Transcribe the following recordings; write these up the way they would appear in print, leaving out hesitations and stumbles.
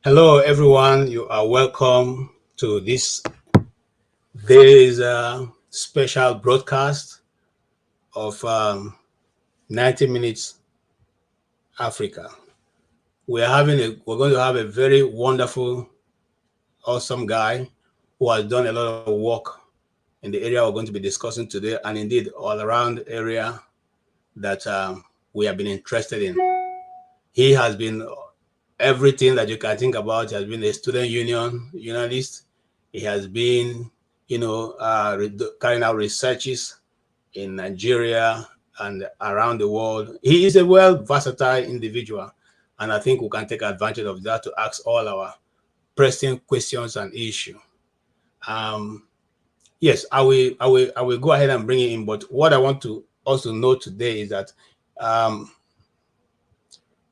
Hello, everyone. You are welcome to this day's special broadcast of 90 Minutes Africa. We're going to have a very wonderful, awesome guy who has done a lot of work in the area we're going to be discussing today, and indeed all around area that we have been interested in. He has been everything that you can think about. He has been a student union unionist. He has been, carrying out researches in Nigeria and around the world. He is a well versatile individual, and I think we can take advantage of that to ask all our pressing questions and issues. Yes, I will go ahead and bring it in. But what I want to also note today is that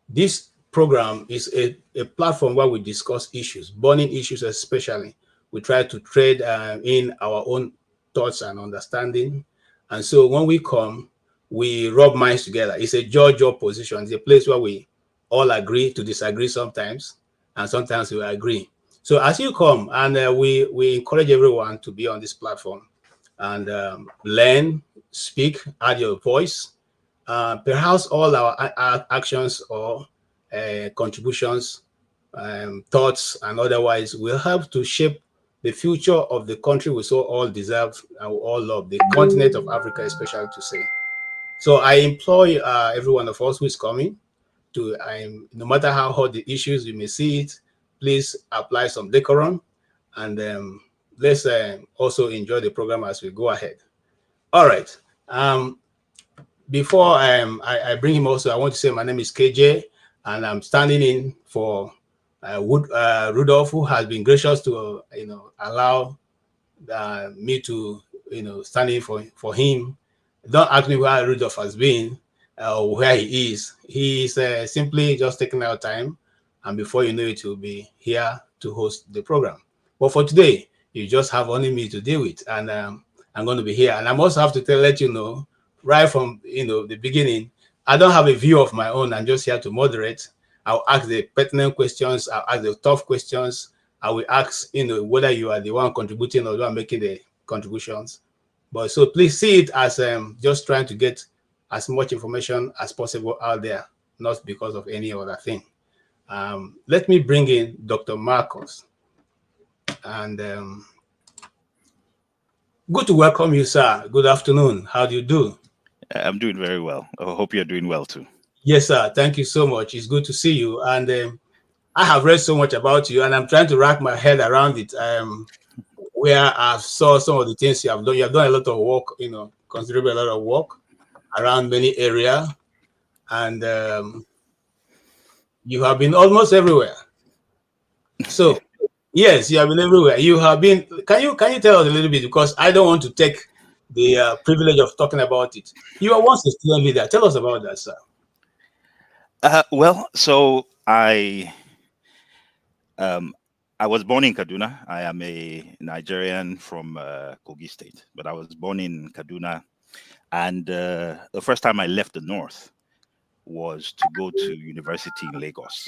this program is a platform where we discuss issues, burning issues especially. We try to trade in our own thoughts and understanding. And so when we come, we rub minds together. It's a judge position. It's a place where we all agree to disagree sometimes, and sometimes we agree. So as you come, and we encourage everyone to be on this platform and learn, speak, add your voice. Perhaps all our actions or contributions, thoughts, and otherwise will help to shape the future of the country we so all deserve and we all love, the continent of Africa, especially to say. So I employ every one of us who is coming to, no matter how hot the issues you may see it, please apply some decorum, and let's also enjoy the program as we go ahead. All right. Before I bring him also, I want to say my name is KJ, and I'm standing in for Rudolph, who has been gracious to allow me to stand in for him. Don't ask me where Rudolph has been or where he is. He is simply just taking out time, and before you know it, he'll be here to host the program. But for today, you just have only me to deal with, and I'm going to be here. And I also have to let you know right from the beginning, I don't have a view of my own. I'm just here to moderate. I'll ask the pertinent questions. I'll ask the tough questions. I will ask, whether you are the one contributing or the one making the contributions. But so please see it as just trying to get as much information as possible out there, not because of any other thing. Let me bring in Dr. Marcos. And good to welcome you, sir. Good afternoon. How do you do? I'm doing very well. I hope you're doing well too. Yes, sir. Thank you so much. It's good to see you. And I have read so much about you, and I'm trying to wrap my head around it. Where I saw some of the things you have done. You have done a lot of work, considerable a lot of work around many areas, and you have been almost everywhere. So, yes, you have been everywhere. You have been. Can you tell us a little bit, because I don't want to take the privilege of talking about it. You were once a student leader. Tell us about that, sir. So I was born in Kaduna. I am a Nigerian from Kogi State, but I was born in Kaduna. And the first time I left the north was to go to university in Lagos.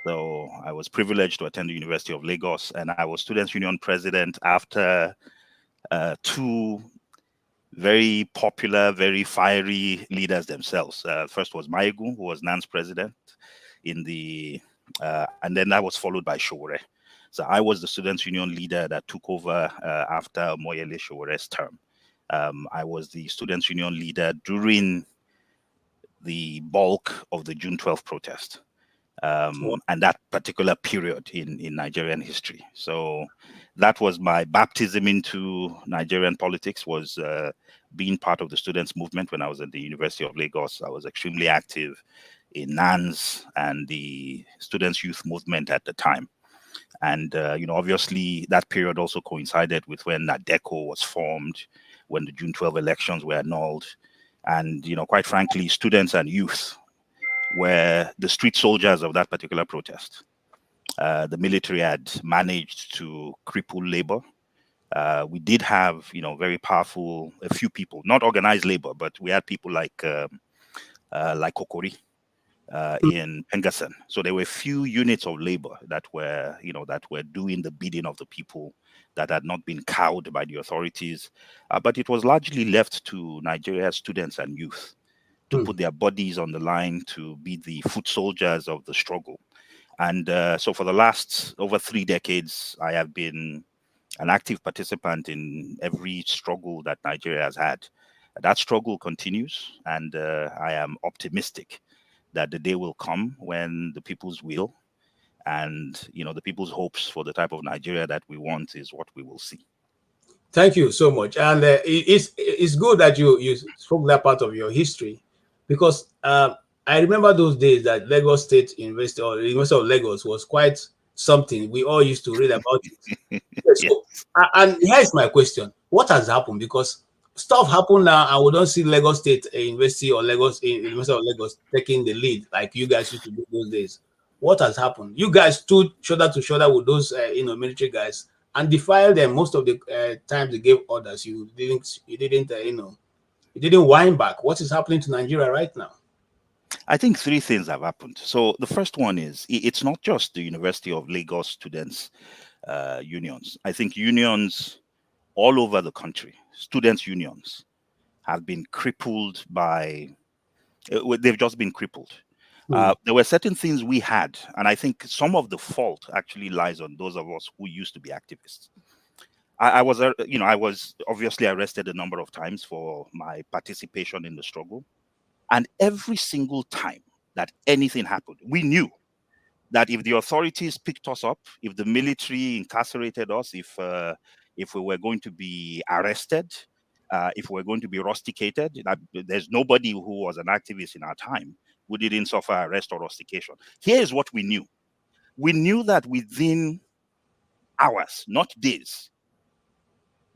So I was privileged to attend the University of Lagos, and I was Students' Union president after two very popular, very fiery leaders themselves. First was Maegu, who was NAN's president and then that was followed by Showore. So I was the Students' Union leader that took over after Moyele Showore's term. I was the Students' Union leader during the bulk of the June 12th protest, and that particular period in Nigerian history. So that was my baptism into Nigerian politics, was being part of the students' movement when I was at the University of Lagos. I was extremely active in NANS and the students' youth movement at the time. And, obviously that period also coincided with when NADECO was formed, when the June 12 elections were annulled. And, quite frankly, students and youth were the street soldiers of that particular protest. The military had managed to cripple labor. We did have, very powerful, a few people, not organized labor, but we had people like Kokori, in Pengasen. So there were few units of labor that were, that were doing the bidding of the people, that had not been cowed by the authorities. But it was largely left to Nigeria's students and youth to put their bodies on the line, to be the foot soldiers of the struggle. And so for the last over 3 decades, I have been an active participant in every struggle that Nigeria has had. That struggle continues, and I am optimistic that the day will come when the people's will and the people's hopes for the type of Nigeria that we want is what we will see. Thank you so much. And it's good that you spoke that part of your history, because I remember those days that Lagos State University, or the University of Lagos, was quite something. We all used to read about it. Yes. So, and here's my question: what has happened? Because stuff happened now, and we don't see Lagos State University or University of Lagos taking the lead like you guys used to do those days. What has happened? You guys stood shoulder to shoulder with those military guys and defied them most of the times they gave orders. You didn't whine back. What is happening to Nigeria right now? I think 3 things have happened. So the first one is, it's not just the University of Lagos students unions. I think unions all over the country, students unions, have been crippled by, they've just been crippled. There were certain things we had, and I think some of the fault actually lies on those of us who used to be activists. I was obviously arrested a number of times for my participation in the struggle. And every single time that anything happened, we knew that if the authorities picked us up, if the military incarcerated us, if we were going to be arrested, if we were going to be rusticated, there's nobody who was an activist in our time who didn't suffer arrest or rustication. Here is what we knew. We knew that within hours, not days,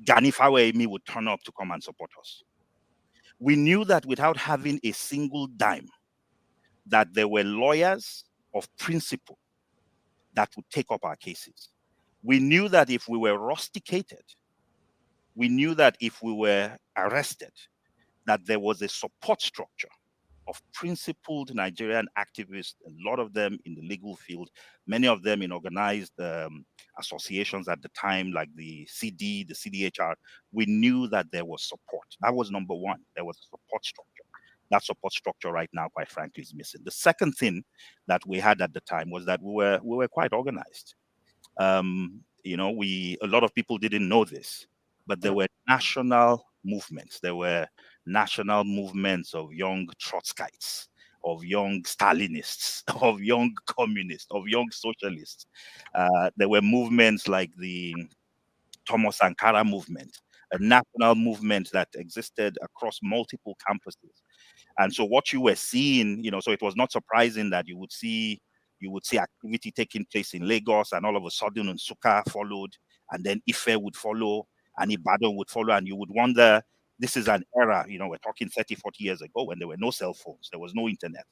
Gani Faweimi would turn up to come and support us. We knew that without having a single dime, that there were lawyers of principle that would take up our cases. We knew that if we were rusticated, we knew that if we were arrested, that there was a support structure of principled Nigerian activists, a lot of them in the legal field, many of them in organized associations at the time, like the CD, the CDHR. We knew that there was support. That was number one. There was a support structure. That support structure right now, quite frankly, is missing. The second thing that we had at the time was that we were quite organized. A lot of people didn't know this, but there were national movements. There were national movements of young Trotskyites, of young Stalinists, of young communists, of young socialists. There were movements like the Thomas Sankara movement, a national movement that existed across multiple campuses. And so what you were seeing, so it was not surprising that you would see activity taking place in Lagos, and all of a sudden Nsukka followed, and then Ife would follow, and Ibadan would follow, and you would wonder, this is an era, we're talking 30, 40 years ago, when there were no cell phones, there was no internet.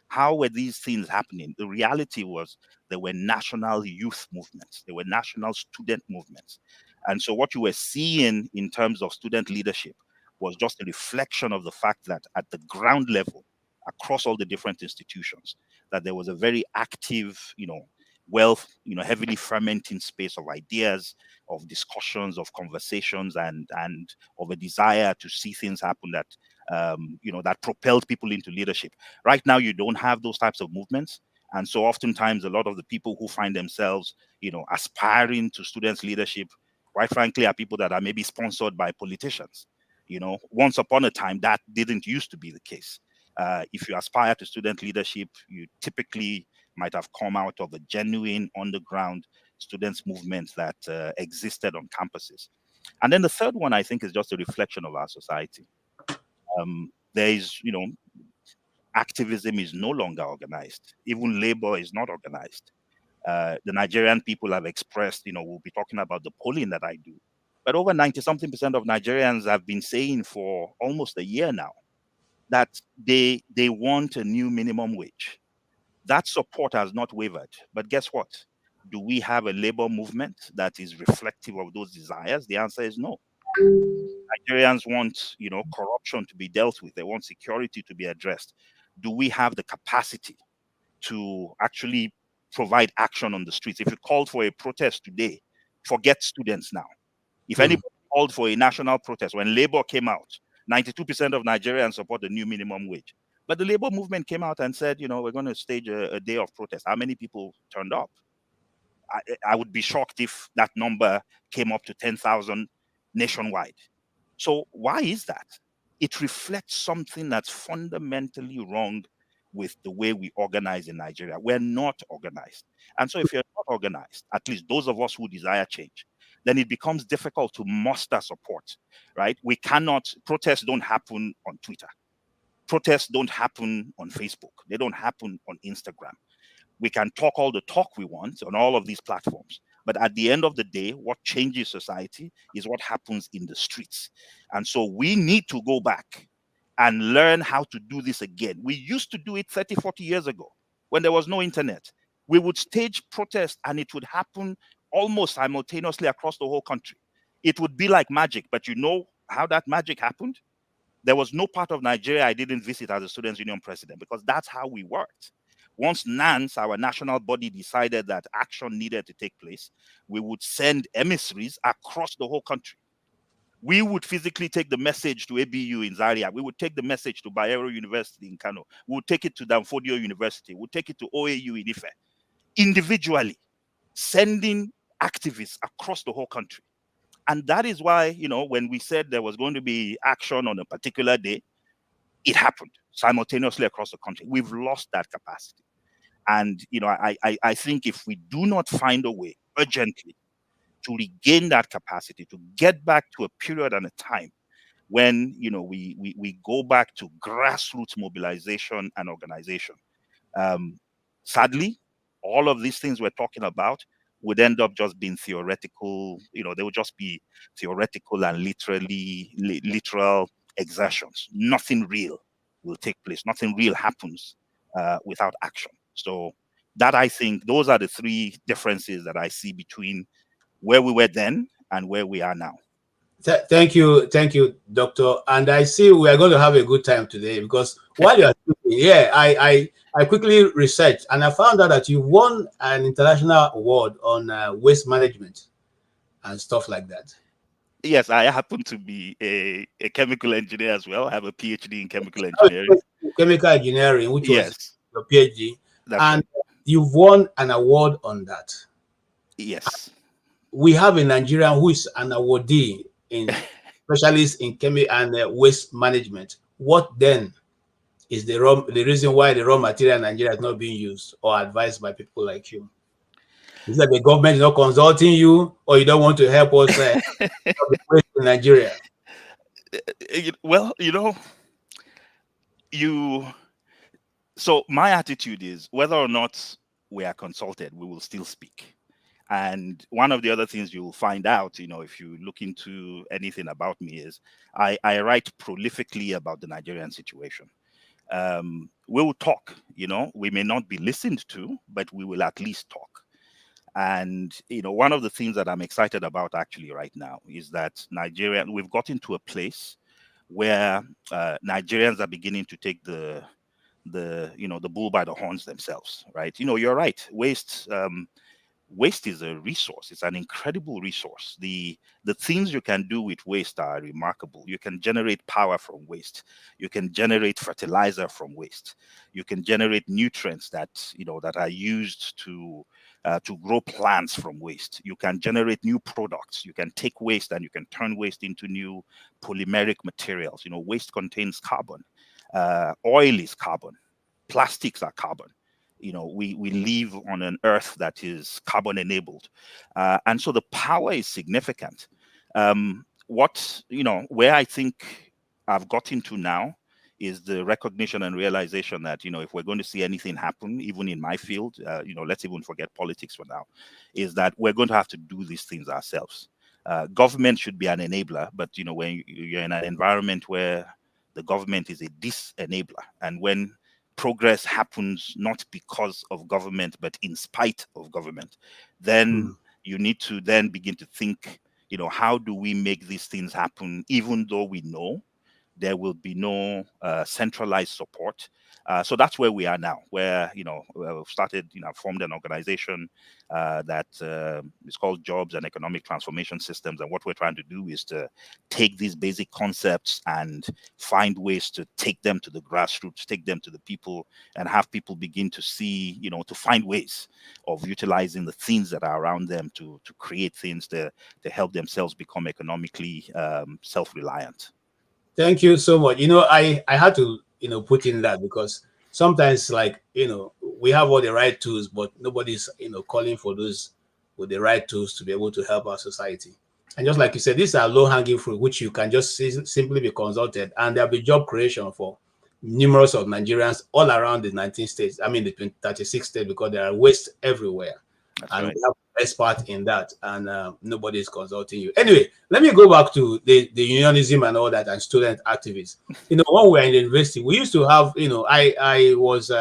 How were these things happening? The reality was there were national youth movements, there were national student movements. And so what you were seeing in terms of student leadership was just a reflection of the fact that at the ground level, across all the different institutions, that there was a very active, heavily fermenting space of ideas, of discussions, of conversations, and of a desire to see things happen that, that propelled people into leadership. Right now, you don't have those types of movements. And so oftentimes, a lot of the people who find themselves, aspiring to students' leadership, quite frankly, are people that are maybe sponsored by politicians. Once upon a time, that didn't used to be the case. If you aspire to student leadership, you typically might have come out of a genuine underground students' movement that existed on campuses. And then the third one, I think, is just a reflection of our society. There is, activism is no longer organized. Even labor is not organized. The Nigerian people have expressed, we'll be talking about the polling that I do, but over 90-something% of Nigerians have been saying for almost a year now that they want a new minimum wage. That support has not wavered. But guess what? Do we have a labor movement that is reflective of those desires? The answer is no. Nigerians want, corruption to be dealt with. They want security to be addressed. Do we have the capacity to actually provide action on the streets. If you called for a protest today, forget students now. If anybody called for a national protest, when Labour came out, 92% of Nigerians support the new minimum wage. But the Labour movement came out and said, we're going to stage a day of protest. How many people turned up? I would be shocked if that number came up to 10,000 nationwide. So why is that? It reflects something that's fundamentally wrong with the way we organize in Nigeria. We're not organized. And so if you're not organized, at least those of us who desire change, then it becomes difficult to muster support, right? Protests don't happen on Twitter. Protests don't happen on Facebook. They don't happen on Instagram. We can talk all the talk we want on all of these platforms. But at the end of the day, what changes society is what happens in the streets. And so we need to go back and learn how to do this again. We used to do it 30, 40 years ago when there was no internet. We would stage protests and it would happen almost simultaneously across the whole country. It would be like magic, but you know how that magic happened? There was no part of Nigeria I didn't visit as a Students' Union president, because that's how we worked. Once NANS, our national body, decided that action needed to take place, we would send emissaries across the whole country. We would physically take the message to ABU in Zaria. We would take the message to Bayero University in Kano. We would take it to Danfodio University. We would take it to OAU in Ife. Individually, sending activists across the whole country. And that is why, when we said there was going to be action on a particular day, it happened simultaneously across the country. We've lost that capacity. And, I think if we do not find a way urgently to regain that capacity, to get back to a period and a time when, we go back to grassroots mobilization and organization, sadly, all of these things we're talking about would end up just being theoretical. They would just be theoretical and literal exertions. Nothing real will take place. Nothing real happens without action. So that, I think, those are the three differences that I see between where we were then and where we are now. Thank you, Doctor. And I see we are going to have a good time today, because while you are speaking, I quickly researched and I found out that you won an international award on waste management and stuff like that. Yes, I happen to be a chemical engineer as well. I have a PhD in chemical engineering. Chemical engineering, which was your PhD. That's and right. You've won an award on that. Yes. We have a Nigerian who is an awardee in specialist in chemical and waste management. What then is the reason why the raw material in Nigeria is not being used or advised by people like you? Is that the government is not consulting you, or you don't want to help us in Nigeria? Well, so my attitude is, whether or not we are consulted, we will still speak. And one of the other things you'll find out, if you look into anything about me, is I write prolifically about the Nigerian situation. We will talk, we may not be listened to, but we will at least talk. And, one of the things that I'm excited about actually right now is that we've gotten to a place where Nigerians are beginning to take the bull by the horns themselves, right? You're right. Waste is a resource. It's an incredible resource. The things you can do with waste are remarkable. You can generate power from waste. You can generate fertilizer from waste. You can generate nutrients that are used to grow plants from waste. You can generate new products. You can take waste and you can turn waste into new polymeric materials. Waste contains carbon. Oil is carbon. Plastics are carbon. We live on an earth that is carbon enabled. And so the power is significant. Where I think I've gotten to now is the recognition and realization that, if we're going to see anything happen, even in my field, let's even forget politics for now, is that we're going to have to do these things ourselves. Government should be an enabler, but, when you're in an environment where the government is a disenabler, and when progress happens not because of government, but in spite of government, then you need to then begin to think, how do we make these things happen, even though we know There will be no centralized support. So that's where we are now, where, we've started, formed an organization that is called Jobs and Economic Transformation Systems. And what we're trying to do is to take these basic concepts and find ways to take them to the grassroots, take them to the people, and have people begin to see, to find ways of utilizing the things that are around them to create things to help themselves become economically self-reliant. Thank you so much. I had to, put in that because sometimes, like, we have all the right tools, but nobody's, calling for those with the right tools to be able to help our society. And just like you said, these are low-hanging fruit, which you can just simply be consulted, and there'll be job creation for numerous of Nigerians all around the 19 states. I mean, the 36 states, because there are waste everywhere. That's And right. we have expert in that, and nobody is consulting you. Anyway, let me go back to the unionism and all that, and student activists. When we were in the university, we used to have, I was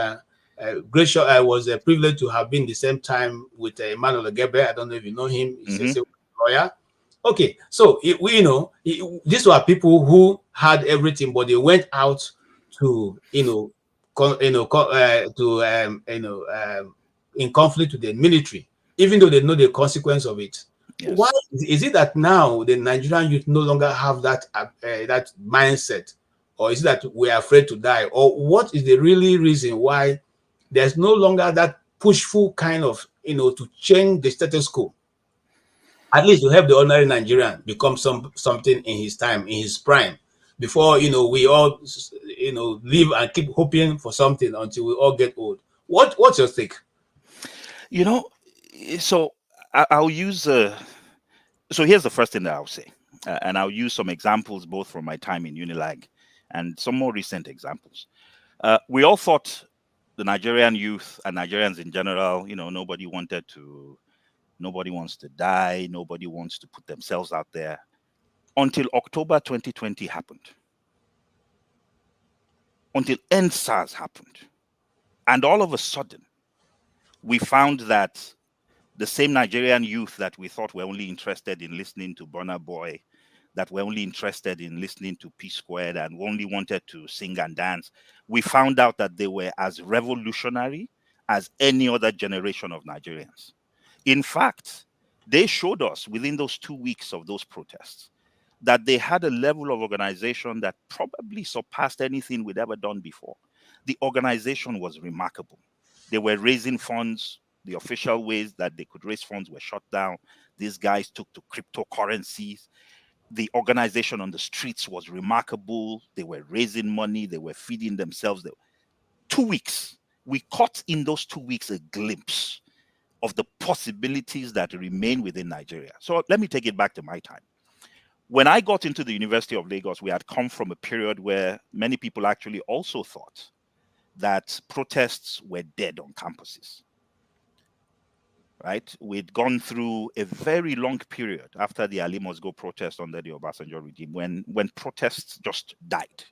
gracious. I was privileged to have been the same time with Emmanuel Gebe. I don't know if you know him. He's a civil lawyer. Okay, so these were people who had everything, but they went out to in conflict with the military, even though they know the consequence of it. Yes. Why is it that now the Nigerian youth no longer have that mindset, or is it that we are afraid to die, or what is the really reason why there's no longer that pushful kind of to change the status quo? At least to help the ordinary Nigerian become something in his time, in his prime, before we all live and keep hoping for something until we all get old. What's your take? So I'll use so here's the first thing that I'll say, and I'll use some examples both from my time in Unilag and some more recent examples. We all thought, the Nigerian youth and Nigerians in general, nobody wants to die, nobody wants to put themselves out there, until October 2020 happened, until EndSARS happened. And all of a sudden, we found that the same Nigerian youth that we thought were only interested in listening to Burna Boy, that were only interested in listening to P Squared and only wanted to sing and dance, we found out that they were as revolutionary as any other generation of Nigerians. In fact, they showed us within those 2 weeks of those protests that they had a level of organization that probably surpassed anything we'd ever done before. The organization was remarkable. They were raising funds. The official ways that they could raise funds were shut down. These guys took to cryptocurrencies. The organization on the streets was remarkable. They were raising money. They were feeding themselves. 2 weeks. We caught in those 2 weeks a glimpse of the possibilities that remain within Nigeria. So let me take it back to my time. When I got into the University of Lagos, we had come from a period where many people actually also thought that protests were dead on campuses. Right? We'd gone through a very long period after the Ali Must Go protest under the Obasanjo regime when protests just died.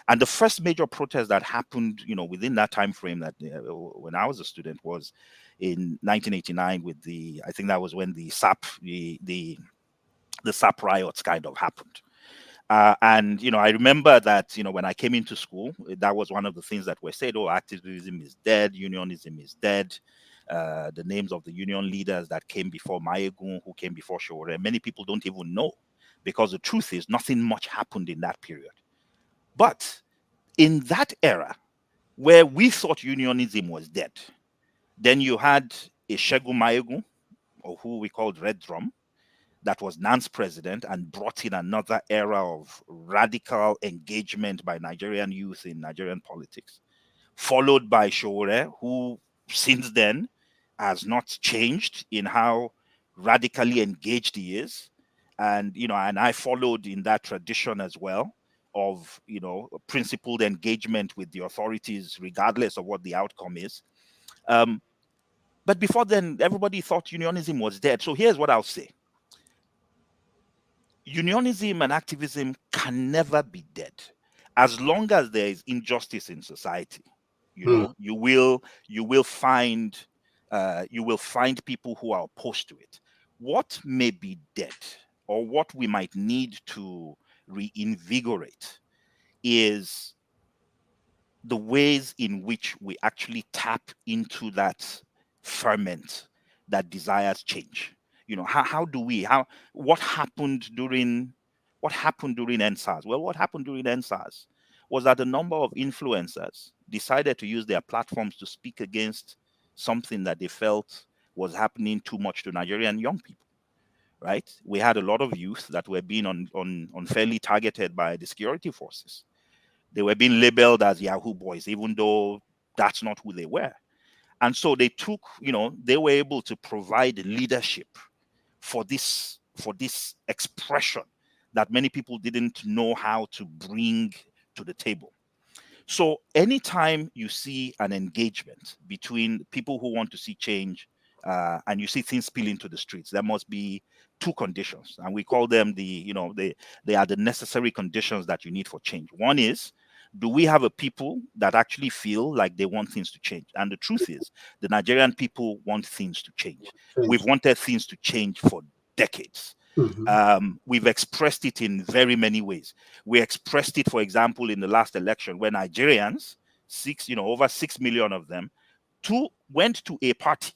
And the first major protest that happened, within that time frame, that when I was a student, was in 1989 with I think that was when the SAP riots kind of happened. And I remember that when I came into school, that was one of the things that were said: oh, activism is dead, unionism is dead. The names of the union leaders that came before Mayegun, who came before Shore, many people don't even know, because the truth is nothing much happened in that period. But in that era, where we thought unionism was dead, then you had a Shegun Mayegun, or who we called Red Drum, that was NAN's president and brought in another era of radical engagement by Nigerian youth in Nigerian politics, followed by Shore, who since then has not changed in how radically engaged he is. And, and I followed in that tradition as well of, principled engagement with the authorities, regardless of what the outcome is. But before then, everybody thought unionism was dead. So here's what I'll say. Unionism and activism can never be dead. As long as there is injustice in society, you will find people who are opposed to it. What may be dead, or what we might need to reinvigorate, is the ways in which we actually tap into that ferment that desires change. You know, what happened during NSAS? Well, what happened during NSAS was that a number of influencers decided to use their platforms to speak against something that they felt was happening too much to Nigerian young people. Right? We had a lot of youth that were being unfairly targeted by the security forces. They were being labeled as Yahoo boys, even though that's not who they were. And so they they were able to provide leadership for this expression that many people didn't know how to bring to the table. So anytime you see an engagement between people who want to see change and you see things spill into the streets, there must be two conditions, and we call them they are the necessary conditions that you need for change. One is, do we have a people that actually feel like they want things to change? And the truth is, the Nigerian people want things to change. We've wanted things to change for decades. We've expressed it in very many ways. We expressed it, for example, in the last election, when Nigerians, over 6 million of them, went to a party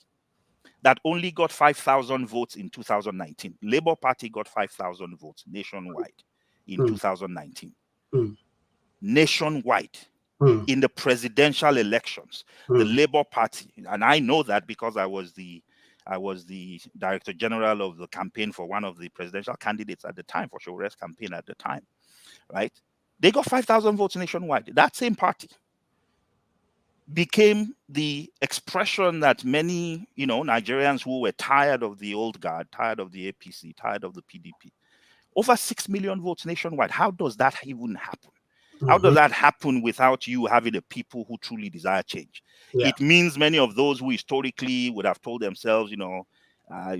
that only got 5,000 votes in 2019. Labour Party got 5,000 votes nationwide in 2019. Nationwide. In the presidential elections, the Labour Party, and I know that because I was the Director General of the campaign for one of the presidential candidates at the time, for Showore's campaign at the time, right? They got 5,000 votes nationwide. That same party became the expression that many, Nigerians who were tired of the old guard, tired of the APC, tired of the PDP, over 6 million votes nationwide. How does that even happen? How does that happen without you having a people who truly desire change? Yeah. It means many of those who historically would have told themselves, I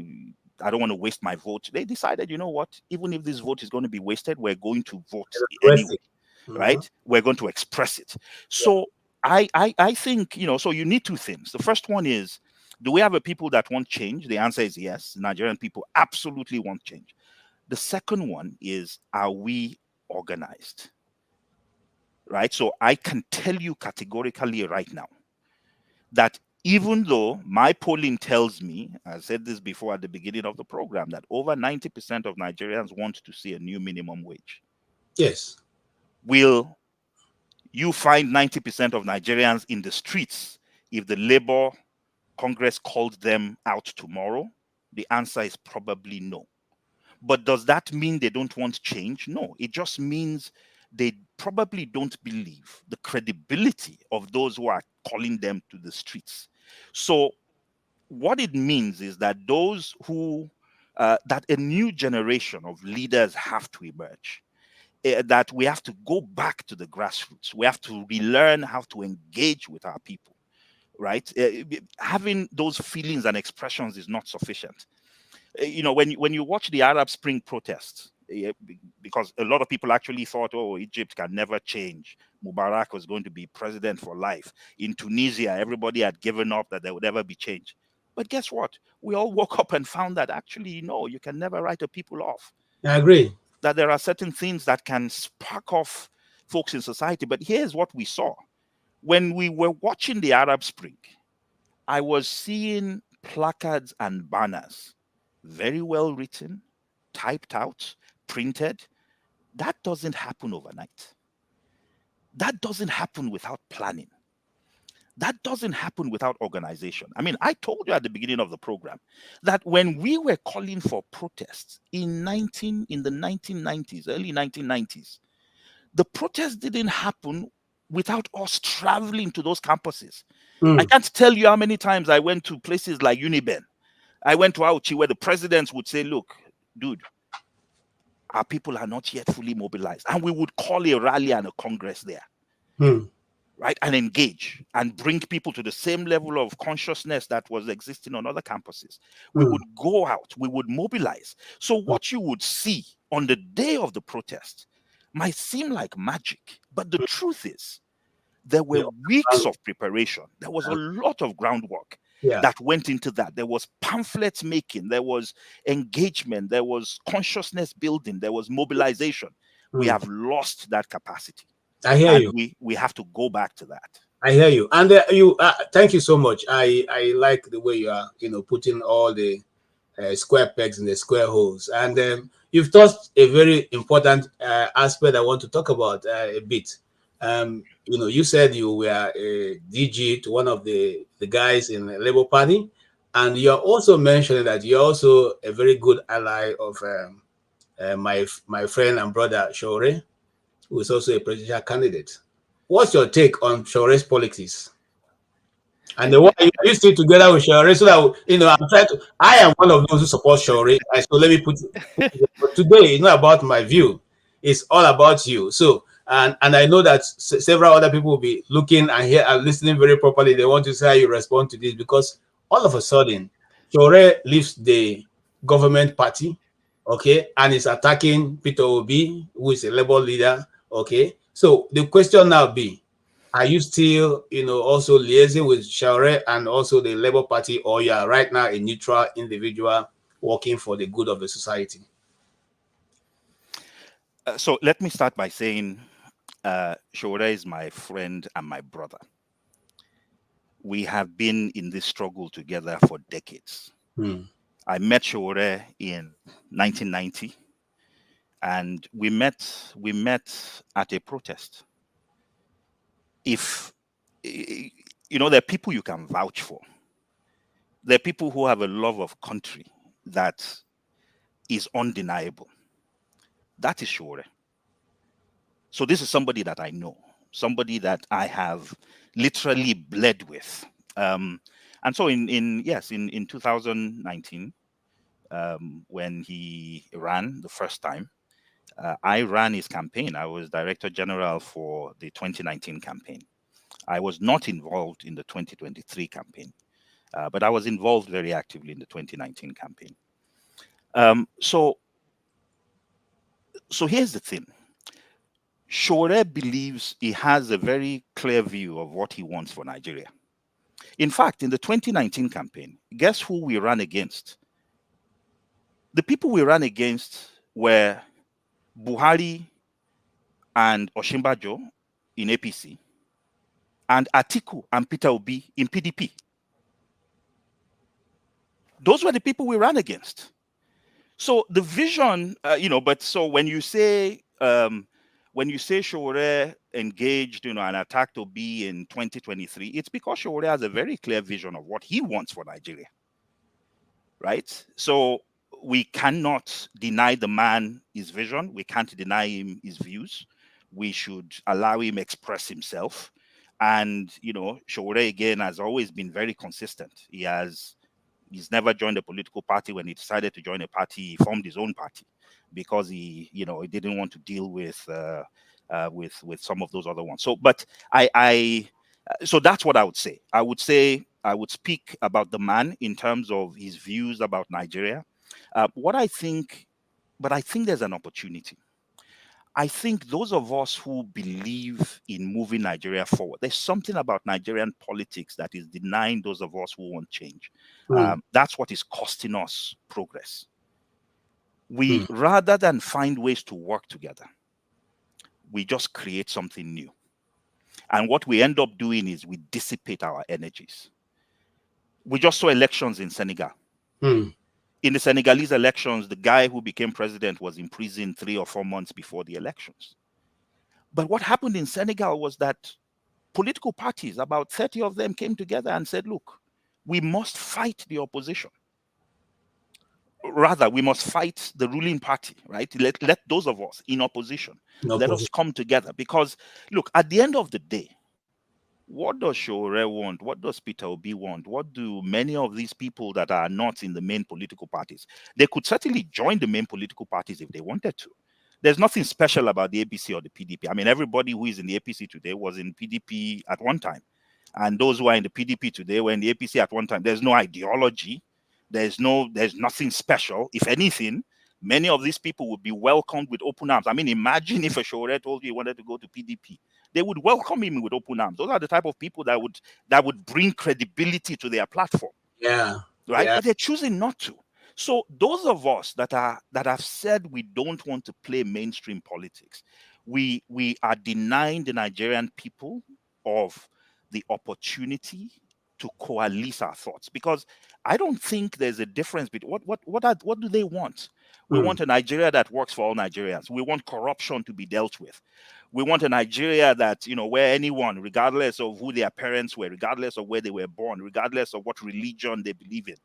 don't want to waste my vote. They decided, you know what, even if this vote is going to be wasted, we're going to vote anyway, right? We're going to express it. So I think, so you need two things. The first one is, do we have a people that want change? The answer is yes. Nigerian people absolutely want change. The second one is, are we organized? Right? So I can tell you categorically right now that even though my polling tells me, I said this before at the beginning of the program, that over 90% of Nigerians want to see a new minimum wage. Yes. Will you find 90% of Nigerians in the streets if the Labour Congress called them out tomorrow? The answer is probably no. But does that mean they don't want change? No, it just means they probably don't believe the credibility of those who are calling them to the streets. So what it means is that those who, that a new generation of leaders have to emerge, that we have to go back to the grassroots. We have to relearn how to engage with our people, right? Having those feelings and expressions is not sufficient. When you watch the Arab Spring protests, because a lot of people actually thought, oh, Egypt can never change. Mubarak was going to be president for life. In Tunisia, everybody had given up that there would ever be change. But guess what? We all woke up and found that actually, no, you can never write a people off. I agree. That there are certain things that can spark off folks in society. But here's what we saw. When we were watching the Arab Spring, I was seeing placards and banners, very well written, typed out, printed. That doesn't happen overnight. That doesn't happen without planning. That doesn't happen without organization. I mean, I told you at the beginning of the program that when we were calling for protests in the 1990s, early 1990s, the protests didn't happen without us traveling to those campuses. I can't tell you how many times I went to places like Uniben. I went to Auchi, where the presidents would say, look, dude, our people are not yet fully mobilized. And we would call a rally and a congress there, right? And engage and bring people to the same level of consciousness that was existing on other campuses. We would go out, we would mobilize. So what you would see on the day of the protest might seem like magic, but the truth is, there were weeks of preparation. There was a lot of groundwork that went into that. There was pamphlets making, there was engagement, there was consciousness building, there was mobilization. We have lost that capacity. I hear you. We have to go back to that. I hear you. And thank you so much. I like the way you are, putting all the square pegs in the square holes. And you've touched a very important aspect I want to talk about a bit. You said you were a DG to one of the guys in the Labour Party, and you're also mentioning that you're also a very good ally of my friend and brother Shore, who is also a presidential candidate. What's your take on Shore's politics? And the one you still together with Shore, so that I'm trying to. I am one of those who support Shore. So let me put it. But today it's not about my view; it's all about you. So, and I know that several other people will be looking and here and listening very properly. They want to see how you respond to this, because all of a sudden, Shore leaves the government party, okay, and is attacking Peter Obi, who is a Labour leader, okay. So the question now be, are you still, also liaising with Share and also the Labour Party, or you are right now a neutral individual working for the good of the society? So let me start by saying Shore is my friend and my brother. We have been in this struggle together for decades. I met Shore in 1990, and we met at a protest. If there are people you can vouch for, there are people who have a love of country that is undeniable. That is Shore. So this is somebody that I know, somebody that I have literally bled with. And so in 2019, when he ran the first time, I ran his campaign. I was Director General for the 2019 campaign. I was not involved in the 2023 campaign, but I was involved very actively in the 2019 campaign. So here's the thing. Shore believes he has a very clear view of what he wants for Nigeria. In fact, in the 2019 campaign, guess who we ran against? The people we ran against were Buhari and Osinbajo in APC, and Atiku and Peter Obi in PDP. Those were the people we ran against. So the vision, but so when you say Shore engaged, and attacked Obi in 2023, it's because Shore has a very clear vision of what he wants for Nigeria, right? So we cannot deny the man his vision. We can't deny him his views. We should allow him express himself. And, Shore, again, has always been very consistent. He's never joined a political party. When he decided to join a party, he formed his own party because he didn't want to deal with some of those other ones. So, but so that's what I would say. I would speak about the man in terms of his views about Nigeria. I think there's an opportunity. I think those of us who believe in moving Nigeria forward, there's something about Nigerian politics that is denying those of us who want change. That's what is costing us progress. Rather than find ways to work together, we just create something new. And what we end up doing is we dissipate our energies. We just saw elections in Senegal. In the Senegalese elections, the guy who became president was in prison 3 or 4 months before the elections. But what happened in Senegal was that political parties, about 30 of them, came together and said, look, we must fight the opposition. Rather, we must fight the ruling party, right? Let those of us in opposition, let us come together. Because, look, at the end of the day, what does Shore want? What does Peter Obi want? What do many of these people that are not in the main political parties? They could certainly join the main political parties if they wanted to. There's nothing special about the APC or the PDP. I mean, everybody who is in the APC today was in PDP at one time. And those who are in the PDP today were in the APC at one time. There's no ideology. There's nothing special. If anything, many of these people would be welcomed with open arms. I mean, imagine if a Shore told you he wanted to go to PDP. They would welcome him with open arms. Those are the type of people that would bring credibility to their platform. Yeah. Right? Yeah. But they're choosing not to. So those of us that have said we don't want to play mainstream politics, we are denying the Nigerian people of the opportunity to coalesce our thoughts, because I don't think there's a difference between what do they want? We want a Nigeria that works for all Nigerians. We want corruption to be dealt with. We want a Nigeria that, where anyone, regardless of who their parents were, regardless of where they were born, regardless of what religion they believe in,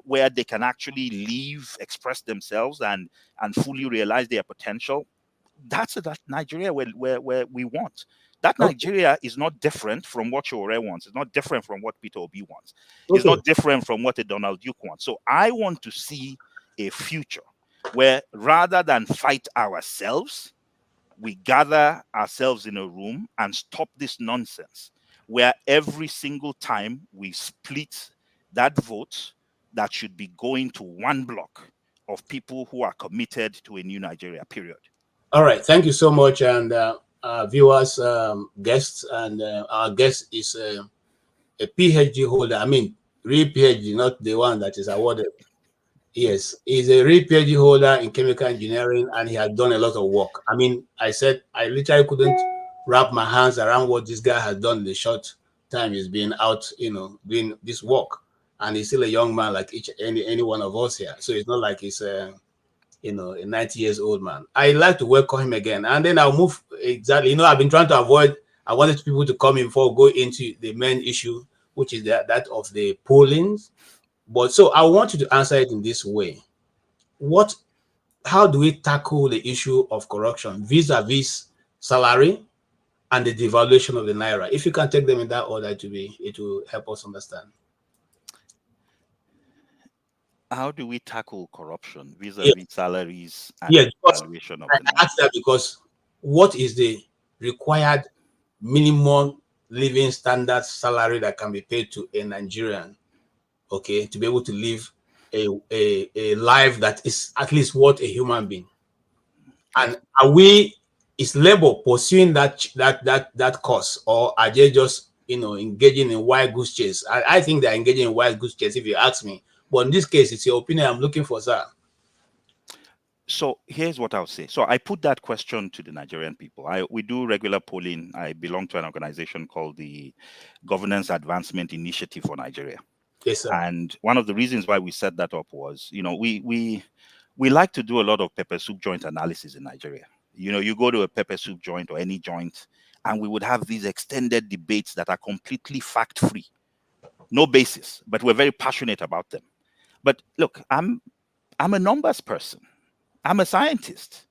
where they can actually live, express themselves, and fully realize their potential. That's that Nigeria where we want. That Nigeria is not different from what Shore wants. It's not different from what Peter Obi wants. It's not different from what a Donald Duke wants. So I want to see a future where, rather than fight ourselves, we gather ourselves in a room and stop this nonsense, where every single time we split that vote that should be going to one block of people who are committed to a new Nigeria, period. All right. Thank you so much. And viewers, guests, and our guest is a PhD holder. I mean, real PhD, not the one that is awarded. Yes, he's a real PhD holder in chemical engineering, and he has done a lot of work. I mean, I said I literally couldn't wrap my hands around what this guy has done in the short time he's been out, doing this work. And he's still a young man like any one of us here. So it's not like he's a 90 years old man. I'd like to welcome him again. And then I'll move exactly. I've been trying to avoid, I wanted people to come in before go into the main issue, which is that of the pollings. But so I want you to answer it in this way. How do we tackle the issue of corruption vis-a-vis salary and the devaluation of the Naira? If you can take them in that order, it will help us understand. How do we tackle corruption vis-a-vis salaries and devaluation of the Naira? I ask that because what is the required minimum living standard salary that can be paid to a Nigerian, okay, to be able to live a life that is at least what a human being? And is labor pursuing that cause, or are they just engaging in wild goose chase? I think they're engaging in wild goose chase, if you ask me. But in this case, it's your opinion I'm looking for, sir. So here's what I'll say. So I put that question to the Nigerian people. We do regular polling. I belong to an organization called the Governance Advancement Initiative for Nigeria. Yes, sir. And one of the reasons why we set that up was, we like to do a lot of pepper soup joint analysis in Nigeria. You go to a pepper soup joint or any joint, and we would have these extended debates that are completely fact-free, no basis, but we're very passionate about them. But look, I'm a numbers person. I'm a scientist,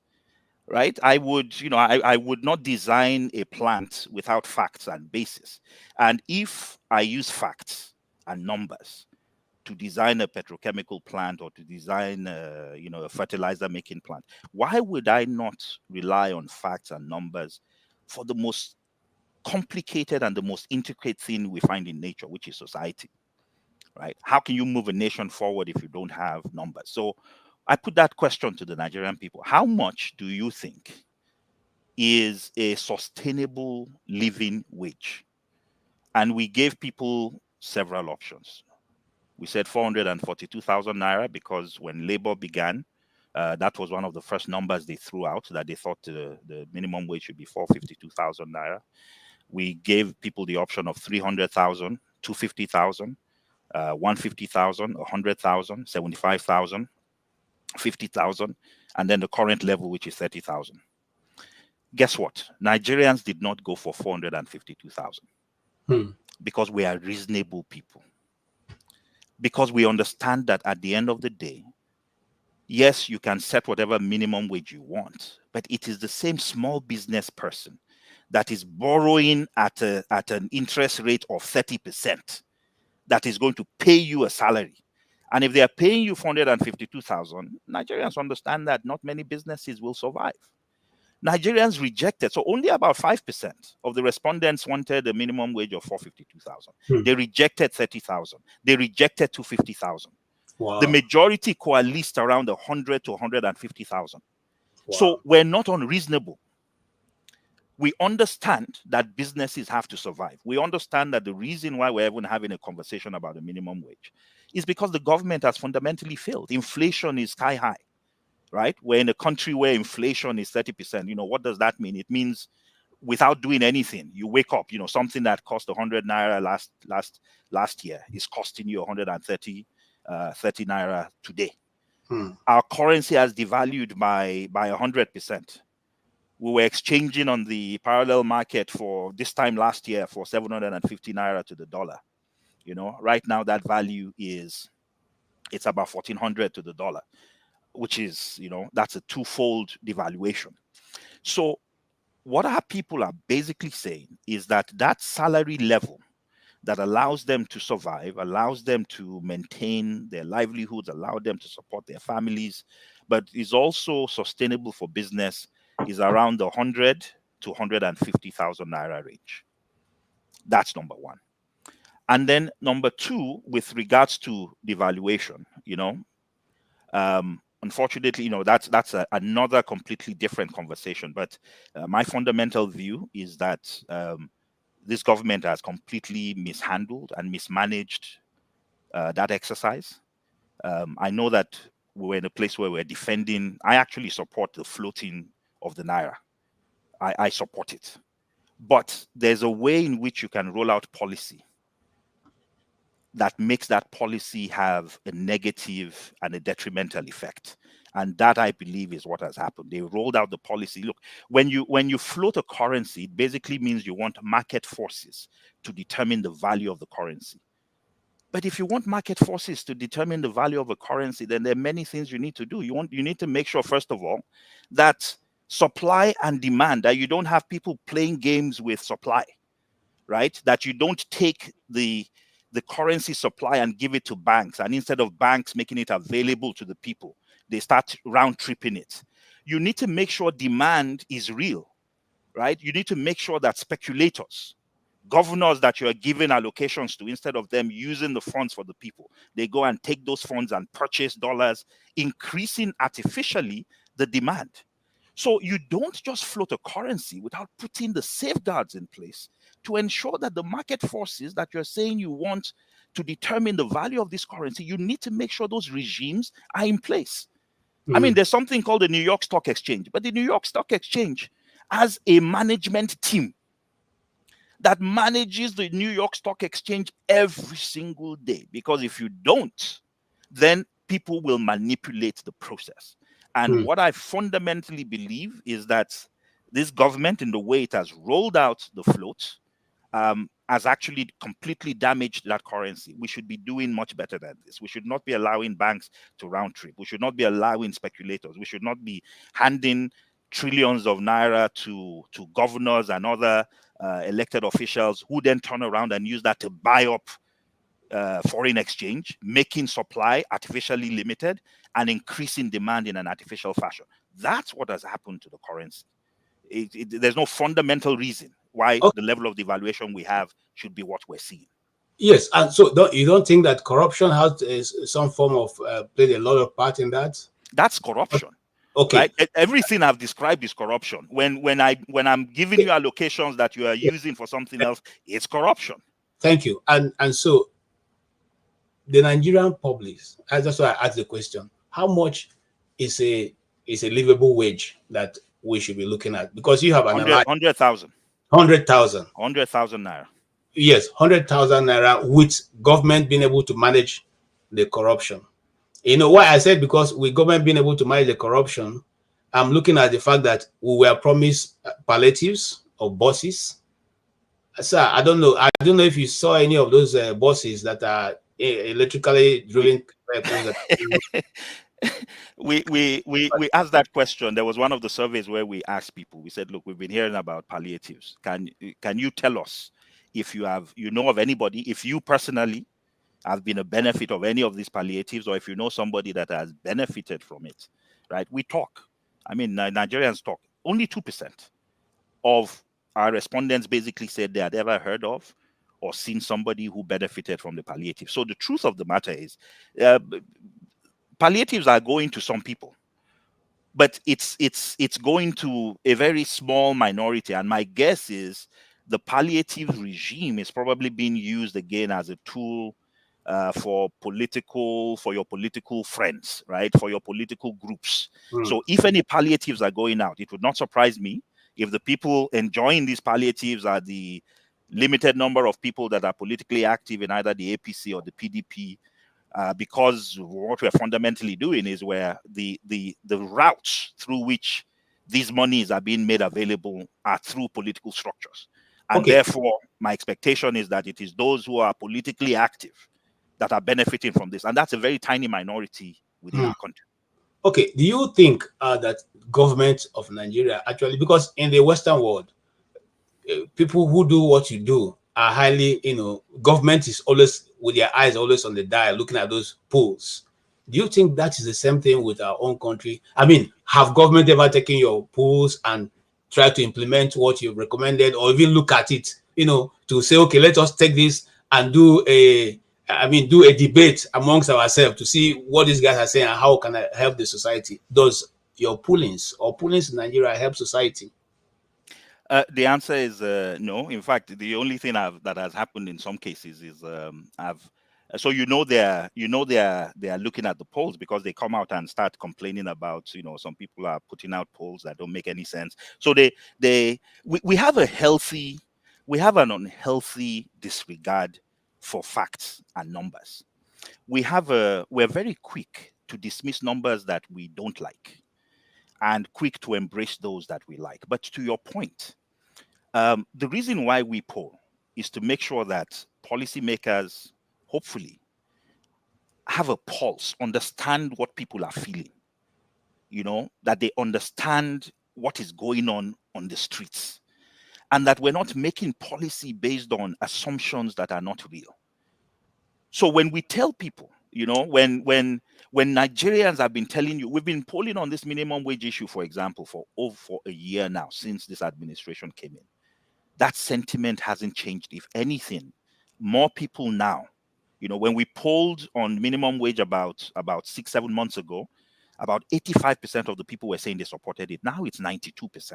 right? I would not design a plant without facts and basis. And if I use facts and numbers to design a petrochemical plant or to design a fertilizer making plant, why would I not rely on facts and numbers for the most complicated and the most intricate thing we find in nature, which is society, right? How can you move a nation forward if you don't have numbers? So I put that question to the Nigerian people. How much do you think is a sustainable living wage? And we gave people several options. We said 442,000 Naira, because when labor began, that was one of the first numbers they threw out, that they thought the minimum wage should be 452,000 Naira. We gave people the option of 300,000, 250,000, 150,000, 100,000, 75,000, 50,000, and then the current level, which is 30,000. Guess what? Nigerians did not go for 452,000 because we are reasonable people. Because we understand that at the end of the day, yes, you can set whatever minimum wage you want, but it is the same small business person that is borrowing at an interest rate of 30% that is going to pay you a salary. And if they are paying you 452,000, Nigerians understand that not many businesses will survive. Nigerians rejected. So only about 5% of the respondents wanted a minimum wage of 452,000. They rejected 30,000. They rejected 250,000. Wow. The majority coalesced around 100 to 150,000. Wow. So we're not unreasonable. We understand that businesses have to survive. We understand that the reason why we're even having a conversation about the minimum wage is because the government has fundamentally failed. Inflation is sky high, right? We're in a country where inflation is 30%. You know, what does that mean? It means without doing anything, you wake up, you know, something that cost 100 naira last year is costing you 130 30 naira today. Our currency has devalued by 100%. We were exchanging on the parallel market for this time last year for 750 naira to the dollar. You know, right now that value it's about 1400 to the dollar, which is, you know, that's a twofold devaluation. So what our people are basically saying is that salary level that allows them to survive, allows them to maintain their livelihoods, allow them to support their families, but is also sustainable for business, is around the 100 to 150,000 naira range. That's number one. And then number two, with regards to devaluation, you know, unfortunately, you know, that's another completely different conversation. But my fundamental view is that this government has completely mishandled and mismanaged that exercise. I know that we're in a place where we're defending. I actually support the floating of the naira. I support it. But there's a way in which you can roll out policy that makes that policy have a negative and a detrimental effect. And that, I believe, is what has happened. They rolled out the policy. Look, when you float a currency, it basically means you want market forces to determine the value of the currency. But if you want market forces to determine the value of a currency, then there are many things you need to do. You need to make sure, first of all, that supply and demand, that you don't have people playing games with supply, right? That you don't take the currency supply and give it to banks, and instead of banks making it available to the people, they start round tripping it. You need to make sure demand is real, right? You need to make sure that speculators, governors that you are giving allocations to, instead of them using the funds for the people, they go and take those funds and purchase dollars, increasing artificially the demand. So you don't just float a currency without putting the safeguards in place to ensure that the market forces that you're saying you want to determine the value of this currency, you need to make sure those regimes are in place. I mean, there's something called the New York Stock Exchange, but the New York Stock Exchange has a management team that manages the New York Stock Exchange every single day. Because if you don't, then people will manipulate the process. And what I fundamentally believe is that this government, in the way it has rolled out the float, has actually completely damaged that currency. We should be doing much better than this. We should not be allowing banks to round trip. We should not be allowing speculators. We should not be handing trillions of naira to governors and other elected officials who then turn around and use that to buy up foreign exchange, making supply artificially limited and increasing demand in an artificial fashion. That's what has happened to the currency. There's no fundamental reason why the level of devaluation we have should be what we're seeing. Yes, and so you don't think that corruption has some form of played a lot of part in that? That's corruption. Okay. Right? Everything I've described is corruption. When I'm giving you allocations that you are using for something else, it's corruption. Thank you. And so the Nigerian public, that's why I asked the question, how much is a livable wage that we should be looking at? Because you have analyzed 100,000. 100,000. 100,000 naira. Yes, 100,000 naira with government being able to manage the corruption. You know why I said because with government being able to manage the corruption, I'm looking at the fact that we were promised palliatives or buses. Sir, I don't know if you saw any of those buses that are electrically driven vehicles. We asked that question. There was one of the surveys where we asked people. We said, "Look, we've been hearing about palliatives. Can you tell us if you know of anybody, if you personally have been a benefit of any of these palliatives, or if you know somebody that has benefited from it?" Right? We talk. I mean, Nigerians talk. Only 2% of our respondents basically said they had ever heard of or seen somebody who benefited from the palliative. So the truth of the matter is, palliatives are going to some people. but it's going to a very small minority. And my guess is the palliative regime is probably being used again as a tool for your political friends, right? For your political groups. So if any palliatives are going out, it would not surprise me if the people enjoying these palliatives are the limited number of people that are politically active in either the APC or the PDP. Because what we're fundamentally doing is where the routes through which these monies are being made available are through political structures. And therefore, my expectation is that it is those who are politically active that are benefiting from this. And that's a very tiny minority within our country. Okay, do you think that government of Nigeria actually, because in the Western world, people who do what you do are highly, government is always with their eyes always on the dial, looking at those polls. Do you think that is the same thing with our own country? I mean, have government ever taken your polls and tried to implement what you've recommended, or even look at it, to say, okay, let us take this and do a debate amongst ourselves to see what these guys are saying and how can I help the society? Does your pollings in Nigeria help society? The answer is no. In fact, the only thing that has happened in some cases is they're looking at the polls because they come out and start complaining about, some people are putting out polls that don't make any sense. So we have an unhealthy disregard for facts and numbers. We're very quick to dismiss numbers that we don't like and quick to embrace those that we like. But to your point, the reason why we poll is to make sure that policymakers, hopefully, have a pulse, understand what people are feeling, that they understand what is going on the streets, and that we're not making policy based on assumptions that are not real. So when we tell people, when Nigerians have been telling you, we've been polling on this minimum wage issue, for example, for over a year now, since this administration came in. That sentiment hasn't changed. If anything, more people now, when we polled on minimum wage about 6-7 months ago, about 85% of the people were saying they supported it. Now it's 92%.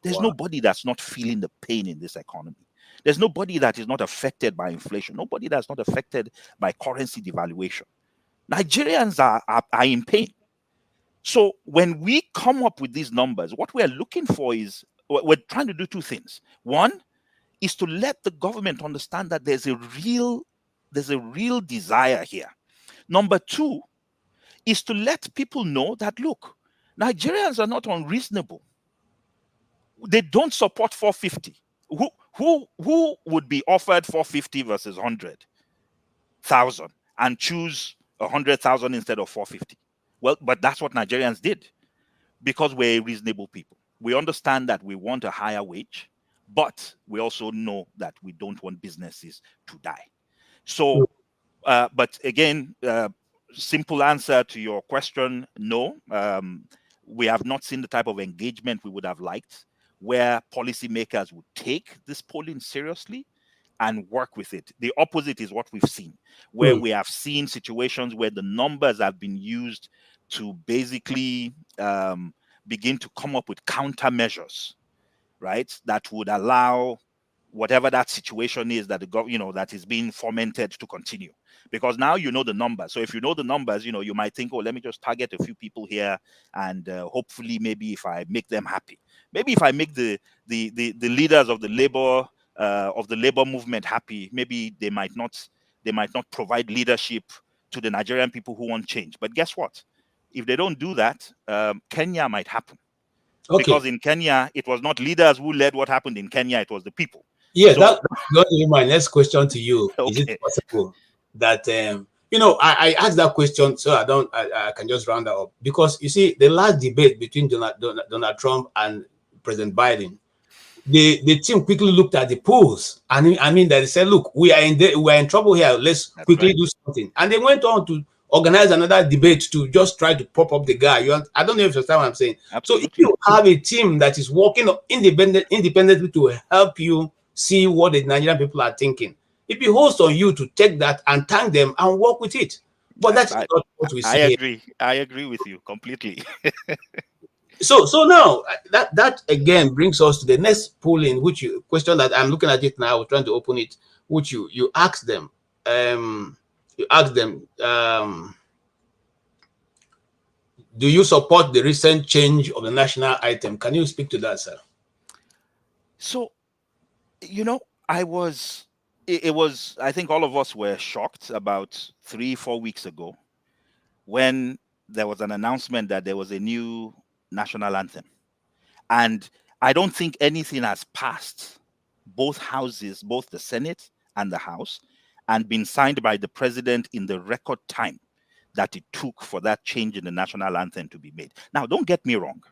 There's nobody that's not feeling the pain in this economy. There's nobody that is not affected by inflation. Nobody that's not affected by currency devaluation. Nigerians are in pain. So when we come up with these numbers, what we're looking for is, we're trying to do two things. One is to let the government understand that there's a real desire here. Number two is to let people know that, look, Nigerians are not unreasonable. They don't support 450. Who would be offered 450 versus 100,000 and choose 100,000 instead of 450? Well, but that's what Nigerians did, because we're reasonable people. We understand that we want a higher wage, but we also know that we don't want businesses to die. So, but again, simple answer to your question, no. We have not seen the type of engagement we would have liked, where policymakers would take this polling seriously and work with it. The opposite is what we've seen, where we have seen situations where the numbers have been used to basically begin to come up with countermeasures, right, that would allow whatever that situation is that that is being fomented to continue. Because now the numbers. So if you know the numbers, you might think, oh, let me just target a few people here, and hopefully, maybe if I make them happy, maybe if I make the leaders of the labor movement happy, maybe they might not provide leadership to the Nigerian people who want change. But guess what? If they don't do that, Kenya might happen. Okay. Because in Kenya, it was not leaders who led what happened in Kenya, it was the people. Yeah, so, that's going to be my next question to you. Okay. Is it possible that, I asked that question so I can just round that up. Because, you see, the last debate between Donald Trump and President Biden, the team quickly looked at the polls, and they said, look, we are in trouble here. Let's quickly do something. And they went on to organize another debate to just try to prop up the guy. I don't know if you understand what I'm saying. Absolutely. So if you have a team that is working independently to help you see what the Nigerian people are thinking, it behoves on you to take that and thank them and work with it. But that's not what we see. I agree with you completely. So now that again brings us to the next polling, which you question that I'm looking at it now, trying to open it, which you ask them, um, you ask them, do you support the recent change of the national item? Can you speak to that, sir? So, I was, I think all of us were shocked about 3-4 weeks ago when there was an announcement that there was a new national anthem. And I don't think anything has passed both houses, both the Senate and the House, and been signed by the president in the record time that it took for that change in the national anthem to be made. Now, don't get me wrong.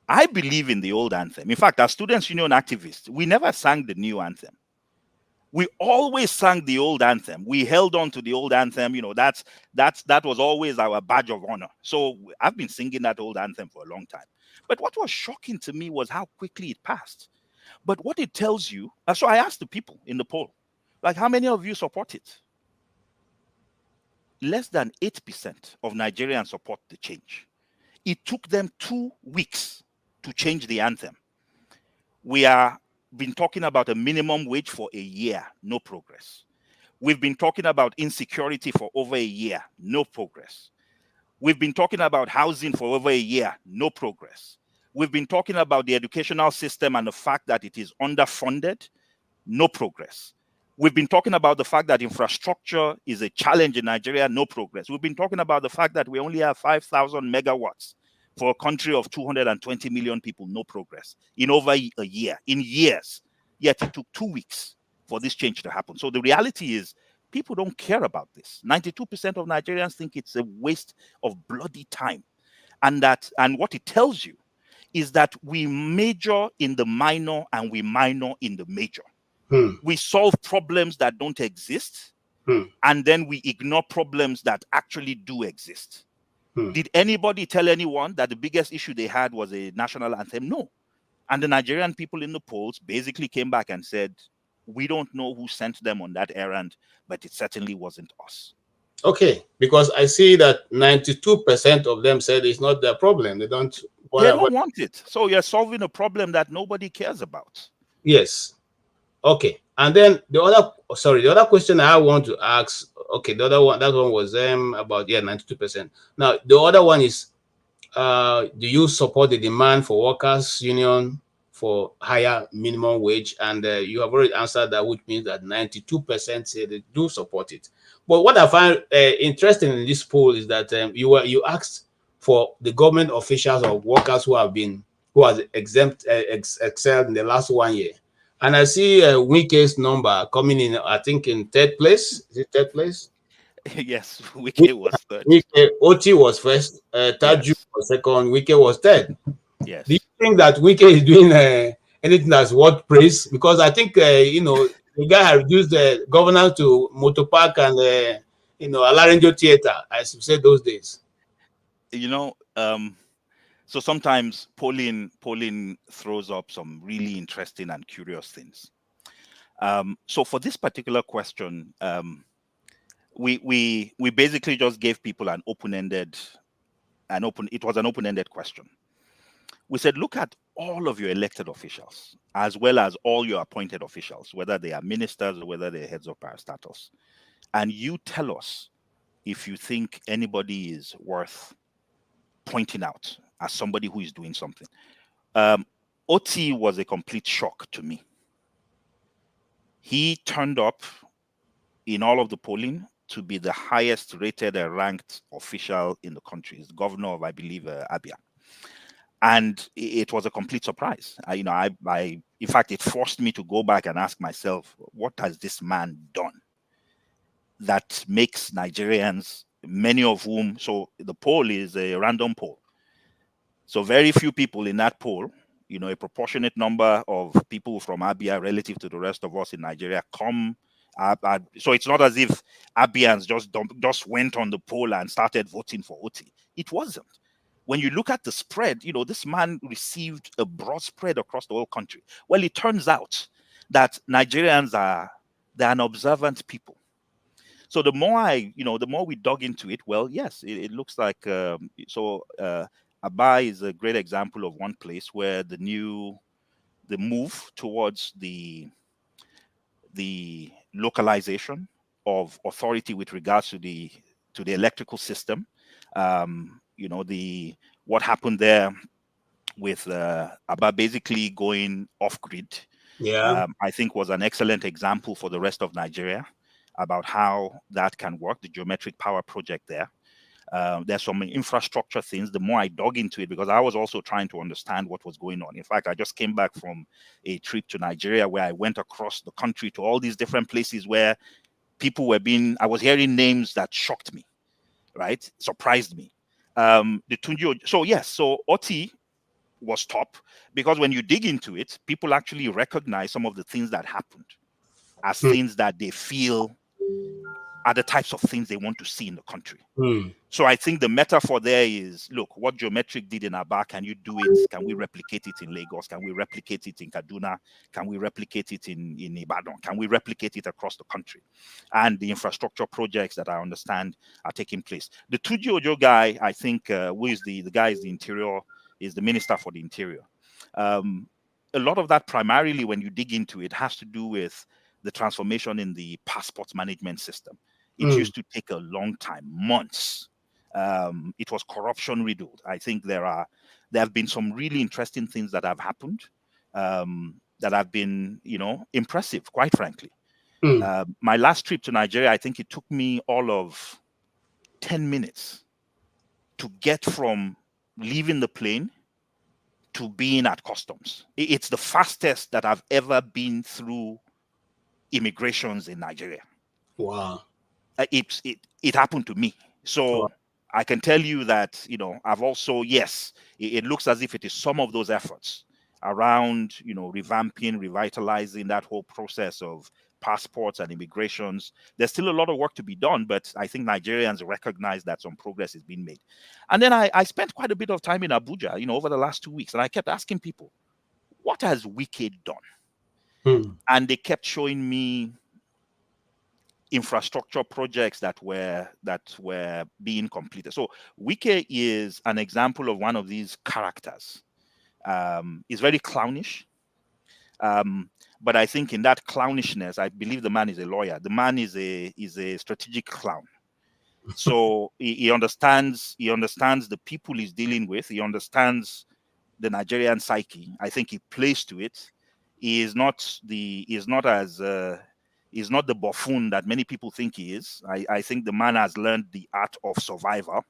I believe in the old anthem. In fact, as Students' Union activists, we never sang the new anthem. We always sang the old anthem. We held on to the old anthem. That was always our badge of honor. So I've been singing that old anthem for a long time. But what was shocking to me was how quickly it passed. But what it tells you, so I asked the people in the poll, like, how many of you support it? Less than 8% of Nigerians support the change. It took them 2 weeks to change the anthem. We have been talking about a minimum wage for a year, no progress. We've been talking about insecurity for over a year, no progress. We've been talking about housing for over a year, no progress. We've been talking about the educational system and the fact that it is underfunded, no progress. We've been talking about the fact that infrastructure is a challenge in Nigeria, no progress. We've been talking about the fact that we only have 5,000 megawatts for a country of 220 million people, no progress in over a year, in years. Yet it took 2 weeks for this change to happen. So the reality is people don't care about this. 92% of Nigerians think it's a waste of bloody time. And what it tells you is that we major in the minor and we minor in the major. We solve problems that don't exist, and then we ignore problems that actually do exist. Did anybody tell anyone that the biggest issue they had was a national anthem? No. And the Nigerian people in the polls basically came back and said, we don't know who sent them on that errand, but it certainly wasn't us. Okay, because I see that 92% of them said it's not their problem. They don't want it. So you're solving a problem that nobody cares about. Yes. Okay. And then the other question I want to ask, okay, the other one, that one was about 92%. Now the other one is, do you support the demand for workers union for higher minimum wage? And you have already answered that, which means that 92% say they do support it. But what I find interesting in this poll is that you asked for the government officials or workers who has excelled in the last 1 year. And I see Wike's number coming in, I think in third place. Is it third place? Yes, Wike was third. Oti was first, Taju was second, Wike was third. Yes. Do you think that Wike is doing anything that's worth praise? Because I think, the guy has reduced the governance to Motor Park and, Alarenjo Theater, as you said those days. So sometimes polling throws up some really interesting and curious things. So for this particular question, we basically just gave people it was an open-ended question. We said, look at all of your elected officials, as well as all your appointed officials, whether they are ministers or whether they're heads of parastatals. And you tell us if you think anybody is worth pointing out as somebody who is doing something. Oti was a complete shock to me. He turned up in all of the polling to be the highest rated and ranked official in the country. He's the governor of, I believe, Abia. And it was a complete surprise. In fact, it forced me to go back and ask myself, what has this man done that makes Nigerians, many of whom, so the poll is a random poll. So very few people in that poll, a proportionate number of people from Abia relative to the rest of us in Nigeria come. So it's not as if Abians just went on the poll and started voting for Oti. It wasn't. When you look at the spread, this man received a broad spread across the whole country. Well, it turns out that Nigerians they're an observant people. So the more the more we dug into it, well, yes, it looks like Aba is a great example of one place where the move towards the localization of authority with regards to the electrical system, what happened there with Aba basically going off grid, I think was an excellent example for the rest of Nigeria about how that can work, the geometric power project there. There's some infrastructure things. The more I dug into it, because I was also trying to understand what was going on. In fact, I just came back from a trip to Nigeria where I went across the country to all these different places where people were I was hearing names that shocked me, right? Surprised me. The Tunji, so Oti was top, because when you dig into it, people actually recognize some of the things that happened as things that they feel are the types of things they want to see in the country. So I think the metaphor there is, look, what Geometric did in Aba, can you do it? Can we replicate it in Lagos? Can we replicate it in Kaduna? Can we replicate it in Ibadan? Can we replicate it across the country? And the infrastructure projects that I understand are taking place. The Tuji Ojo guy, I think, who is the guy is the interior, is the minister for the interior. A lot of that, primarily when you dig into it, has to do with the transformation in the passport management system. It used to take a long time, months. It was corruption riddled. I think there have been some really interesting things that have happened that have been, impressive, quite frankly. My last trip to Nigeria, I think it took me all of 10 minutes to get from leaving the plane to being at customs. It's the fastest that I've ever been through immigrations in Nigeria. Wow. It happened to me. So Wow. I can tell you that, I've also, yes, it looks as if it is some of those efforts around, revamping, revitalizing that whole process of passports and immigrations. There's still a lot of work to be done, but I think Nigerians recognize that some progress is being made. And then I spent quite a bit of time in Abuja, over the last 2 weeks, and I kept asking people, what has Wike done? And they kept showing me infrastructure projects that were being completed. So Wike is an example of one of these characters. He's very clownish, but I think in that clownishness, I believe the man is a lawyer. The man is a strategic clown. So he understands the people he's dealing with. He understands the Nigerian psyche. I think he plays to it. He's not the buffoon that many people think he is. I think the man has learned the art of survival.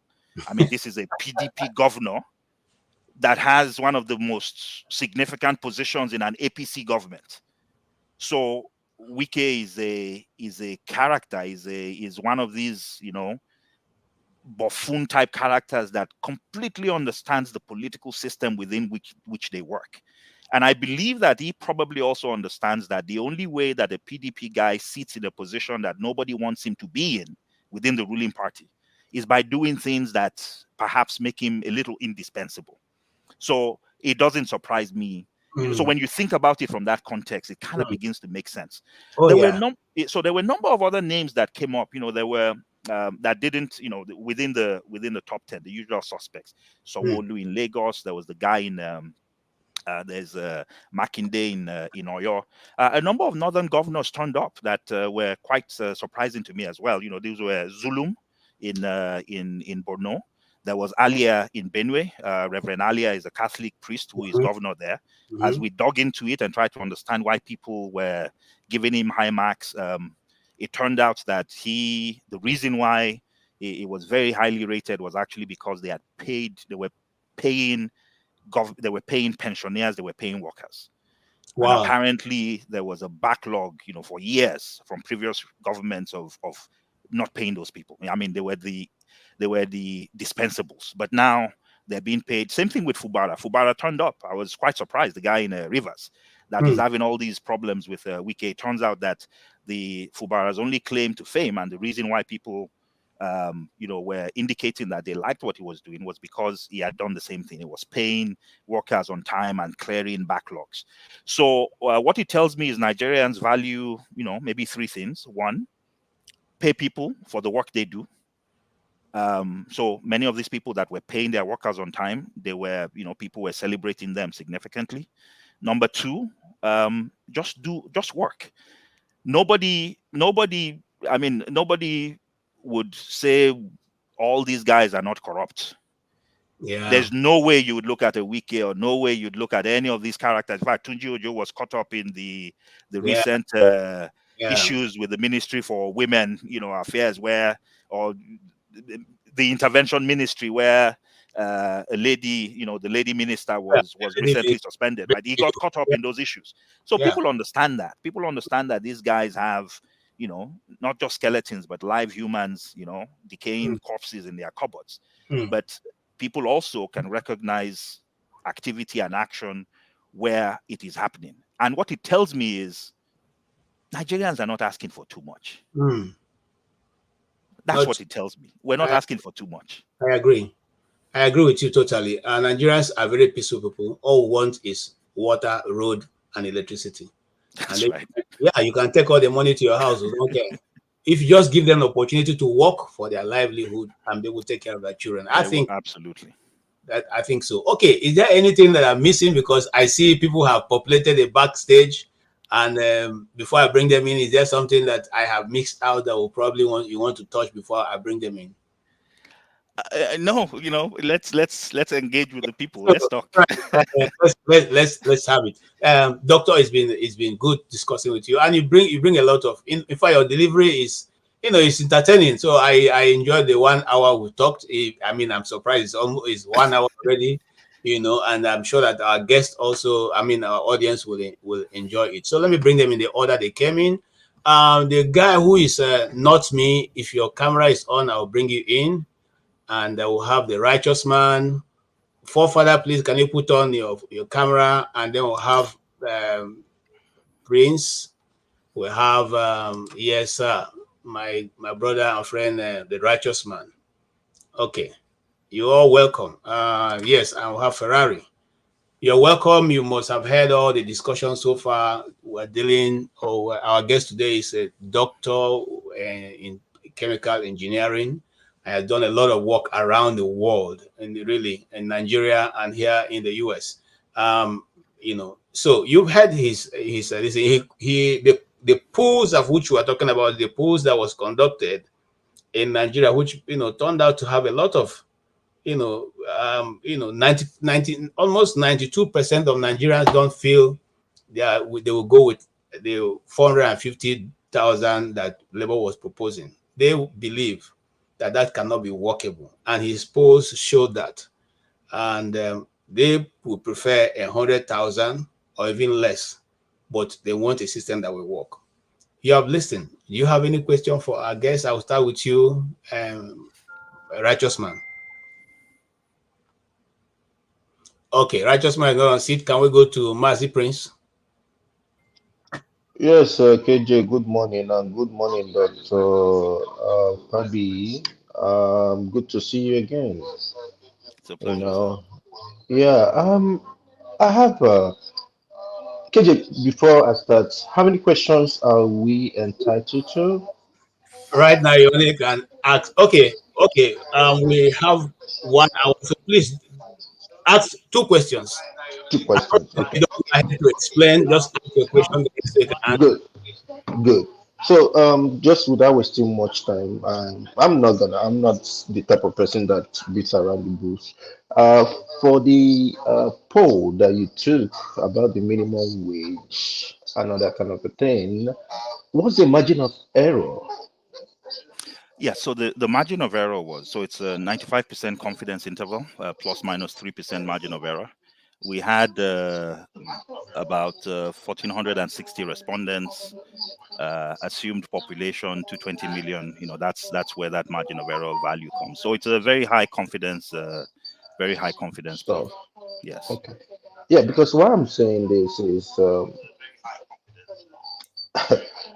I mean, this is a PDP governor that has one of the most significant positions in an APC government. So Wike is a character, is one of these, buffoon type characters that completely understands the political system within which they work. And I believe that he probably also understands that the only way that a PDP guy sits in a position that nobody wants him to be in within the ruling party is by doing things that perhaps make him a little indispensable. So it doesn't surprise me. So when you think about it from that context, it kind of begins to make sense. There were a number of other names that came up. There were that didn't, within the top 10, the usual suspects. Sanwo-Olu in Lagos. There was the guy in there's Makinde in Oyo. A number of northern governors turned up that were quite surprising to me as well. These were Zulum in Borno. There was Alia in Benue. Reverend Alia is a Catholic priest who is governor there. As we dug into it and tried to understand why people were giving him high marks, it turned out that the reason why it was very highly rated was actually because they were paying pensioners, they were paying workers. Wow. And apparently there was a backlog, for years from previous governments of not paying those people. I mean, they were the dispensables, but now they're being paid. Same thing with Fubara. Fubara turned up. I was quite surprised. The guy in Rivers that is having all these problems with Wike. It turns out that the Fubara's only claim to fame and the reason why people were indicating that they liked what he was doing was because he had done the same thing. He was paying workers on time and clearing backlogs. So what it tells me is Nigerians value, maybe three things. One, pay people for the work they do. So many of these people that were paying their workers on time, they were, people were celebrating them significantly. Number two, just work. Nobody would say all these guys are not corrupt. Yeah. There's no way you would look at a Wiki, or no way you'd look at any of these characters. In fact, Tunji Ojo was caught up in the recent issues with the Ministry for Women, Affairs, or the Intervention Ministry, where a lady, the lady minister was recently suspended. Right, he got caught up in those issues. So people understand that. People understand that these guys have, not just skeletons, but live humans, decaying corpses in their cupboards. But people also can recognize activity and action where it is happening. And what it tells me is Nigerians are not asking for too much. That's what it tells me. We're not asking for too much. I agree. I agree with you totally. Nigerians are very peaceful people. All we want is water, road, and electricity. That's right. Yeah, you can take all the money to your house. We don't care. If you just give them the opportunity to work for their livelihood, and they will take care of their children. I think absolutely. I think so. Okay, is there anything that I'm missing? Because I see people have populated the backstage, and before I bring them in, is there something that I have mixed out that will probably you want to touch before I bring them in? No, let's engage with the people. Let's talk. let's have it. Doctor, it's been good discussing with you, and you bring a lot of. In fact, your delivery is it's entertaining. So I enjoyed the 1 hour we talked. I'm surprised it's 1 hour already. And I'm sure that our guests also, our audience will enjoy it. So let me bring them in the order they came in. The guy who is not me, if your camera is on, I'll bring you in. And I will have the righteous man. Forefather, please, can you put on your camera? And then we'll have Prince. We'll have, yes, sir, my brother and friend, the righteous man. Okay, you're all welcome. Yes, and we'll have Ferrari. You're welcome. You must have heard all the discussion so far. Our guest today is a doctor in chemical engineering. I have done a lot of work around the world, and really in Nigeria and here in the US. So you've had the polls of which we are talking about, the polls that was conducted in Nigeria, which turned out to have a lot of almost 92% of Nigerians don't feel they will go with the 450,000 that Labour was proposing. They believe that cannot be workable, and his polls showed that, and they would prefer 100,000 or even less, but they want a system that will work. You have listened. Do you have any question for our guest? I will start with you, righteous man. Okay, righteous man, go on sit. Can we go to Mazi Prince? Yes, KJ, good morning, and good morning, Dr. Fabiyi. Good to see you again. It's a pleasure. I have KJ, before I start, how many questions are we entitled to? Right now, you only can ask. Okay. We have 1 hour, so please ask 2 questions. Two questions. If Okay. you don't have to explain, just ask a question so you can answer. Good. So, just without wasting much time, I'm not the type of person that beats around the bush. Uh, for the poll that you took about the minimum wage and all that kind of a thing, what's the margin of error? Yeah, so the margin of error it's a 95% confidence interval, plus minus 3% margin of error. We had about 1,460 respondents, assumed population to 20 million. That's where that margin of error value comes. So it's a very high confidence poll. Yes. Okay. Yeah, because what I'm saying this is,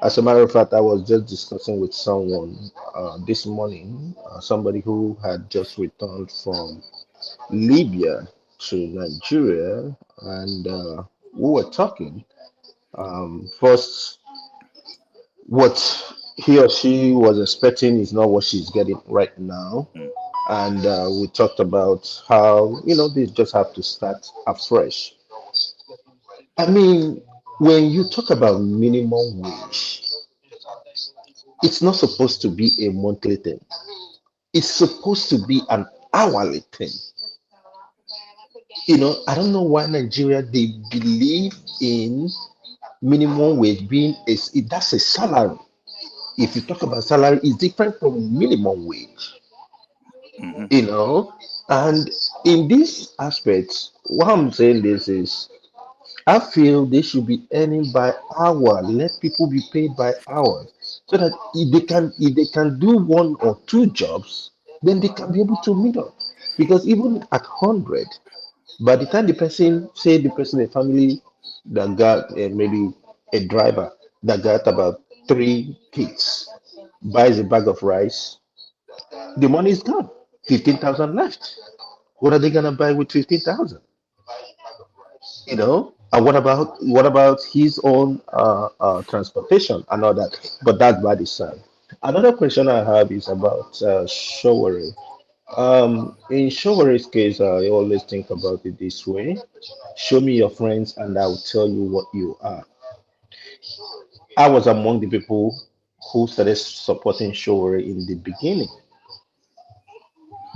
as a matter of fact, I was just discussing with someone this morning, somebody who had just returned from Libya to Nigeria, and we were talking. First, what he or she was expecting is not what she's getting right now. Mm. And we talked about how, they just have to start afresh. I mean, when you talk about minimum wage, it's not supposed to be a monthly thing. It's supposed to be an hourly thing. I don't know why Nigeria they believe in minimum wage being that's a salary. If you talk about salary, it's different from minimum wage. Hmm. you know. And in this aspect, what I'm saying this is, I feel they should be earning by hour. Let people be paid by hour, so that if they can do one or two jobs, then they can be able to meet up. Because even at 100, by the time the person a family that got maybe a driver that got about 3 kids buys a bag of rice, the money is gone. 15,000 left. What are they gonna buy with 15,000? And what about his own transportation and all that? But that's by the side. Another question I have is about Showere. In Showere's case, I always think about it this way: show me your friends, and I will tell you what you are. I was among the people who started supporting Showere in the beginning,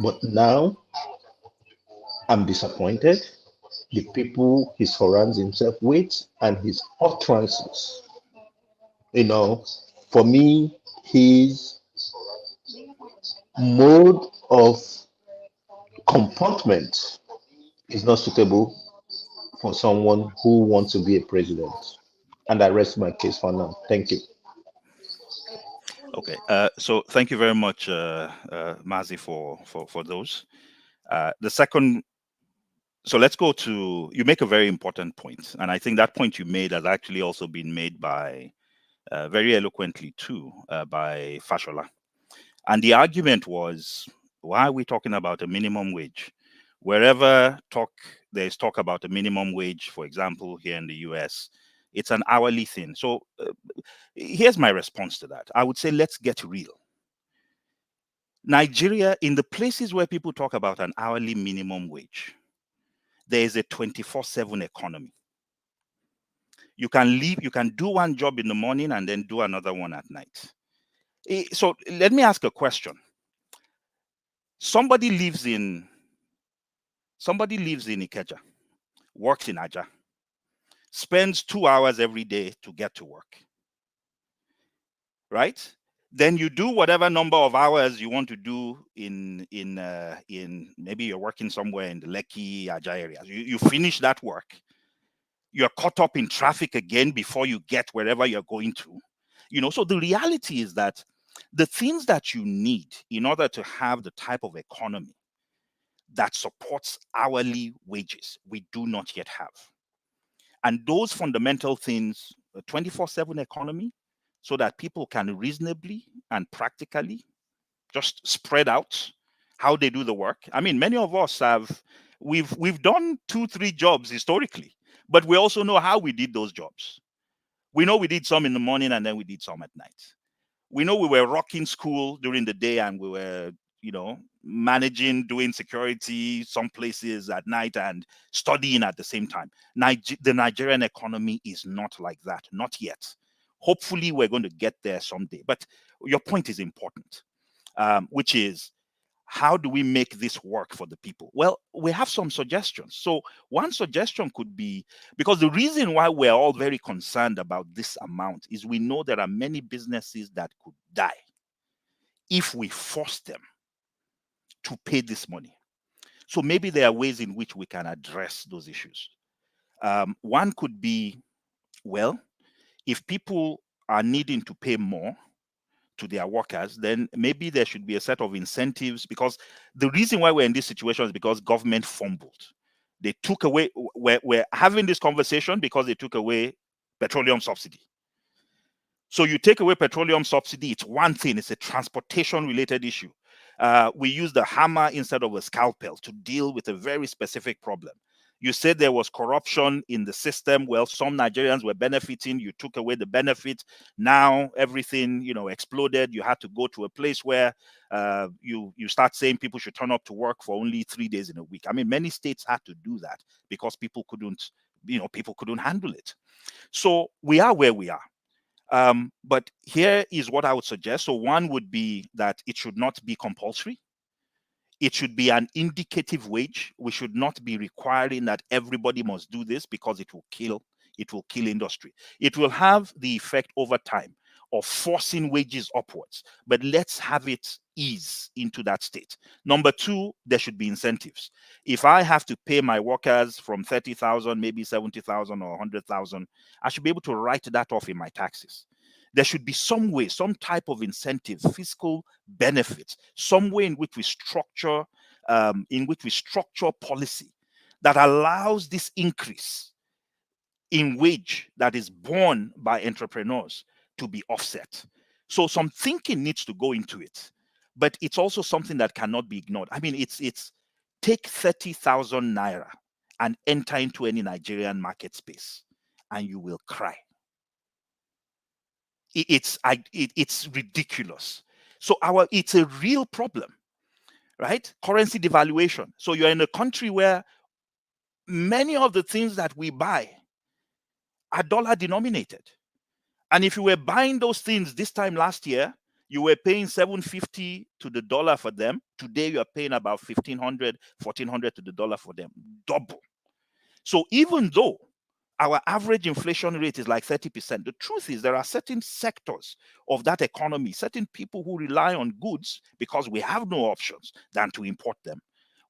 but now I'm disappointed. The people he surrounds himself with and his utterances. You know, for me, his mode of comportment is not suitable for someone who wants to be a president. And I rest my case for now. Thank you. Okay. So thank you very much, Mazi, for those. The second, so let's go to, you make a very important point, and I think that point you made has actually also been made by very eloquently too by Fashola. And the argument was, why are we talking about a minimum wage? Wherever there's talk about a minimum wage, for example, here in the US, it's an hourly thing. So here's my response to that. I would say, let's get real. Nigeria, in the places where people talk about an hourly minimum wage, there is a 24/7 economy. You can leave, you can do one job in the morning and then do another one at night. So let me ask a question. Somebody lives in Ikeja, works in Aja, spends 2 hours every day to get to work, right? Then you do whatever number of hours you want to do in maybe you're working somewhere in the Lekki, Aja areas. You finish that work. You're caught up in traffic again before you get wherever you're going to. So the reality is that the things that you need in order to have the type of economy that supports hourly wages, we do not yet have. And those fundamental things, a 24/7 economy, so that people can reasonably and practically just spread out how they do the work. I mean, many of us we've done 2-3 jobs historically, but we also know how we did those jobs. We know we did some in the morning and then we did some at night. We know we were rocking school during the day and we were, managing, doing security some places at night and studying at the same time. The Nigerian economy is not like that, not yet. Hopefully, we're going to get there someday. But your point is important, which is, how do we make this work for the people? Well, we have some suggestions. So one suggestion could be, because the reason why we're all very concerned about this amount is we know there are many businesses that could die if we force them to pay this money. So maybe there are ways in which we can address those issues. One could be, well, if people are needing to pay more to their workers, then maybe there should be a set of incentives, because the reason why we're in this situation is because government fumbled. They took away, we're having this conversation because they took away petroleum subsidy. So you take away petroleum subsidy, it's one thing, it's a transportation related issue. We use the hammer instead of a scalpel to deal with a very specific problem. You said there was corruption in the system. Well, some Nigerians were benefiting. You took away the benefit. Now everything, exploded. You had to go to a place where you start saying people should turn up to work for only 3 days in a week. I mean, many states had to do that because people couldn't handle it. So we are where we are. But here is what I would suggest. So one would be that it should not be compulsory. It should be an indicative wage. We should not be requiring that everybody must do this because it will kill industry. It will have the effect over time of forcing wages upwards, but let's have it ease into that state. Number two, there should be incentives. If I have to pay my workers from 30,000, maybe 70,000 or 100,000, I should be able to write that off in my taxes. There should be some way, some type of incentive, fiscal benefits, some way in which we structure policy that allows this increase in wage that is borne by entrepreneurs to be offset. So some thinking needs to go into it, but it's also something that cannot be ignored. I mean, it's take 30,000 naira and enter into any Nigerian market space, and you will cry. It's ridiculous. So it's a real problem, right? Currency devaluation. So you're in a country where many of the things that we buy are dollar denominated. And if you were buying those things this time last year, you were paying $7.50 to the dollar for them. Today you are paying about $1,500, $1,400 to the dollar for them. Double. So even though our average inflation rate is like 30%. The truth is there are certain sectors of that economy, certain people who rely on goods because we have no options than to import them,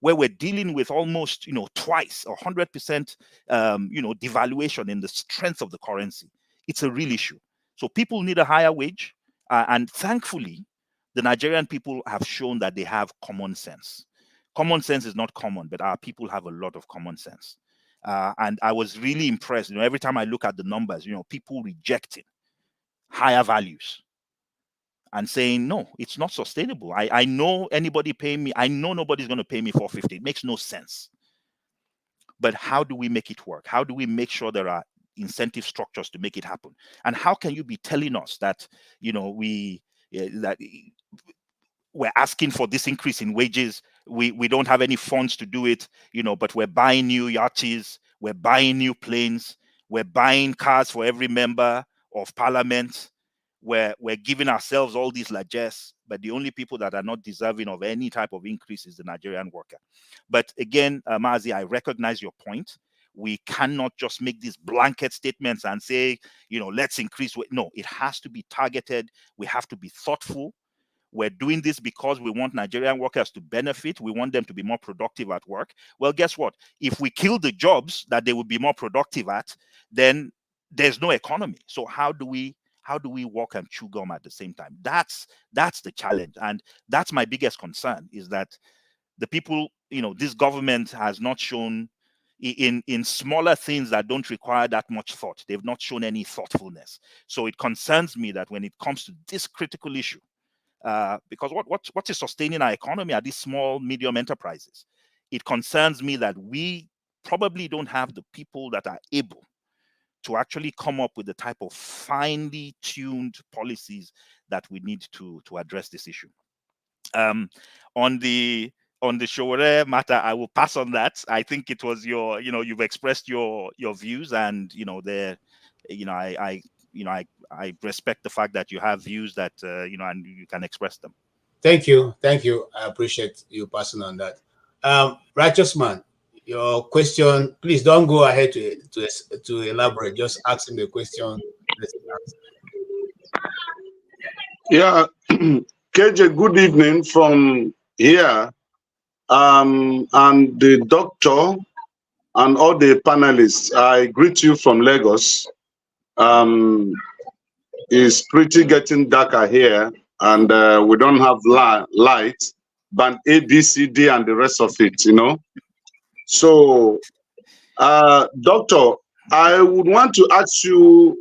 where we're dealing with almost, twice or 100%, devaluation in the strength of the currency. It's a real issue. So people need a higher wage. And thankfully, the Nigerian people have shown that they have common sense. Common sense is not common, but our people have a lot of common sense. And I was really impressed. Every time I look at the numbers, people rejecting higher values and saying, no, it's not sustainable. I know anybody paying me. I know nobody's going to pay me $450. It makes no sense. But how do we make it work? How do we make sure there are incentive structures to make it happen? And how can you be telling us that, that we're asking for this increase in wages, we don't have any funds to do it, but we're buying new yachts, we're buying new planes, we're buying cars for every member of parliament, we're giving ourselves all these largesse, but the only people that are not deserving of any type of increase is the Nigerian worker. But again, Mazi, I recognize your point. We cannot just make these blanket statements and say, let's increase. No, it has to be targeted. We have to be thoughtful. We're doing this because we want Nigerian workers to benefit. We want them to be more productive at work. Well, guess what? If we kill the jobs that they would be more productive at, then there's no economy. So how do we walk and chew gum at the same time? That's the challenge. And that's my biggest concern, is that the people, this government has not shown in smaller things that don't require that much thought. They've not shown any thoughtfulness. So it concerns me that when it comes to this critical issue, because what is sustaining our economy are these small, medium enterprises. It concerns me that we probably don't have the people that are able to actually come up with the type of finely tuned policies that we need to address this issue. On the Sowore matter, I will pass on that. I think it was you've expressed your views, and I respect the fact that you have views that and you can express them. Thank you. I appreciate you passing on that. Righteous man, your question. Please don't go ahead to elaborate. Just ask him the question. Yeah, KJ. Good evening from here, and the doctor and all the panelists. I greet you from Lagos. It's pretty getting darker here, and we don't have light, band A, B, C, D, and the rest of it, So, doctor, I would want to ask you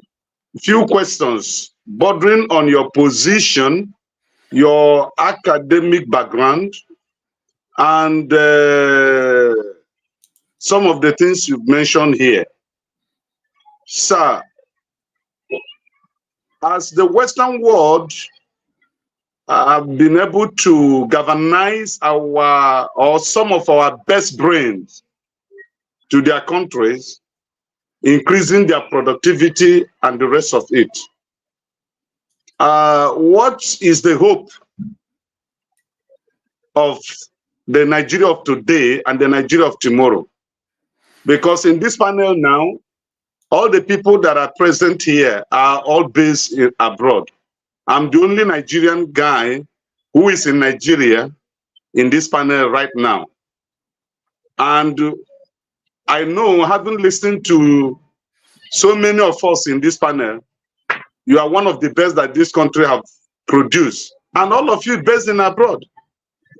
a few questions bordering on your position, your academic background, and some of the things you've mentioned here. Sir, as the Western world have been able to galvanize our, or some of our best brains to their countries, increasing their productivity and the rest of it. What is the hope of the Nigeria of today and the Nigeria of tomorrow? Because in this panel now, all the people that are present here are all based abroad. I'm the only Nigerian guy who is in Nigeria in this panel right now. And I know, having listened to so many of us in this panel, you are one of the best that this country have produced. And all of you based in abroad.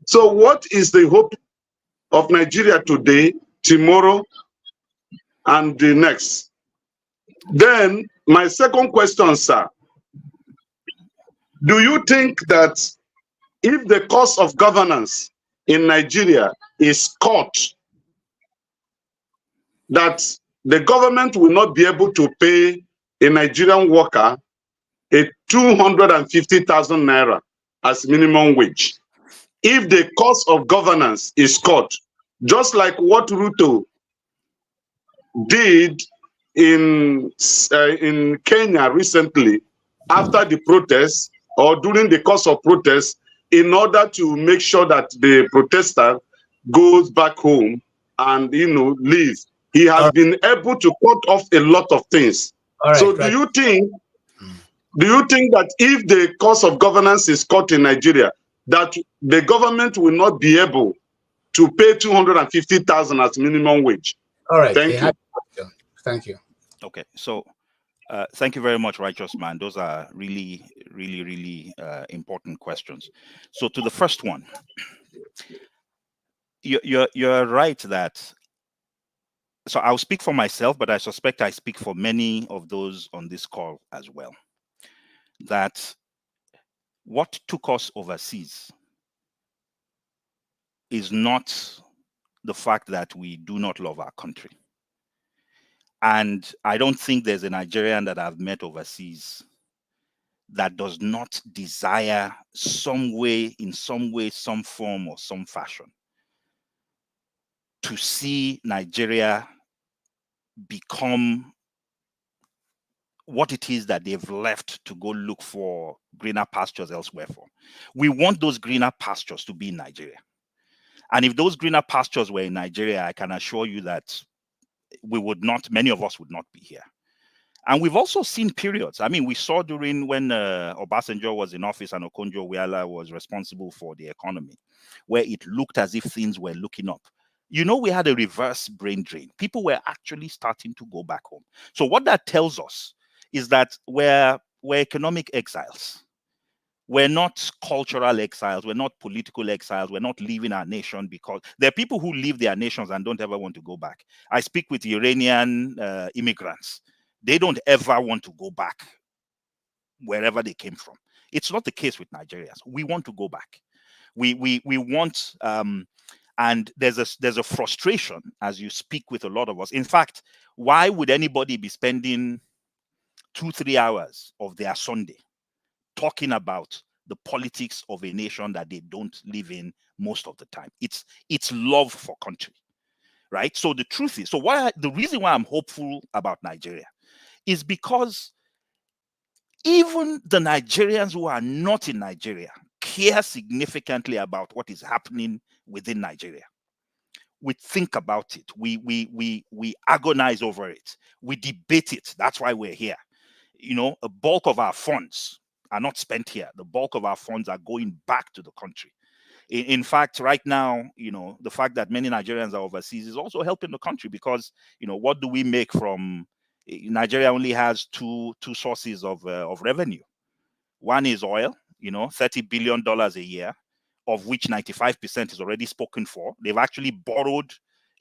So what is the hope of Nigeria today, tomorrow, and the next? Then my second question, sir, do you think that if the cost of governance in Nigeria is cut, that the government will not be able to pay a Nigerian worker a 250,000 naira as minimum wage? If the cost of governance is cut, just like what Ruto did in Kenya recently, after the protests or during the course of protests, in order to make sure that the protester goes back home and leave. He has been able to cut off a lot of things. So do you think that if the cost of governance is cut in Nigeria, that the government will not be able to pay 250,000 as minimum wage? All right. Thank you. Thank you. Okay, so thank you very much, Righteous Man. Those are really, really, really important questions. So to the first one, you're right that, so I'll speak for myself, but I suspect I speak for many of those on this call as well, that what took us overseas is not the fact that we do not love our country. And I don't think there's a Nigerian that I've met overseas that does not desire some way, some form or some fashion to see Nigeria become what it is that they've left to go look for greener pastures elsewhere for. We want those greener pastures to be in Nigeria. And if those greener pastures were in Nigeria, I can assure you that many of us would not be here. And we've also seen periods. I mean, we saw during when Obasanjo was in office and Okonjo-Iweala was responsible for the economy, where it looked as if things were looking up. We had a reverse brain drain. People were actually starting to go back home. So what that tells us is that we're economic exiles. We're not cultural exiles. We're not political exiles. We're not leaving our nation because there are people who leave their nations and don't ever want to go back. I speak with Iranian immigrants. They don't ever want to go back wherever they came from. It's not the case with Nigerians. We want to go back. We want, and there's a frustration as you speak with a lot of us. In fact, why would anybody be spending 2-3 hours of their Sunday talking about the politics of a nation that they don't live in most of the time? It's love for country, right? So the truth is, the reason why I'm hopeful about Nigeria is because even the Nigerians who are not in Nigeria care significantly about what is happening within Nigeria. We think about it. We agonize over it. We debate it. That's why we're here. A bulk of our funds are not spent here. The bulk of our funds are going back to the country. In fact, right now, the fact that many Nigerians are overseas is also helping the country because, what do we make from Nigeria? Only has two sources of revenue. One is oil, $30 billion a year, of which 95% is already spoken for. They've actually borrowed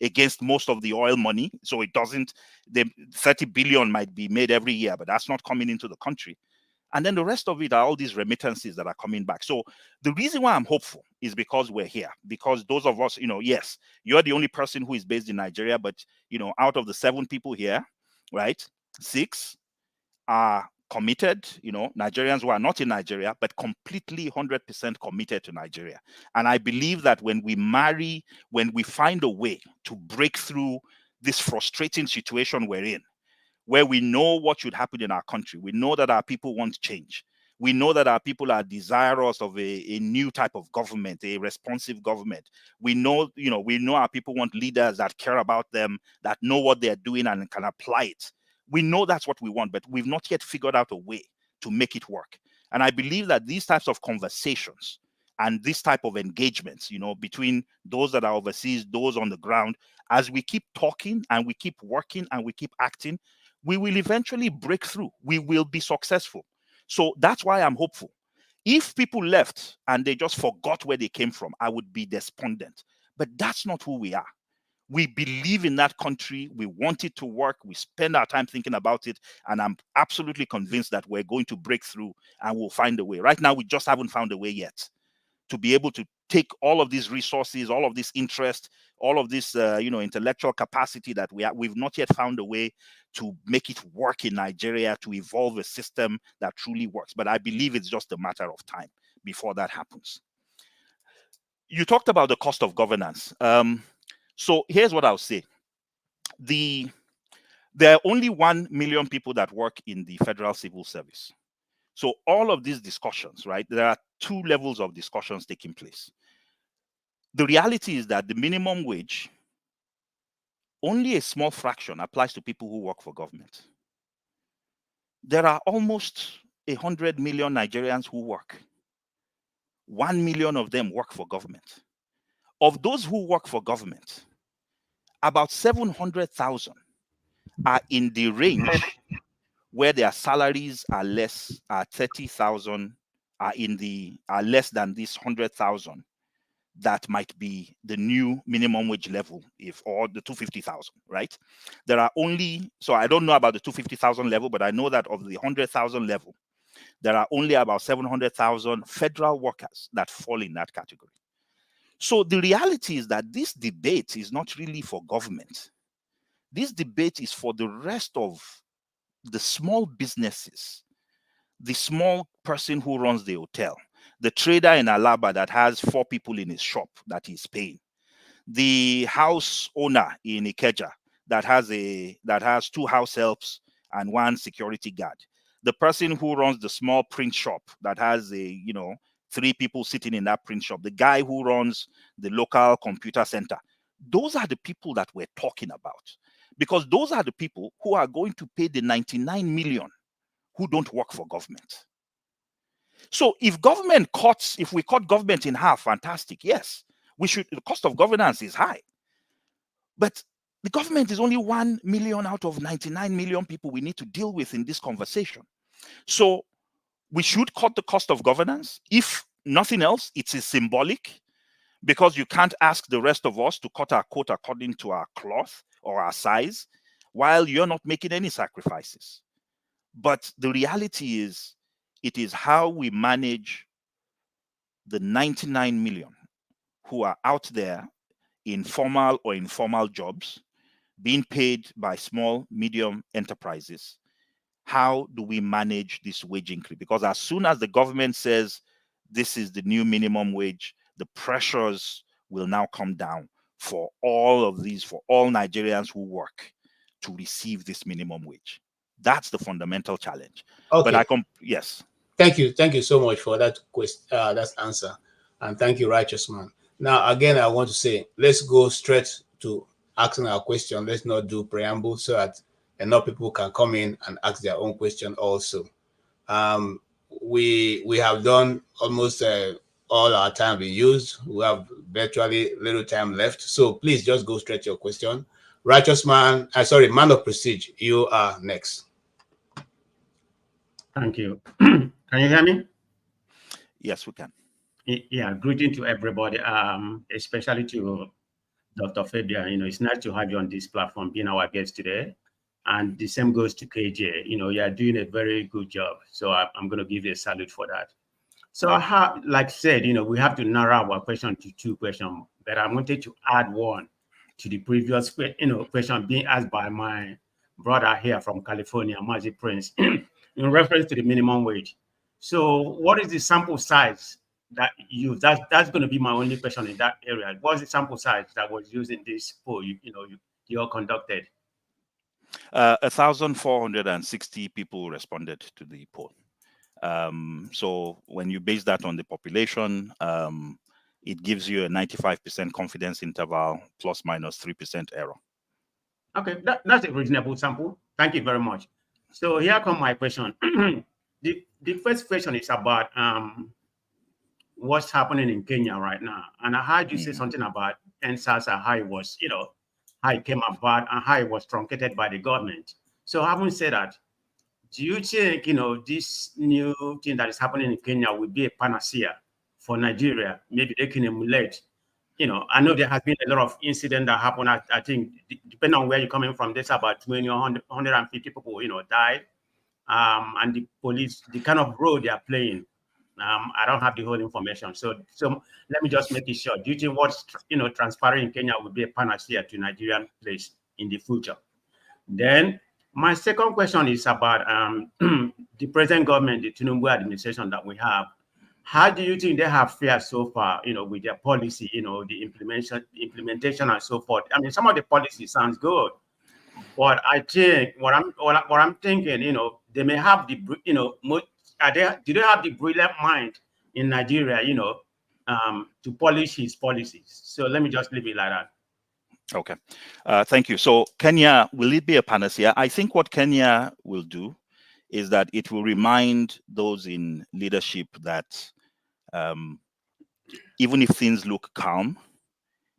against most of the oil money. So the 30 billion might be made every year, but that's not coming into the country. And then the rest of it are all these remittances that are coming back. So the reason why I'm hopeful is because we're here. Because those of us, yes, you're the only person who is based in Nigeria, but, out of the 7 people here, right, 6 are committed, Nigerians who are not in Nigeria, but completely 100% committed to Nigeria. And I believe that when we find a way to break through this frustrating situation we're in, where we know what should happen in our country, we know that our people want change, we know that our people are desirous of a new type of government, a responsive government. We know our people want leaders that care about them, that know what they're doing and can apply it. We know that's what we want, but we've not yet figured out a way to make it work. And I believe that these types of conversations and this type of engagements, between those that are overseas, those on the ground, as we keep talking and we keep working and we keep acting, we will eventually break through. We will be successful. So that's why I'm hopeful. If people left and they just forgot where they came from, I would be despondent. But that's not who we are. We believe in that country. We want it to work. We spend our time thinking about it. And I'm absolutely convinced that we're going to break through and we'll find a way. Right now, we just haven't found a way yet to be able to take all of these resources, all of this interest, all of this, intellectual capacity that we've not yet found a way to make it work in Nigeria, to evolve a system that truly works. But I believe it's just a matter of time before that happens. You talked about the cost of governance. So here's what I'll say. There are only 1 million people that work in the federal civil service. So all of these discussions, right, there are 2 levels of discussions taking place. The reality is that the minimum wage, only a small fraction applies to people who work for government. There are almost 100 million Nigerians who work. 1 million of them work for government. Of those who work for government, about 700,000 are in the range where their salaries are less, 30,000, are less than this 100,000. That might be the new minimum wage level, or the 250,000, right? There are only, so I don't know about the 250,000 level, but I know that of the 100,000 level, there are only about 700,000 federal workers that fall in that category. So the reality is that this debate is not really for government. This debate is for the rest of the small businesses, the small person who runs the hotel, the trader in Alaba that has 4 people in his shop that he's paying, the house owner in Ikeja that has 2 house helps and 1 security guard, the person who runs the small print shop that has 3 people sitting in that print shop, the guy who runs the local computer center. Those are the people that we're talking about, because those are the people who are going to pay the 99 million who don't work for government. So if we cut government in half, fantastic. Yes, the cost of governance is high. But the government is only 1 million out of 99 million people we need to deal with in this conversation. So we should cut the cost of governance. If nothing else, it is symbolic, because you can't ask the rest of us to cut our coat according to our cloth or our size, while you're not making any sacrifices. But the reality is, it is how we manage the 99 million who are out there in formal or informal jobs, being paid by small, medium enterprises. How do we manage this wage increase? Because as soon as the government says this is the new minimum wage, the pressures will now come down for all Nigerians who work to receive this minimum wage. That's the fundamental challenge. Okay. But yes. Thank you so much for that question, that answer, and thank you, righteous man. Now, again, I want to say, let's go straight to asking our question. Let's not do preamble, so that enough people can come in and ask their own question also. We have done almost all our time we used. We have virtually little time left, so please just go straight to your question. Righteous man, man of prestige, you are next. Thank you. Can you hear me? Yes, we can. Yeah, greeting to everybody, especially to Dr. Fabiyi. It's nice to have you on this platform, being our guest today. And the same goes to KJ. You know, you are doing a very good job. So I'm going to give you a salute for that. So I have, like I said, you know, we have to narrow our question to 2 questions, but I wanted to add one to the previous, you know, question being asked by my brother here from California, Mazi Prince, in reference to the minimum wage. So what is the sample size that you, that's going to be my only question in that area. What's the sample size that was used in this poll, you all conducted? 1,460 people responded to the poll. So when you base that on the population, it gives you a 95% confidence interval plus minus 3% error. Okay, that's a reasonable sample. Thank you very much. So here come my question. The first question is about what's happening in Kenya right now. And I heard you say something about NSAS and how it was, you know, how it came about and how it was truncated by the government. So having said that, do you think, you know, this new thing that is happening in Kenya will be a panacea for Nigeria? Maybe they can emulate. You know, I know there has been a lot of incidents that happen. I think, depending on where you're coming from, there's about 20 or 150 people, you know, died. And the police, the kind of role they are playing, I don't have the whole information. So let me just make it short. Do you think what's, you know, transpiring in Kenya will be a panacea to Nigerian place in the future? Then my second question is about the present government, the Tinubu administration that we have. How do you think they have fared so far, you know, with their policy, you know, the implementation and so forth? I mean, some of the policy sounds good, but I think what I'm thinking, you know, they may have the, you know, do they have the brilliant mind in Nigeria, you know, to polish his policies? So let me just leave it like that. Okay, thank you. So Kenya, will it be a panacea? I think what Kenya will do is that it will remind those in leadership that even if things look calm,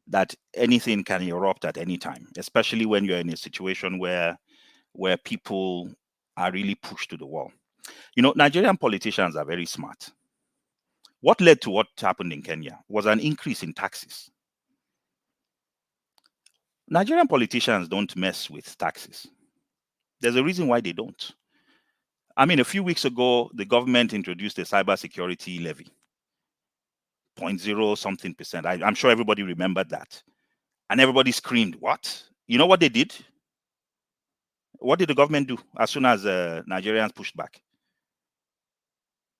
that anything can erupt at any time, especially when you're in a situation where people are really pushed to the wall. You know, Nigerian politicians are very smart. What led to what happened in Kenya was an increase in taxes. Nigerian politicians don't mess with taxes. There's a reason why they don't. I mean, a few weeks ago, the government introduced a cybersecurity levy, 0.0 something percent. I'm sure everybody remembered that. And everybody screamed, what? You know what they did? What did the government do as soon as Nigerians pushed back?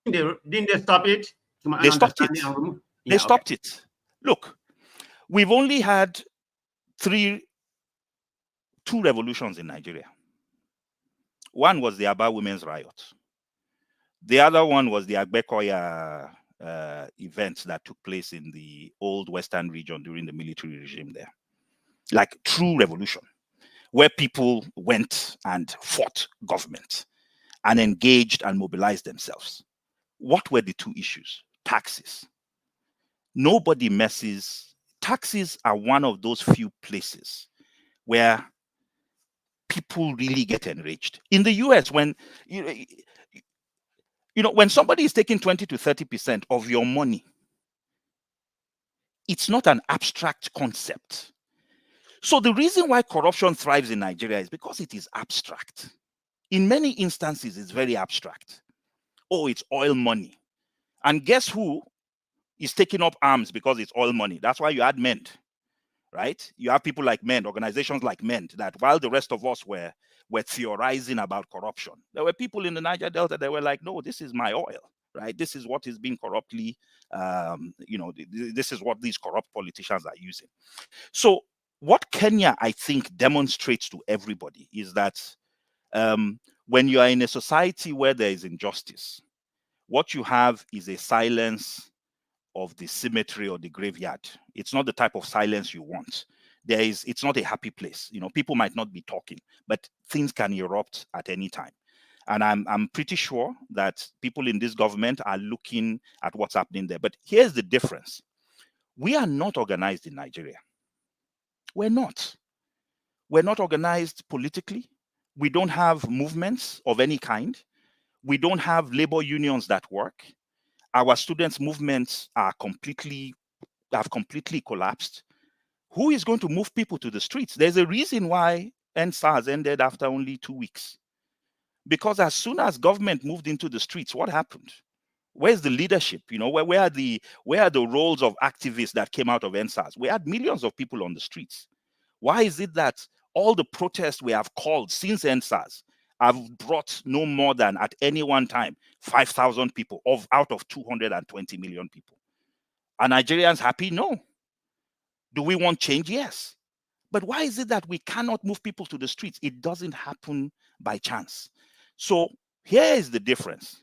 Didn't they stop it? They stopped it. They stopped it. Look, we've only had two revolutions in Nigeria. One was the Aba Women's Riot. The other one was the Agbekoya events that took place in the old Western region during the military regime there. Like true revolution, where people went and fought government and engaged and mobilized themselves. What were the two issues? Taxes. Nobody messes. Taxes are one of those few places where people really get enraged. In the US, when when somebody is taking 20 to 30% of your money, it's not an abstract concept. So the reason why corruption thrives in Nigeria is because it is abstract. In many instances, it's very abstract. Oh, it's oil money. And guess who is taking up arms because it's oil money? That's why you had MEND, right? You have people like MEND, organizations like MEND, that while the rest of us were theorizing about corruption, there were people in the Niger Delta that were like, no, this is my oil, right? This is what is being corruptly, this is what these corrupt politicians are using. So what Kenya, I think, demonstrates to everybody is that when you are in a society where there is injustice, what you have is a silence of the cemetery or the graveyard. It's not the type of silence you want. It's not a happy place. People might not be talking, but things can erupt at any time. And I'm pretty sure that people in this government are looking at what's happening there. But here's the difference. We are not organized in Nigeria. We're not. We're not organized politically. We don't have movements of any kind. We don't have labor unions that work. Our students' movements have completely collapsed. Who is going to move people to the streets? There's a reason why NSAS ended after only 2 weeks. Because as soon as government moved into the streets, what happened? Where's the leadership? You know, where are the roles of activists that came out of NSAS? We had millions of people on the streets. Why is it that all the protests we have called since NSAS have brought no more than at any one time 5,000 people out of 220 million people? Are Nigerians happy? No. Do we want change? Yes. But why is it that we cannot move people to the streets? It doesn't happen by chance. So here is the difference.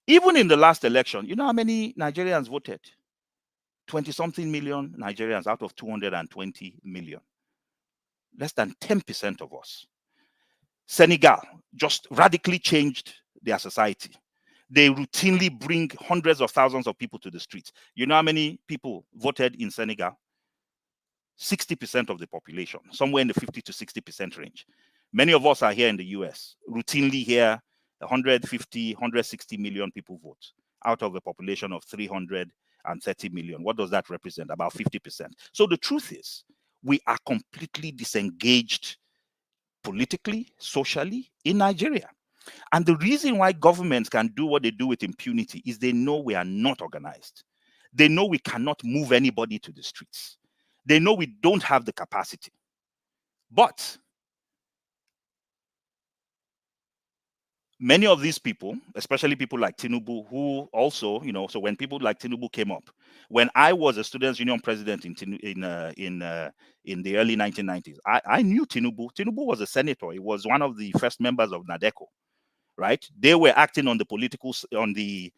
Even in the last election, you know how many Nigerians voted? 20-something million Nigerians out of 220 million. Less than 10% of us. Senegal just radically changed their society. They routinely bring hundreds of thousands of people to the streets. You know how many people voted in Senegal? 60% of the population, somewhere in the 50 to 60% range. Many of us are here in the US. Routinely here, 150, 160 million people vote out of a population of 330 million. What does that represent? About 50%. So the truth is, we are completely disengaged politically, socially in Nigeria. And the reason why governments can do what they do with impunity is they know we are not organized. They know we cannot move anybody to the streets. They know we don't have the capacity. But many of these people, especially people like Tinubu, who also, you know, so when people like Tinubu came up, when I was a students' union president in the early 1990s, I knew Tinubu. Tinubu was a senator. He was one of the first members of NADECO, right? They were acting on the political, on the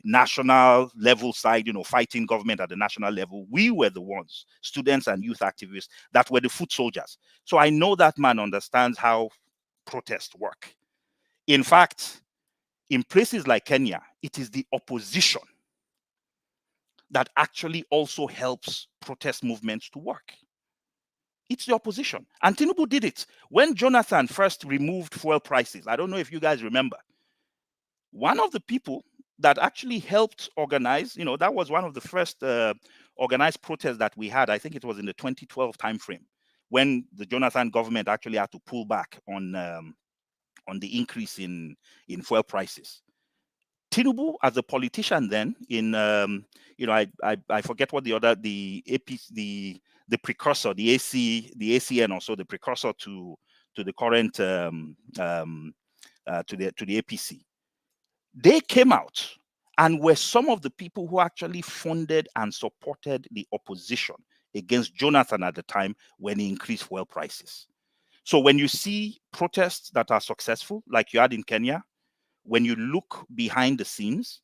national level side, you know, fighting government at the national level. We were the ones, students and youth activists, that were the foot soldiers. So I know that man understands how protests work. In fact, in places like Kenya, it is the opposition that actually also helps protest movements to work. It's the opposition. And Tinubu did it. When Jonathan first removed fuel prices, I don't know if you guys remember, one of the people that actually helped organize, you know, that was one of the first organized protests that we had. I think it was in the 2012 timeframe when the Jonathan government actually had to pull back on the increase in fuel prices. Tinubu, as a politician then, in you know, I forget what the precursor, the ACN, also the precursor to the current to the APC. They came out and were some of the people who actually funded and supported the opposition against Jonathan at the time when he increased fuel prices. So when you see protests that are successful, like you had in Kenya, when you look behind the scenes,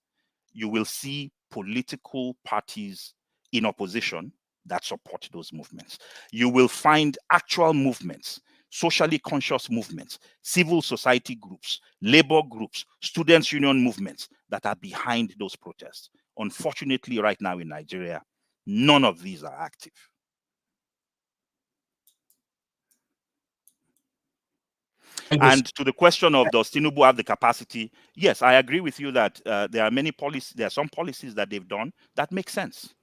you will see political parties in opposition that support those movements. You will find actual movements, socially conscious movements, civil society groups, labor groups, students' union movements that are behind those protests. Unfortunately, right now in Nigeria, none of these are active. And to the question of does Tinubu have the capacity? Yes, I agree with you that there are some policies that they've done that make sense.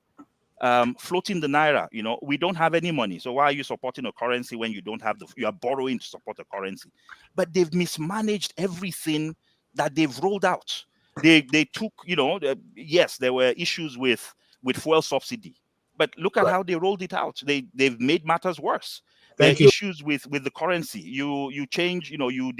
Floating the naira, you know, we don't have any money. So why are you supporting a currency when you don't have you are borrowing to support a currency? But they've mismanaged everything that they've rolled out. They took, you know, yes, there were issues with fuel subsidy, but look at how they rolled it out. They've made matters worse. There are issues with the currency. You change, you know, you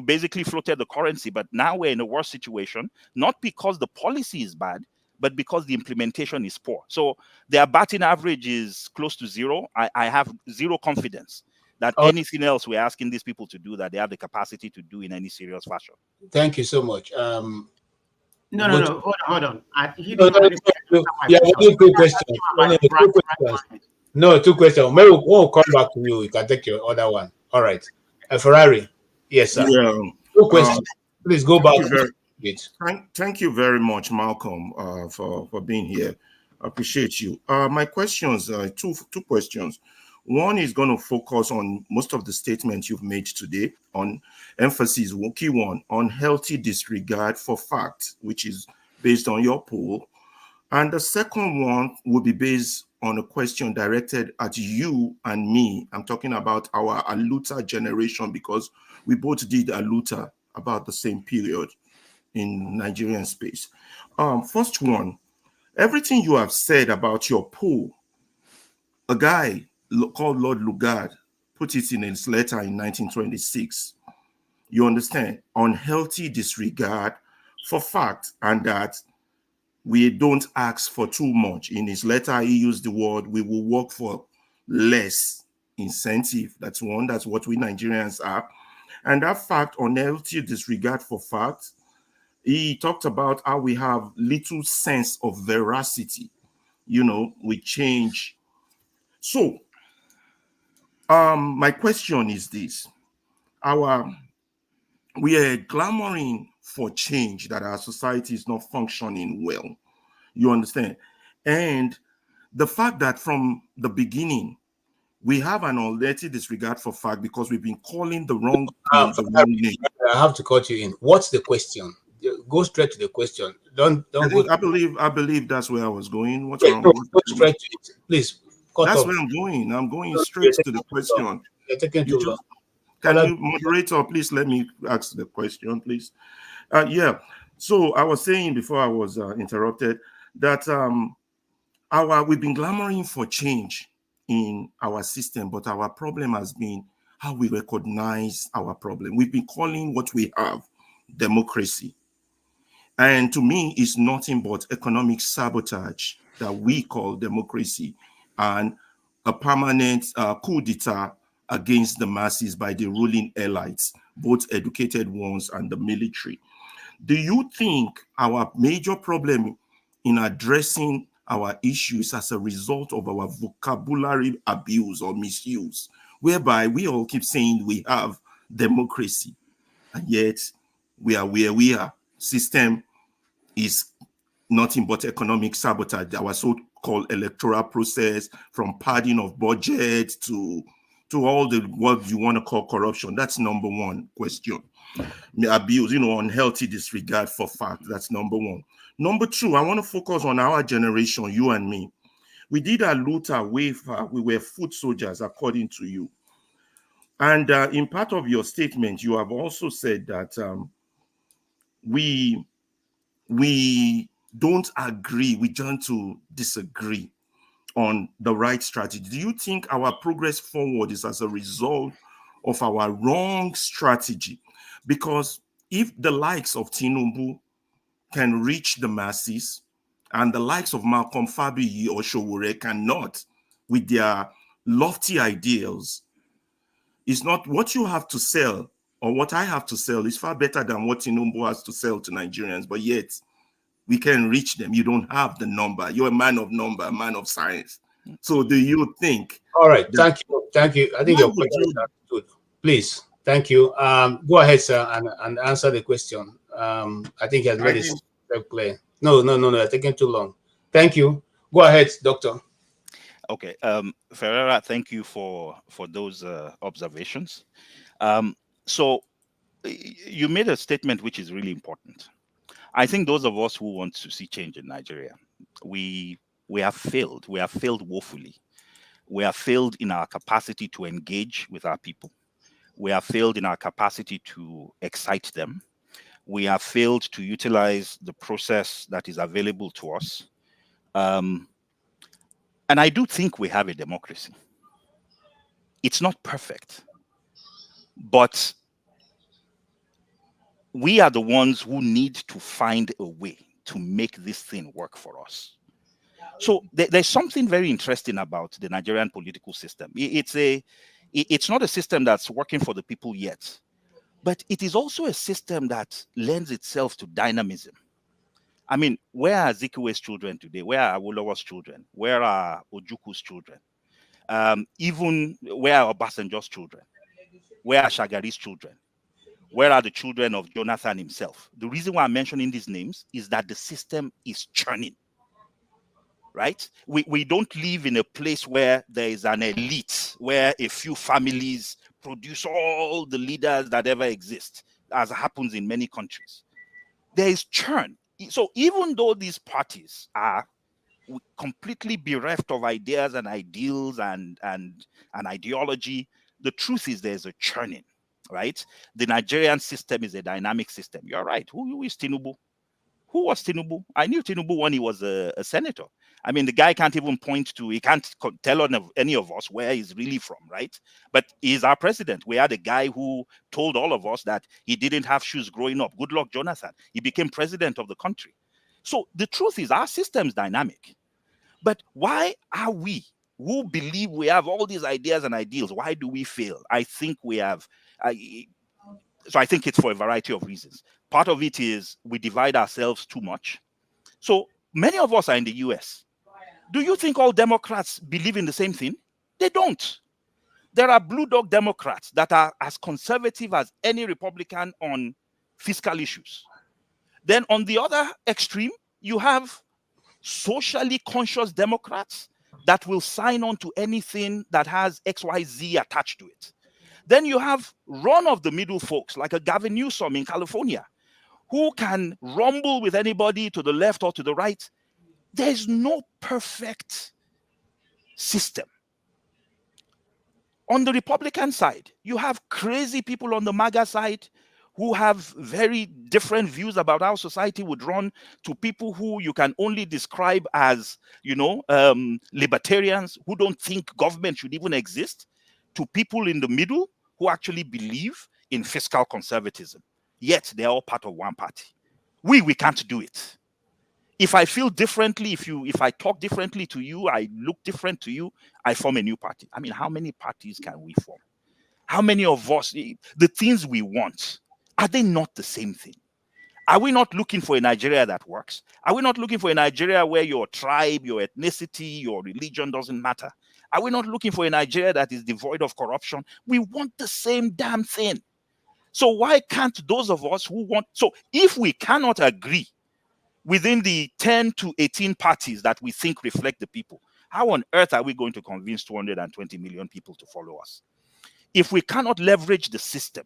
basically floated the currency, but now we're in a worse situation, not because the policy is bad, but because the implementation is poor. So their batting average is close to zero. I have zero confidence that anything else we're asking these people to do that they have the capacity to do in any serious fashion. Thank you so much. No. Hold on. Two questions. No, two questions. Maybe we'll come back to you. You can take your other one. All right. Ferrari. Yes, sir. Yeah. Two questions. Please go back. Thank you very much, Malcolm, for being here. I appreciate you. My questions are two questions. One is going to focus on most of the statements you've made today, on emphasis, key one, on healthy disregard for facts, which is based on your poll. And the second one will be based on a question directed at you and me. I'm talking about our Aluta generation, because we both did Aluta about the same period in Nigerian space. First one, everything you have said about your poll, a guy called Lord Lugard put it in his letter in 1926. You understand? Unhealthy disregard for fact, and that we don't ask for too much. In his letter, he used the word, we will work for less incentive. That's one, that's what we Nigerians are. And that fact, unhealthy disregard for fact, he talked about how we have little sense of veracity. You know, we change. So, my question is this. We are clamoring for change, that our society is not functioning well. You understand? And the fact that from the beginning, we have an already disregard for fact because we've been calling the wrong things the wrong name. I have to cut you in. What's the question? Go straight to the question. Don't go. I believe that's where I was going. What's Yeah, wrong? no, go straight to it, please. That's where I'm going. I'm going straight to the question. You're taking too long. Can you, moderator, please let me ask the question, please? Yeah. So I was saying before I was interrupted that we've been clamoring for change in our system, but our problem has been how we recognize our problem. We've been calling what we have democracy. And to me, it's nothing but economic sabotage that we call democracy, and a permanent coup d'etat against the masses by the ruling elites, both educated ones and the military. Do you think our major problem in addressing our issues as a result of our vocabulary abuse or misuse, whereby we all keep saying we have democracy, and yet we are where we are? System is nothing but economic sabotage. Our so-called electoral process, from padding of budget to all the what you want to call corruption. That's number one question. Abuse, unhealthy disregard for fact. That's number one. Number two, I want to focus on our generation, you and me. We did a Luther way far. We were foot soldiers, according to you. And in part of your statement, you have also said that we don't agree, we tend to disagree on the right strategy. Do you think our progress forward is as a result of our wrong strategy? Because if the likes of Tinubu can reach the masses, and the likes of Malcolm Fabiyi or Showore cannot, with their lofty ideals, it's not what you have to sell or what I have to sell is far better than what Tinubu has to sell to Nigerians, but yet we can reach them. You don't have the number. You're a man of number, a man of science. So do you think? All right. Thank you. Thank you. I think your question is understood. Please. Thank you. Go ahead, sir, and answer the question. I think he has made it clear. No. You're taking too long. Thank you. Go ahead, doctor. Okay. Ferreira, thank you for those observations. So you made a statement which is really important. I think those of us who want to see change in Nigeria, we have failed. We have failed woefully. We have failed in our capacity to engage with our people. We have failed in our capacity to excite them. We have failed to utilize the process that is available to us. And I do think we have a democracy. It's not perfect, but we are the ones who need to find a way to make this thing work for us. So there's something very interesting about the Nigerian political system. It's not a system that's working for the people yet, but it is also a system that lends itself to dynamism. I mean, where are Zikiwe's children today? Where are Awolowo's children? Where are Ojuku's children? Even where are Obasanjo's children? Where are Shagari's children? Where are the children of Jonathan himself? The reason why I'm mentioning these names is that the system is churning, right? We don't live in a place where there is an elite, where a few families produce all the leaders that ever exist, as happens in many countries. There is churn. So even though these parties are completely bereft of ideas and ideals and ideology. The truth is there's a churning, right? The Nigerian system is a dynamic system. You're right. Who is Tinubu? Who was Tinubu? I knew Tinubu when he was a senator. I mean, the guy can't even he can't tell any of us where he's really from, right? But he's our president. We had a guy who told all of us that he didn't have shoes growing up. Good luck, Jonathan. He became president of the country. So the truth is our system's dynamic. But why are we, who believe we have all these ideas and ideals, why do we fail? I think we have... So I think it's for a variety of reasons. Part of it is we divide ourselves too much. So many of us are in the US. Do you think all Democrats believe in the same thing? They don't. There are blue dog Democrats that are as conservative as any Republican on fiscal issues. Then on the other extreme, you have socially conscious Democrats that will sign on to anything that has XYZ attached to it. Then you have run-of-the-middle folks like a Gavin Newsom in California who can rumble with anybody to the left or to the right. There's no perfect system. On the Republican side, you have crazy people on the MAGA side who have very different views about how society would run, to people who you can only describe as, libertarians who don't think government should even exist, to people in the middle who actually believe in fiscal conservatism. Yet they're all part of one party. We can't do it. If I feel differently, if I talk differently to you, I look different to you, I form a new party. I mean, how many parties can we form? How many of us, the things we want, are they not the same thing? Are we not looking for a Nigeria that works? Are we not looking for a Nigeria where your tribe, your ethnicity, your religion doesn't matter? Are we not looking for a Nigeria that is devoid of corruption? We want the same damn thing. So why can't those of us who want... So if we cannot agree within the 10 to 18 parties that we think reflect the people, how on earth are we going to convince 220 million people to follow us? If we cannot leverage the system,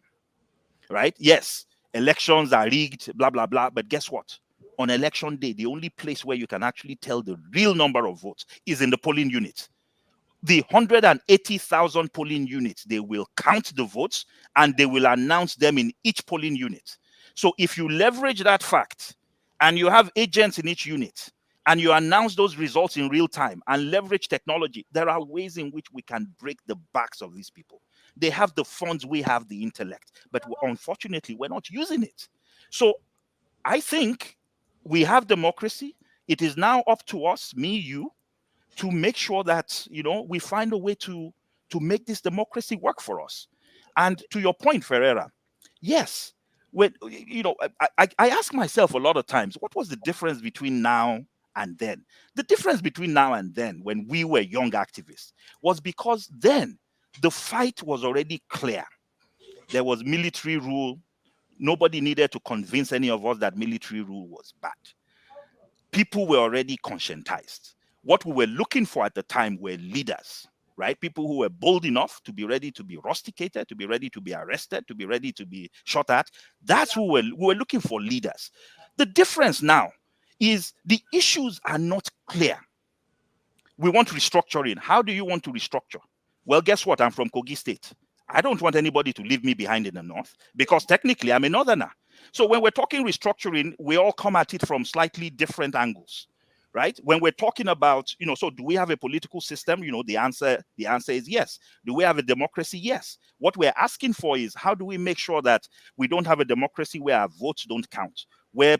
right? Yes, elections are rigged, blah, blah, blah. But guess what? On election day, the only place where you can actually tell the real number of votes is in the polling unit. The 180,000 polling units, they will count the votes and they will announce them in each polling unit. So if you leverage that fact and you have agents in each unit and you announce those results in real time and leverage technology, there are ways in which we can break the backs of these people. They have the funds, we have the intellect, but unfortunately, we're not using it. So I think we have democracy. It is now up to us, me, you, to make sure that, we find a way to make this democracy work for us. And to your point, Ferreira, yes, when, I ask myself a lot of times, what was the difference between now and then? The difference between now and then, when we were young activists, was because then the fight was already clear. There was military rule. Nobody needed to convince any of us that military rule was bad. People were already conscientized. What we were looking for at the time were leaders, right? People who were bold enough to be ready to be rusticated, to be ready to be arrested, to be ready to be shot at. That's who we were looking for, leaders. The difference now is the issues are not clear. We want restructuring. How do you want to restructure? Well, guess what? I'm from Kogi State. I don't want anybody to leave me behind in the north because technically I'm a northerner. So when we're talking restructuring, we all come at it from slightly different angles, right? When we're talking about, so do we have a political system? The answer is yes. Do we have a democracy? Yes. What we're asking for is how do we make sure that we don't have a democracy where our votes don't count, where,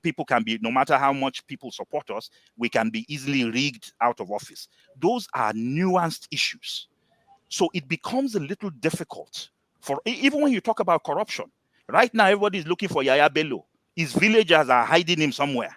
people can be, no matter how much people support us, we can be easily rigged out of office. Those are nuanced issues. So it becomes a little difficult for, even when you talk about corruption. Right now, everybody's looking for Yaya Bello. His villagers are hiding him somewhere.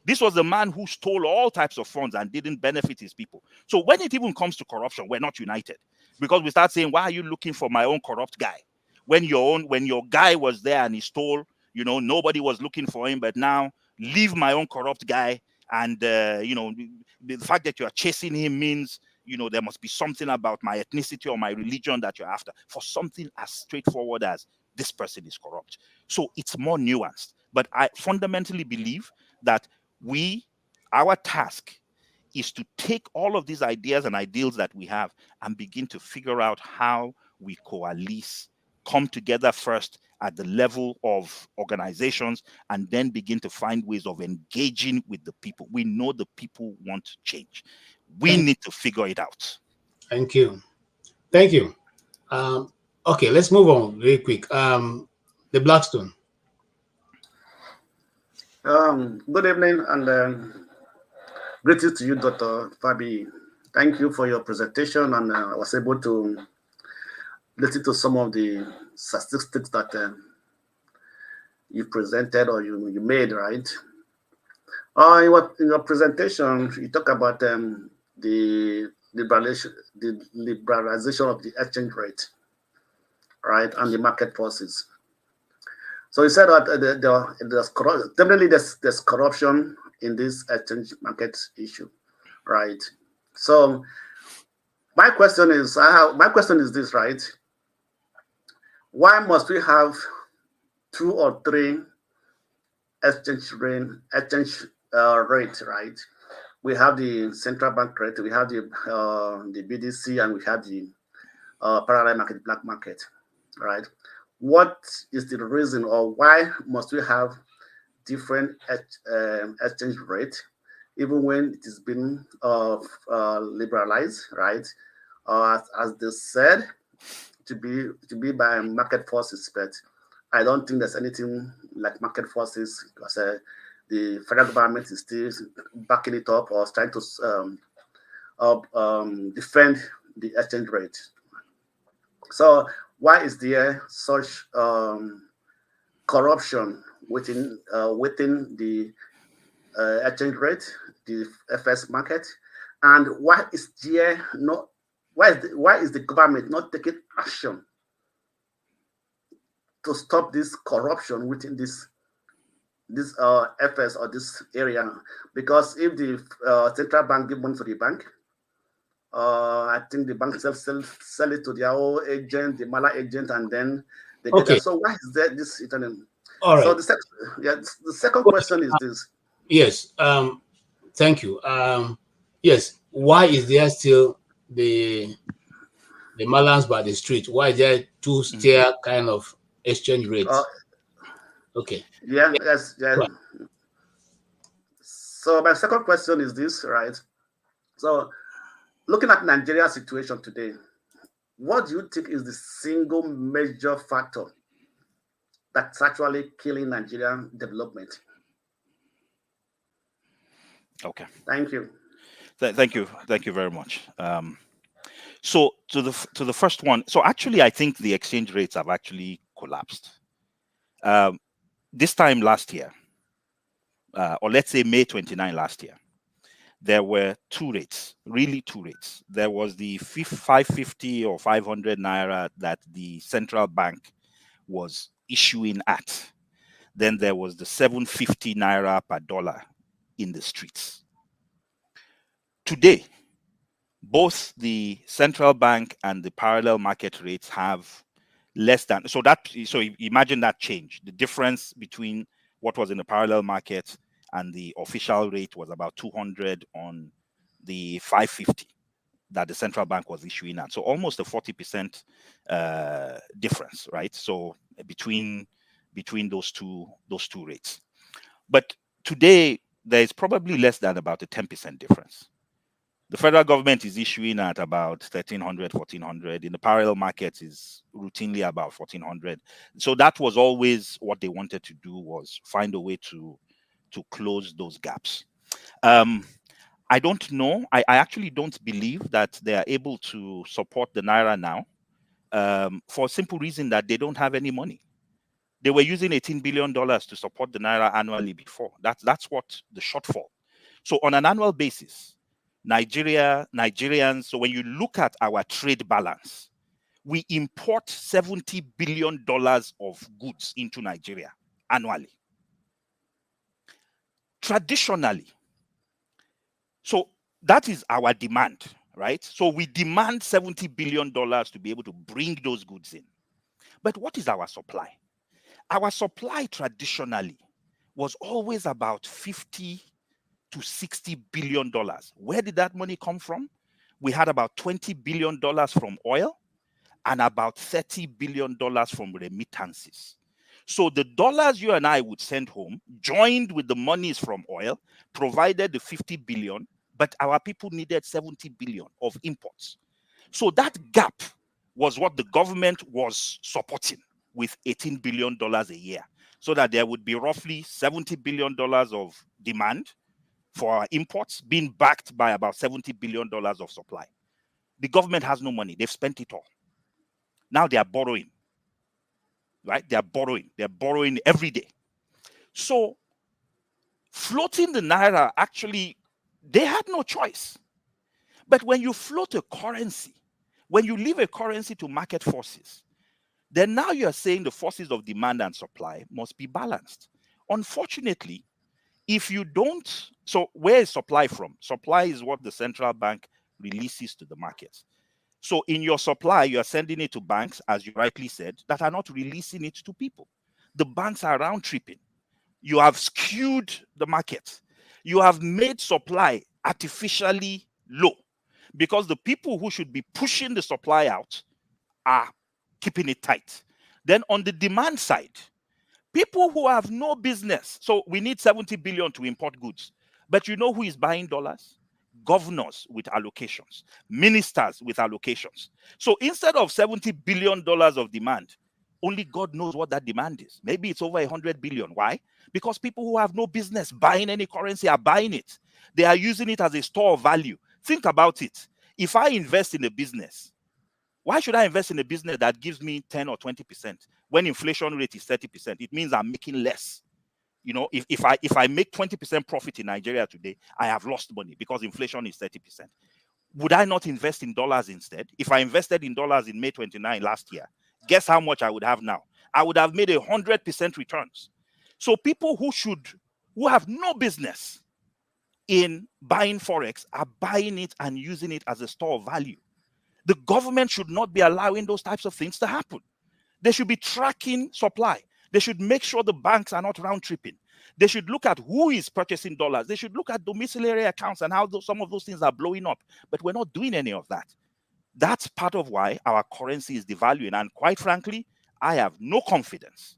This was the man who stole all types of funds and didn't benefit his people. So when it even comes to corruption, we're not united. Because we start saying, why are you looking for my own corrupt guy? When your guy was there and he stole, nobody was looking for him, but now leave my own corrupt guy. And, the fact that you're chasing him means, there must be something about my ethnicity or my religion that you're after, for something as straightforward as this person is corrupt. So it's more nuanced. But I fundamentally believe that our task is to take all of these ideas and ideals that we have and begin to figure out how we coalesce, come together first at the level of organizations, and then begin to find ways of engaging with the people. We know the people want change. We need to figure it out. Thank you. Thank you. Okay, let's move on really quick. The Blackstone. Good evening and greetings to you, Dr. Fabiyi. Thank you for your presentation, and I was able to listen to some of the statistics that you presented or you made, right? In your presentation, you talk about the liberalization of the exchange rate, right, and the market forces. So you said that definitely there's corruption in this exchange market issue, right? So my question is this, right? Why must we have 2 or 3 exchange rate, right? We have the central bank rate, we have the BDC, and we have the parallel market, black market, right? What is the reason, or why must we have different exchange rate, even when it has been liberalized, right? As they said, to be by market forces, but I don't think there's anything like market forces, because the federal government is still backing it up or trying to defend the exchange rate. So why is there such corruption within the exchange rate, the FS market, and why is there not? Why is the government not taking action to stop this corruption within this FS or this area? Because if the central bank give money to the bank, I think the bank sell it to their own agent, the Mala agent, and then they get that. So why is there this? All right. So the second question is this. Yes. Thank you. Yes. Why is there still the Malans by the street? Why is there 2-tier kind of exchange rates? Okay. Yeah. Yes. Yeah. Right. So my second question is this, right? So looking at Nigeria's situation today, what do you think is the single major factor that's actually killing Nigerian development? Okay. Thank you. Thank you very much. So to the first one, so actually I think the exchange rates have actually collapsed. This time last year, or let's say May 29 last year, there were 2 rates, really 2 rates. There was the 550 or 500 naira that the central bank was issuing at. Then there was the 750 naira per dollar in the streets. Today, both the central bank and the parallel market rates have less than, so imagine that change. The difference between what was in the parallel market and the official rate was about 200 on the 550 that the central bank was issuing at. So almost a 40% difference, right? So between those two rates. But today there is probably less than about a 10% difference. The federal government is issuing at about 1,300, 1,400. In the parallel markets is routinely about 1,400. So that was always what they wanted to do, was find a way to close those gaps. I don't know. I actually don't believe that they are able to support the Naira now, for a simple reason that they don't have any money. They were using $18 billion to support the Naira annually before. That's what the shortfall. So on an annual basis, Nigerians, so when you look at our trade balance, we import $70 billion of goods into Nigeria annually. Traditionally, so that is our demand, right? So we demand $70 billion to be able to bring those goods in. But what is our supply? Our supply traditionally was always about 50 to $60 billion. Where did that money come from? We had about $20 billion from oil and about $30 billion from remittances. So the dollars you and I would send home, joined with the monies from oil, provided the 50 billion, but our people needed 70 billion of imports. So that gap was what the government was supporting with $18 billion a year, so that there would be roughly $70 billion of demand for our imports being backed by about $70 billion of supply. The government has no money. They've spent it all. Now they are borrowing, right? They are borrowing. They're borrowing every day. So floating the naira, actually, they had no choice. But when you float a currency, when you leave a currency to market forces, then now you're saying the forces of demand and supply must be balanced. Unfortunately, if you don't, so where is supply from? Supply is what the central bank releases to the markets. So in your supply, you're sending it to banks, as you rightly said, that are not releasing it to people. The banks are round tripping. You have skewed the market. You have made supply artificially low because the people who should be pushing the supply out are keeping it tight. Then on the demand side, people who have no business. So we need 70 billion to import goods. But you know who is buying dollars? Governors with allocations, ministers with allocations. So instead of $70 billion of demand, only God knows what that demand is. Maybe it's over 100 billion. Why? Because people who have no business buying any currency are buying it. They are using it as a store of value. Think about it. If I invest in a business, why should I invest in a business that gives me 10 or 20% when inflation rate is 30%? It means I'm making less. You know, if I make 20% profit in Nigeria today, I have lost money because inflation is 30%. Would I not invest in dollars instead? If I invested in dollars in May 29 last year, guess how much I would have now? I would have made 100% returns. So people who have no business in buying Forex are buying it and using it as a store of value. The government should not be allowing those types of things to happen. They should be tracking supply. They should make sure the banks are not round tripping. They should look at who is purchasing dollars. They should look at domiciliary accounts and how some of those things are blowing up. But we're not doing any of that. That's part of why our currency is devaluing. And quite frankly, I have no confidence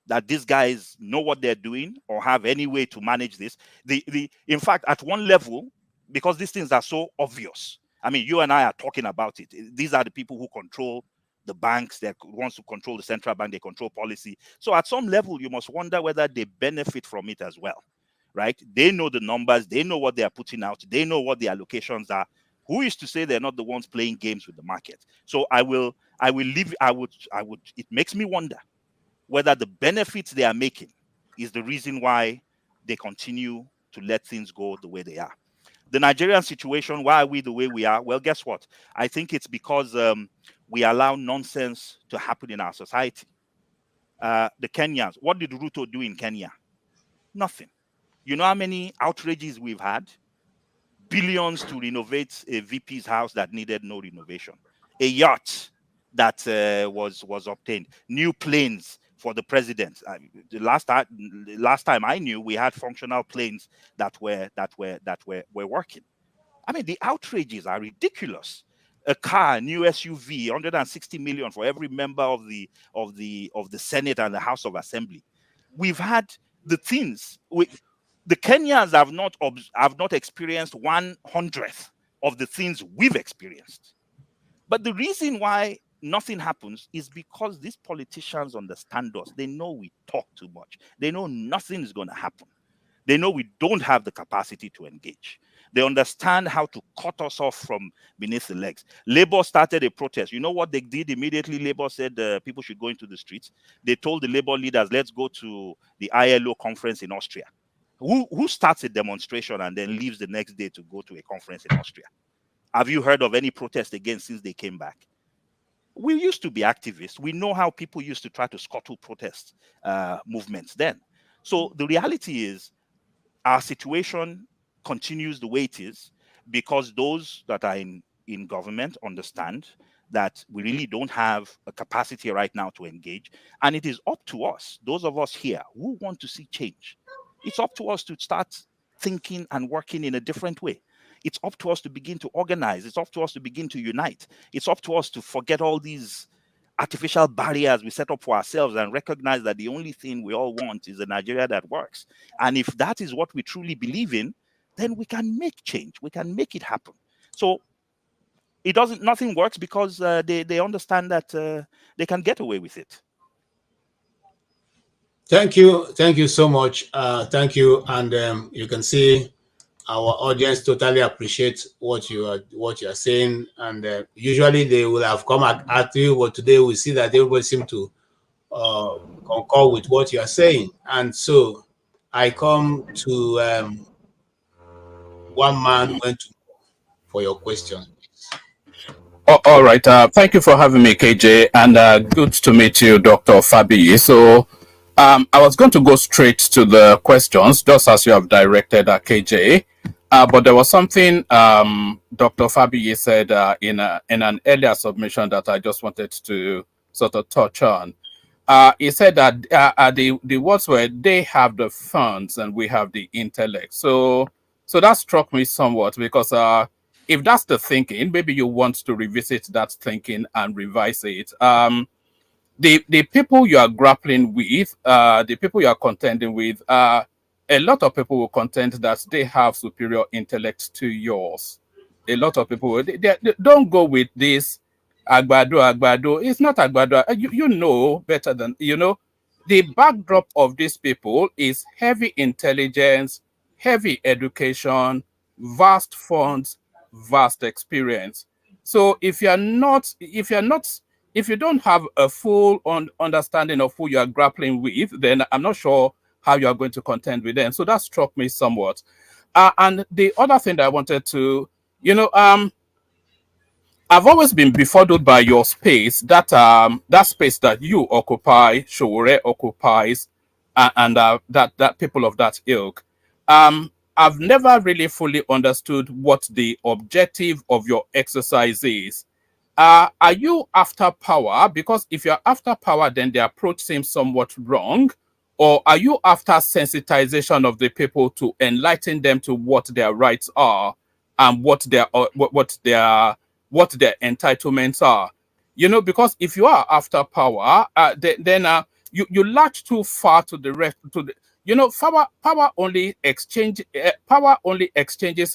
that these guys know what they're doing or have any way to manage this. In fact, at one level, because these things are so obvious, I mean, you and I are talking about it. These are the people who control the banks, that wants to control the central bank, they control policy. So at some level, you must wonder whether they benefit from it as well, right? They know the numbers, they know what they are putting out, they know what the allocations are. Who is to say they're not the ones playing games with the market? So it makes me wonder whether the benefits they are making is the reason why they continue to let things go the way they are. The Nigerian situation, why are we the way we are? Well, guess what? I think it's because we allow nonsense to happen in our society. The Kenyans, what did Ruto do in Kenya? Nothing. You know how many outrages we've had? Billions to renovate a VP's house that needed no renovation. A yacht that was obtained. New planes for the president. The last time I knew, we had functional planes that were working. I mean, the outrages are ridiculous. A car, new SUV, 160 million for every member of the Senate and the House of Assembly. We've had the things. The Kenyans have not experienced 1/100th of the things we've experienced. But the reason why nothing happens is because these politicians understand us. They know we talk too much. They know nothing is going to happen. They know we don't have the capacity to engage. They understand how to cut us off from beneath the legs. Labour started a protest. You know what they did immediately? Labour said people should go into the streets. They told the Labour leaders, let's go to the ILO conference in Austria. Who starts a demonstration and then leaves the next day to go to a conference in Austria? Have you heard of any protest again since they came back? We used to be activists. We know how people used to try to scuttle protest movements then. So the reality is our situation continues the way it is because those that are in government understand that we really don't have a capacity right now to engage. And it is up to us, those of us here who want to see change. It's up to us to start thinking and working in a different way. It's up to us to begin to organize. It's up to us to begin to unite. It's up to us to forget all these artificial barriers we set up for ourselves and recognize that the only thing we all want is a Nigeria that works. And if that is what we truly believe in, then we can make change. We can make it happen. So nothing works because they understand that they can get away with it. Thank you so much. Thank you, and you can see our audience totally appreciate what you are saying, and usually they will have come at you, but today we see that everybody seems to concur with what you are saying, and so I come to one man went to for your question. Oh, all right. Thank you for having me, KJ, and good to meet you, Dr. Fabiyi. So, I was going to go straight to the questions, just as you have directed, KJ. But there was something Dr. Fabiyi said in an earlier submission that I just wanted to sort of touch on. He said that the words were, they have the funds and we have the intellect. So that struck me somewhat, because if that's the thinking, maybe you want to revisit that thinking and revise it. The people you are grappling with, the people you are contending with, a lot of people will contend that they have superior intellect to yours. A lot of people, they don't go with this agbado. It's not agbado. You know better than, the backdrop of these people is heavy intelligence, heavy education, vast funds, vast experience. So if you don't have a full understanding of who you are grappling with, then I'm not sure how you are going to contend with them. So that struck me somewhat. And the other thing that I wanted to, I've always been befuddled by your space, that space that you occupy, Showore occupies, and that people of that ilk. I've never really fully understood what the objective of your exercise is. Are you after power? Because if you're after power, then the approach seems somewhat wrong. Or are you after sensitization of the people to enlighten them to what their rights are and what their entitlements are? Because if you are after power, then you latch too far to the rest. Power only exchanges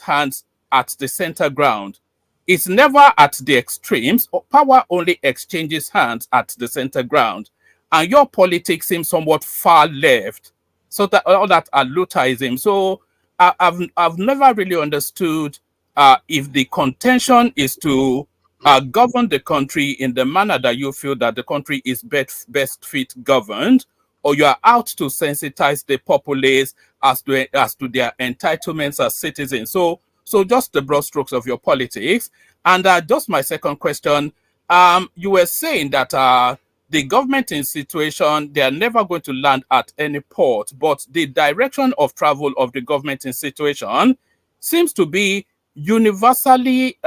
hands at the center ground. It's never at the extremes. Power only exchanges hands at the center ground. And your politics seems somewhat far left. So that all that allutism. So I've never really understood if the contention is to govern the country in the manner that you feel that the country is best fit governed, or you are out to sensitize the populace as to their entitlements as citizens. So just the broad strokes of your politics. And just my second question, you were saying that the government in situation, they are never going to land at any port, but the direction of travel of the government in situation seems to be universally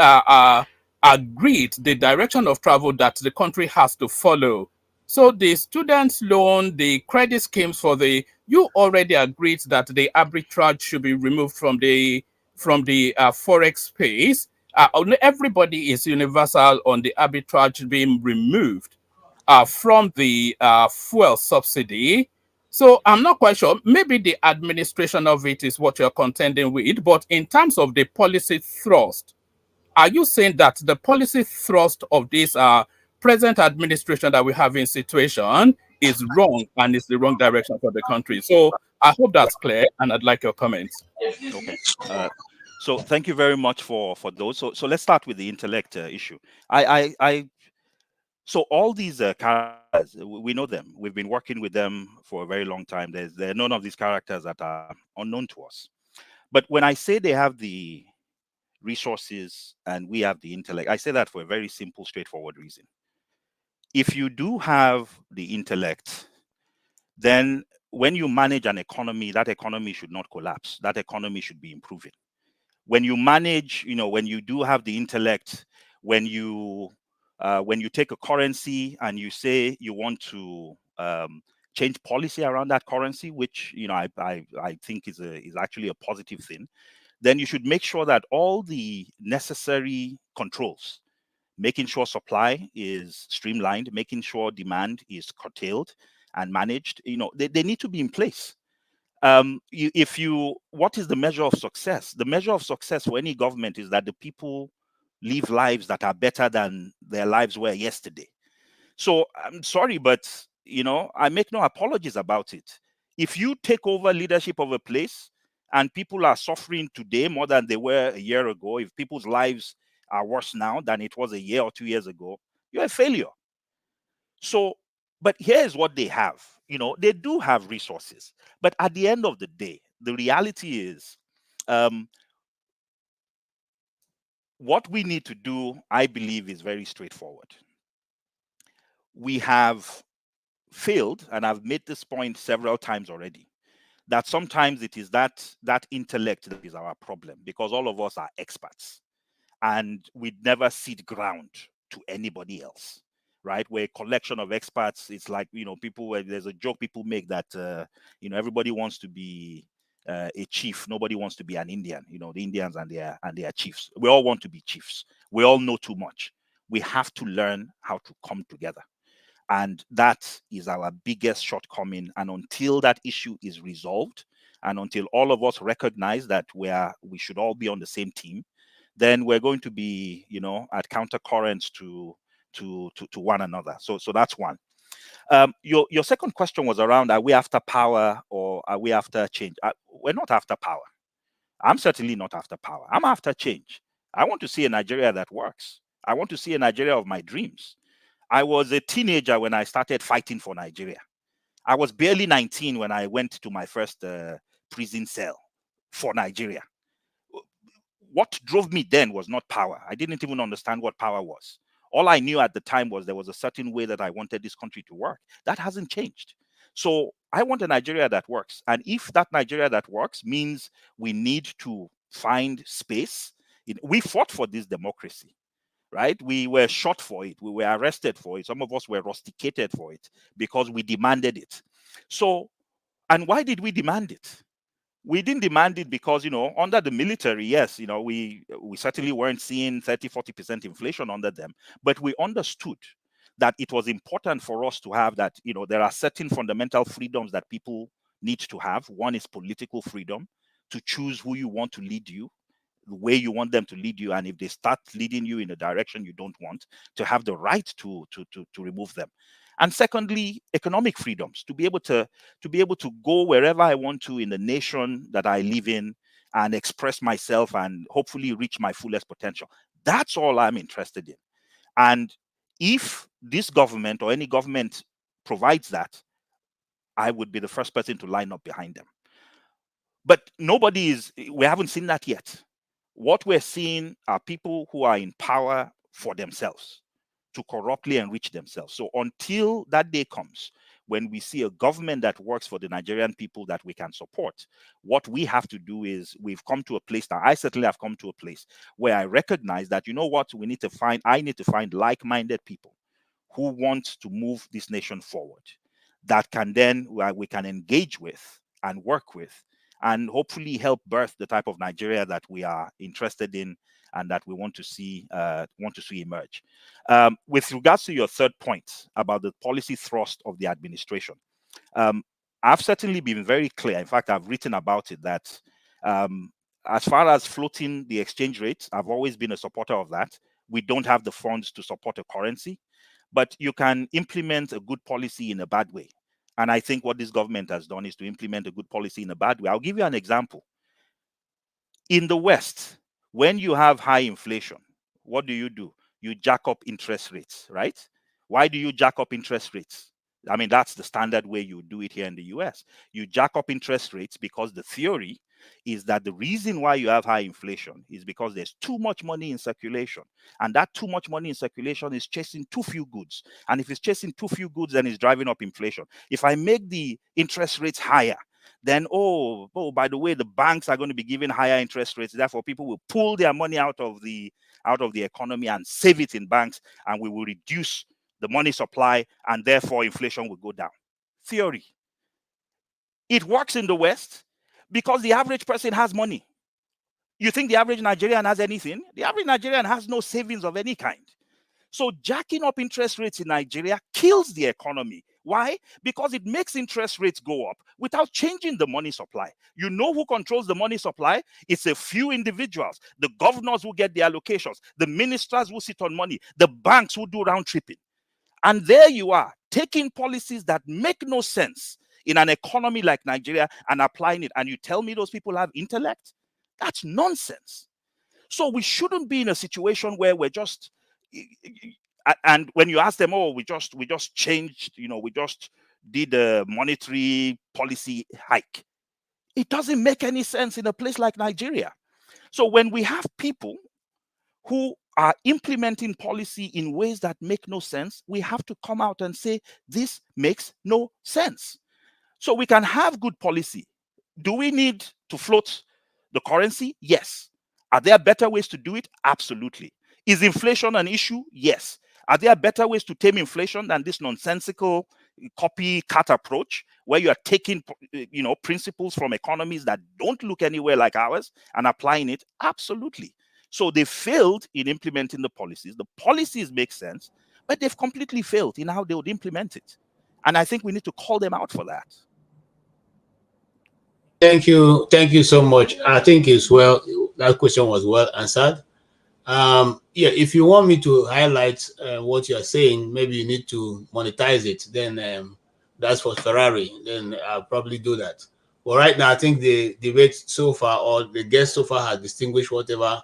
agreed, the direction of travel that the country has to follow. So the students' loan, the credit schemes you already agreed that the arbitrage should be removed from the forex space. Everybody is universal on the arbitrage being removed from the fuel subsidy. So I'm not quite sure. Maybe the administration of it is what you're contending with, but in terms of the policy thrust, are you saying that the policy thrust of this present administration that we have in situation is wrong and is the wrong direction for the country? So I hope that's clear, and I'd like your comments. Okay. So thank you very much for those. So let's start with the intellect issue. So all these characters, we know them. We've been working with them for a very long time. There are none of these characters that are unknown to us. But when I say they have the resources and we have the intellect, I say that for a very simple, straightforward reason. If you do have the intellect, then when you manage an economy, that economy should not collapse. That economy should be improving. When you manage, when you do have the intellect, when you take a currency and you say you want to change policy around that currency, which I think is actually a positive thing, then you should make sure that all the necessary controls, making sure supply is streamlined, making sure demand is curtailed and managed, they need to be in place. What is the measure of success? The measure of success for any government is that the people live lives that are better than their lives were yesterday. So I'm sorry, but I make no apologies about it. If you take over leadership of a place and people are suffering today more than they were a year ago, if people's lives are worse now than it was a year or 2 years ago, you're a failure. So, but here's what they have. They do have resources, but at the end of the day, the reality is, what we need to do, I believe, is very straightforward. We have failed, and I've made this point several times already, that sometimes it is that intellect that is our problem, because all of us are experts and we never cede ground to anybody else, right? We're a collection of experts. It's like, there's a joke people make that, everybody wants to be a chief. Nobody wants to be an Indian, the Indians and their chiefs. We all want to be chiefs. We all know too much. We have to learn how to come together. And that is our biggest shortcoming. And until that issue is resolved, and until all of us recognize that we should all be on the same team, then we're going to be, at counter currents to one another. So that's one. Your second question was around, are we after power or are we after change? We're not after power. I'm certainly not after power. I'm after change. I want to see a Nigeria that works. I want to see a Nigeria of my dreams. I was a teenager when I started fighting for Nigeria. I was barely 19 when I went to my first prison cell for Nigeria. What drove me then was not power. I didn't even understand what power was. All I knew at the time was there was a certain way that I wanted this country to work. That hasn't changed. So I want a Nigeria that works. And if that Nigeria that works means we need to find space, we fought for this democracy. Right? We were shot for it. We were arrested for it. Some of us were rusticated for it because we demanded it. So, and why did we demand it? We didn't demand it because, under the military, yes, we certainly weren't seeing 30, 40% inflation under them, but we understood that it was important for us to have that, there are certain fundamental freedoms that people need to have. One is political freedom, to choose who you want to lead you, the way you want them to lead you, and if they start leading you in a direction you don't want, to have the right to remove them. And secondly, economic freedoms, to be able to go wherever I want to in the nation that I live in and express myself and hopefully reach my fullest potential. That's all I'm interested in. And if this government or any government provides that, I would be the first person to line up behind them. But we haven't seen that yet. What we're seeing are people who are in power for themselves, to corruptly enrich themselves. So until that day comes, when we see a government that works for the Nigerian people that we can support, what we have to do is, we've come to a place now, I certainly have come to a place where I recognize that, I need to find like-minded people who want to move this nation forward, that we can engage with and work with, and hopefully help birth the type of Nigeria that we are interested in and that we want to see emerge. With regards to your third point about the policy thrust of the administration, I've certainly been very clear. In fact, I've written about it that as far as floating the exchange rate, I've always been a supporter of that. We don't have the funds to support a currency, but you can implement a good policy in a bad way. And I think what this government has done is to implement a good policy in a bad way. I'll give you an example. In the West, when you have high inflation, what do? You jack up interest rates, right? Why do you jack up interest rates? I mean, that's the standard way you do it here in the US. You jack up interest rates because the theory is that the reason why you have high inflation is because there's too much money in circulation. And that too much money in circulation is chasing too few goods. And if it's chasing too few goods, then it's driving up inflation. If I make the interest rates higher, then, by the way, the banks are going to be giving higher interest rates. Therefore, people will pull their money out of the economy and save it in banks, and we will reduce the money supply, and therefore inflation will go down. theory. It works in the West because the average person has money. You think the average Nigerian has anything? The average Nigerian has no savings of any kind. So jacking up interest rates in Nigeria kills the economy. Why? Because it makes interest rates go up without changing the money supply. You know who controls the money supply? It's a few individuals. The governors who get the allocations, the ministers who sit on money, the banks who do round tripping. And there you are, taking policies that make no sense in an economy like Nigeria and applying it. And you tell me those people have intellect? That's nonsense. So we shouldn't be in a situation where we're just, and when you ask them, oh, we just changed, we just did a monetary policy hike. It doesn't make any sense in a place like Nigeria. So when we have people who are implementing policy in ways that make no sense, we have to come out and say, this makes no sense. So we can have good policy. Do we need to float the currency? Yes. Are there better ways to do it? Absolutely. Is inflation an issue? Yes. Are there better ways to tame inflation than this nonsensical copycat approach where you are taking, principles from economies that don't look anywhere like ours and applying it? Absolutely. So they failed in implementing the policies. The policies make sense, but they've completely failed in how they would implement it. And I think we need to call them out for that. Thank you so much. I think that question was well answered. Yeah, if you want me to highlight what you're saying, maybe you need to monetize it. Then that's for Ferrari. Then I'll probably do that. But right now, I think the debate so far, or the guest so far, has distinguished whatever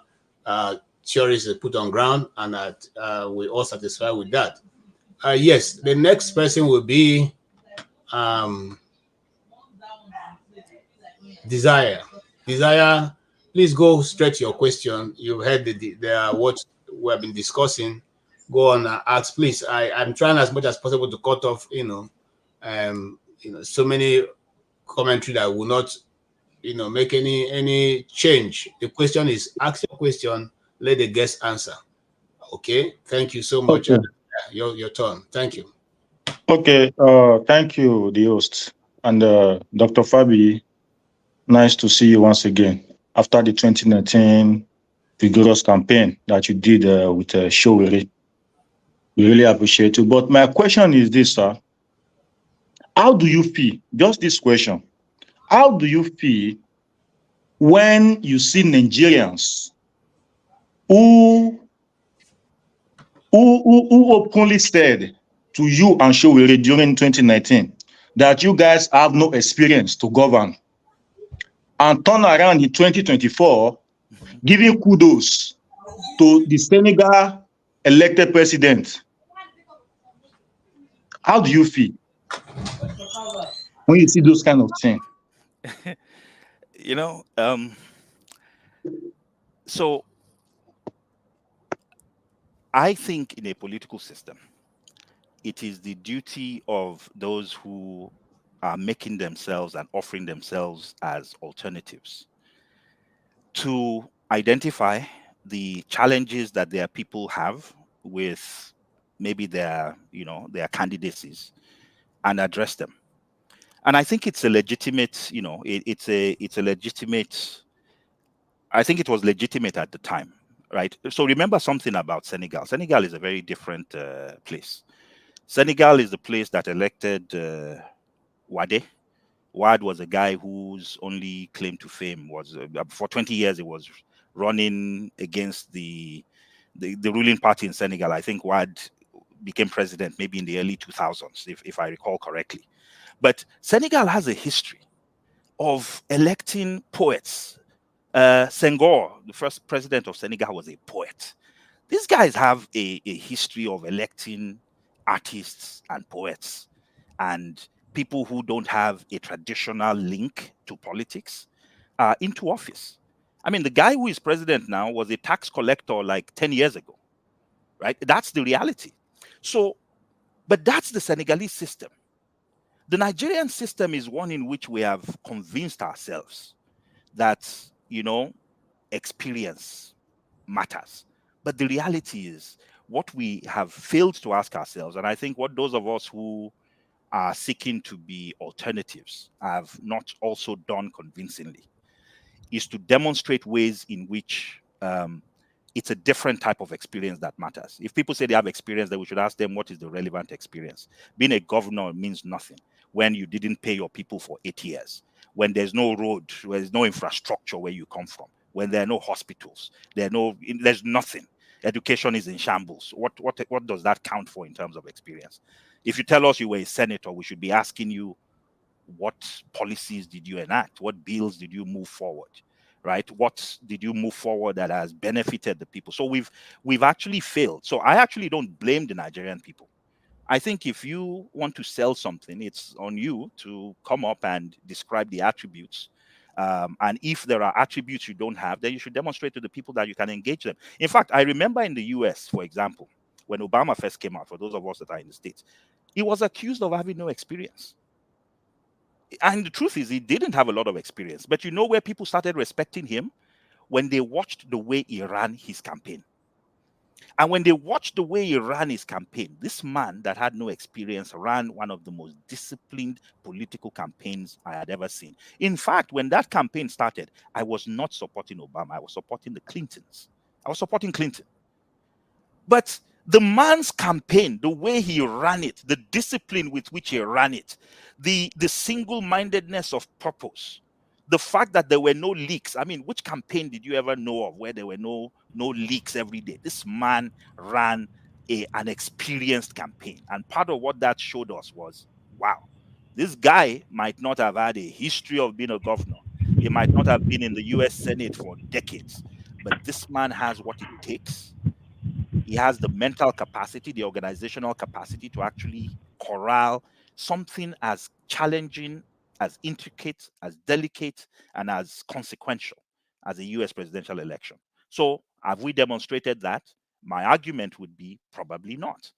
theories they put on ground, and that we're all satisfied with that. Yes, the next person will be Desire. Desire, please go straight to your question. You've heard what we have been discussing. Go on, ask, please. I'm trying as much as possible to cut off, so many commentary that will not, make any change. The question is, ask your question, let the guest answer. Okay. Thank you so much. Okay. Your turn. Thank you. Okay. Thank you, the host, and Dr. Fabiyi. Nice to see you once again after the 2019 vigorous campaign that you did with Showere. We really appreciate you. But my question is this, sir. How do you feel? Just this question. How do you feel when you see Nigerians who openly said to you and Showere during 2019 that you guys have no experience to govern, and turn around in 2024, giving kudos to the Senegal elected president? How do you feel when you see those kind of things? So I think in a political system, it is the duty of those who are making themselves and offering themselves as alternatives to identify the challenges that their people have with maybe their candidacies and address them. And I think it's a legitimate, it's a legitimate, I think it was legitimate at the time, right? So remember something about Senegal. Senegal is a very different place. Senegal is the place that elected Wade. Wade was a guy whose only claim to fame was for 20 years he was running against the ruling party in Senegal. I think Wade became president maybe in the early 2000s, if I recall correctly. But Senegal has a history of electing poets. Senghor, the first president of Senegal, was a poet. These guys have a history of electing artists and poets and people who don't have a traditional link to politics into office. I mean, the guy who is president now was a tax collector like 10 years ago, right? That's the reality. So, but that's the Senegalese system. The Nigerian system is one in which we have convinced ourselves that, experience matters. But the reality is what we have failed to ask ourselves, and I think what those of us who are seeking to be alternatives have not also done convincingly is to demonstrate ways in which it's a different type of experience that matters. If people say they have experience, then we should ask them what is the relevant experience. Being a governor means nothing when you didn't pay your people for 8 years, when there's no road, there's no infrastructure where you come from, when there are no hospitals, there's nothing. Education is in shambles. What does that count for in terms of experience? If you tell us you were a senator, we should be asking you, what policies did you enact? What bills did you move forward? Right? What did you move forward that has benefited the people? So we've actually failed. So I actually don't blame the Nigerian people. I think if you want to sell something, it's on you to come up and describe the attributes. And if there are attributes you don't have, then you should demonstrate to the people that you can engage them. In fact, I remember in the US, for example, when Obama first came out, for those of us that are in the States, he was accused of having no experience. And the truth is, he didn't have a lot of experience. But you know where people started respecting him? When they watched the way he ran his campaign. And when they watched the way he ran his campaign, this man that had no experience ran one of the most disciplined political campaigns I had ever seen. In fact, when that campaign started, I was not supporting Obama. I was supporting the Clintons. I was supporting Clinton. But the man's campaign, the way he ran it, the discipline with which he ran it, the single-mindedness of purpose, the fact that there were no leaks. I mean, which campaign did you ever know of where there were no leaks every day? This man ran an experienced campaign. And part of what that showed us was, wow, this guy might not have had a history of being a governor. He might not have been in the US Senate for decades. But this man has what it takes. He has the mental capacity, the organizational capacity to actually corral something as challenging, as intricate, as delicate, and as consequential as a US presidential election. So have we demonstrated that? My argument would be probably not.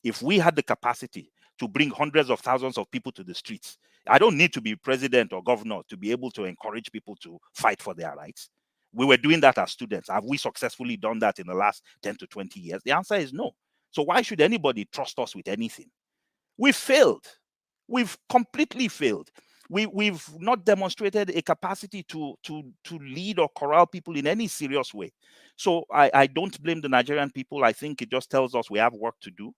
If we had the capacity to bring hundreds of thousands of people to the streets, I don't need to be president or governor to be able to encourage people to fight for their rights. We were doing that as students. Have we successfully done that in the last 10 to 20 years? The answer is no. So why should anybody trust us with anything? We've failed. We've completely failed. We've not demonstrated a capacity to lead or corral people in any serious way. So I don't blame the Nigerian people. I think it just tells us we have work to do.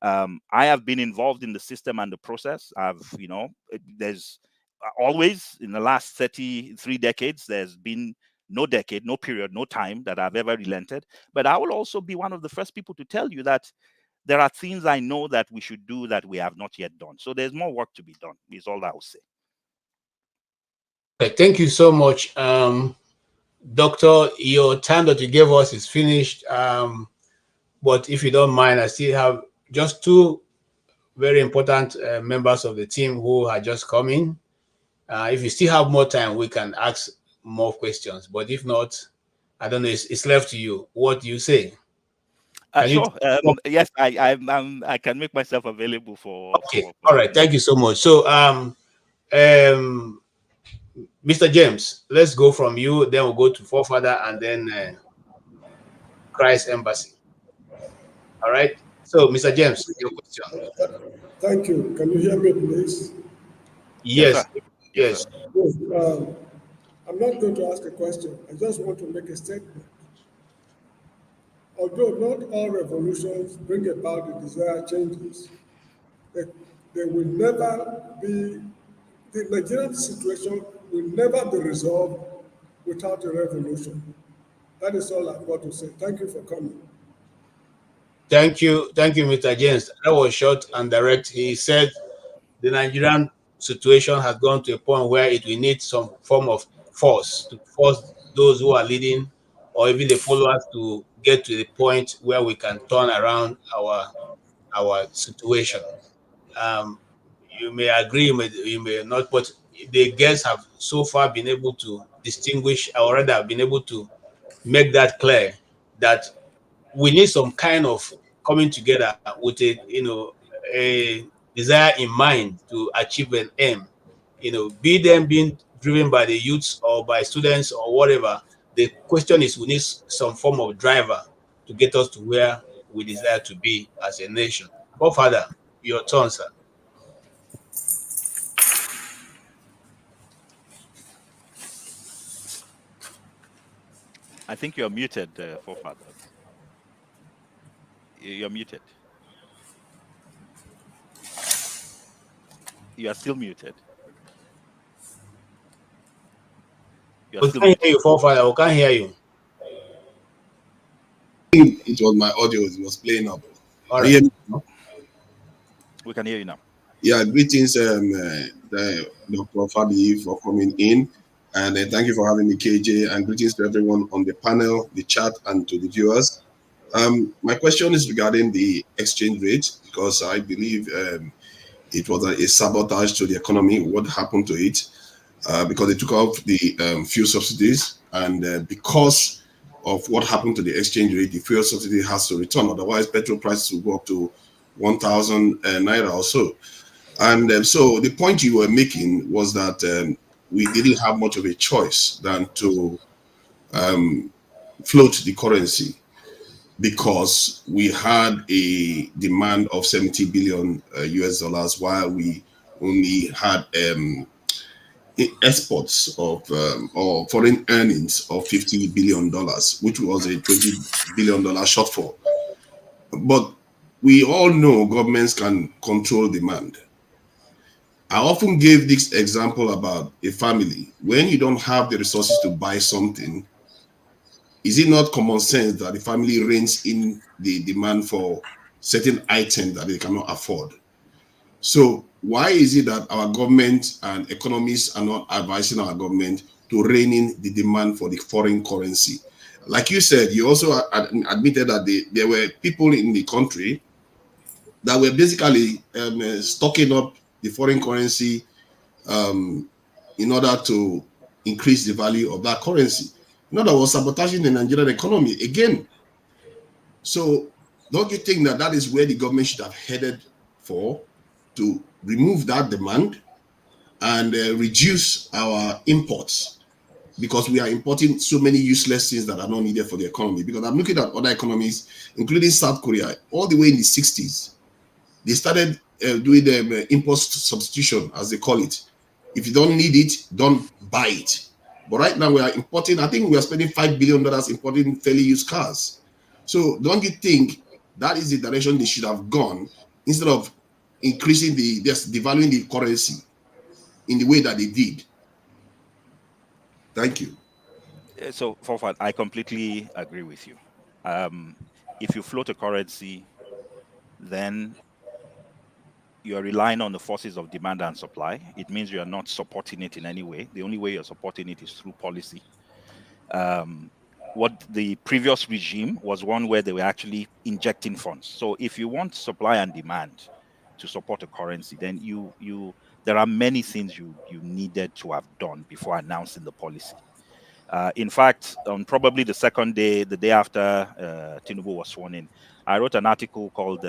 I have been involved in the system and the process. There's always, in the last 33 decades, there's been no decade, no period, no time that I've ever relented. But I will also be one of the first people to tell you that there are things I know that we should do that we have not yet done. So there's more work to be done, is all I will say. Okay, thank you so much. Doctor, your time that you gave us is finished. But if you don't mind, I still have just two very important members of the team who are just coming. If you still have more time, we can ask more questions. But if not, I don't know. It's left to you. What do you say? Sure. Yes, I can make myself available for. Okay. All right. Thank you so much. So, Mr. James, let's go from you. Then we'll go to Forefather, and then Christ Embassy. All right. So, Mr. James, your question. Thank you. Can you hear me, please? Yes. Yes. I'm not going to ask a question. I just want to make a statement. Although not all revolutions bring about the desired changes, they will never be, the Nigerian situation will never be resolved without a revolution. That is all I've got to say. Thank you for coming. Thank you, Mr. James. That was short and direct. He said the Nigerian situation has gone to a point where it will need some form of force to force those who are leading or even the followers to get to the point where we can turn around our situation. You may agree, you may not, but the guests have so far been able to distinguish, or rather have been able to make that clear that we need some kind of coming together with a desire in mind to achieve an aim. Be them being driven by the youths or by students or whatever. The question is, we need some form of driver to get us to where we desire to be as a nation. Oh, Father, your turn, sir. I think you're muted, forefather. You're muted. You are still muted. You are We still can't muted. hear you, forefather. We can't hear you. It was my audio, it was playing up. All Can you hear right. me now? We can hear you now. Yeah, greetings, Dr. Fabiyi, for coming in. And thank you for having me, KJ. And greetings to everyone on the panel, the chat, and to the viewers. My question is regarding the exchange rate, because I believe it was a sabotage to the economy. What happened to it? Because they took off the fuel subsidies, and because of what happened to the exchange rate, the fuel subsidy has to return. Otherwise, petrol prices will go up to 1,000 naira or so. And so the point you were making was that we didn't have much of a choice than to float the currency, because we had a demand of 70 billion US dollars, while we only had exports of or foreign earnings of $50 billion, which was a $20 billion shortfall. But we all know governments can control demand. I often give this example about a family. When you don't have the resources to buy something, is it not common sense that the family reins in the demand for certain items that they cannot afford? So why is it that our government and economists are not advising our government to rein in the demand for the foreign currency? Like you said, you also admitted that there were people in the country that were basically stocking up the foreign currency in order to increase the value of that currency. In other words, sabotaging the Nigerian economy again. So don't you think that that is where the government should have headed for, to remove that demand and reduce our imports? Because we are importing so many useless things that are not needed for the economy. Because I'm looking at other economies, including South Korea, all the way in the 60s. They started doing the import substitution, as they call it. If you don't need it, don't buy it. But right now we are importing, I think we are spending $5 billion importing fairly used cars. So don't you think that is the direction they should have gone, instead of increasing devaluing the currency in the way that they did? Thank you. So, Fofat, I completely agree with you. If you float a currency, then you're relying on the forces of demand and supply. It means you are not supporting it in any way. The only way you're supporting it is through policy. What the previous regime was one where they were actually injecting funds. So if you want supply and demand to support a currency, then there are many things you needed to have done before announcing the policy. In fact, on probably the second day, the day after Tinubu was sworn in, I wrote an article called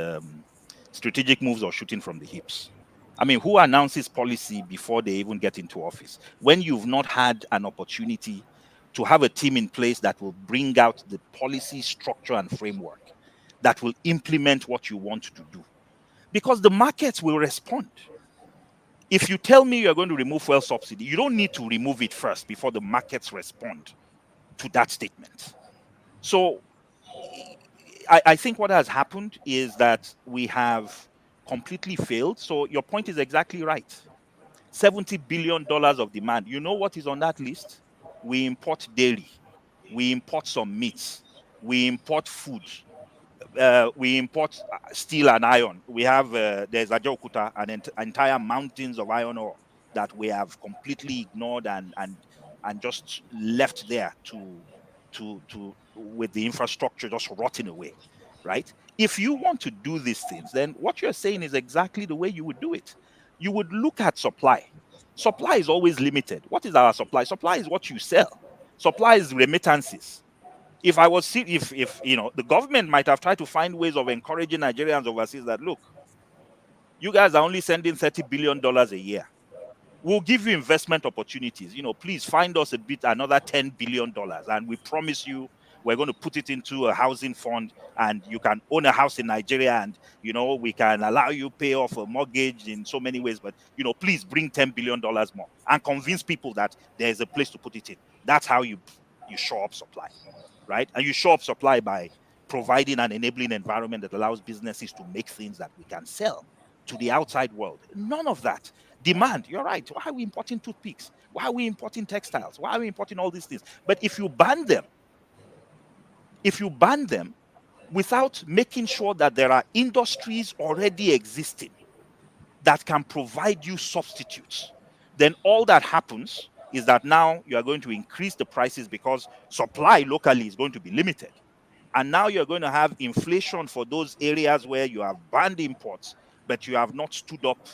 Strategic Moves or Shooting from the Hips. I mean, who announces policy before they even get into office? When you've not had an opportunity to have a team in place that will bring out the policy structure and framework that will implement what you want to do. Because the markets will respond. If you tell me you're going to remove fuel subsidy, you don't need to remove it first before the markets respond to that statement. So I think what has happened is that we have completely failed. So your point is exactly right. $70 billion of demand. You know what is on that list? We import dairy. We import some meats. We import food. We import steel and iron. We have, there's Ajaokuta, an entire mountains of iron ore that we have completely ignored and just left there to with the infrastructure just rotting away, right? If you want to do these things, then what you're saying is exactly the way you would do it. You would look at supply. Supply is always limited. What is our supply? Supply is what you sell. Supply is remittances. If I was, if you know, the government might have tried to find ways of encouraging Nigerians overseas that, look, you guys are only sending $30 billion a year. We'll give you investment opportunities. You know, please find us another $10 billion, and we promise you we're going to put it into a housing fund, and you can own a house in Nigeria, and you know we can allow you pay off a mortgage in so many ways. But you know, please bring $10 billion more and convince people that there is a place to put it in. That's how you you shore up supply, right? And you shore up supply by providing an enabling environment that allows businesses to make things that we can sell to the outside world. None of that. Demand, you're right. Why are we importing toothpicks? Why are we importing textiles? Why are we importing all these things? But if you ban them without making sure that there are industries already existing that can provide you substitutes, then all that happens is that now you are going to increase the prices because supply locally is going to be limited. And now you're going to have inflation for those areas where you have banned imports, but you have not stood up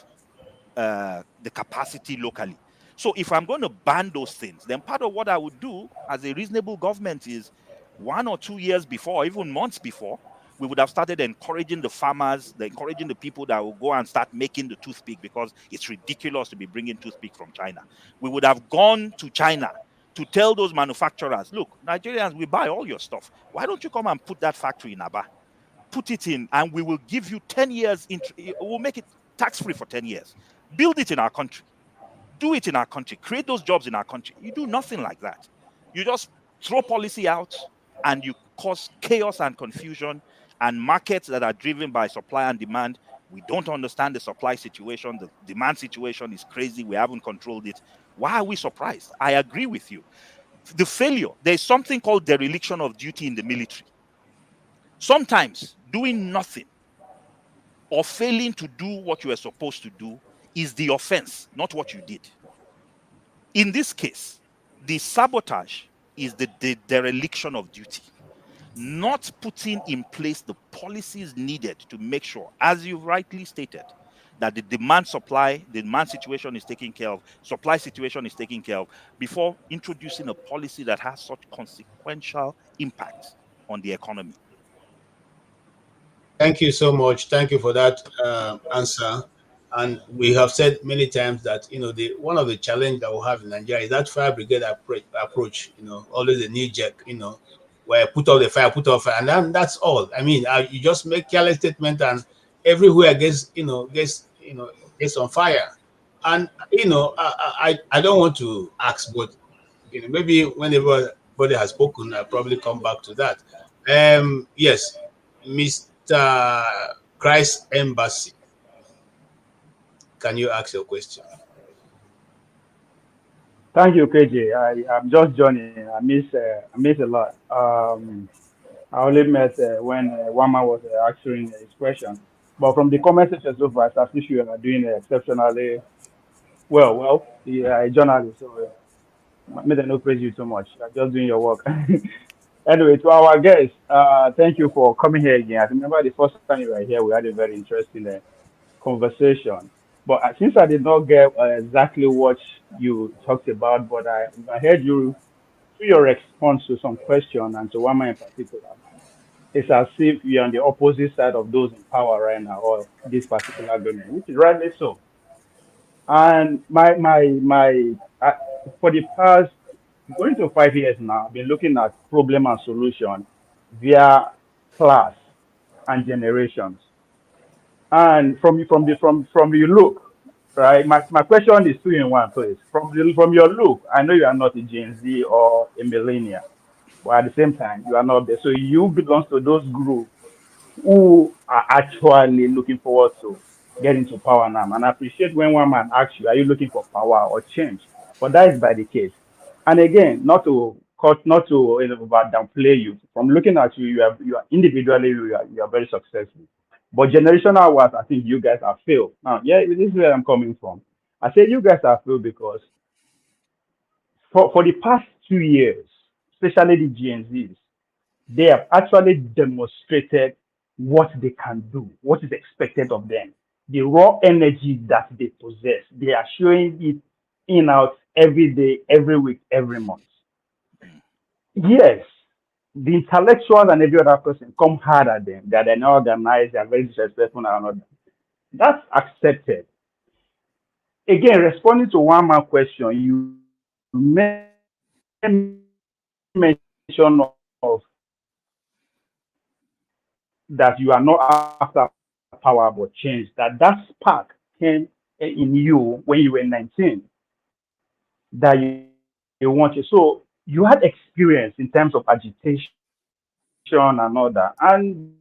the capacity locally. So if I'm going to ban those things, then part of what I would do as a reasonable government is 1 or 2 years before, even months before, we would have started encouraging the farmers, encouraging the people that will go and start making the toothpick, because it's ridiculous to be bringing toothpick from China. We would have gone to China to tell those manufacturers, look, Nigerians, we buy all your stuff. Why don't you come and put that factory in Aba? Put it in, and we will give you 10 years. We'll make it tax-free for 10 years. Build it in our country. Do it in our country. Create those jobs in our country. You do nothing like that. You just throw policy out and you cause chaos and confusion, and markets that are driven by supply and demand. We don't understand the supply situation. The demand situation is crazy. We haven't controlled it. Why are we surprised? I agree with you. The failure, there's something called dereliction of duty in the military. Sometimes doing nothing or failing to do what you are supposed to do is the offense, not what you did. In this case, the sabotage is the dereliction of duty, not putting in place the policies needed to make sure, as you rightly stated, that the demand situation is taken care of, supply situation is taken care of, before introducing a policy that has such consequential impacts on the economy. Thank you so much. Thank you for that answer. And we have said many times that, one of the challenges that we have in Nigeria is that fire brigade approach, always a knee jerk, where put out the fire, and then that's all. I mean, you just make careless statement and everywhere gets on fire. And, I don't want to ask, but, maybe when everybody has spoken, I'll probably come back to that. Yes, Mr. Christ Embassy. Can you ask your question? Thank you, KJ. I'm just joining. I miss a lot. I only met when Wama was answering his question. But from the comment section so far, I think you are doing exceptionally well. You are a journalist, so maybe I don't praise you so much. You're just doing your work. Anyway, to our guests, thank you for coming here again. I remember the first time you were here, we had a very interesting conversation. But since I did not get exactly what you talked about, but I heard you through your response to some question and to Wama in particular. It's as if you're on the opposite side of those in power right now, or this particular government, which is rightly so. And for the past going to 5 years now, I've been looking at problem and solution via class and generations. And from your look, right? My question is 2 in 1, please. From your look, I know you are not a Gen Z or a millennial, but at the same time, you are not there. So you belong to those groups who are actually looking forward to getting to power now. And I appreciate when one man asks you, are you looking for power or change? But that is by the case. And again, not to downplay you. From looking at you, you are individually you are very successful. But generational wise, I think you guys have failed. Now, yeah, this is where I'm coming from. I say you guys have failed because for the past 2 years, especially the Gen Zs, they have actually demonstrated what they can do, what is expected of them. The raw energy that they possess, they are showing it in out every day, every week, every month. Yes, the intellectuals and every other person come hard at them, that they're not organized, they're very disrespectful and all that. That's accepted. Again, responding to one man question, you made mention of that you are not after power but change, that spark came in you when you were 19, that you wanted. So you had experience in terms of agitation and all that. And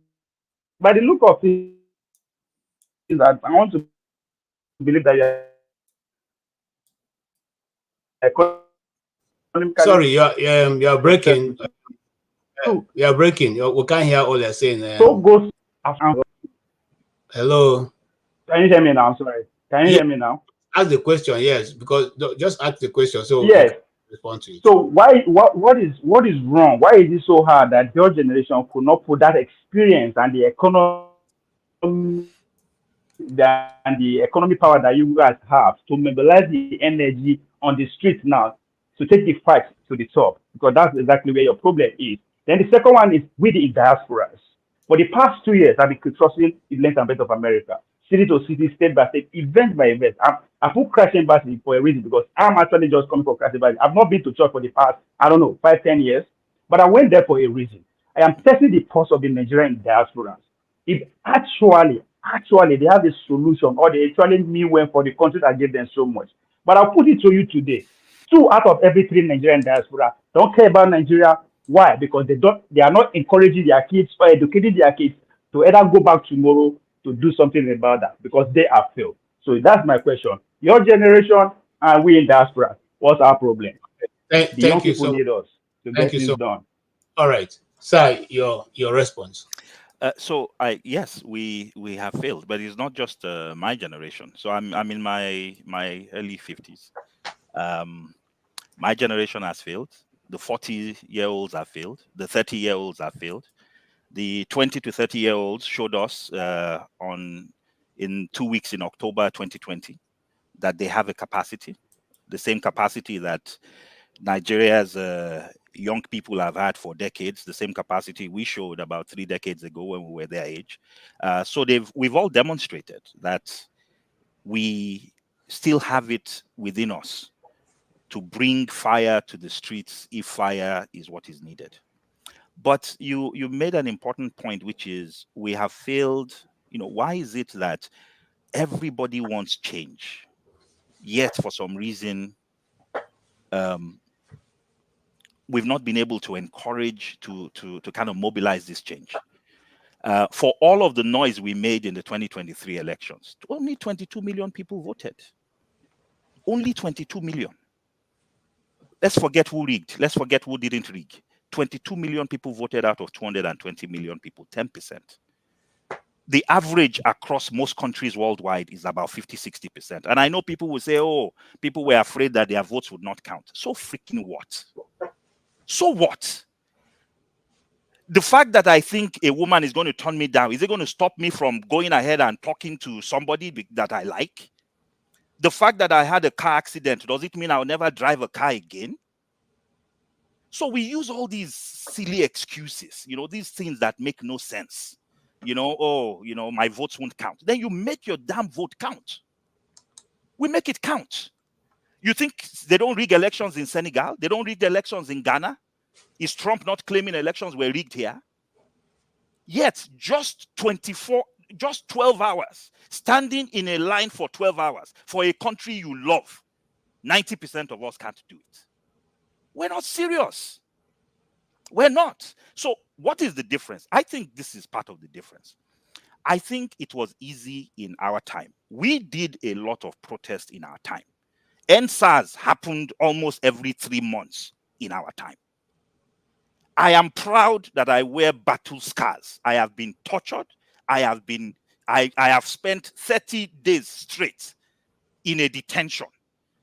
by the look of it, that I want to believe that you're economically Sorry, you're breaking. You're breaking. We can't hear all you're saying. so goes. Hello. Can you hear me now? Sorry. Can you hear me now? Ask the question, yes, because just ask the question so yes. Respond to it. So what is wrong? Why is it so hard that your generation could not put that experience and the economy power that you guys have to mobilize the energy on the streets now to take the fight to the top? Because that's exactly where your problem is. Then the second one is with the diasporas. For the past 2 years, I've been crossing the length and breadth of America, city to city, state by state, event by event. I put Crash Embassy for a reason, because I'm actually just coming for Crash Embassy. I've not been to church for the past, 5-10 years, but I went there for a reason. I am testing the pulse of the Nigerian diasporas. If actually they have a solution, or they actually mean well for the country that gave them so much. But I'll put it to you today. 2 out of every 3 Nigerian diaspora don't care about Nigeria. Why? Because they are not encouraging their kids or educating their kids to either go back tomorrow to do something about that, because they are failed. So that's my question. Your generation and we in diaspora, what's our problem? The young people need us to get things done. All right. Sir, your response. Yes, we have failed, but it's not just my generation. So I'm in my early 50s. My generation has failed. The 40-year-olds have failed. The 30-year-olds have failed. The 20 to 30-year-olds showed us in 2 weeks in October 2020 that they have a capacity, the same capacity that Nigeria's young people have had for decades, the same capacity we showed about 3 decades ago when we were their age. So we've all demonstrated that we still have it within us to bring fire to the streets if fire is what is needed. But you made an important point, which is we have failed. Why is it that everybody wants change, yet for some reason we've not been able to encourage to kind of mobilize this change? For all of the noise we made in the 2023 elections, only 22 million people voted. Only 22 million. Let's forget who rigged. Let's forget who didn't rig. 22 million people voted out of 220 million people, 10%. The average across most countries worldwide is about 50-60%. And I know people will say, oh, people were afraid that their votes would not count. So freaking what? So what? The fact that I think a woman is going to turn me down, is it going to stop me from going ahead and talking to somebody that I like? The fact that I had a car accident, does it mean I'll never drive a car again? So we use all these silly excuses, these things that make no sense. My votes won't count. Then you make your damn vote count. We make it count. You think they don't rig elections in Senegal? They don't rig elections in Ghana? Is Trump not claiming elections were rigged here? Yet, just 12 hours, standing in a line for 12 hours for a country you love, 90% of us can't do it. We're not serious. We're not. So what is the difference? I think this is part of the difference. I think it was easy in our time. We did a lot of protest in our time. NSAS happened almost every 3 months in our time. I am proud that I wear battle scars. I have been tortured. I have spent 30 days straight in a detention.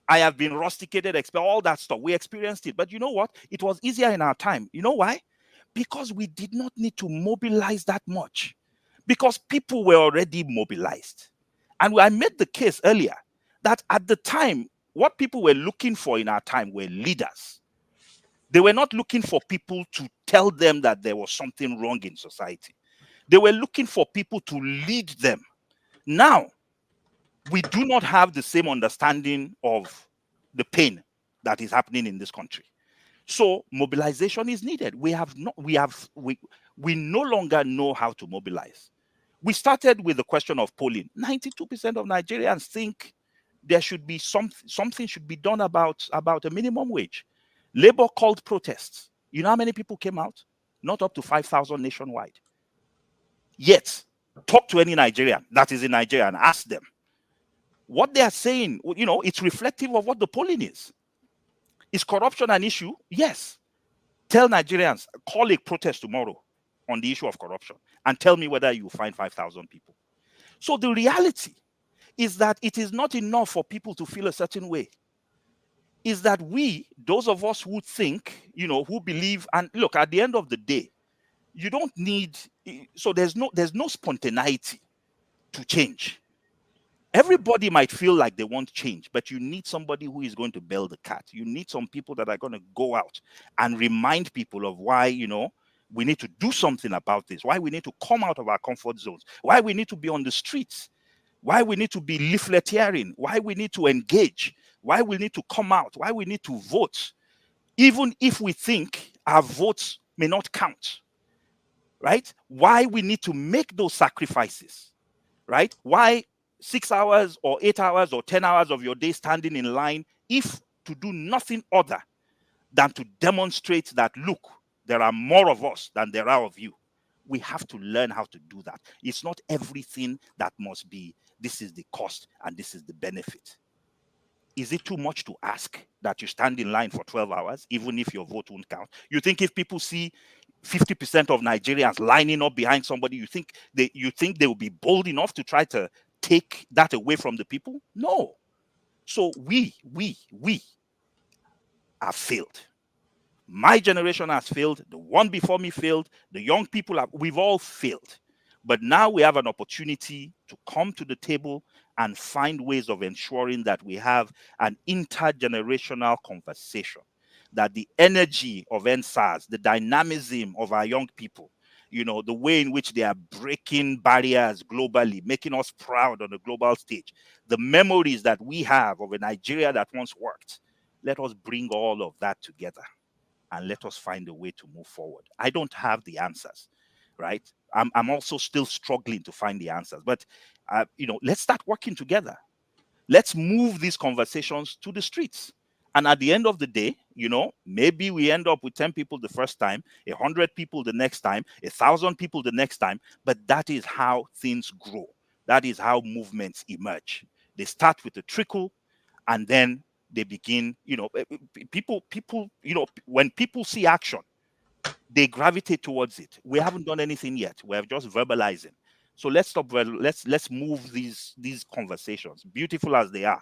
I have been rusticated, all that stuff. We experienced it. But you know what? It was easier in our time. You know why? Because we did not need to mobilize that much. Because people were already mobilized. And I made the case earlier that at the time, what people were looking for in our time were leaders. They were not looking for people to tell them that there was something wrong in society. They were looking for people to lead them. Now, we do not have the same understanding of the pain that is happening in this country. So mobilization is needed. We no longer know how to mobilize. We started with the question of polling. 92% of Nigerians think there should be something should be done about a minimum wage. Labor called protests. You know how many people came out? Not up to 5,000 nationwide. Yet, talk to any Nigerian that is in Nigeria and ask them. What they are saying, you know, it's reflective of what the polling is. Is corruption an issue? Yes. Tell Nigerians, call a protest tomorrow on the issue of corruption and tell me whether you find 5,000 people. So the reality is that it is not enough for people to feel a certain way. Is that we, those of us who think, you know, who believe, and look, at the end of the day, you don't need, so there's no spontaneity to change. Everybody might feel like they want change, but you need somebody who is going to bail the cat. You need some people that are going to go out and remind people of why, you know, we need to do something about this, why we need to come out of our comfort zones, why we need to be on the streets, why we need to be leafleteering, why we need to engage, why we need to come out, why we need to vote, even if we think our votes may not count, right? Why we need to make those sacrifices, right? Why 6 hours or 8 hours or 10 hours of your day standing in line, if to do nothing other than to demonstrate that, look, there are more of us than there are of you. We have to learn how to do that. It's not everything that must be, this is the cost and this is the benefit. Is it too much to ask that you stand in line for 12 hours, even if your vote won't count? You think if people see 50% of Nigerians lining up behind somebody, you think they will be bold enough to try to take that away from the people? No. So we have failed. My generation has failed. The one before me failed. The young people we've all failed. But now we have an opportunity to come to the table and find ways of ensuring that we have an intergenerational conversation, that the energy of NSAS, the dynamism of our young people, you know, the way in which they are breaking barriers globally, making us proud on the global stage, the memories that we have of a Nigeria that once worked, let us bring all of that together and let us find a way to move forward. I don't have the answers, right? I'm also still struggling to find the answers, but you know, let's start working together. Let's move these conversations to the streets. And at the end of the day, you know, maybe we end up with 10 people the first time, 100 people the next time, 1,000 people the next time, but that is how things grow. That is how movements emerge. They start with a trickle, and then they begin, you know, people, you know, when people see action, they gravitate towards it. We haven't done anything yet. We're just verbalizing. So let's stop. Let's move these conversations, beautiful as they are.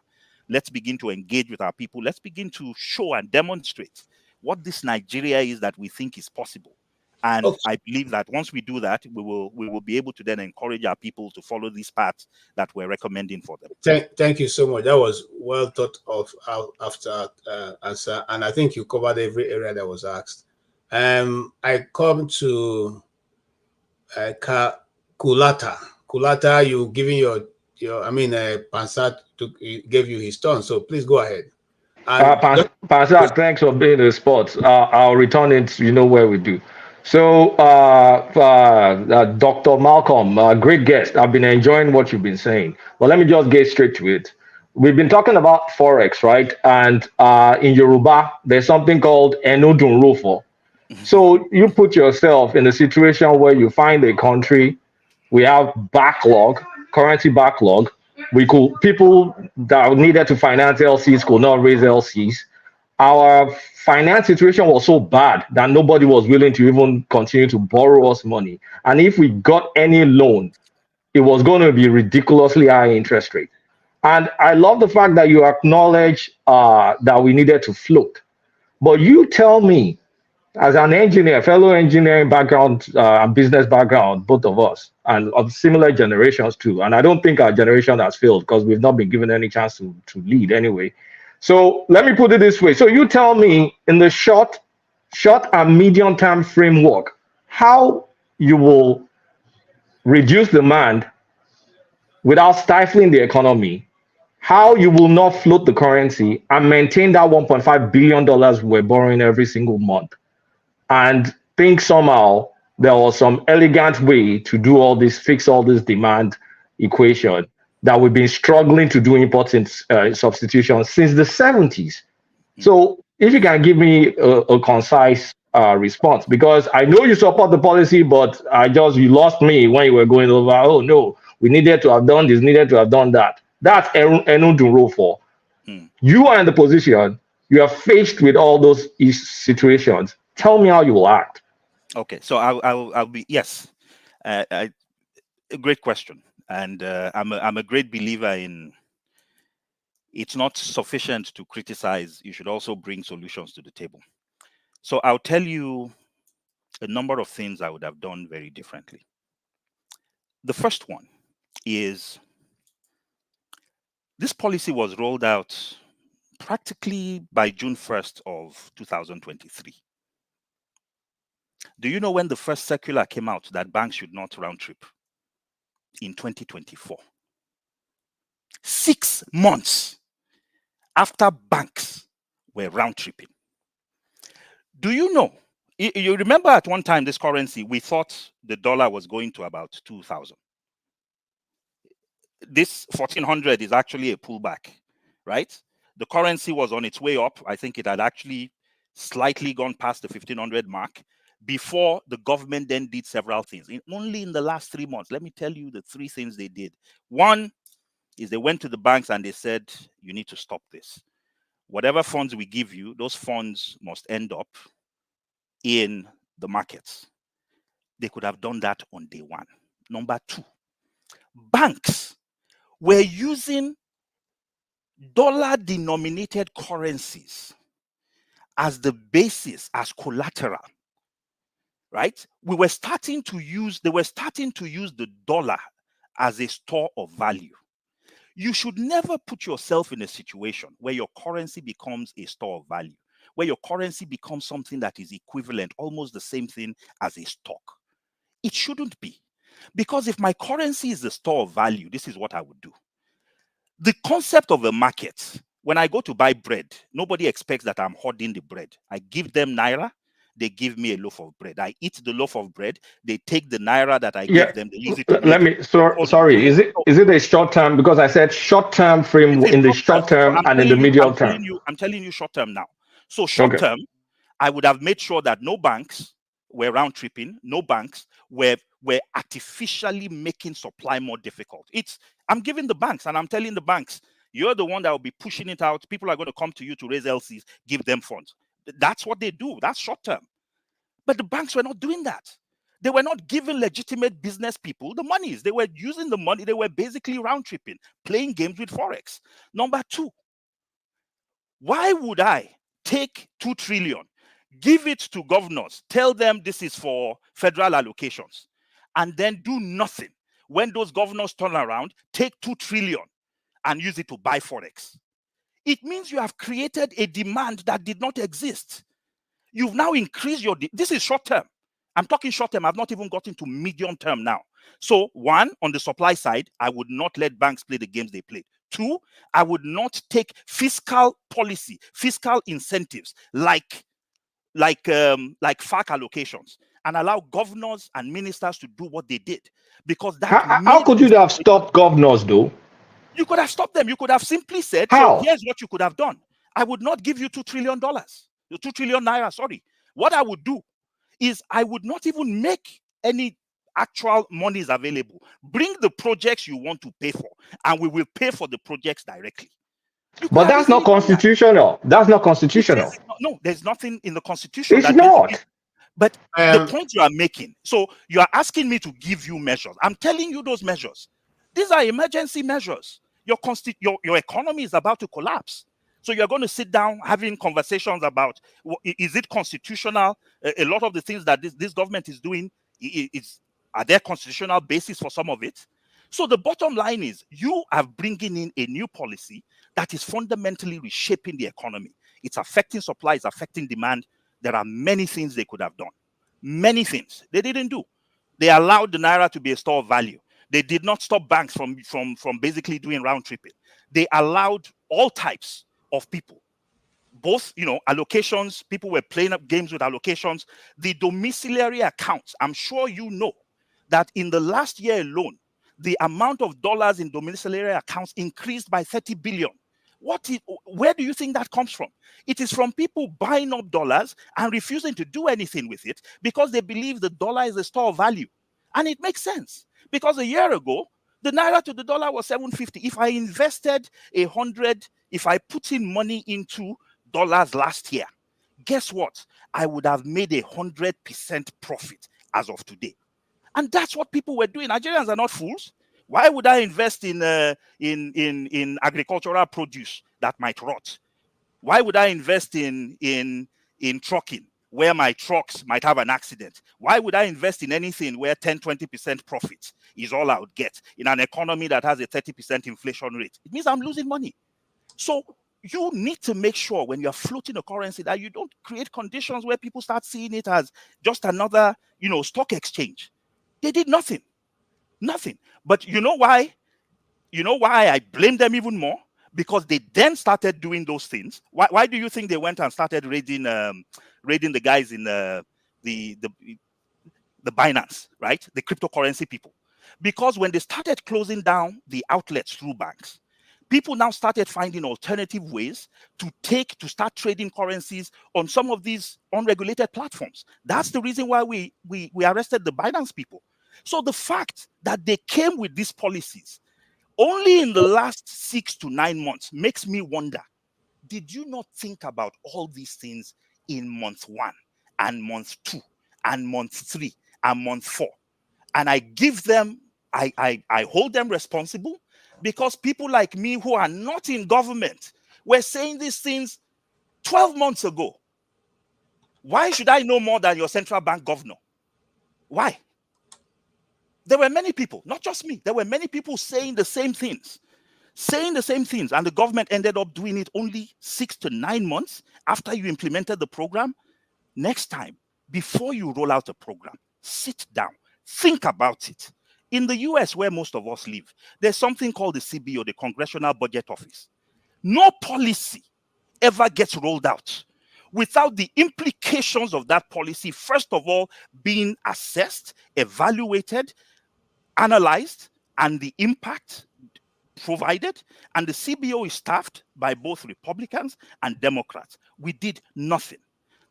Let's begin to engage with our people. Let's begin to show and demonstrate what this Nigeria is that we think is possible. And I believe that once we do that, we will be able to then encourage our people to follow these paths that we're recommending for them. Thank you so much. That was well thought of after answer, and I think you covered every area that was asked. I come to Kulata. Kulata, you giving your Pansat gave you his turn, so please go ahead. Pansat, thanks for being in the spot. I'll return it. You know where we do. So, Dr. Malcolm, great guest. I've been enjoying what you've been saying. But let me just get straight to it. We've been talking about Forex, right? And in Yoruba, there's something called Enudun Rufo. So you put yourself in a situation where you find a country, we have backlog, currency backlog. People that needed to finance LCs could not raise LCs. Our finance situation was so bad that nobody was willing to even continue to borrow us money. And if we got any loan, it was going to be ridiculously high interest rate. And I love the fact that you acknowledge that we needed to float. But you tell me, as an engineer, fellow engineering background and business background, both of us, and of similar generations too. And I don't think our generation has failed because we've not been given any chance to lead anyway. So let me put it this way. So you tell me in the short and medium term framework, how you will reduce demand without stifling the economy, how you will not float the currency and maintain that $1.5 billion we're borrowing every single month, and think somehow there was some elegant way to do all this, fix all this demand equation that we've been struggling to do import substitution since the 70s. So if you can give me a concise response, because I know you support the policy, but you lost me when you were going over. Oh no, we needed to have done this, needed to have done that. That's Enudunro for. You are in the position. You are faced with all those situations. Tell me how you will act. Okay, so I'll be yes. A great question, and I'm a great believer in. It's not sufficient to criticize. You should also bring solutions to the table. So I'll tell you a number of things I would have done very differently. The first one is this policy was rolled out practically by June 1st of 2023. Do you know when the first circular came out that banks should not round trip? In 2024. 6 months after banks were round tripping. Do you know? You remember at one time this currency, we thought the dollar was going to about 2,000. This 1,400 is actually a pullback, right? The currency was on its way up. I think it had actually slightly gone past the 1,500 mark before the government then did several things. Only in the last 3 months, let me tell you the 3 things they did. One is they went to the banks and they said, you need to stop this. Whatever funds we give you, those funds must end up in the markets. They could have done that on day one. Number 2, banks were using dollar-denominated currencies as the basis, as collateral, right? They were starting to use the dollar as a store of value. You should never put yourself in a situation where your currency becomes a store of value, where your currency becomes something that is equivalent, almost the same thing as a stock. It shouldn't be. Because if my currency is the store of value, this is what I would do. The concept of a market, when I go to buy bread, nobody expects that I'm hoarding the bread. I give them naira, they give me a loaf of bread. I eat the loaf of bread, they take the naira that I give them, they use it to sorry, is it a short term? Because I said short term frame in the short term and in the medium term. I'm telling you short term now. So short term, I would have made sure that no banks were round tripping, no banks were artificially making supply more difficult. I'm giving the banks and I'm telling the banks, you're the one that will be pushing it out. People are going to come to you to raise LCs, give them funds. That's what they do. That's short term. But the banks were not doing that. They were not giving legitimate business people the monies. They were using the money. They were basically round tripping, playing games with Forex. Number 2, why would I take 2 trillion, give it to governors, tell them this is for federal allocations, and then do nothing when those governors turn around, take 2 trillion and use it to buy Forex? It means you have created a demand that did not exist. You've now increased this is short term. I'm talking short term. I've not even gotten to medium term now. So 1, on the supply side, I would not let banks play the games they played. 2, I would not take fiscal policy, fiscal incentives like FAC allocations and allow governors and ministers to do what they did. Because that how could you have stopped governors though? You could have stopped them. You could have simply said, how? So here's what you could have done. I would not give you $2 trillion, 2 trillion naira, sorry. What I would do is I would not even make any actual monies available. Bring the projects you want to pay for, and we will pay for the projects directly. But that's not constitutional. That's not constitutional. No, there's nothing in the constitution. It's not. But the point you are making, so you are asking me to give you measures. I'm telling you those measures. These are emergency measures. Your economy is about to collapse. So you're going to sit down having conversations about, is it constitutional? A lot of the things that this government is doing, are there constitutional basis for some of it? So the bottom line is you are bringing in a new policy that is fundamentally reshaping the economy. It's affecting supply, it's affecting demand. There are many things they could have done. Many things they didn't do. They allowed the naira to be a store of value. They did not stop banks from basically doing round tripping. They allowed all types of people, both, allocations, people were playing up games with allocations. The domiciliary accounts, I'm sure you know that in the last year alone, the amount of dollars in domiciliary accounts increased by 30 billion. Where do you think that comes from? It is from people buying up dollars and refusing to do anything with it because they believe the dollar is a store of value. And it makes sense because a year ago, the naira to the dollar was 750. If I invested 100, if I put in money into dollars last year, guess what? I would have made 100% profit as of today. And that's what people were doing. Nigerians are not fools. Why would I invest in agricultural produce that might rot? Why would I invest in trucking where my trucks might have an accident? Why would I invest in anything where 10-20% profit is all I would get in an economy that has a 30% inflation rate? It means I'm losing money. So you need to make sure when you're floating a currency that you don't create conditions where people start seeing it as just another, stock exchange. They did nothing. But you know why? You know why I blame them even more? Because they then started doing those things. Why do you think they went and started raiding the guys in the Binance, right? The cryptocurrency people. Because when they started closing down the outlets through banks, people now started finding alternative ways to start trading currencies on some of these unregulated platforms. That's the reason why we arrested the Binance people. So the fact that they came with these policies only in the last 6 to 9 months makes me wonder, did you not think about all these things in month 1 and month 2 and month 3 and month 4? And I give them, I hold them responsible because people like me who are not in government were saying these things 12 months ago. Why should I know more than your central bank governor? Why? There were many people, not just me. There were many people saying the same things, and the government ended up doing it only 6 to 9 months after you implemented the program. Next time, before you roll out a program, sit down, think about it. In the US, where most of us live, there's something called the CBO, the Congressional Budget Office. No policy ever gets rolled out without the implications of that policy, first of all, being assessed, evaluated, analyzed, and the impact provided. And the CBO is staffed by both Republicans and Democrats. We did nothing.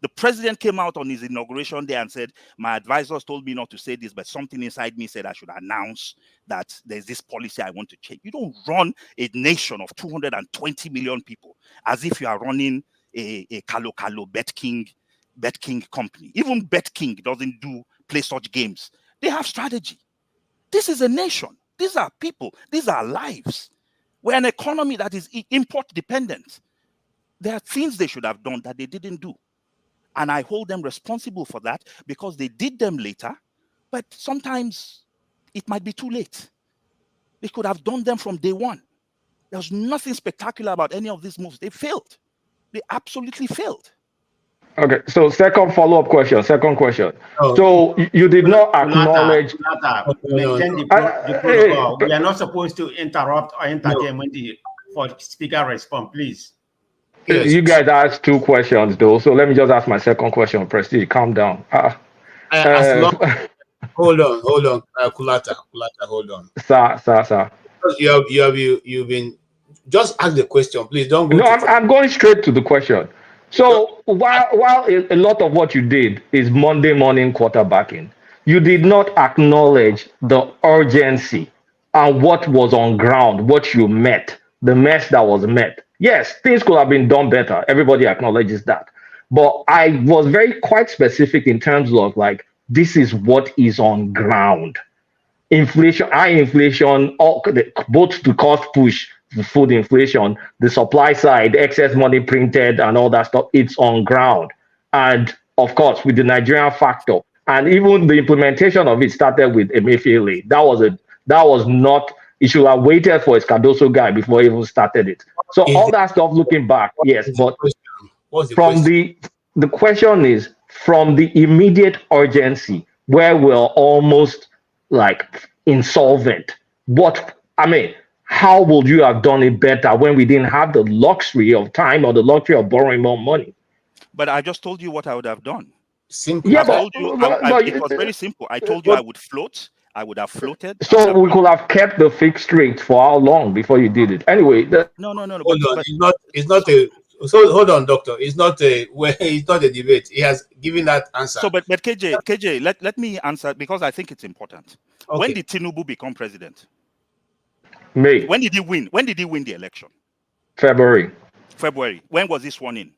The president came out on his inauguration day and said, my advisors told me not to say this, but something inside me said I should announce that there's this policy I want to change. You don't run a nation of 220 million people as if you are running a Kalo Bet King company. Even Bet King doesn't play such games. They have strategy. This is a nation. These are people. These are lives. We're an economy that is import dependent. There are things they should have done that they didn't do. And I hold them responsible for that because they did them later, but sometimes it might be too late. They could have done them from day one. There's nothing spectacular about any of these moves. They failed. They absolutely failed. Okay, so second follow-up question. Oh. So you did not acknowledge. Maintain the protocol. We are not supposed to interrupt or interject when the speaker responds, please. Yes. You guys asked 2 questions though, so let me just ask my second question. Prestige, calm down. Hold on, Kulata, hold on. Sir. You've been just ask the question, please. Don't go. No, I'm going straight to the question. So while a lot of what you did is Monday morning quarterbacking, you did not acknowledge the urgency and what was on ground, what you met, the mess that was met. Yes, things could have been done better. Everybody acknowledges that. But I was quite specific in terms of this is what is on ground. Inflation, high inflation, both the cost push, the food inflation, the supply side, excess money printed and all that stuff, it's on ground. And of course, with the Nigerian factor, and even the implementation of it started with Emefiele. That was not, it should have waited for his Cardoso guy before he even started it. So all that stuff looking back, yes, but from the question is, from the immediate urgency where we're almost insolvent, how would you have done it better when we didn't have the luxury of time or the luxury of borrowing more money? But I just told you what I would have done. Simple. Yeah, it was very simple. I told you I would float. I would have floated. So we could have kept the fixed rate for how long before you did it? Anyway, No. Hold on. It's not a. So hold on, doctor. It's not a. Well, it's not a debate. He has given that answer. So, but KJ, let me answer because I think it's important. Okay. When did Tinubu become president? May. When did he win? When did he win the election? February. February. When was he sworn in?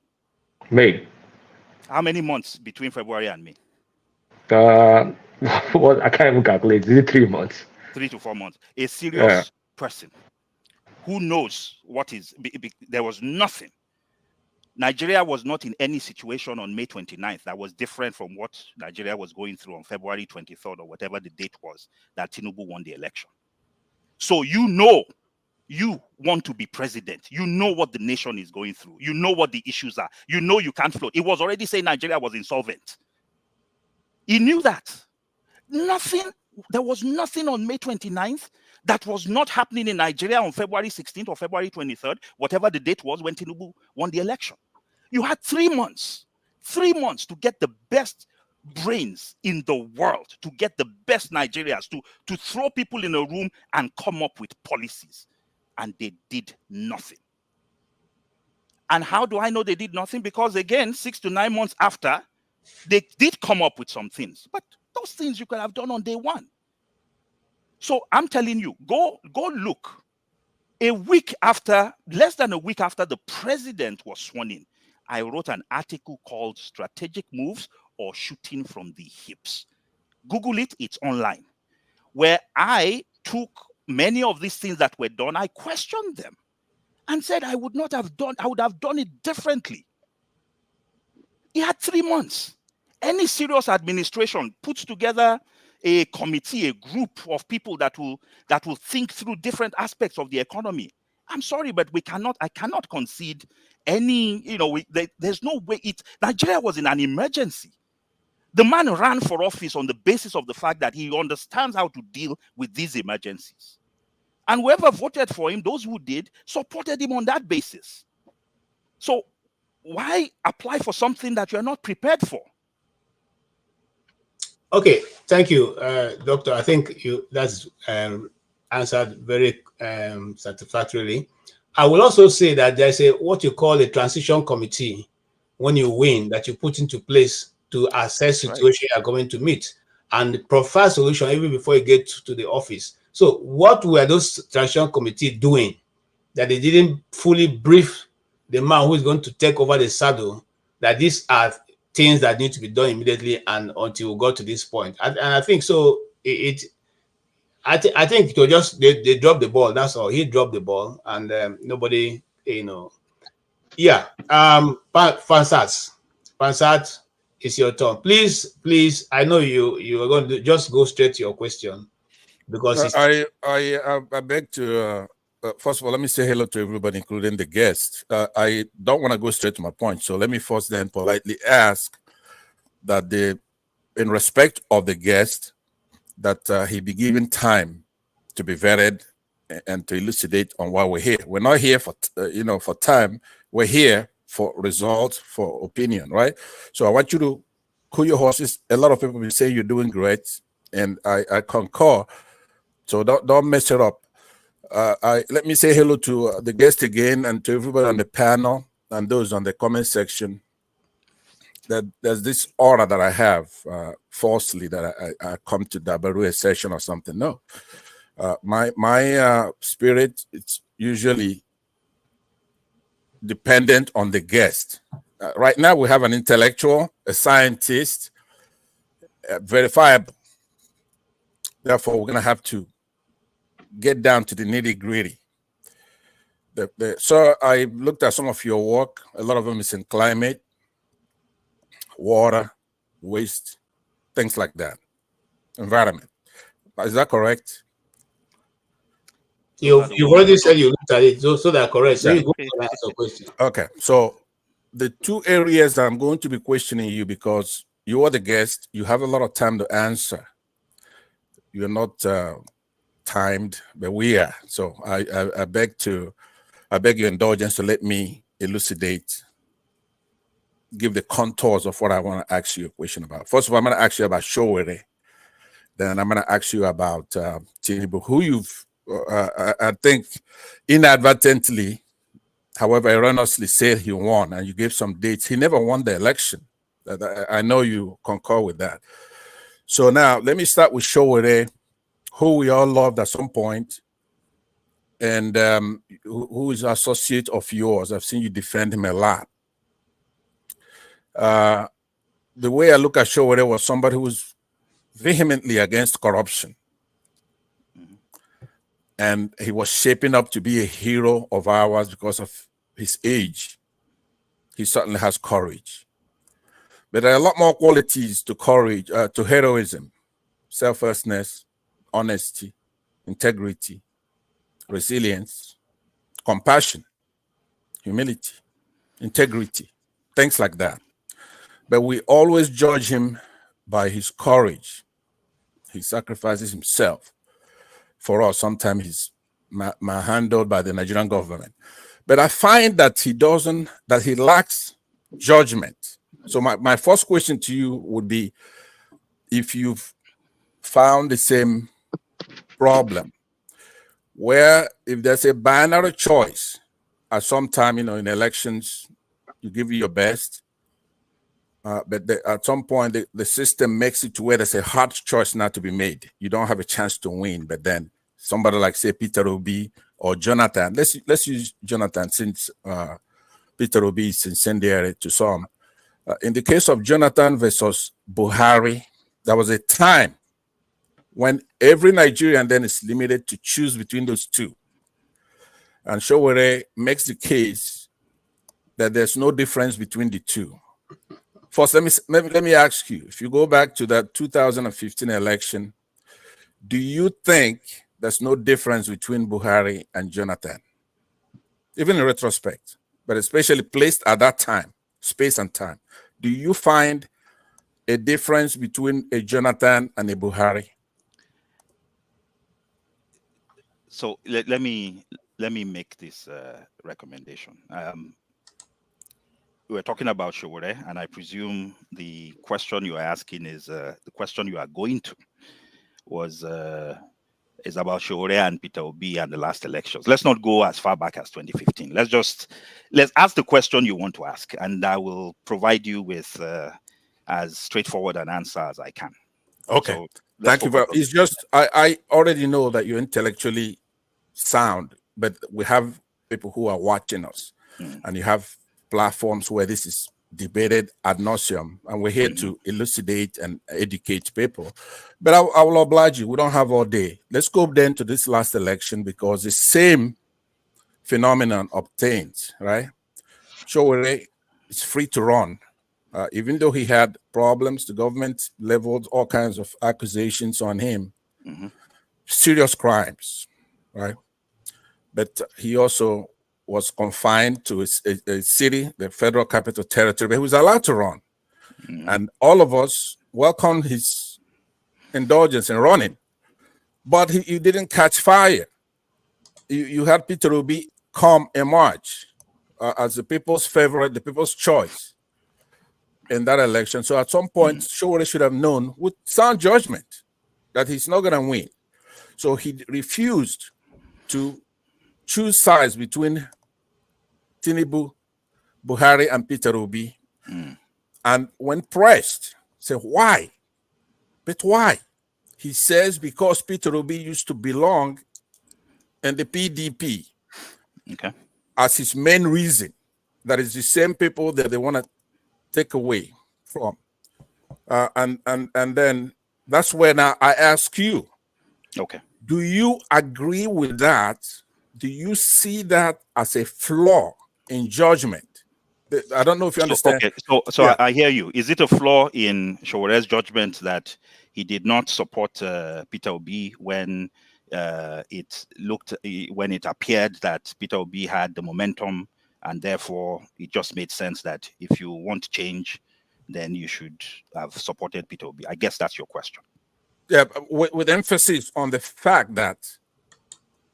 May. How many months between February and May? Well, I can't even calculate. Is it 3 months? 3 to 4 months. A serious person who knows what is. There was nothing. Nigeria was not in any situation on May 29th that was different from what Nigeria was going through on February 23rd or whatever the date was that Tinubu won the election. So you know, you want to be president. You know what the nation is going through. You know what the issues are. You know you can't float. It was already saying Nigeria was insolvent. He knew that. There was nothing on May 29th that was not happening in Nigeria on February 16th or February 23rd, whatever the date was when Tinubu won the election. You had 3 months to get the best brains in the world, to get the best Nigerians, to throw people in a room and come up with policies. And they did nothing. And how do I know they did nothing? Because again, 6 to 9 months after, they did come up with some things. But those things you could have done on day one. So I'm telling you, go look. Less than a week after the president was sworn in, I wrote an article called Strategic Moves or Shooting from the Hips. Google it, it's online. Where I took many of these things that were done, I questioned them and said I would have done it differently. He had 3 months. Any serious administration puts together a committee, a group of people that will think through different aspects of the economy. I'm sorry, but I cannot concede any, there's no way Nigeria was in an emergency. The man ran for office on the basis of the fact that he understands how to deal with these emergencies. And whoever voted for him, those who did, supported him on that basis. So why apply for something that you're not prepared for? Okay, thank you, Doctor. I think that's answered very satisfactorily. I will also say that there's what you call a transition committee when you win that you put into place to assess situation you are going to meet and provide solution even before you get to the office. So what were those transition committee doing that they didn't fully brief the man who is going to take over the saddle that these are things that need to be done immediately and until we got to this point? And I think so. I think it was just they dropped the ball. That's all. He dropped the ball, and nobody, Yeah. Fansat, it's your turn. Please. I know you are going to just go straight to your question because I beg to. First of all, let me say hello to everybody, including the guests. I don't want to go straight to my point, so let me first then politely ask that in respect of the guest, that he be given time to be vetted and to elucidate on why we're here. We're not here for for time. We're here for results, for opinion, right? So I want you to cool your horses. A lot of people will say you're doing great, and I concur. So don't mess it up. Let me say hello to the guest again and to everybody on the panel and those on the comment section. That there's this aura that I have falsely that I come to Dabaru a session or something. No, my spirit, it's usually dependent on the guest. Right now we have an intellectual, a scientist, verifiable. Therefore, we're going to have to get down to the nitty-gritty. So I looked at some of your work. A lot of them is in climate, water, waste, things like that, environment. Is that correct? You've already said you looked at it, so that's correct. So you go and ask a question. Okay, so the two areas that I'm going to be questioning you, because you are the guest, you have a lot of time to answer. You're not timed, but we are. So I beg your indulgence to let me elucidate, give the contours of what I want to ask you a question about. First of all, I'm going to ask you about Showere. Then I'm going to ask you about Tinubu, who you've, I think, inadvertently, however erroneously said he won, and you gave some dates. He never won the election. I know you concur with that. So now let me start with Showore, who we all loved at some point, and who is an associate of yours. I've seen you defend him a lot. The way I look at Showore was somebody who was vehemently against corruption. And he was shaping up to be a hero of ours because of his age. He certainly has courage. But there are a lot more qualities to courage, to heroism: selflessness, honesty, integrity, resilience, compassion, humility, integrity, things like that. But we always judge him by his courage. He sacrifices himself for us. Sometimes he's handled by the Nigerian government. But I find that he lacks judgment. So my first question to you would be, if you've found the same problem, where if there's a binary choice at some time, in elections, you give your best, but at some point the system makes it to where there's a hard choice not to be made. You don't have a chance to win, but then somebody like, say, Peter Obi or Jonathan, let's use Jonathan, since Peter Obi is incendiary to some. In the case of Jonathan versus Buhari, there was a time when every Nigerian then is limited to choose between those two. And Showore makes the case that there's no difference between the two. First, let me ask you, if you go back to that 2015 election, do you think there's no difference between Buhari and Jonathan? Even in retrospect, but especially placed at that time, space and time. Do you find a difference between a Jonathan and a Buhari? So let me make this recommendation. We were talking about Showore, and I presume the question you are asking is the question you are going to is about Showore and Peter Obi and the last elections. Let's not go as far back as 2015. Let's ask the question you want to ask, and I will provide you with as straightforward an answer as I can. Okay. So thank you very much. It's just I already know that you're intellectually sound, but we have people who are watching us, and you have platforms where this is debated ad nauseum, and we're here to elucidate and educate people. But I will oblige you. We don't have all day. Let's go then to this last election, because the same phenomenon obtains, right? Showore is free to run. Even though he had problems, the government leveled all kinds of accusations on him, serious crimes, right? But he also was confined to a city, the Federal Capital Territory, but he was allowed to run. And all of us welcomed his indulgence in running. But he didn't catch fire. You had Peter Obi come emerge as the people's favorite, the people's choice in that election. So at some point, Showore should have known with sound judgment that he's not going to win. So he refused to choose sides between Tinubu, Buhari, and Peter Obi. And when pressed, said, why? But why? He says, because Peter Obi used to belong in the PDP. Okay. As his main reason. That is the same people that they want to take away from. And then that's where now I ask you. Okay. Do you agree with that? Do you see that as a flaw in judgment? I don't know if you understand. Okay, so yeah. I hear you. Is it a flaw in Showore's judgment that he did not support Peter Obi when it appeared that Peter Obi had the momentum, and therefore it just made sense that if you want change, then you should have supported Peter Obi? I guess that's your question. Yeah, with emphasis on the fact that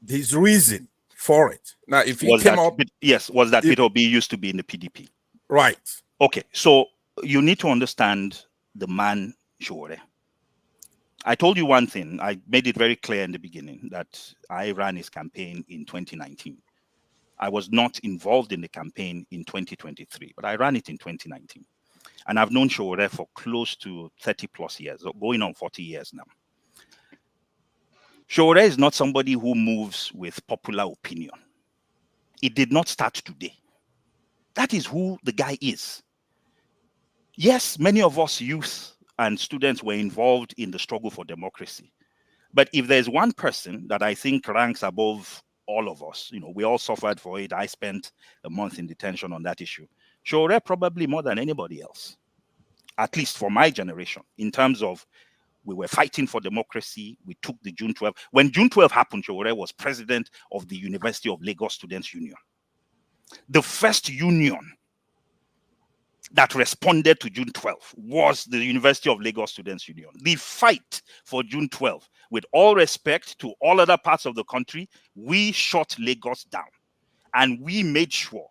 his reason for it. Now, if he was that Peter Obi used to be in the PDP? Right. Okay, so you need to understand the man Showore. I told you one thing. I made it very clear in the beginning that I ran his campaign in 2019. I was not involved in the campaign in 2023, but I ran it in 2019. And I've known Sowore for close to 30 plus years, going on 40 years now. Sowore is not somebody who moves with popular opinion. It did not start today. That is who the guy is. Yes, many of us youth and students were involved in the struggle for democracy. But if there's one person that I think ranks above all of us, you know, we all suffered for it. I spent a month in detention on that issue. Sowore probably more than anybody else, at least for my generation, in terms of we were fighting for democracy. We took the June 12. When June 12 happened, Sowore was president of the University of Lagos Students Union. The first union that responded to June 12 was the University of Lagos Students Union. The fight for June 12, with all respect to all other parts of the country, we shut Lagos down. And we made sure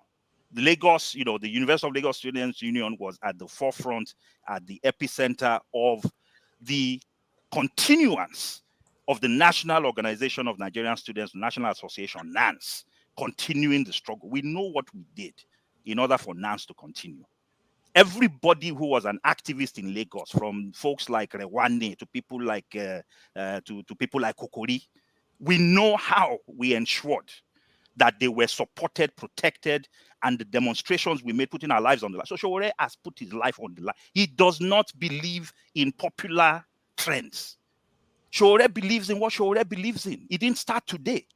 the Lagos, you know, the University of Lagos Students Union was at the forefront, at the epicenter of the continuance of the National Organization of Nigerian Students, National Association, NANS, continuing the struggle. We know what we did in order for NANS to continue. Everybody who was an activist in Lagos, from folks like Rewane to people like people like Kokori, we know how we ensured that they were supported, protected, and the demonstrations we made, putting our lives on the line. So Sowore has put his life on the line. He does not believe in popular trends. Sowore believes in what Sowore believes in. It didn't start today.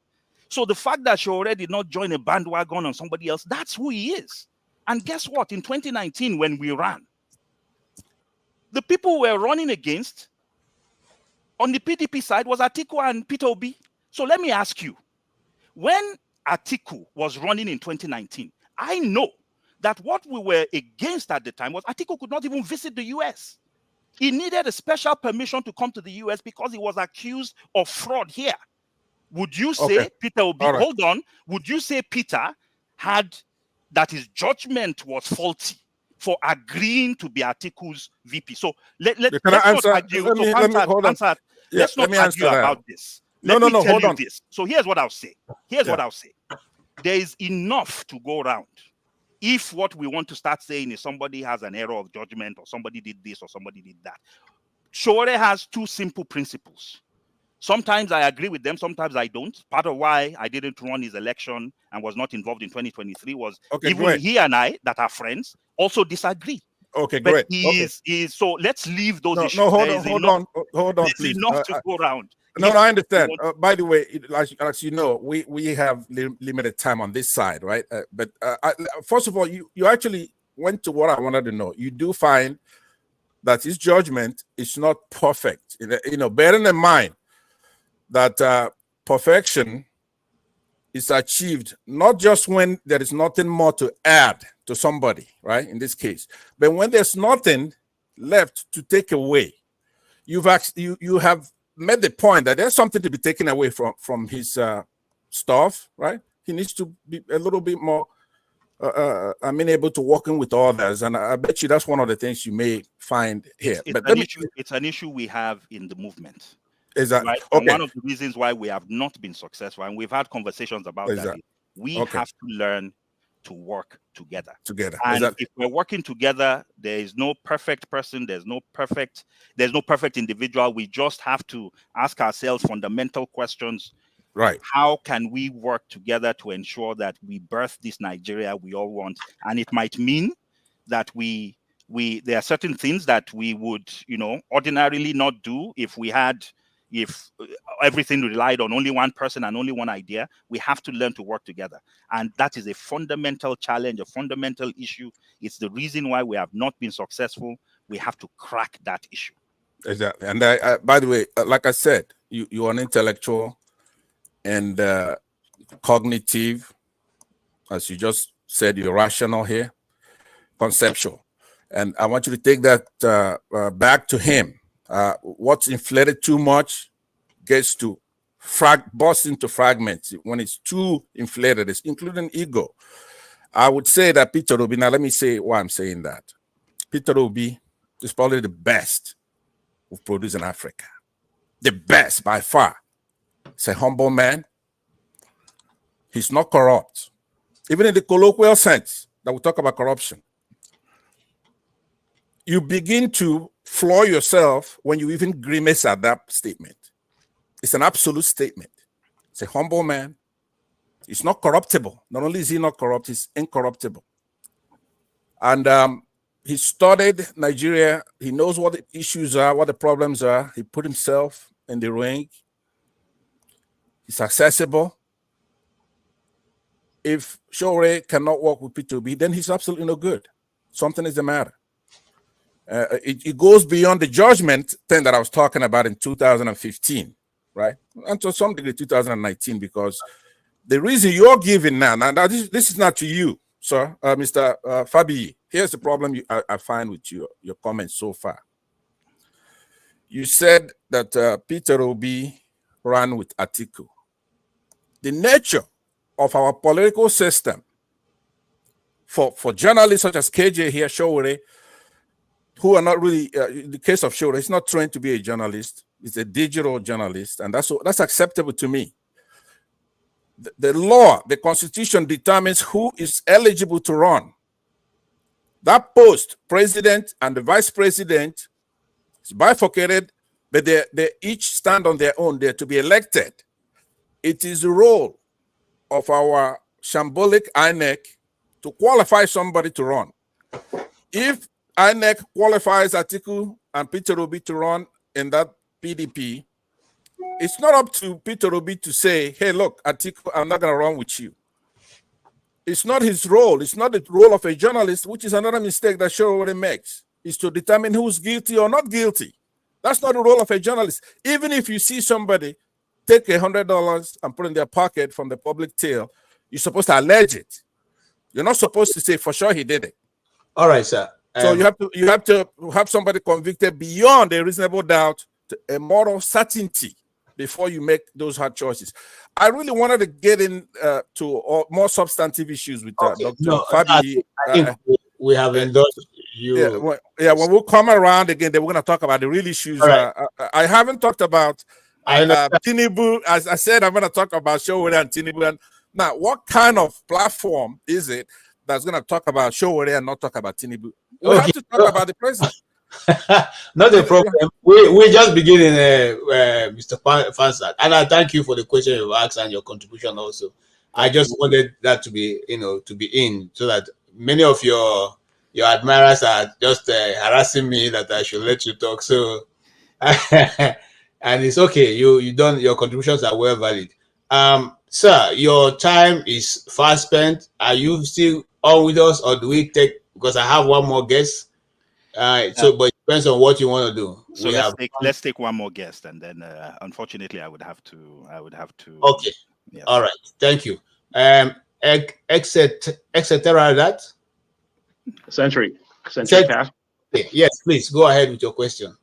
So the fact that Sowore did not join a bandwagon on somebody else, that's who he is. And guess what? In 2019, when we ran, the people we were running against on the PDP side was Atiku and Peter Obi. So let me ask you, when Atiku was running in 2019, I know that what we were against at the time was Atiku could not even visit the US. He needed a special permission to come to the US because he was accused of fraud here. Would you say Peter Obi, hold on, would you say Peter had that his judgment was faulty for agreeing to be Atiku's VP? So let's not argue. Let's not argue about this. Let me tell you this. So here's what I'll say. What I'll say. There is enough to go around. If what we want to start saying is somebody has an error of judgment or somebody did this or somebody did that. Sowore has two simple principles. Sometimes I agree with them, sometimes I don't. Part of why I didn't run his election and was not involved in 2023 was even he and I, that are friends, also disagree. Okay, but great. So let's leave those issues. No, hold on, please. Enough to go around. No, I understand. By the way, as you know, we have limited time on this side, right? But first of all, you actually went to what I wanted to know. You do find that his judgment is not perfect. You know, bearing in mind that perfection is achieved not just when there is nothing more to add to somebody, right? In this case, but when there's nothing left to take away, you have made the point that there's something to be taken away from his stuff, right? He needs to be a little bit more able to working with others, and I bet you that's one of the things you may find here. It's an issue we have in the movement. Exactly. Right? Okay. And one of the reasons why we have not been successful, and we've had conversations about that, we have to learn to work together. And if we're working together, there is no perfect person, there's no perfect individual. We just have to ask ourselves fundamental questions. Right. How can we work together to ensure that we birth this Nigeria we all want? And it might mean that there are certain things that we would, ordinarily not do if everything relied on only one person and only one idea. We have to learn to work together. And that is a fundamental challenge, a fundamental issue. It's the reason why we have not been successful. We have to crack that issue. Exactly. And by the way, like I said, you're an intellectual and cognitive, as you just said, you're rational here, conceptual. And I want you to take that back to him. What's inflated too much gets to burst into fragments when it's too inflated, it's including ego. I would say that Peter Obi, now let me say why I'm saying that. Peter Obi is probably the best we've produced in Africa. the best by far. He's a humble man. He's not corrupt. Even in the colloquial sense that we talk about corruption, you begin to floor yourself when you even grimace at that statement. It's an absolute statement. It's a humble man. He's not corruptible. Not only is he not corrupt, he's incorruptible. And he studied Nigeria. He knows what the issues are, what the problems are. He put himself in the ring. He's accessible. If Shore cannot work with P2B, then he's absolutely no good. Something is the matter. It goes beyond the judgment thing that I was talking about in 2015, right? And to some degree 2019, because the reason you're giving now this is not to you, sir, Mr. Fabiyi. Here's the problem I find with your comments so far. You said that Peter Obi ran with Atiku. The nature of our political system for journalists such as KJ here, Showore, who are not really, in the case of Showore, he's not trained to be a journalist. He's a digital journalist, and that's acceptable to me. The law, the constitution determines who is eligible to run. That post, president and the vice president, is bifurcated, but they each stand on their own. They're to be elected. It is the role of our shambolic INEC to qualify somebody to run. If INEC qualifies Atiku and Peter Obi to run in that PDP, it's not up to Peter Obi to say, hey, look, Atiku, I'm not going to run with you. It's not his role. It's not the role of a journalist, which is another mistake that Showore makes, is to determine who's guilty or not guilty. That's not the role of a journalist. Even if you see somebody take $100 and put in their pocket from the public till, you're supposed to allege it. You're not supposed to say for sure he did it. All right, sir. So you have to have somebody convicted beyond a reasonable doubt to a moral certainty before you make those hard choices. I really wanted to get in to more substantive issues with Dr. Fabiyi. I think we have endorsed you. When we come around again, then we're going to talk about the real issues. Right. I haven't talked about Tinubu. As I said, I'm going to talk about Showore and Tinubu. And now, what kind of platform is it that's going to talk about Showore and not talk about Tinubu? We have to talk about the president. Not a problem. We just beginning, Mr. Fansad, and I thank you for the question you've asked and your contribution also. I just wanted that to be, to be in, so that many of your admirers are just harassing me that I should let you talk. So, and it's okay. You done, your contributions are well valid. Sir, your time is fast spent. Are you still on with us, or do we take? Because I have one more guest. But it depends on what you want to do. So let's take one more guest, and then unfortunately I would have to. Okay. Yes. All right. Thank you. Etc. That Century. Yes, please go ahead with your question.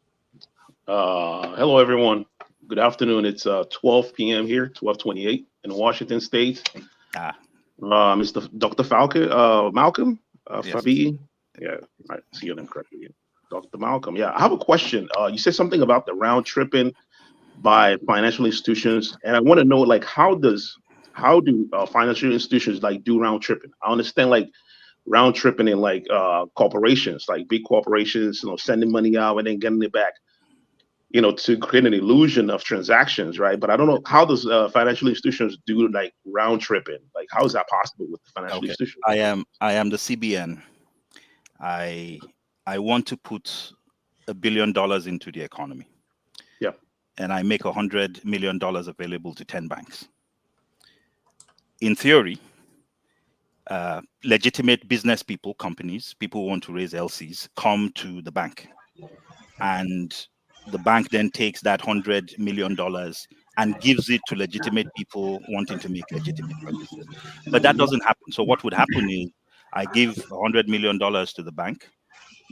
Hello, everyone. Good afternoon. It's 12 p.m. here, 12:28 in Washington State. Mr. Dr. Malcolm Fabiyi. Yeah, I see your name correctly. Dr. Malcolm. Yeah, I have a question. You said something about the round tripping by financial institutions, and I want to know, like, how do financial institutions do round tripping? I understand round tripping in corporations, like big corporations, sending money out and then getting it back, to create an illusion of transactions, right? But I don't know, how does financial institutions do round tripping? How is that possible with the financial institutions? I am the CBN. I want to put $1 billion into the economy. Yeah. And I make $100 million available to 10 banks. In theory, legitimate business people, companies, people who want to raise LCs, come to the bank. And the bank then takes that $100 million and gives it to legitimate people wanting to make legitimate purchases. But that doesn't happen. So what would happen is, I give $100 million to the bank.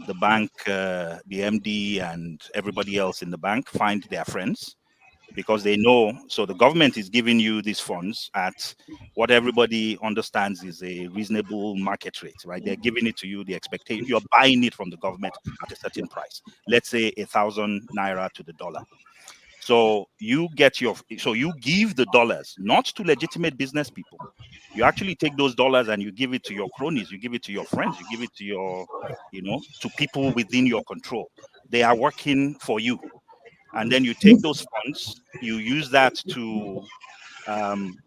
The bank, the MD and everybody else in the bank find their friends, because they know. So the government is giving you these funds at what everybody understands is a reasonable market rate, right? They're giving it to you, the expectation. You're buying it from the government at a certain price. Let's say 1,000 naira to the dollar. So you get so you give the dollars not to legitimate business people. You actually take those dollars and you give it to your cronies, you give it to your friends, you give it to your, to people within your control. They are working for you. And then you take those funds, you use that to,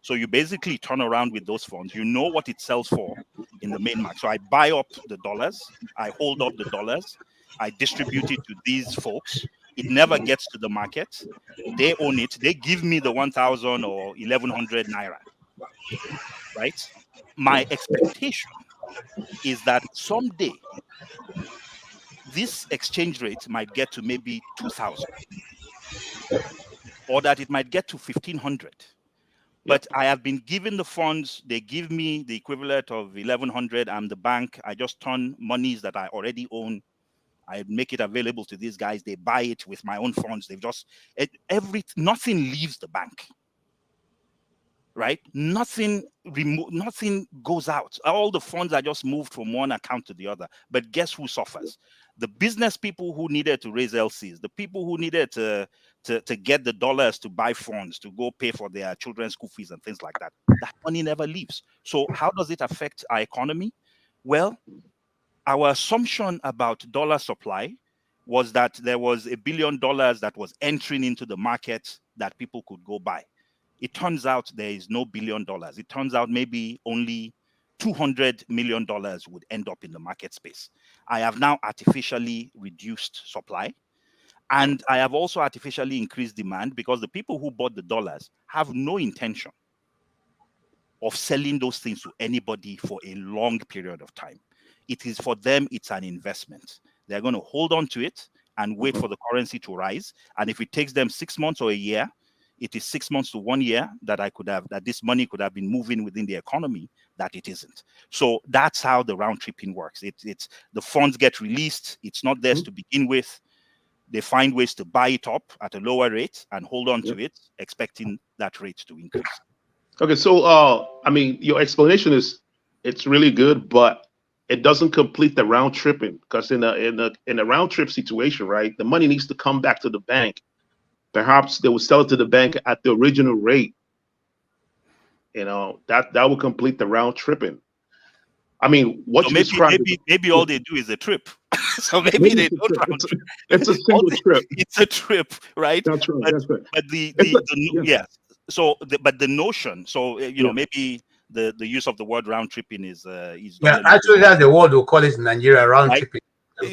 so you basically turn around with those funds. You know what it sells for in the main market. So I buy up the dollars, I hold up the dollars, I distribute it to these folks. It never gets to the market. They own it. They give me the 1,000 or 1,100 naira, right? My expectation is that someday this exchange rate might get to maybe 2,000, or that it might get to 1,500. But I have been given the funds. They give me the equivalent of 1,100. I'm the bank. I just turn monies that I already own. I make it available to these guys. They buy it with my own funds. They've just nothing leaves the bank, right? Nothing goes out. All the funds are just moved from one account to the other. But guess who suffers? The business people who needed to raise LCs, the people who needed to get the dollars to buy funds, to go pay for their children's school fees and things like that. That money never leaves. So how does it affect our economy? Well, our assumption about dollar supply was that there was $1 billion that was entering into the market that people could go buy. It turns out there is no $1 billion. It turns out maybe only $200 million would end up in the market space. I have now artificially reduced supply, and I have also artificially increased demand because the people who bought the dollars have no intention of selling those things to anybody for a long period of time. It is for them, it's an investment. They're going to hold on to it and wait for the currency to rise. And if it takes them 6 months or a year, it is 6 months to 1 year that this money could have been moving within the economy, that it isn't. So that's how the round tripping works. It's the funds get released. It's not theirs to begin with. They find ways to buy it up at a lower rate and hold on to it, expecting that rate to increase. Okay, so I mean, your explanation it's really good, but it doesn't complete the round tripping, because in a round trip situation, right, the money needs to come back to the bank. Perhaps they will sell it to the bank at the original rate. That will complete the round tripping. I mean, what you described. Maybe all they do is a trip. So maybe they don't round trip. It's a single trip. It's a trip, right? That's right. That's right. But So, but the notion. So maybe the use of the word round tripping is actually that's the word we call it in Nigeria, round tripping.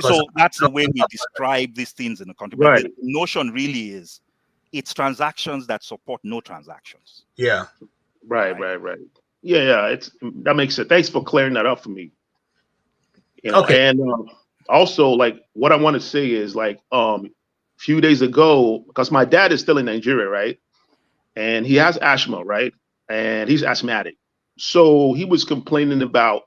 So that's the way we describe these things in the country. But the notion really is it's transactions that support no transactions. Yeah. Right. Yeah. That makes sense. Thanks for clearing that up for me. Okay. And also, like, what I want to say is, like, a few days ago, because my dad is still in Nigeria, right? And he has asthma, right? And he's asthmatic. So he was complaining about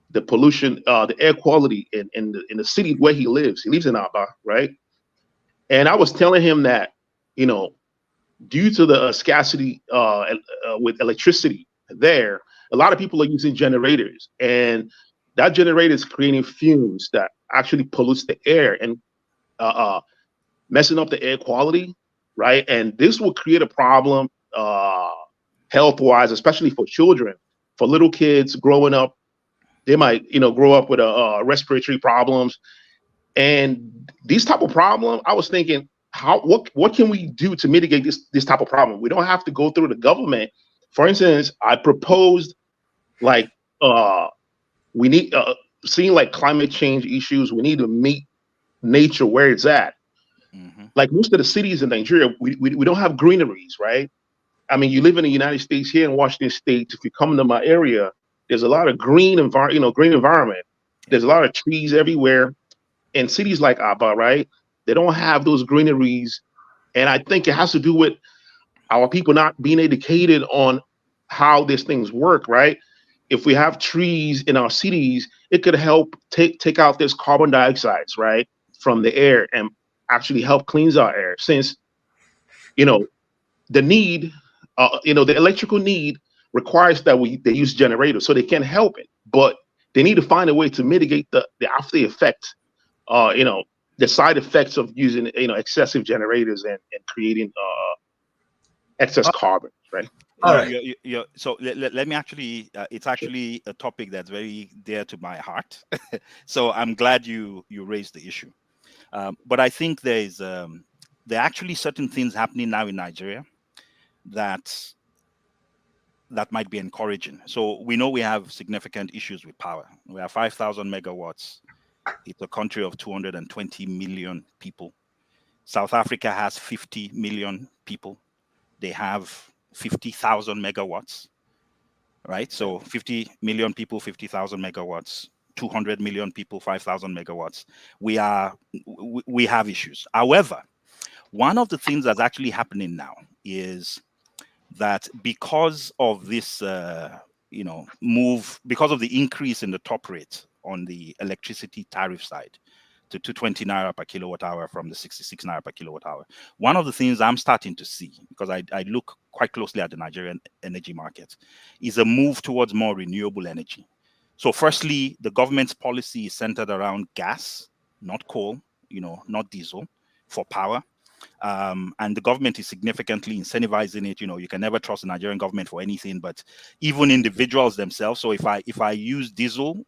the pollution, the air quality in the city where he lives. He lives in Aba, right? And I was telling him that, due to the scarcity with electricity there, a lot of people are using generators, and that generator is creating fumes that actually pollutes the air and messing up the air quality, right? And this will create a problem health-wise, especially for children, for little kids growing up. They might, grow up with respiratory problems, and these type of problems. I was thinking, what can we do to mitigate this type of problem? We don't have to go through the government. For instance, I proposed, like, we need seeing like climate change issues. We need to meet nature where it's at. Like most of the cities in Nigeria, we don't have greeneries, right? I mean, you live in the United States here in Washington State. If you come into my area, there's a lot of green environment. There's a lot of trees everywhere. In cities like Aba, right, they don't have those greeneries. And I think it has to do with our people not being educated on how these things work, right? If we have trees in our cities, it could help take out this carbon dioxide, right, from the air, and actually help cleanse our air. Since, the need, the electrical need requires that they use generators, so they can't help it. But they need to find a way to mitigate the after effect, the side effects of using, excessive generators and creating excess carbon, right? All right. So let me actually, it's actually a topic that's very dear to my heart. So I'm glad you raised the issue. But I think there are actually certain things happening now in Nigeria that might be encouraging. So we know we have significant issues with power. We have 5,000 megawatts. It's a country of 220 million people. South Africa has 50 million people. They have 50,000 megawatts, right? So 50 million people, 50,000 megawatts, 200 million people, 5,000 megawatts. We have issues. However, one of the things that's actually happening now is that because of this, move, because of the increase in the top rate on the electricity tariff side to 220 naira per kilowatt hour from the 66 naira per kilowatt hour, one of the things I'm starting to see, because I look quite closely at the Nigerian energy market, is a move towards more renewable energy. So firstly, the government's policy is centered around gas, not coal, not diesel, for power. And the government is significantly incentivizing it. You can never trust the Nigerian government for anything, but even individuals themselves. So if I use diesel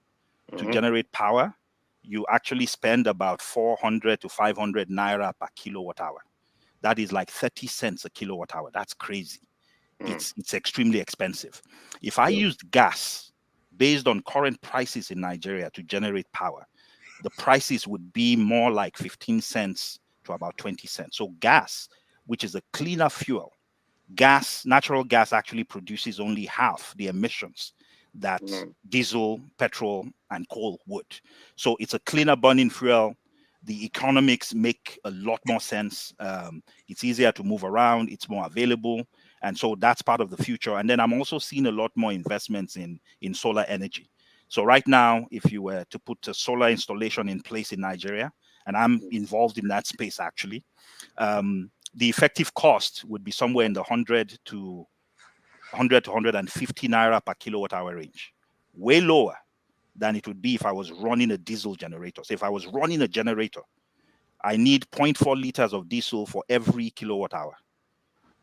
to generate power, you actually spend about 400 to 500 naira per kilowatt hour. That is like 30 cents a kilowatt hour. That's crazy. It's extremely expensive. If I used gas based on current prices in Nigeria to generate power, the prices would be more like 15 cents to about 20 cents. So gas, which is a cleaner fuel, natural gas actually produces only half the emissions that diesel, petrol, and coal would. So it's a cleaner burning fuel. The economics make a lot more sense. It's easier to move around. It's more available. And so that's part of the future. And then I'm also seeing a lot more investments in solar energy. So right now, if you were to put a solar installation in place in Nigeria, and I'm involved in that space actually, the effective cost would be somewhere in the 100 to 150 naira per kilowatt hour range, way lower than it would be if I was running a diesel generator. So if I was running a generator, I need 0.4 liters of diesel for every kilowatt hour,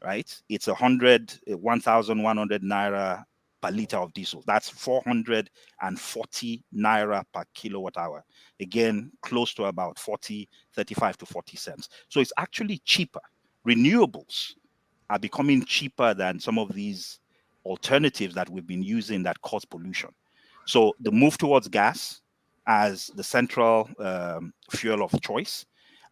right? It's 1,100 naira per liter of diesel. That's 440 naira per kilowatt hour. Again, close to about 35 to 40 cents. So it's actually cheaper. Renewables are becoming cheaper than some of these alternatives that we've been using that cause pollution. So the move towards gas as the central fuel of choice,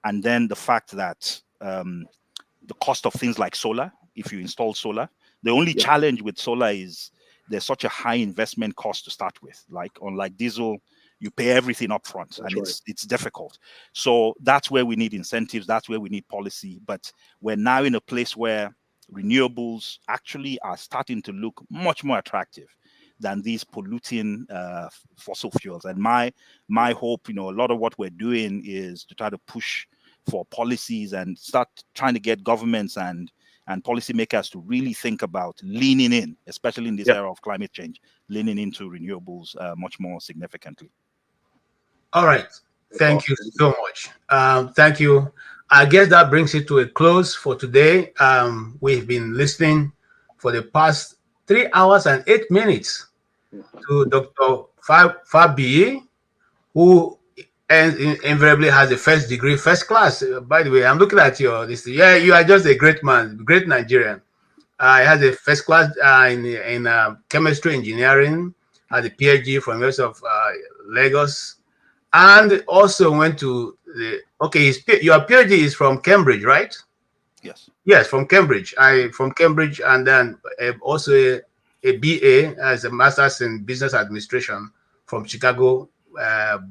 and then the fact that the cost of things like solar, if you install solar, the only challenge with solar is there's such a high investment cost to start with. Like unlike diesel, you pay everything up front, and it's difficult. So that's where we need incentives. That's where we need policy. But we're now in a place where renewables actually are starting to look much more attractive than these polluting fossil fuels. And my hope, a lot of what we're doing is to try to push for policies and start trying to get governments and policymakers to really think about leaning in, especially in this era of climate change, leaning into renewables much more significantly. All right. Thank you so much. Thank you. I guess that brings it to a close for today. We've been listening for the past 3 hours and 8 minutes to Dr. Fabiyi, who invariably has a first degree, first class. By the way, I'm looking at your this. Yeah, you are just a great man, great Nigerian. He has a first class in chemistry engineering, has a PhD from University of Lagos, and also went to the your PhD is from Cambridge, right? Yes, from Cambridge. From Cambridge, and then also a BA as a master's in business administration from Chicago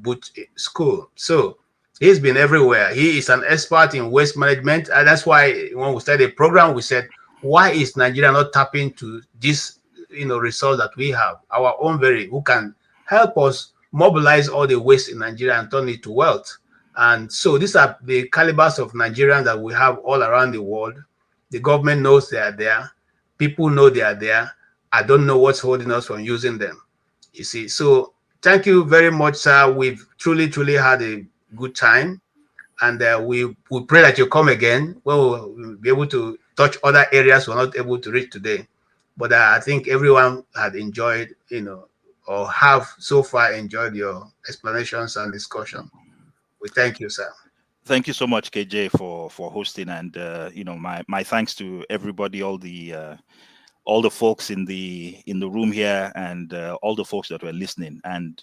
Booth School. So he's been everywhere. He is an expert in waste management, and that's why when we started the program, we said, why is Nigeria not tapping to this resource that we have, our own who can help us mobilize all the waste in Nigeria and turn it to wealth. And so these are the calibers of Nigerians that we have all around the world. The government knows they are there. People know they are there. I don't know what's holding us from using them. You see, so thank you very much, sir. We've truly had a good time. And we pray that you come again. We'll be able to touch other areas we're not able to reach today. But I think everyone had enjoyed, or have so far enjoyed your explanations and discussion. We thank you, sir. Thank you so much, KJ, for hosting, and my thanks to everybody, all the folks in the room here, and all the folks that were listening. And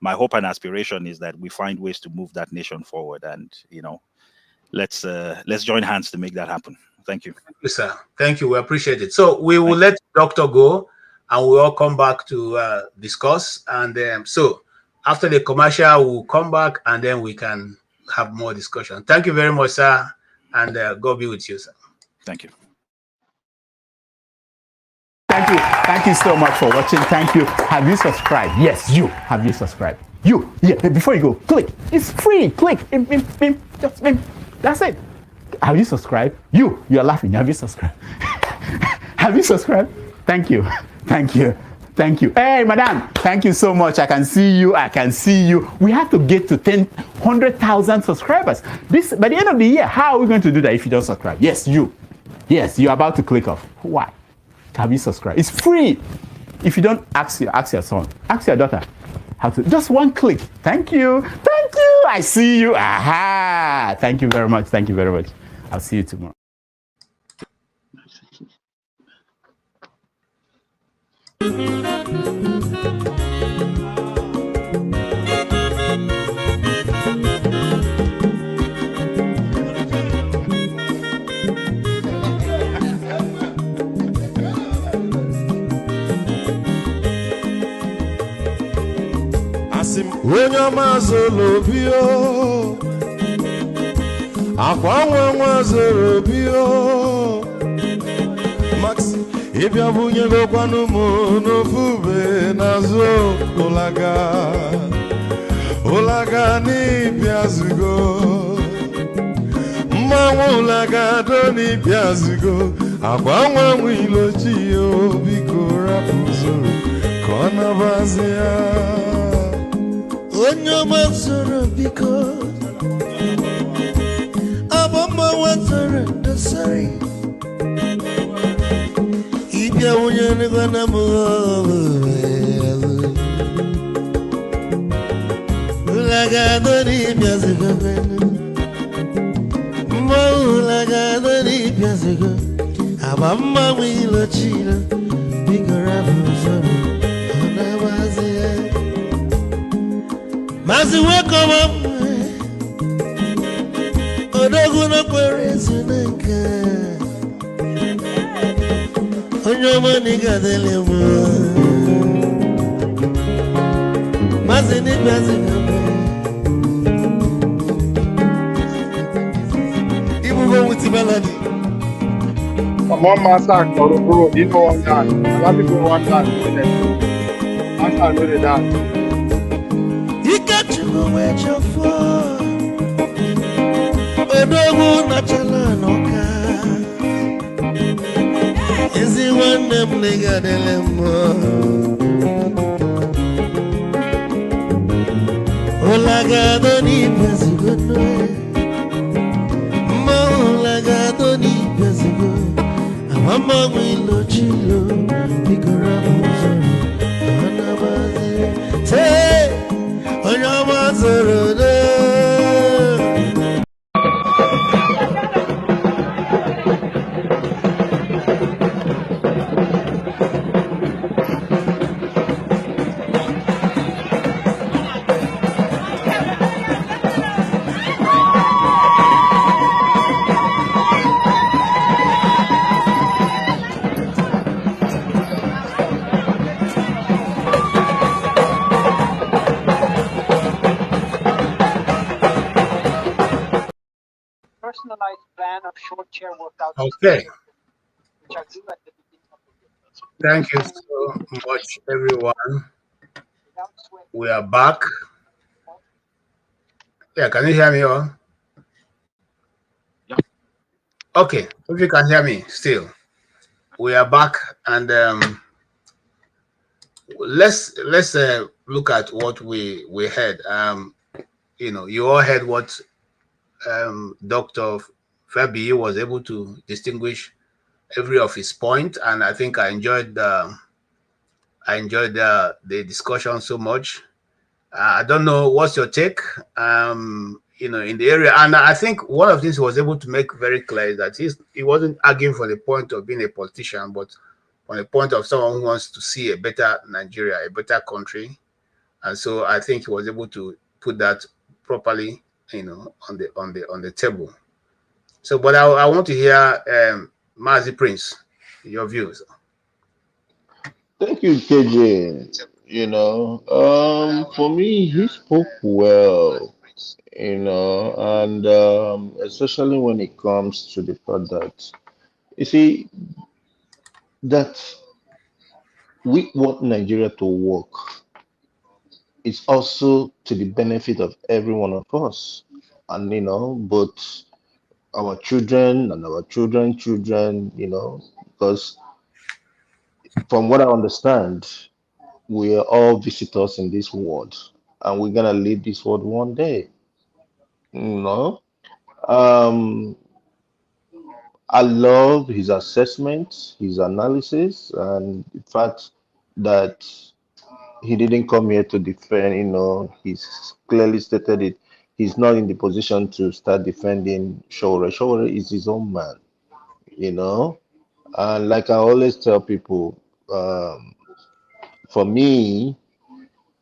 my hope and aspiration is that we find ways to move that nation forward, and let's join hands to make that happen. Thank you. Thank you, sir. Thank you. We appreciate it. So we will let Doctor go, and we'll all come back to discuss. And so after the commercial, we'll come back, and then we can have more discussion. Thank you very much, sir, and God be with you, sir. Thank you. Thank you so much for watching. Thank you. Have you subscribed? Yes, you. Have you subscribed? You. Yeah, before you go, click. It's free. Click. Just that's it. Have you subscribed? You're laughing. Have you subscribed? Have you subscribed? Thank you. Thank you. Thank you. Hey, madam, thank you so much. I can see you. I can see you. We have to get to 100,000 subscribers. By the end of the year, how are we going to do that if you don't subscribe? Yes, you. Yes, you're about to click off. Why? Have you subscribed? It's free. If you don't, ask your son, ask your daughter how to. Just one click. Thank you. Thank you. I see you. Aha. Thank you very much. Thank you very much. I'll see you tomorrow. When your mazolo bio, akwa mazolo bio, Max, if you bunye go kwanu mo no fube nazo olaga ni piazugo, ulaga do ni piazugo, akwa mwilo chiyo bikora puzoro, kona bazia. Onyo mazoro biko abamba wazoro dasari ibya unyane gana mo ulaga dori biazigo mo ulaga dori biazigo abamba wilo chilo bigora buzoro ona wazia. Mazi weko odogu no kwerezu nka onyomo ni gadele mo mazi ni mazi ibugo with melody. Come on, master, bro, you know one dance. A lot of people want dance. Master know the dance. With your phone, Odogu Nachala Noka. Is it one them nigga delemo? Olaga doni pesigo no. Olaga doni pesigo. Amama wilo chilo. Bigora muzo. Anabaze. Say. Okay. Thank you so much, everyone. We are back. Yeah, can you hear me all? Yeah. Okay, if you can hear me still. We are back, and let's look at what we heard. You all heard what Dr. Fabiyi was able to distinguish every of his point, and I think I enjoyed the discussion so much. I don't know what's your take, in the area, and I think one of the things he was able to make very clear is that he wasn't arguing from the point of being a politician, but from the point of someone who wants to see a better Nigeria, a better country, and so I think he was able to put that properly, on the table. So, but I want to hear Mazi Prince, your views. Thank you, KJ. For me, he spoke well, and especially when it comes to the fact that, you see, that we want Nigeria to work. It's also to the benefit of every one of us, and both our children and our children, because from what I understand, we are all visitors in this world, and we're gonna leave this world one day. You know, um, I love his assessment, his analysis, and the fact that he didn't come here to defend. He's clearly stated it. He's not in the position to start defending Shore. Shore is his own man. You know, and like I always tell people, for me,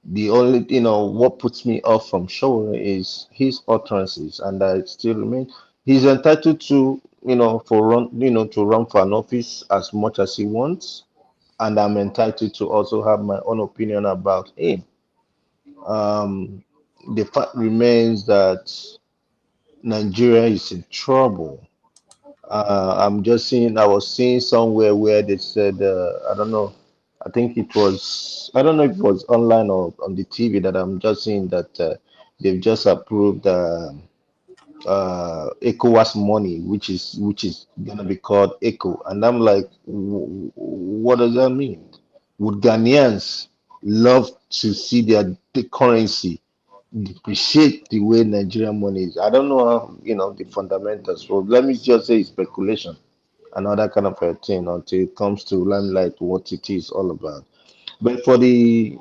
the only what puts me off from Show is his utterances, and I still remain. He's entitled to to run for an office as much as he wants, and I'm entitled to also have my own opinion about him. Um, the fact remains that Nigeria is in trouble. I'm just seeing. I was seeing somewhere where they said, I don't know. I think it was. I don't know if it was online or on the TV that I'm just seeing that they've just approved ECOWAS money, which is gonna be called ECO, and I'm like, what does that mean? Would Ghanaians love to see the currency depreciate the way Nigerian money is? I don't know how, the fundamentals. So let me just say it's speculation, another kind of a thing until it comes to limelight what it is all about. But for the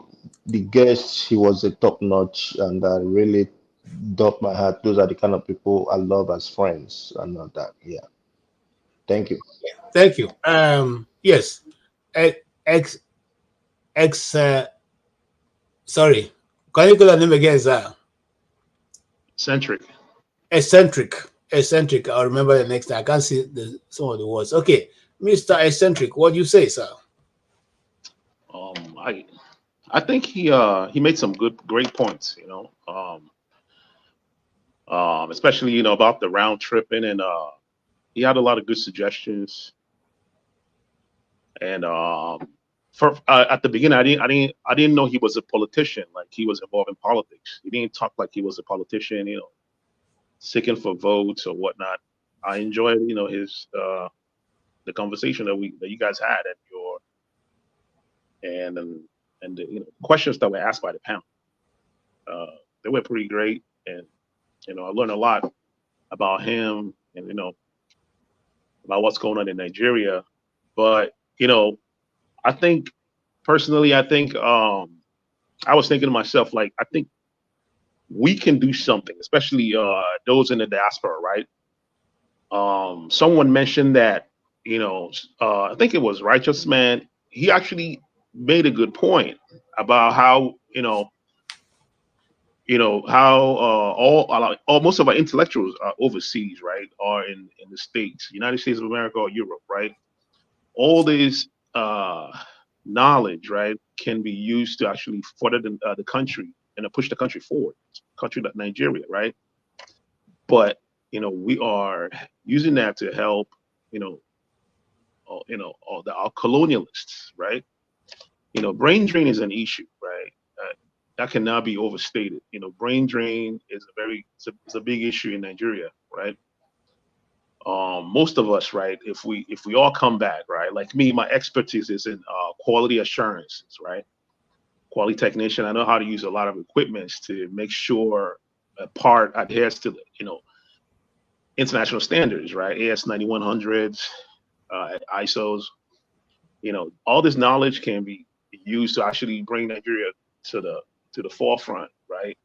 guest, he was a top notch, and I really dopped my hat. Those are the kind of people I love as friends, and all that. Yeah. Thank you. Thank you. Yes, ex ex. Sorry, can you call the name again, sir? Centric. Eccentric. I'll remember the next time. I can't see some of the words. Okay, Mr. Eccentric, what do you say, sir? I think he made some great points. Especially about the round tripping, and he had a lot of good suggestions. And at the beginning, I didn't know he was a politician. Like, he was involved in politics. He didn't talk like he was a politician. Seeking for votes or whatnot. I enjoyed his the conversation that you guys had and the questions that were asked by the panel. They were pretty great, and I learned a lot about him and about what's going on in Nigeria. But I think personally, I was thinking to myself, like, I think we can do something, especially those in the diaspora, right? Someone mentioned that, I think it was Righteous Man. He actually made a good point about how, all most of our intellectuals are overseas, right? Or in the States, United States of America or Europe, right? All this knowledge, right, can be used to actually further the country and to push the country forward, country like Nigeria, right? But we are using that to help, our colonialists, right? Brain drain is an issue, right? That cannot be overstated. Brain drain is it's a big issue in Nigeria, right? Most of us, right? If we all come back, right? Like me, my expertise is in quality assurance, right? Quality technician. I know how to use a lot of equipments to make sure a part adheres to international standards, right? AS 9100s, ISOs. You know, all this knowledge can be used to actually bring Nigeria to the forefront, right?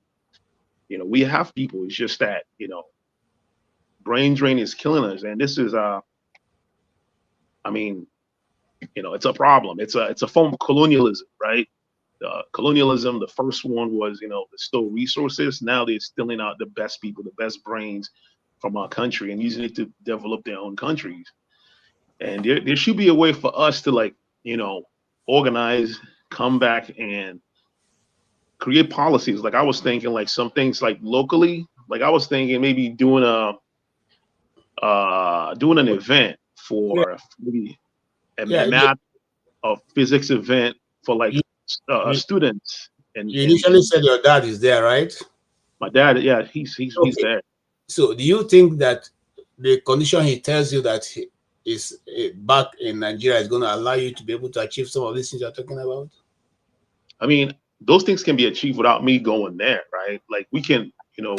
You know, we have people. It's just that, you know, brain drain is killing us, and this is I mean, you know, it's a problem. It's a form of colonialism, right? Colonialism, the first one was, you know, to steal resources. Now they're stealing out the best people, the best brains from our country and using it to develop their own countries. And there should be a way for us to, like, you know, organize, come back and create policies. Like I was thinking, like some things like locally, like I was thinking maybe doing an event for maybe a math or physics event for like students. And you initially said your dad is there, right? My dad, yeah, he's there. So do you think that the condition he tells you that he is back in Nigeria is going to allow you to be able to achieve some of these things you're talking about? I mean, those things can be achieved without me going there, right? Like we can come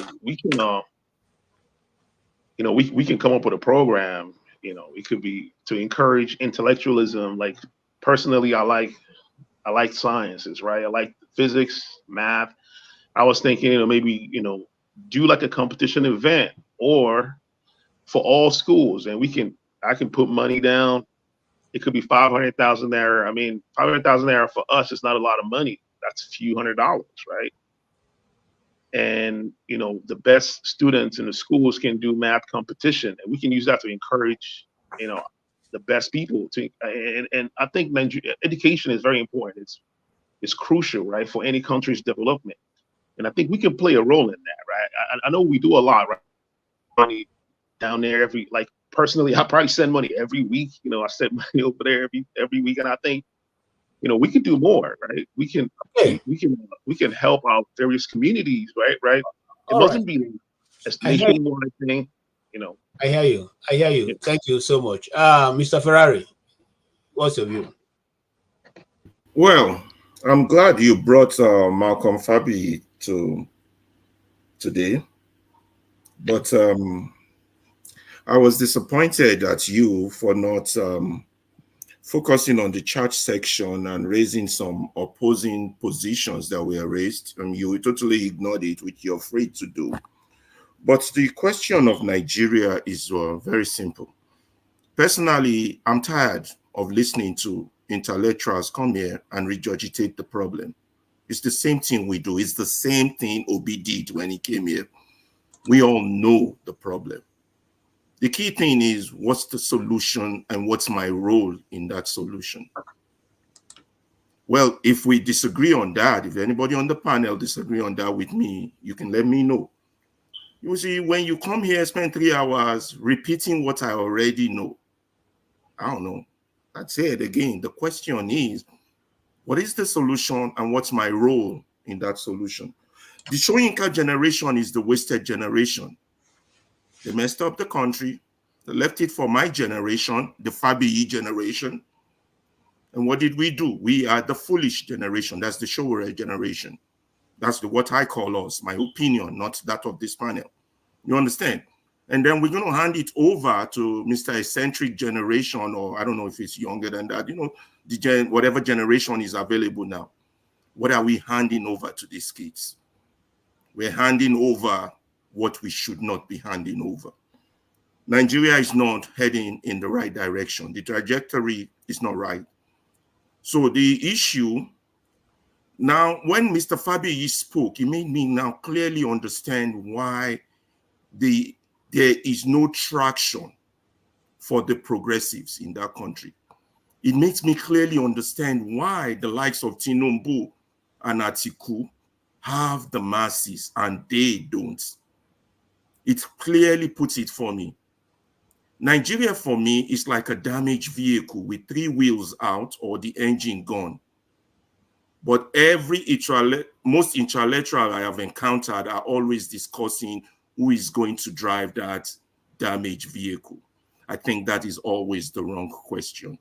up with a program. You know, it could be to encourage intellectualism. Like personally, I like sciences, right? I like physics, math. I was thinking, you know, maybe, you know, do like a competition event or for all schools, and I can put money down. It could be 500,000 naira. I mean, 500,000 naira for us is not a lot of money. That's a few $100s, right? And, you know, the best students in the schools can do math competition, and we can use that to encourage, you know, the best people to, and I think education is very important. It's crucial, right, for any country's development. And I think we can play a role in that, right? I know we do a lot, right? Money down there like personally, I probably send money every week. You know, I send money over there every week, and I think, you know, we can do more, right? We can help our various communities, right? Right. It mustn't be a nationwide thing, you know. I hear you. Yeah. Thank you so much. Mr. Ferrari, what's your view? Well, I'm glad you brought Malcolm Fabiyi to today, but I was disappointed at you for not focusing on the church section and raising some opposing positions that were raised, and you totally ignored it, which you're free to do. But the question of Nigeria is very simple. Personally, I'm tired of listening to intellectuals come here and regurgitate the problem. It's the same thing we do. It's the same thing Obi did when he came here. We all know the problem. The key thing is, what's the solution and what's my role in that solution? Well, if we disagree on that, if anybody on the panel disagree on that with me, you can let me know. You see, when you come here, spend 3 hours repeating what I already know, I don't know. I'd say it again. The question is, what is the solution and what's my role in that solution? The Soyinka generation is the wasted generation. They messed up the country. They left it for my generation, the Fabiyi generation. And what did we do? We are the foolish generation. That's the Showore generation. That's what I call us, my opinion, not that of this panel. You understand? And then we're going to hand it over to Mr. Eccentric generation, or I don't know if it's younger than that, you know, whatever generation is available now. What are we handing over to these kids? We're handing over what we should not be handing over. Nigeria is not heading in the right direction. The trajectory is not right. So the issue, now when Mr. Fabiyi spoke, it made me now clearly understand why there is no traction for the progressives in that country. It makes me clearly understand why the likes of Tinubu and Atiku have the masses and they don't. It clearly puts it for me. Nigeria for me is like a damaged vehicle with 3 wheels out or the engine gone. But most intellectual I have encountered are always discussing who is going to drive that damaged vehicle. I think that is always the wrong question.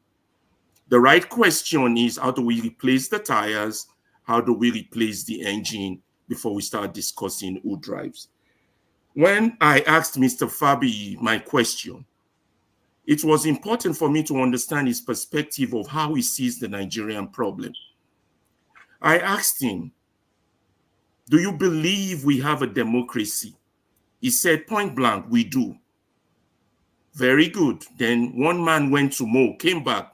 The right question is, how do we replace the tires? How do we replace the engine before we start discussing who drives? when I asked Mr. Fabiyi my question, it was important for me to understand his perspective of how he sees the Nigerian problem. I asked him, do you believe we have a democracy? He said, point blank, we do. Very good. Then one man went to Mo, came back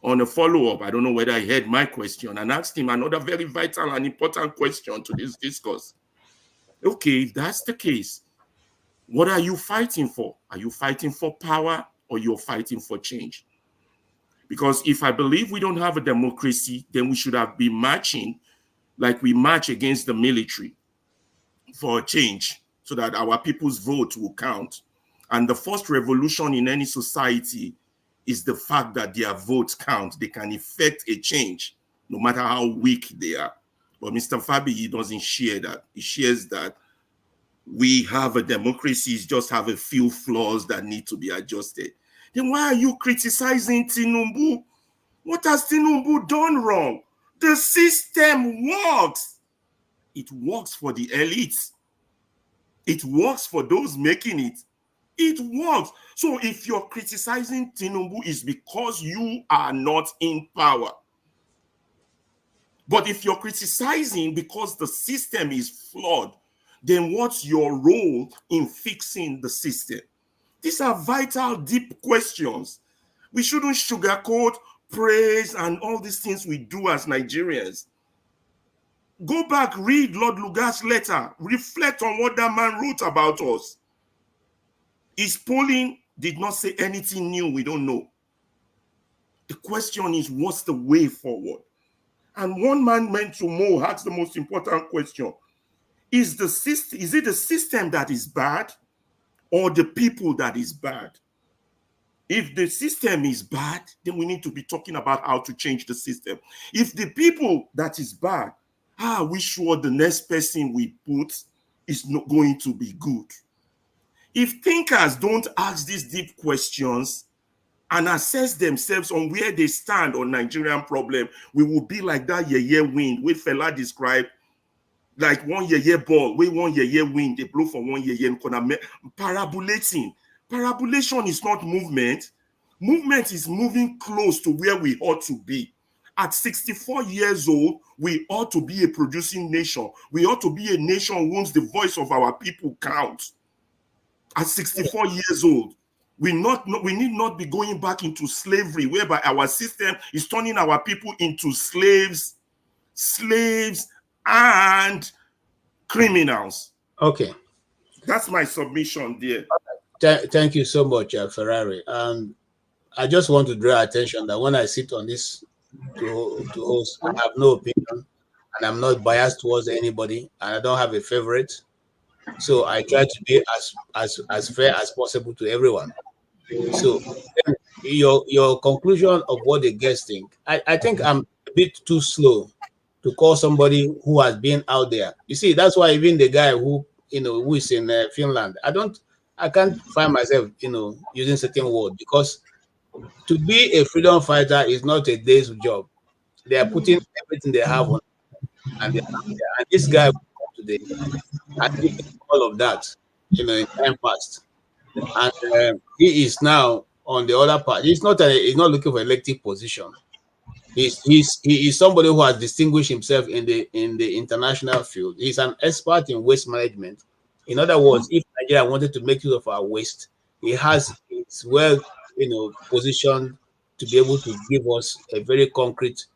on a follow-up. I don't know whether he heard my question, and asked him another very vital and important question to this discourse. Okay, if that's the case, what are you fighting for? Are you fighting for power or you're fighting for change? Because if I believe we don't have a democracy, then we should have been marching like we march against the military for a change so that our people's vote will count. And the first revolution in any society is the fact that their votes count. They can effect a change, no matter how weak they are. But Mr. Fabiyi doesn't share that. He shares that we have a democracy, just have a few flaws that need to be adjusted. Then why are you criticizing Tinubu? What has Tinubu done wrong? The system works. It works for the elites. It works for those making it. It works. So if you're criticizing Tinubu, it's because you are not in power. But if you're criticizing because the system is flawed, then what's your role in fixing the system? These are vital, deep questions. We shouldn't sugarcoat praise and all these things we do as Nigerians. Go back, read Lord Lugard's letter, reflect on what that man wrote about us. His polling did not say anything new we don't know. The question is, what's the way forward? And one man went to Mo, asked the most important question. Is it the system that is bad or the people that is bad? If the system is bad, then we need to be talking about how to change the system. If the people that is bad, how are we sure the next person we put is not going to be good? If thinkers don't ask these deep questions and assess themselves on where they stand on Nigerian problem, we will be like that yeye wind wey Fela described, like one yeye ball, wey one yeye wind, they blow from one yeye and parabolating. Parabolation is not movement. Movement is moving close to where we ought to be. At 64 years old, we ought to be a producing nation. We ought to be a nation whose the voice of our people counts. At 64 years old, we need not be going back into slavery, whereby our system is turning our people into slaves and criminals. Okay. That's my submission there. Thank you so much, Ferrari. I just want to draw attention that when I sit on this to host, I have no opinion and I'm not biased towards anybody and I don't have a favorite. So I try to be as fair as possible to everyone. So your conclusion of what the guests think, I think I'm a bit too slow to call somebody who has been out there. You see, that's why even the guy who is in Finland, I can't find myself using certain words, because to be a freedom fighter is not a day's job. They are putting everything they have on, and this guy today, I think all of that, in time past, and he is now on the other part. He's not looking for elective position. He is somebody who has distinguished himself in the international field. He's an expert in waste management. In other words, if Nigeria wanted to make use of our waste, it's well positioned to be able to give us a very concrete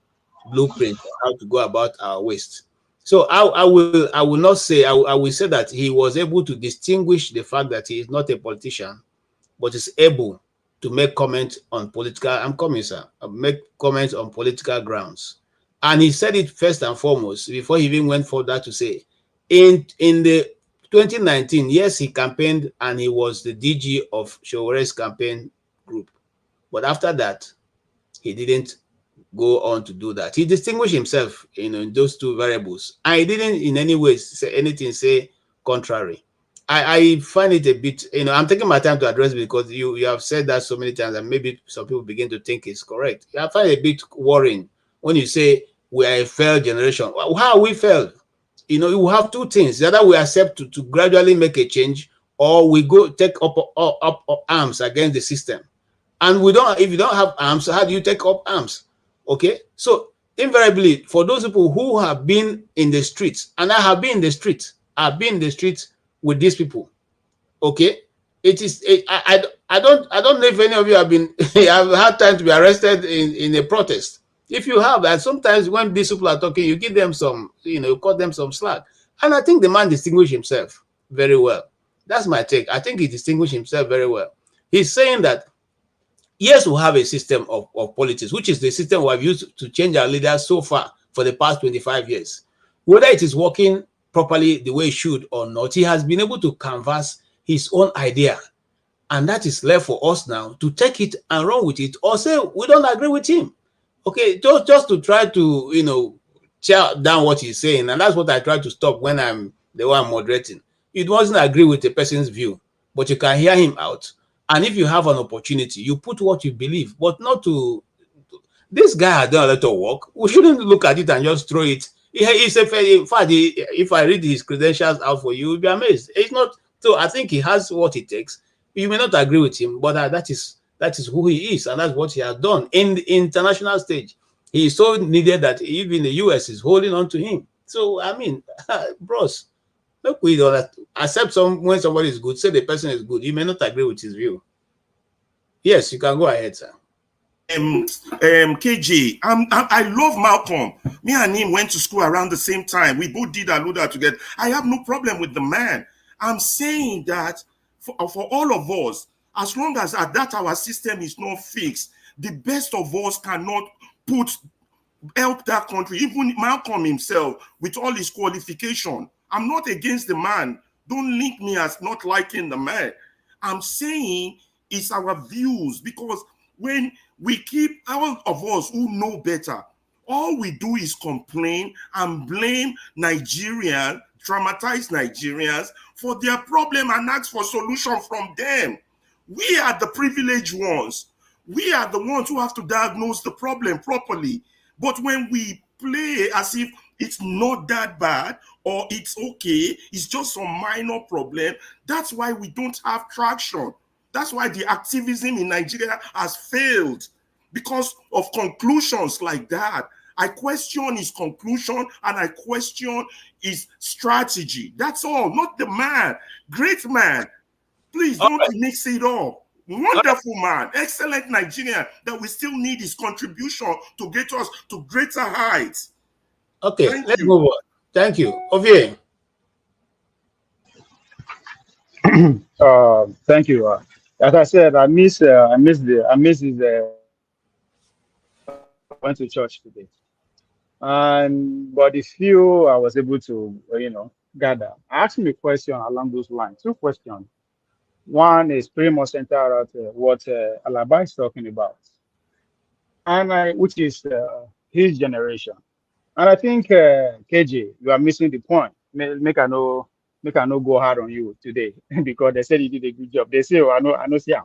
blueprint on how to go about our waste. So I will not say, I will say that he was able to distinguish the fact that he is not a politician, but is able to make comments on make comments on political grounds. And he said it first and foremost before he even went further to say, in the 2019, yes, he campaigned and he was the DG of Showere's campaign group. But after that, he didn't go on to do that. He distinguished himself in those two variables. And he didn't in any way say contrary. I find it a bit, I'm taking my time to address it because you have said that so many times and maybe some people begin to think it's correct. I find it a bit worrying when you say we are a failed generation. How are we failed? You have two things. Either we accept to gradually make a change, or we go take up arms against the system. And we don't, if you don't have arms, how do you take up arms? Okay, so invariably, for those people who have been in the streets, and I have been in the streets, I've been in the streets with these people. Okay, it is I don't know if any of you have been have had time to be arrested in a protest. If you have, and sometimes when these people are talking, you give them some, you cut them some slack. And I think the man distinguished himself very well. That's my take. I think he distinguished himself very well. He's saying that yes, we have a system of politics, which is the system we have used to change our leaders so far for the past 25 years. Whether it is working properly the way it should or not, he has been able to canvass his own idea. And that is left for us now to take it and run with it, or say we don't agree with him. Okay, just to try to, tear down what he's saying. And that's what I try to stop when I'm the one moderating. You doesn't agree with the person's view, but you can hear him out. And if you have an opportunity, you put what you believe, but not to. This guy has done a lot of work. We shouldn't look at it and just throw it. In fact, if I read his credentials out for you, you'll be amazed. It's not. So I think he has what it takes. You may not agree with him, but that is who he is, and that's what he has done in the international stage. He is so needed that even the US is holding on to him. So I mean, bros, look, we don't accept when somebody is good. Say the person is good. You may not agree with his view. Yes, you can go ahead, sir. KJ, I love Malcolm. Me and him went to school around the same time. We both did Aluda together. I have no problem with the man. I'm saying that for all of us, as long as that our system is not fixed, the best of us cannot help that country. Even Malcolm himself, with all his qualification, I'm not against the man. Don't link me as not liking the man. I'm saying it's our views, because when we keep, all of us who know better, all we do is complain and blame Nigerians, traumatize Nigerians for their problem and ask for solution from them. We are the privileged ones. We are the ones who have to diagnose the problem properly. But when we play as if it's not that bad or it's okay, it's just some minor problem, that's why we don't have traction. That's why the activism in Nigeria has failed, because of conclusions like that. I question his conclusion and I question his strategy. That's all, not the man. Great man. Please don't mix it up. Wonderful man, excellent Nigerian, that we still need his contribution to get us to greater heights. Okay, let's move on. Thank you. Ovie. Thank you. As I said, I miss his. Went to church today, but the few I was able to gather, I asked him a question along those lines. Two questions. One is pretty much centered at what Alaba is talking about, and which is his generation. And I think KJ, you are missing the point. Make I no go hard on you today because they said you did a good job. They say, oh, I know, Siam.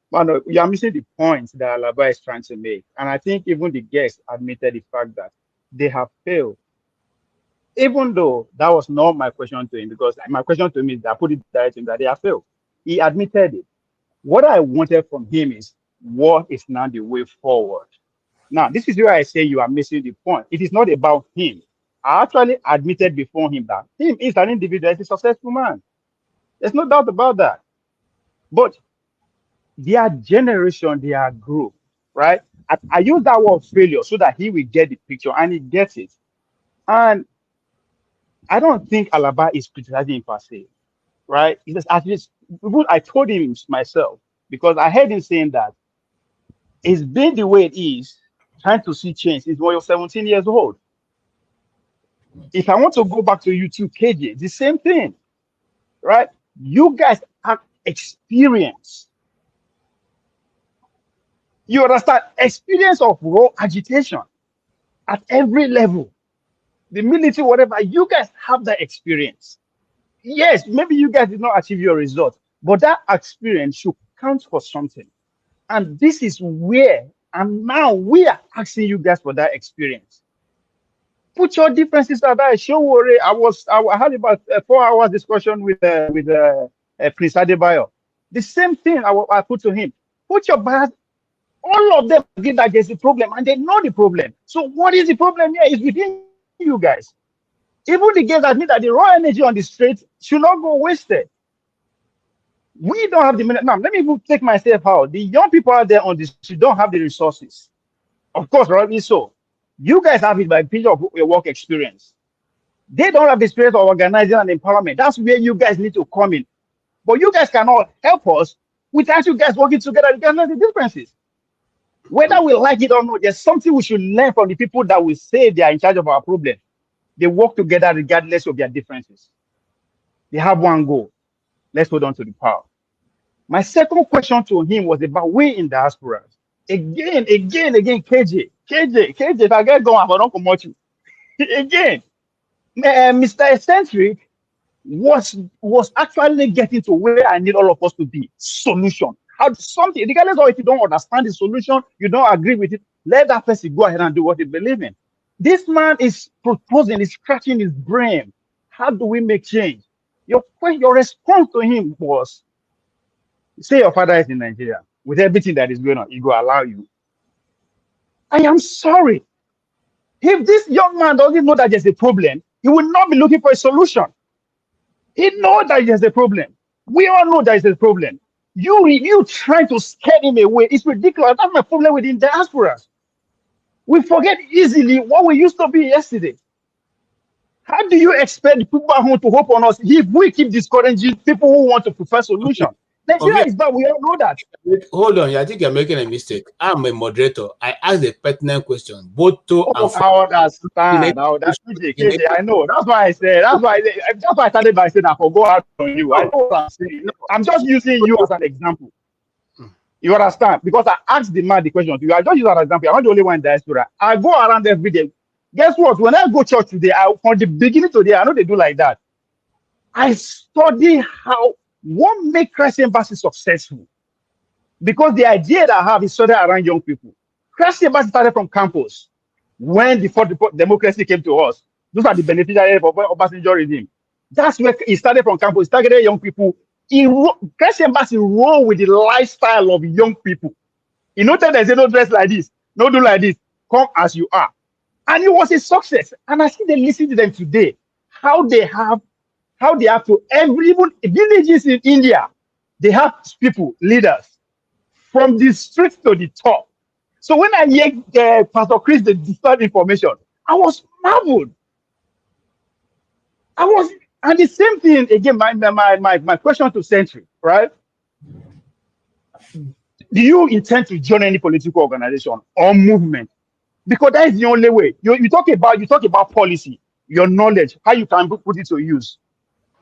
But no, you are missing the point that Alaba is trying to make. And I think even the guests admitted the fact that they have failed. Even though that was not my question to him, because my question to him is that I put it directly that they have failed. He admitted it. What I wanted from him is what is now the way forward. Now, this is where I say you are missing the point. It is not about him. I actually admitted before him that him is an individual, is a successful man. There's no doubt about that. But their generation, their group, right? I use that word failure so that he will get the picture and he gets it. And I don't think Alaba is criticizing him per se, right? He just, at least, I told him myself, because I heard him saying that it's been the way it is, trying to see change is when you're 17 years old. If I want to go back to you too, KJ, the same thing, right? You guys have experience. You understand? Experience of raw agitation at every level. The military, whatever, you guys have that experience. Yes, maybe you guys did not achieve your result, but that experience should count for something. And this is where, and now we are asking you guys for that experience. Put your differences aside. Show worry. I had about 4 hours discussion with Prince Adebayo. The same thing I put to him. Put your bias. All of them agree that there's a problem, and they know the problem. So what is the problem here? Is within you guys. Even the guys admit that the raw energy on the streets should not go wasted. We don't have the minute. Now, let me even take myself out. The young people out there on the street don't have the resources. Of course, rightly so. You guys have it by picture of your work experience. They don't have the experience of organizing and empowerment. That's where you guys need to come in. But you guys cannot help us without you guys working together to know the differences. Whether we like it or not, there's something we should learn from the people that we say they are in charge of our problem. They work together regardless of their differences. They have one goal. Let's hold on to the power. My second question to him was about we in diaspora. Again, KJ, if I get going, I don't promote you. Again, Mr. Eccentric was actually getting to where I need all of us to be. Solution. How something, regardless of if you don't understand the solution, you don't agree with it, let that person go ahead and do what they believe in. This man is proposing, is scratching his brain. How do we make change? Your response to him was, say your father is in Nigeria, with everything that is going on, he will allow you. I am sorry. If this young man doesn't know that there's a problem, he will not be looking for a solution. He knows that there's a problem. We all know there's a problem. You trying to scare him away. It's ridiculous. That's my problem with the diasporas. We forget easily what we used to be yesterday. How do you expect people who want to hope on us if we keep discouraging people who want to prefer solutions? Nigeria is bad. We all know that. Hold on. I think you're making a mistake. I'm a moderator. I asked a pertinent question. Both to and from. I understand. KJ, I know. That's why I said. That's why I started by saying I forgot out on you. I know what I'm saying. I'm just using you as an example. You understand? Because I asked the man the question to you. I just use that as an example. I'm not the only one in diaspora. I go around every day. Guess what? When I go church today, from the beginning to the end, I know they do like that. I study what makes Christ Embassy successful. Because the idea that I have is studied around young people. Christ Embassy started from campus. When the democracy came to us, those are the beneficiaries of Obasanjo regime. That's where it started from campus. It targeted young people. Christ Embassy roll with the lifestyle of young people. You know that there's no dress like this, no do like this. Come as you are. And it was a success. And I see them listen to them today. How they have to even villages in India, they have people, leaders, from the streets to the top. So when I hear Pastor Chris the distorted information, I was marveled. And the same thing again. My question to Century, right? Do you intend to join any political organization or movement? Because that is the only way. You talk about policy, your knowledge, how you can put it to use.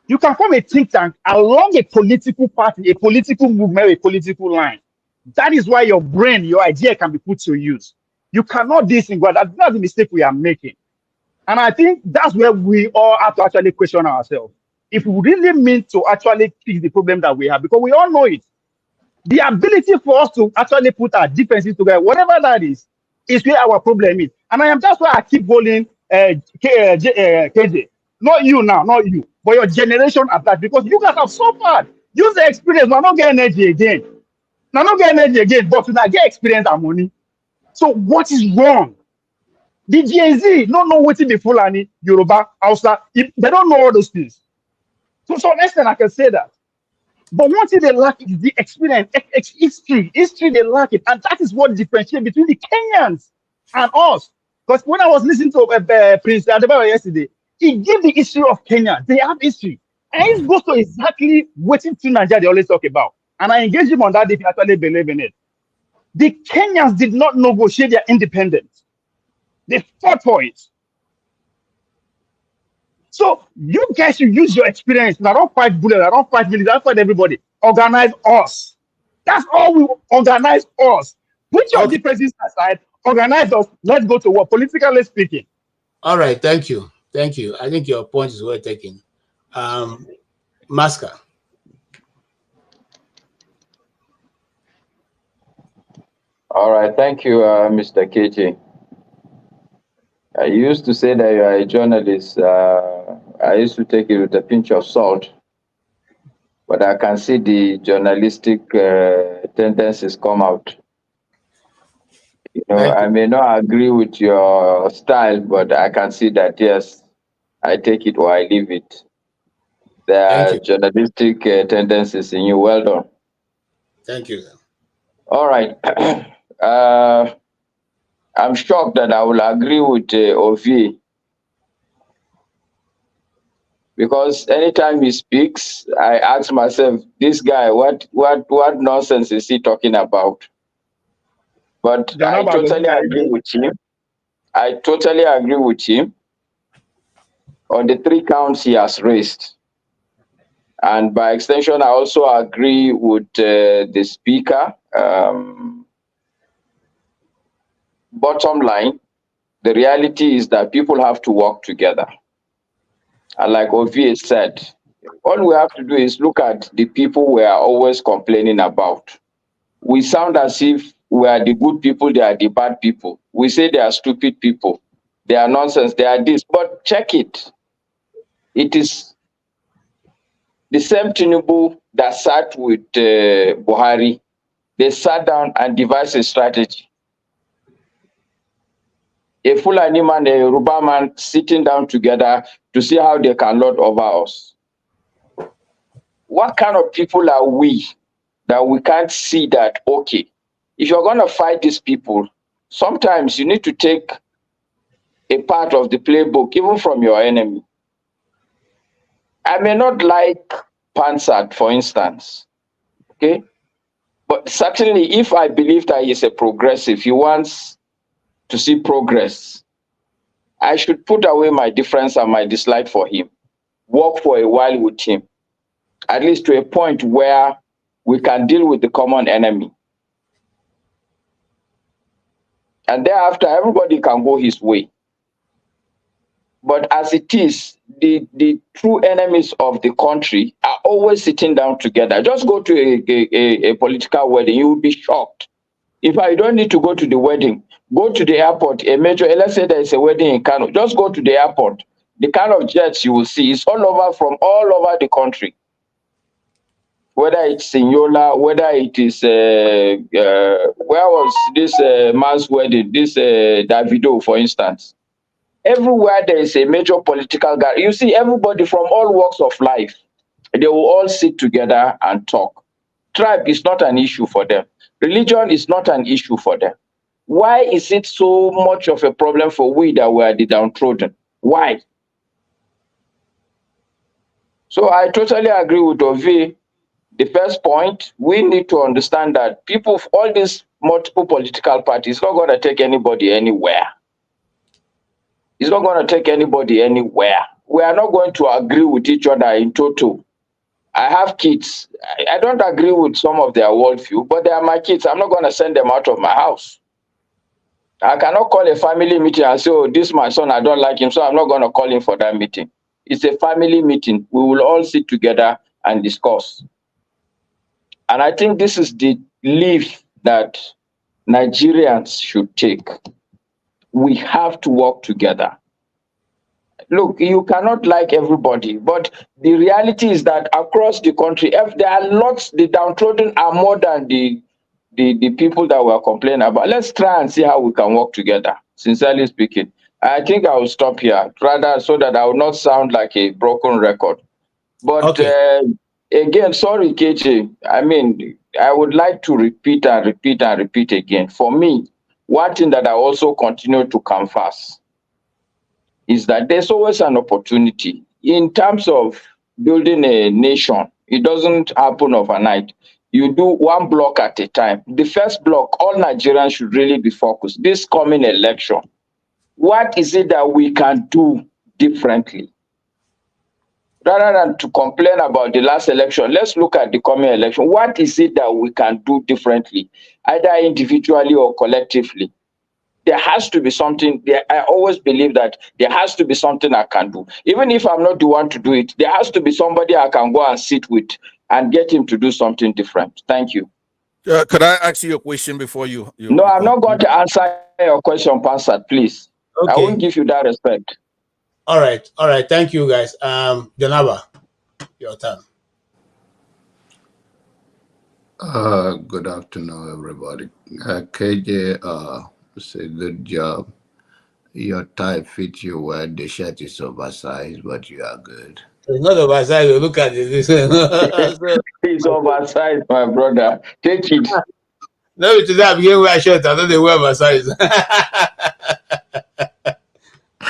You can form a think tank along a political party, a political movement, a political line. That is why your brain, your idea can be put to use. You cannot distinguish. That's the mistake we are making. And I think that's where we all have to actually question ourselves. If we really mean to actually fix the problem that we have, because we all know it, the ability for us to actually put our differences together, whatever that is where our problem is. And that's why I keep holding KJ. Not you now, not you, but your generation at that, because you guys have suffered. Use the experience, we're not getting energy again. We're not getting energy again, but we not get experience and money. So what is wrong? The Gen Z don't know what to be Fulani, Yoruba, Hausa. They don't know all those things. So some extent I can say that. But one thing they lack is the experience, history they lack it. And that is what differentiates between the Kenyans and us. Because when I was listening to Prince Adebayo yesterday, he gave the history of Kenya. They have history. And it goes to exactly what in Nigeria they always talk about. And I engaged him on that if you actually believe in it. The Kenyans did not negotiate their independence. They fought for it. So you guys should use your experience. I don't fight bullets, I don't fight villages, I don't fight everybody. Organize us. That's all we organize us. Put your differences aside, organize us. Let's go to war, politically speaking. All right, thank you. Thank you. I think your point is well taken. Maska. All right, thank you, Mr. KJ. I used to say that you are a journalist. I used to take it with a pinch of salt. but I can see the journalistic tendencies come out. You know, I may not agree with your style, but I can see that, yes, I take it or I leave it. There are journalistic tendencies in you. Well done. Thank you. All right. I'm shocked that I will agree with Ovi, because anytime he speaks, I ask myself, this guy, what nonsense is he talking about? But I totally agree with him. I totally agree with him on the 3 counts he has raised. And by extension, I also agree with the speaker. Bottom line, the reality is that people have to work together. And like Ovie said, all we have to do is look at the people we are always complaining about. We sound as if we are the good people, they are the bad people. We say they are stupid people, they are nonsense, they are this, but check it. It is the same Tinubu that sat with Buhari. They sat down and devised a strategy. A Fulani man, a Yoruba man sitting down together to see how they can lord over us. What kind of people are we that we can't see that, okay, if you're going to fight these people, sometimes you need to take a part of the playbook, even from your enemy. I may not like Pansat, for instance, okay? But certainly if I believe that he's a progressive, he wants to see progress, I should put away my difference and my dislike for him, work for a while with him, at least to a point where we can deal with the common enemy. And thereafter, everybody can go his way. But as it is, the true enemies of the country are always sitting down together. Just go to a political wedding, you will be shocked. If I don't need to go to the wedding, go to the airport, a major, let's say there is a wedding in Kano, just go to the airport. The kind of jets you will see is all over, from all over the country. Whether it's in Yola, whether it is, where was this man's wedding, this Davido, for instance. Everywhere there is a major political guy, you see everybody from all walks of life, they will all sit together and talk. Tribe is not an issue for them. Religion is not an issue for them. Why is it so much of a problem for we that we are the downtrodden? Why? So I totally agree with Ovi. The first point, we need to understand that people, all these multiple political parties, not going to take anybody anywhere. It's not going to take anybody anywhere. We are not going to agree with each other in total. I have kids. I don't agree with some of their worldview, but they are my kids. I'm not going to send them out of my house. I cannot call a family meeting and say, oh, this is my son, I don't like him, so I'm not going to call him for that meeting. It's a family meeting. We will all sit together and discuss. And I think this is the leaf that Nigerians should take. We have to work together. Look, you cannot like everybody, but the reality is that across the country, if there are lots, the downtrodden are more than the people that were complaining about. Let's try and see how we can work together, sincerely speaking. I think I will stop here, rather so that I will not sound like a broken record. But again, sorry, KJ, I mean, I would like to repeat and repeat and repeat again. For me, one thing that I also continue to canvass is that there's always an opportunity in terms of building a nation. It doesn't happen overnight. You do one block at a time. The first block, all Nigerians should really be focused. This coming election, what is it that we can do differently? Rather than to complain about the last election, let's look at the coming election. What is it that we can do differently, either individually or collectively? There has to be something. I always believe that there has to be something I can do. Even if I'm not the one to do it, there has to be somebody I can go and sit with and get him to do something different. Thank you. Could I ask you a question before you No, I'm not going to answer your question, Pansat, please. Okay. I won't give you that respect. All right. Thank you, guys. Janaba, your turn. Good afternoon, everybody. KJ, say good job. Your tie fits you well. The shirt is oversized, but you are good. It's not oversized. Look at this. It's oversized, my brother. Take it. No, today I begin wear shirt. I don't they wear oversized.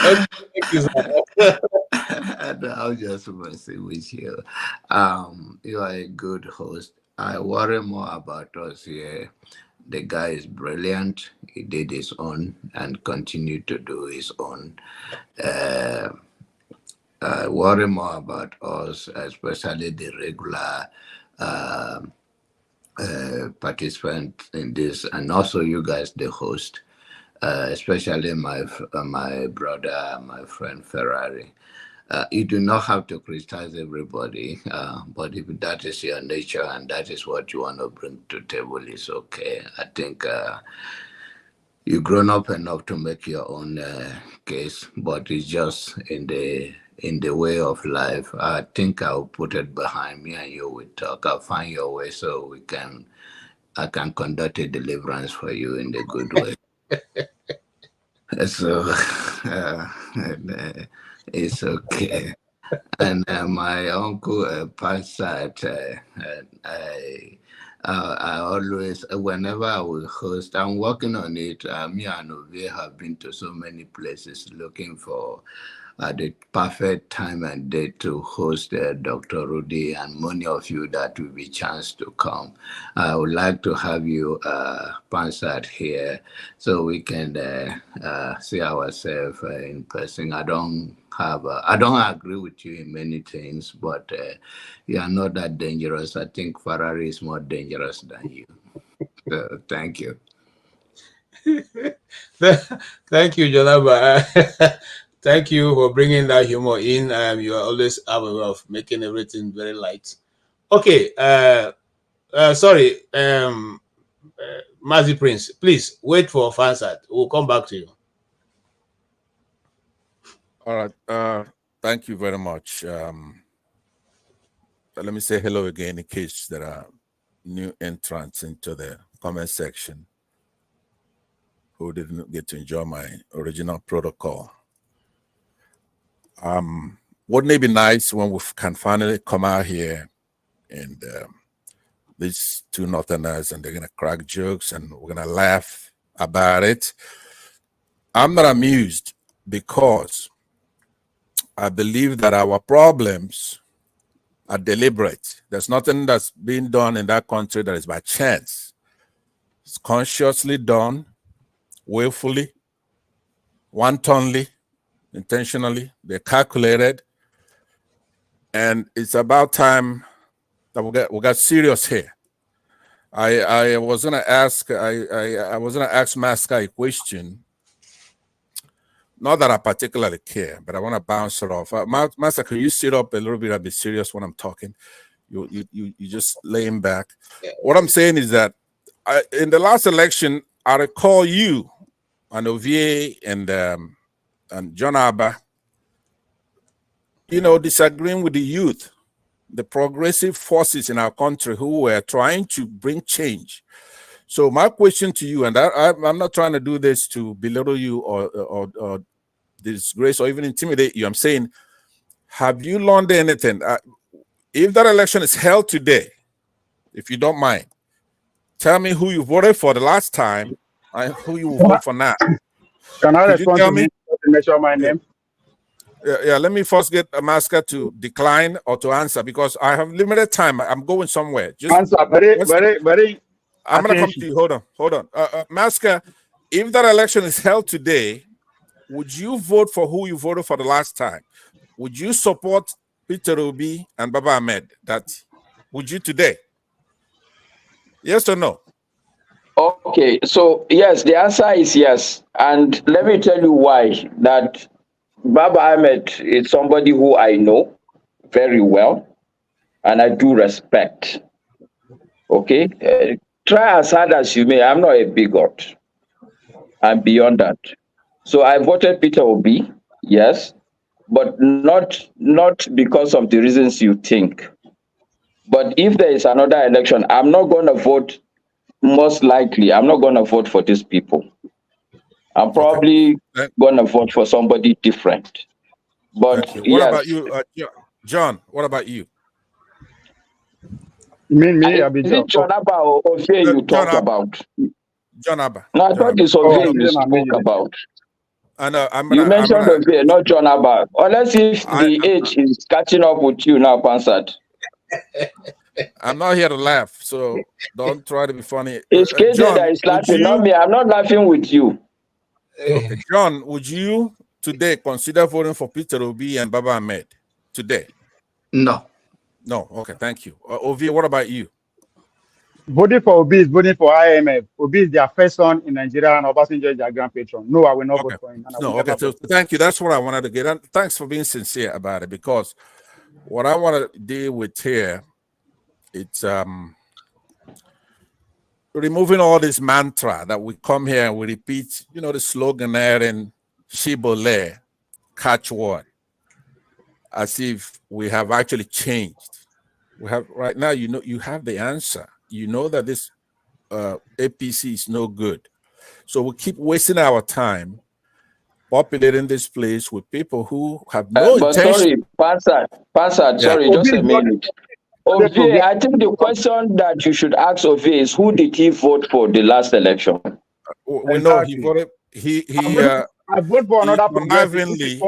Okay, thank you, sir. I'll just messing with you. You are a good host. I worry more about us here. The guy is brilliant. He did his own and continued to do his own. I worry more about us, especially the regular participant in this, and also you guys, the host, especially my brother, my friend Ferrari. You do not have to criticize everybody, but if that is your nature and that is what you want to bring to the table, it's okay. I think you've grown up enough to make your own case, but it's just in the way of life. I think I'll put it behind me and you will talk. I'll find your way so I can conduct a deliverance for you in the good way. So it's okay. And my uncle Pansat, I always, whenever I will host, I'm working on it. Me and Ovie have been to so many places looking for the perfect time and date to host Dr. Rudy and many of you that will be chance to come. I would like to have you, Pansat, here so we can see ourselves in person. I don't agree with you in many things, but you are not that dangerous. I think Ferrari is more dangerous than you. So, thank you. Thank you, Jonaba. Thank you for bringing that humor in. You are always have a way of making everything very light. Okay. Sorry. Mazi Prince, please wait for Fansat. We'll come back to you. All right. Thank you very much. Let me say hello again in case there are new entrants into the comment section who didn't get to enjoy my original protocol. Wouldn't it be nice when we can finally come out here and these two Northerners and they're gonna crack jokes and we're gonna laugh about it. I'm not amused because I believe that our problems are deliberate. There's nothing that's being done in that country that is by chance. It's consciously done, willfully, wantonly, intentionally. They're calculated, and it's about time that we got serious here. I was gonna ask Maska a question. Not that I particularly care, but I want to bounce it off. Master, can you sit up a little bit and be serious when I'm talking? You just laying back. Yeah. What I'm saying is that in the last election, I recall you and Ovie and John Abba, disagreeing with the youth, the progressive forces in our country who were trying to bring change. So my question to you, and I'm not trying to do this to belittle you or disgrace or even intimidate you. I'm saying, have you learned anything? If that election is held today, if you don't mind, tell me who you voted for the last time and who you will vote for now. Can I respond to me to measure my name? Yeah, let me first get Amaska to decline or to answer because I have limited time. I'm going somewhere. Just answer very. I'm going to come to you. Hold on. Maska, if that election is held today, would you vote for who you voted for the last time? Would you support Peter Obi and Baba Ahmed? Would you today? Yes or no? Okay, so yes, the answer is yes. And let me tell you why. That Baba Ahmed is somebody who I know very well and I do respect. Okay? Try as hard as you may, I'm not a bigot. I'm beyond that. So I voted Peter Obi, yes, but not because of the reasons you think. But if there is another election, I'm not going to vote. Most likely, I'm not going to vote for these people. I'm probably going to vote for somebody different. But Thank you. What yes, about you, John? What about you? You mean me, is Abidjan? it John Abba or Ovie you John talked Abba. about? John Abba. No, I thought it's Ovie you Abidjan, spoke about. I'm You gonna, mentioned Ovie, not John Abba. Unless if the age is catching up with you now, Pansat. I'm not here to laugh, so don't try to be funny. It's KJ John, that is would laughing, you? not me. I'm not laughing with you. Okay, John, would you today consider voting for Peter Obi and Baba Ahmed today? No. No. Okay, thank you. Ovi, what about you? Voting for Obi is voting for IMF. Obi is their first son in Nigeria, and Obasanjo is their grand patron. No, I will not vote for him. And I will No, never okay. So vote. thank you. That's what I wanted to get. And thanks for being sincere about it, because what I want to deal with here, it's removing all this mantra that we come here and we repeat, you know, the slogan there in Shibboleth, catch what, as if we have actually changed. We have right now, you know, you have the answer. You know that this APC is no good. So we keep wasting our time populating this place with people who have no But intention. sorry, Pansat, sorry, just a minute. Ovie, I think the question that you should ask Ovie is, who did he vote for the last election? We know he voted. I vote for another progressive.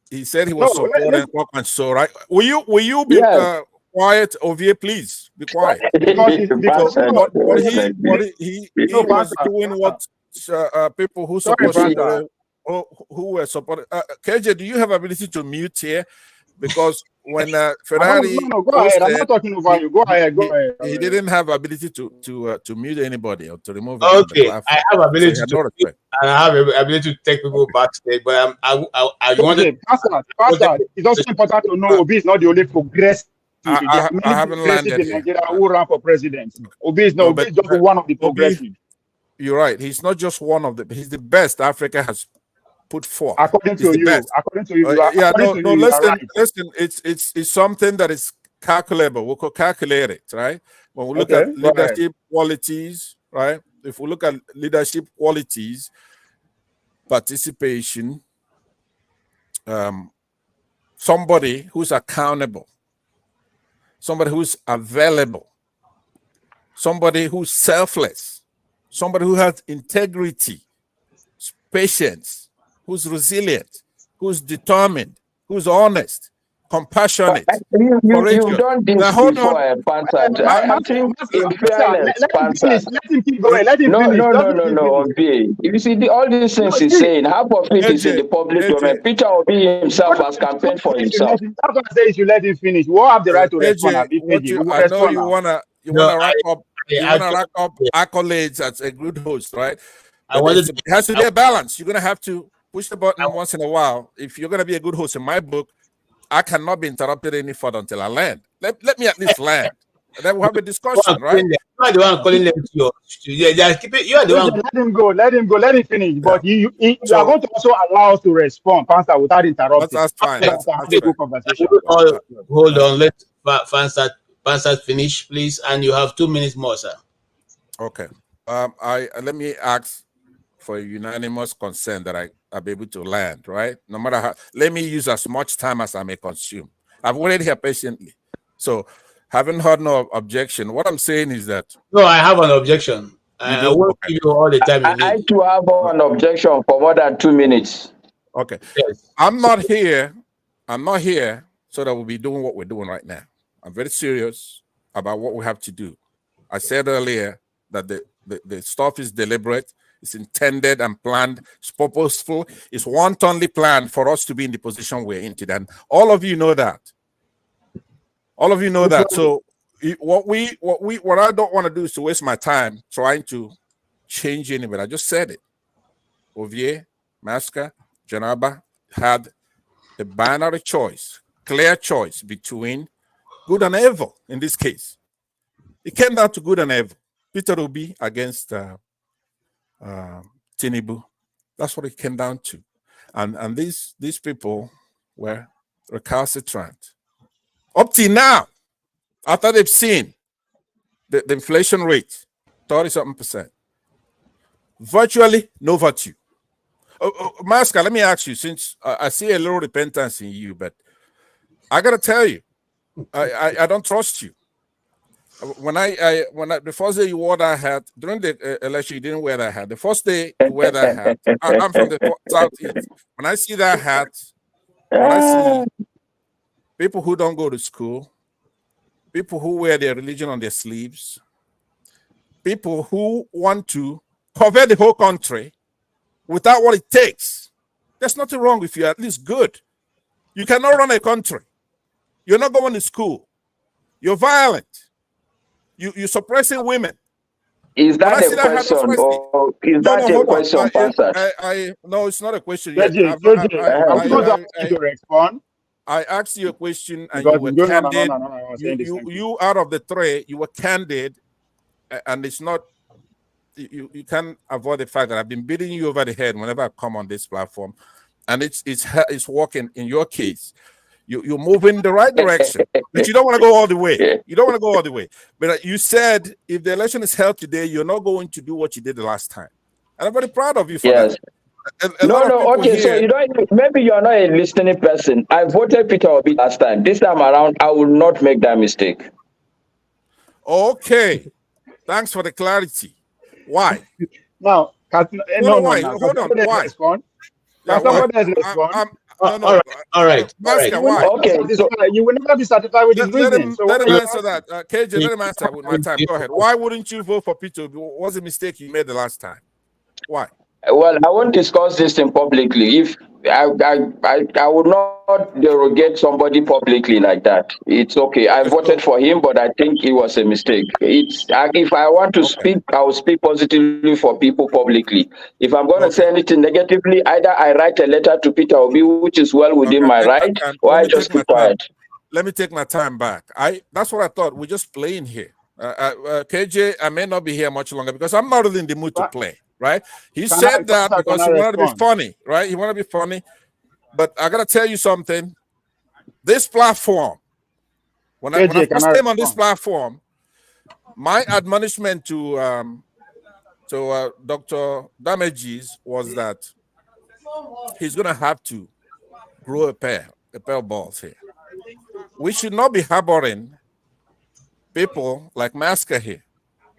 He said he was supporting and so, right? Will you be quiet, Ovie? Please be quiet. Because he was doing what people who supposed to who were supporting. KJ, do you have ability to mute here? Because when Ferrari, no, go ahead. I'm not talking over you. Go ahead. He didn't have ability to mute anybody or to remove. Okay, I have ability to mute, and I have ability to take people backstage. But I wanted. Pastor, it's also important to know Obi is not the only progressive. I haven't landed in Nigeria who ran for president. Obi is not. Obi is just one of the progressive. You're right. He's not just one of the. He's the best Africa has put forth. According to you, listen. It's something that is calculable. We could calculate it, right? When we look at leadership qualities, right? If we look at leadership qualities, participation, somebody who's accountable, somebody who's available, somebody who's selfless, somebody who has integrity, patience, who's resilient, who's determined, who's honest, compassionate, courageous. You've done this before, Pansat. I think, in fairness, Pansat. Let him keep going. Let him finish. No, Obi. You see, all these things he's saying, half of it is in the public domain. Peter Obi himself has campaigned for himself. I'm going to say you should let him finish. We all have the right to respond. I know you wanna rack up accolades as a good host, right? It has to be a balance. You're gonna have to push the button once in a while. If you're gonna be a good host in my book, I cannot be interrupted any further until I land. Let me at least land. And then we'll have a discussion, right? You are the one calling them to your. You are the one. Let him go. Let him finish. But you are going to also allow us to respond, Pastor, without interrupting. That's fine. That's good conversation. Hold on. Let Pansat finish, please, and you have 2 minutes more, sir. Okay. Let me ask for a unanimous consent that I'll be able to land, right? No matter how, let me use as much time as I may consume. I've waited here patiently. So, haven't heard no objection. What I'm saying is that... No, I have an objection. I won't give you all the time you need. I too have an objection for more than 2 minutes. Okay. Yes. I'm not here so that we'll be doing what we're doing right now. I'm very serious about what we have to do. I said earlier that the stuff is deliberate, it's intended and planned, it's purposeful, it's wantonly planned for us to be in the position we're in today. And all of you know that. All of you know that. So what I don't want to do is to waste my time trying to change anybody. I just said it. Ovie, Maska, Janaba had a binary choice, clear choice between good and evil in this case. It came down to good and evil. Peter Obi against Tinubu. That's what it came down to. And these people were recalcitrant. Up till now, after they've seen the inflation rate, 30-something%, virtually no virtue. Masca, let me ask you, since I see a little repentance in you, but I gotta tell you, I don't trust you. When the first day you wore that hat during the election, you didn't wear that hat. The first day you wear that hat, I'm from the southeast. When I see that hat, when I see people who don't go to school, people who wear their religion on their sleeves, people who want to cover the whole country without what it takes, there's nothing wrong with you. At least good. You cannot run a country. You're not going to school. You're violent. You're suppressing women. Is that a question, or is that a question, Pastor? No, it's not a question yet. I asked you a question, and you were candid. You out of the three, you were candid, and it's not. You can't avoid the fact that I've been beating you over the head whenever I come on this platform, and it's working in your case. You're moving in the right direction, but you don't want to go all the way. You don't want to go all the way. But you said if the election is held today, you're not going to do what you did the last time. And I'm very proud of you for that. Okay, so you don't. Maybe you're not a listening person. I voted Peter Obi last time. This time around, I will not make that mistake. Okay, thanks for the clarity. Why? Now, Hold on. Why? All right. Okay, so you will never be satisfied with his reasoning. Let him answer that. KJ, let him answer with my time. Go ahead. Why wouldn't you vote for Peter? What was the mistake you made the last time? Why? Well, I won't discuss this thing publicly. If I would not derogate somebody publicly like that. It's okay. I voted for him, but I think it was a mistake. If I want to speak, I will speak positively for people publicly. If I'm going to say anything negatively, either I write a letter to Peter Obi, which is well within my right, or I just keep quiet. Let me take my time back. That's what I thought. We're just playing here. KJ, I may not be here much longer because I'm not really in the mood to play. Right? He said that because he wanted to be funny, right? He wanted to be funny. But I gotta tell you something. This platform, when I first came on this platform, my admonishment to Dr. Damages was that he's gonna have to grow a pair of balls here. We should not be harboring people like Masca here,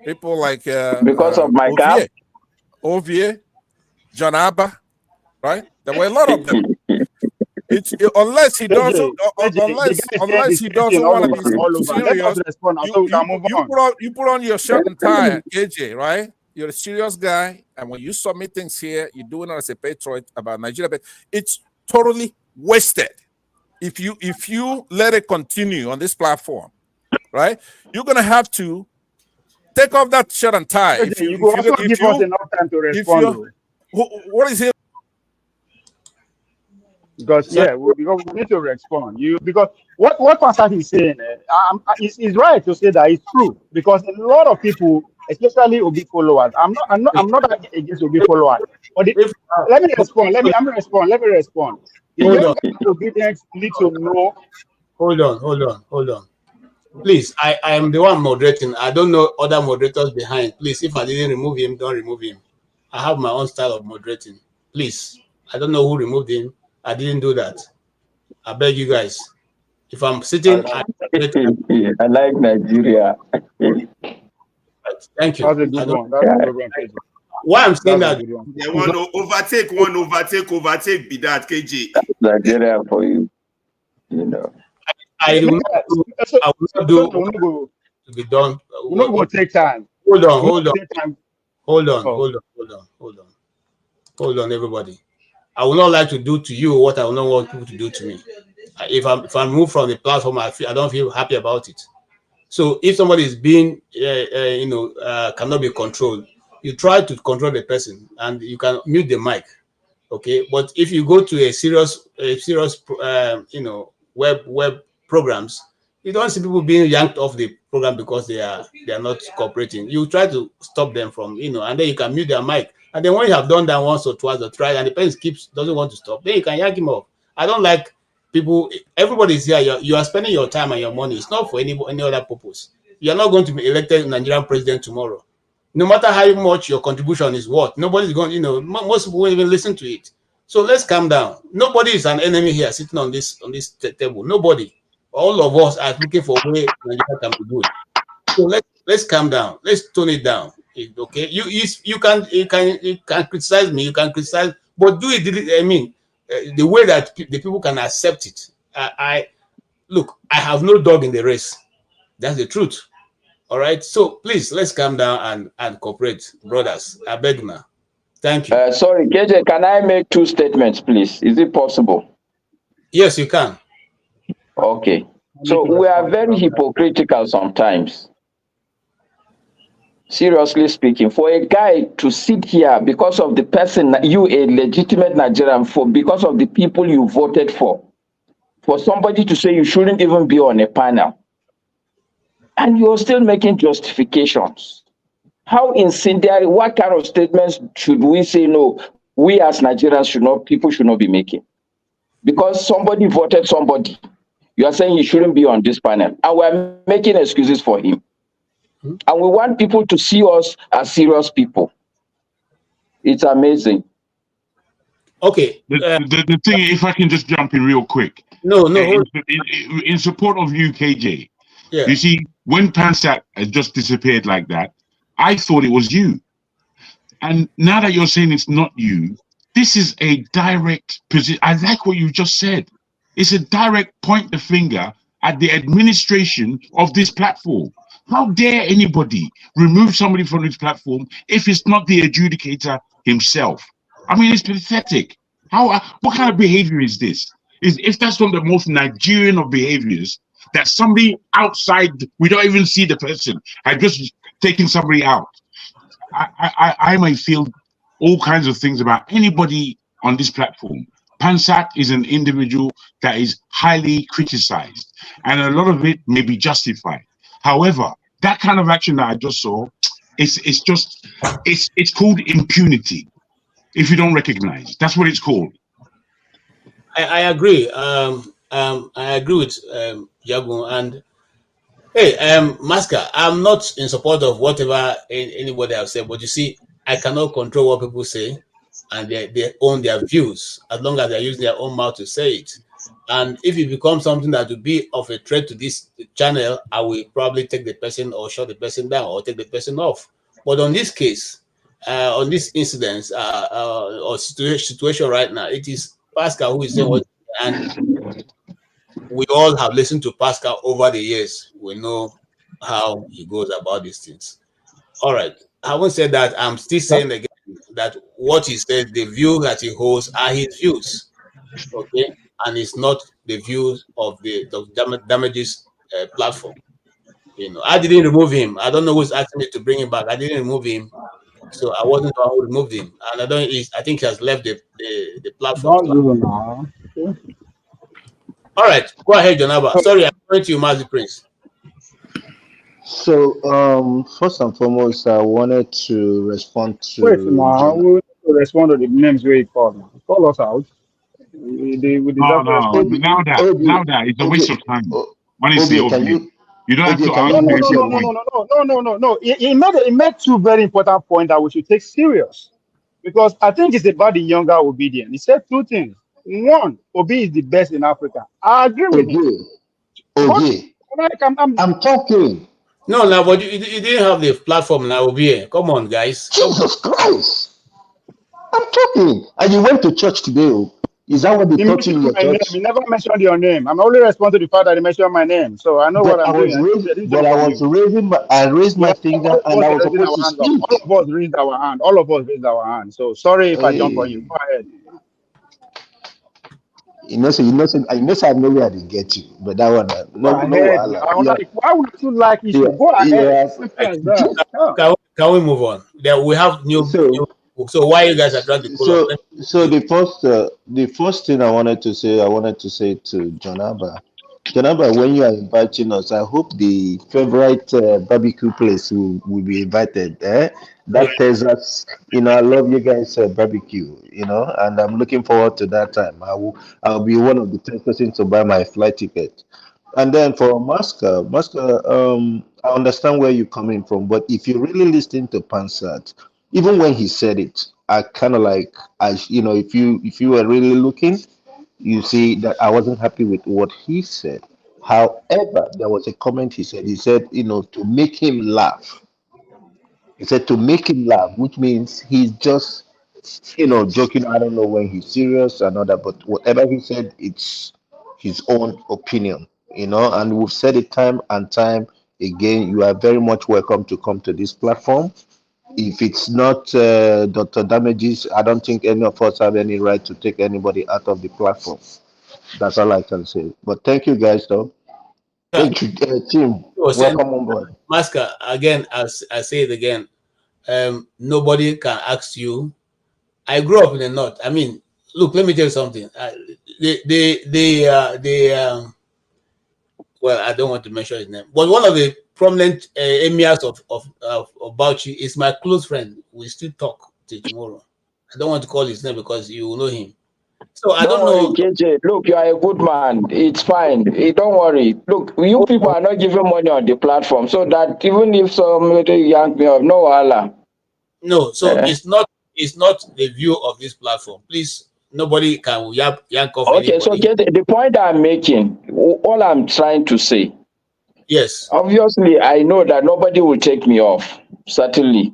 people like because of my gap. Ovie, John Abba, right? There were a lot of them. Unless he doesn't want to be serious, you put on your shirt and tie, AJ, right? You're a serious guy, and when you submit things here, you're doing it as a patriot about Nigeria, but it's totally wasted. If you let it continue on this platform, right? You're gonna have to take off that shirt and tie. If you give us enough time to respond. What is it? Because we need to respond. Because what Pastor is saying is right to say that it's true. Because a lot of people, especially Obi followers, I'm not against Obi followers. But let me respond. Let me respond. The obedience need to know. Hold on. Please, I am the one moderating. I don't know other moderators behind. Please, if I didn't remove him, don't remove him. I have my own style of moderating. Please, I don't know who removed him. I didn't do that. I beg you guys. If I'm sitting, I like Nigeria. Thank you. That's a good one. That's a good one. Why I'm saying that? They want to overtake be that KJ. Nigeria for you. You know. I will not do to be done. We not going to take time. Hold on, everybody. I will not like to do to you what I will not want people to do to me. If I move from the platform, I don't feel happy about it. So if somebody is being, cannot be controlled, you try to control the person, and you can mute the mic, okay? But if you go to a serious, web programs, you don't see people being yanked off the program because they are not cooperating. You try to stop them from, and then you can mute their mic. And then when you have done that once or twice or twice, and the person doesn't want to stop, then you can yank him off. I don't like people, everybody's here. You are spending your time and your money. It's not for any other purpose. You are not going to be elected Nigerian president tomorrow. No matter how much your contribution is worth, nobody's going, most people won't even listen to it. So let's calm down. Nobody is an enemy here sitting on this table. Nobody. All of us are looking for a way Nigeria can be good. So let's calm down. Let's tone it down. Okay. You can criticize me. You can criticize, but do it. I mean, the way that the people can accept it. Look. I have no dog in the race. That's the truth. All right. So please, let's calm down and cooperate, brothers. I beg now. Thank you. Sorry, KJ, can I make 2 statements, please? Is it possible? Yes, you can. Okay. So we are very hypocritical sometimes. Seriously speaking, for a guy to sit here because of the person, you a legitimate Nigerian, because of the people you voted for somebody to say you shouldn't even be on a panel, and you're still making justifications. How incendiary, what kind of statements should we say, no, we as Nigerians people should not be making? Because somebody voted somebody, you are saying he shouldn't be on this panel, and we're making excuses for him. And we want people to see us as serious people. It's amazing. Okay. The thing, if I can just jump in real quick. No. In support of you, KJ. Yeah. You see, when Pansat had just disappeared like that, I thought it was you. And now that you're saying it's not you, this is a direct position. I like what you just said. It's a direct point the finger at the administration of this platform. How dare anybody remove somebody from this platform if it's not the adjudicator himself? I mean, it's pathetic. What kind of behavior is this? If that's not the most Nigerian of behaviors, that somebody outside, we don't even see the person, had just taken somebody out. I might feel all kinds of things about anybody on this platform. Pansat is an individual that is highly criticized, and a lot of it may be justified. However, that kind of action that I just saw, it's called impunity. If you don't recognize, that's what it's called. I agree. I agree with Jagun. And hey, Maska, I'm not in support of whatever anybody has said, but you see, I cannot control what people say, and they own their views as long as they're using their own mouth to say it. And if it becomes something that would be of a threat to this channel, I will probably take the person or shut the person down or take the person off. But on this case, on this incident or situation right now, it is Pascal who is saying what, and we all have listened to Pascal over the years. We know how he goes about these things. All right. Having said that, I'm still saying again that what he said, the view that he holds are his views. Okay. And it's not the views of the damages platform. I didn't remove him. I don't know who's asking me to bring him back. I didn't remove him, so I wasn't the one who removed him. And I think he has left the platform. All right, go ahead, Jonaba. Sorry, I'm going to you, Mazi Prince. So, first and foremost, I wanted to respond to. Wait, now we need to respond to the names where he called. Call us out. Now that it's a waste of time. When is the OB? You don't have to argue. No. He made 2 very important points that we should take serious, because I think it's about the younger Obedience. He said 2 things. 1, Obi is the best in Africa. I agree with him. I'm talking. No, but you didn't have the platform now, Obi. Come on, guys. Jesus Christ. I'm talking. And you went to church today. Is that what they taught you in your church? He never mentioned your name. I'm only responding to the fact that he mentioned my name. So I know what I'm doing. I raised my finger and I was supposed to speak. All of us raised our hand. So sorry if I jump on you. Go ahead. I know where they get you, but that one, why would you like it? Go ahead. Can we move on? We have new. So why you guys are trying to so the first thing I wanted to say to Jonaba, when you are inviting us, I hope the favorite barbecue place will be invited. that tells us, I love you guys barbecue, and I'm looking forward to that time. I'll be one of the 10 persons to buy my flight ticket. And then for Masca, I understand where you're coming from, but if you really listen to Pansat, even when he said it, I kind of like, if you were really looking, you see that I wasn't happy with what he said. However, there was a comment he said. He said, to make him laugh. He said to make him laugh, which means he's just, joking. I don't know when he's serious and all that, but whatever he said, it's his own opinion, and we've said it time and time again. You are very much welcome to come to this platform. If it's not Dr. Damages, I don't think any of us have any right to take anybody out of the platform. That's all I can say. But thank you guys, though. Thank you, team. Welcome on board. Masca, again, as I say it again, nobody can ask you. I grew up in the north. I mean, look, let me tell you something. Well, I don't want to mention his name, but one of the prominent emirs of Bauchi is my close friend. We still talk till tomorrow. I don't want to call his name because you will know him. So I don't know. KJ, look, you are a good man. It's fine. Don't worry. Look, you people are not giving money on the platform, so that even if somebody yank me up, no Allah. No, so it's not the view of this platform. Please, nobody can yank off Okay, anybody. so the point I'm making, all I'm trying to say. Yes. Obviously, I know that nobody will take me off, certainly.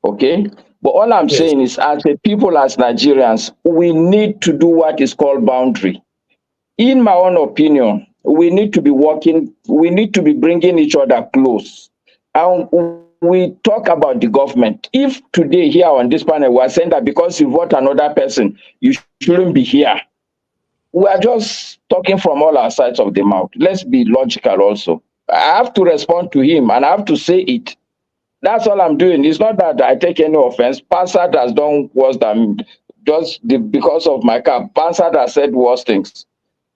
Okay? But all I'm saying is, as a people, as Nigerians, we need to do what is called boundary. In my own opinion, we need to be working, we need to be bringing each other close. And we talk about the government. If today here on this panel, we are saying that because you vote another person, you shouldn't be here. We are just talking from all our sides of the mouth. Let's be logical also. I have to respond to him and I have to say it. That's all I'm doing. It's not that I take any offense. Pansat has done worse than me. Because of my cap. Pansat has said worse things.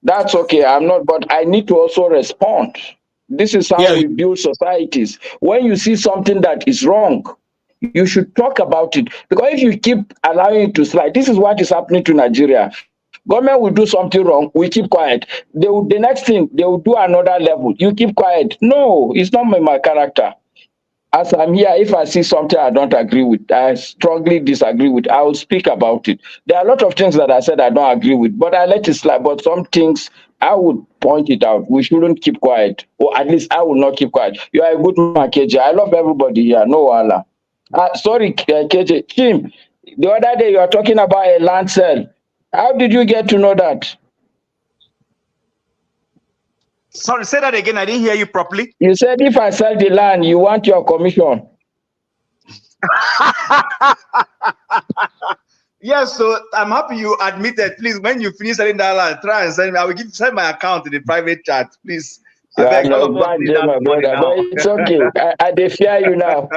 That's okay. I'm not, but I need to also respond. This is how we build societies. When you see something that is wrong, you should talk about it. Because if you keep allowing it to slide, this is what is happening to Nigeria. Government will do something wrong, we keep quiet. The next thing, they will do another level. You keep quiet. No, it's not my character. As I'm here, if I see something I don't agree with, I strongly disagree with, I will speak about it. There are a lot of things that I said I don't agree with, but I let it slide. But some things, I would point it out. We shouldn't keep quiet, or at least I will not keep quiet. You are a good man, KJ. I love everybody here. No Allah. Sorry, KJ. Kim, the other day you are talking about a land sale. How did you get to know that? Sorry, say that again. I didn't hear you properly. You said if I sell the land, you want your commission. Yes, so I'm happy you admitted. Please, when you finish selling that land, try and send me. I will send my account in the private chat, please. I beg all of us need that money now. But it's okay. I fear you now.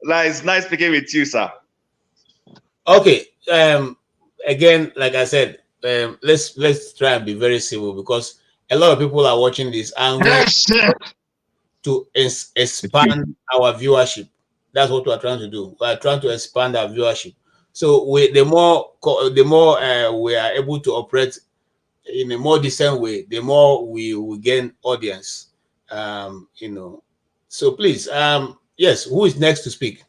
It's nice speaking with you, sir. Okay. Again, like I said, let's try and be very civil because a lot of people are watching this and we to expand our viewership. That's what we are trying to do. We are trying to expand our viewership. So the more we are able to operate in a more decent way, the more we will gain audience. So please, yes, who is next to speak?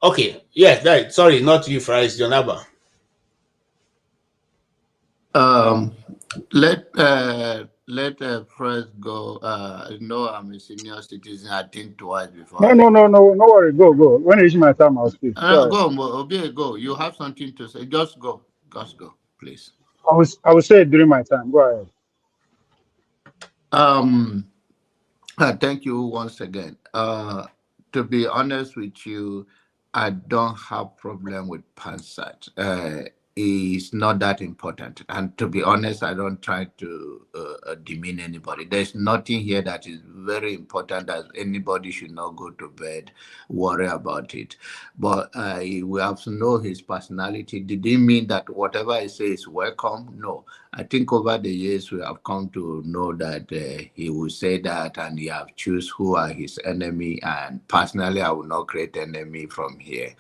Okay, yes, right. Sorry, not you, Faris, John Abba. Let first go. No, I'm a senior citizen. I think twice before. No worry. Go. When it's my time, I'll speak. Go. You have something to say. Just go, please. I will say it during my time. Go ahead. Thank you once again. To be honest with you, I don't have problem with Pansat. is not that important. And to be honest, I don't try to demean anybody. There's nothing here that is very important that anybody should not go to bed, worry about it. But we have to know his personality. Did it mean that whatever I say is welcome? No. I think over the years we have come to know that he will say that, and he have choose who are his enemy. And personally, I will not create enemy from here.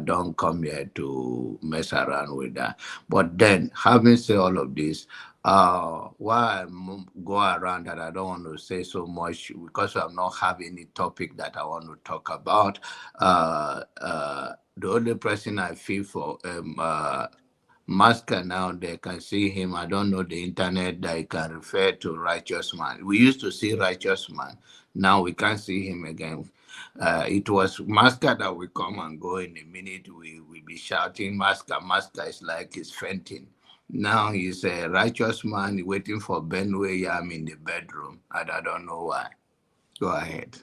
Don't come here to mess around with that. But then, having said all of this, why I go around that I don't want to say so much because I'm not having any topic that I want to talk about. The only person I feel for Masker now, they can see him. I don't know the internet that I can refer to righteous man. We used to see righteous man. Now we can't see him again. It was Masker that will come and go in a minute. We will be shouting, Masker. Masker is like he's fainting. Now he's a righteous man waiting for Benway Yam in the bedroom. And I don't know why. Go ahead.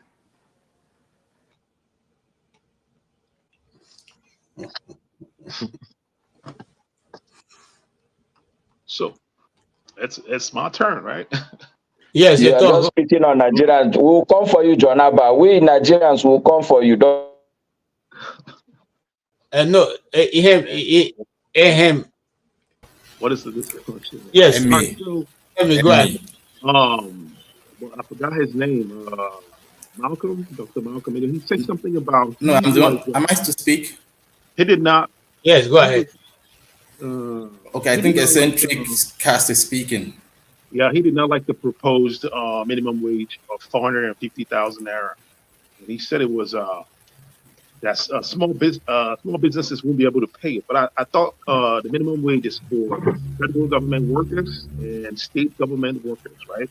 So it's my turn, right? Yes, you are just speaking on Nigerians. We will come for you, John Abba. We Nigerians will come for you. Don't. No, him. What is this question? Yes, me. go ahead. I forgot his name. Malcolm, Dr. Malcolm. And he said something about. No, I'm the one. Am I to speak? He did not. Yes, go ahead. Okay, I think eccentric cast is speaking. Yeah, he did not like the proposed minimum wage of 450,000 naira. And he said it was that small businesses won't be able to pay it. But I thought the minimum wage is for federal government workers and state government workers, right?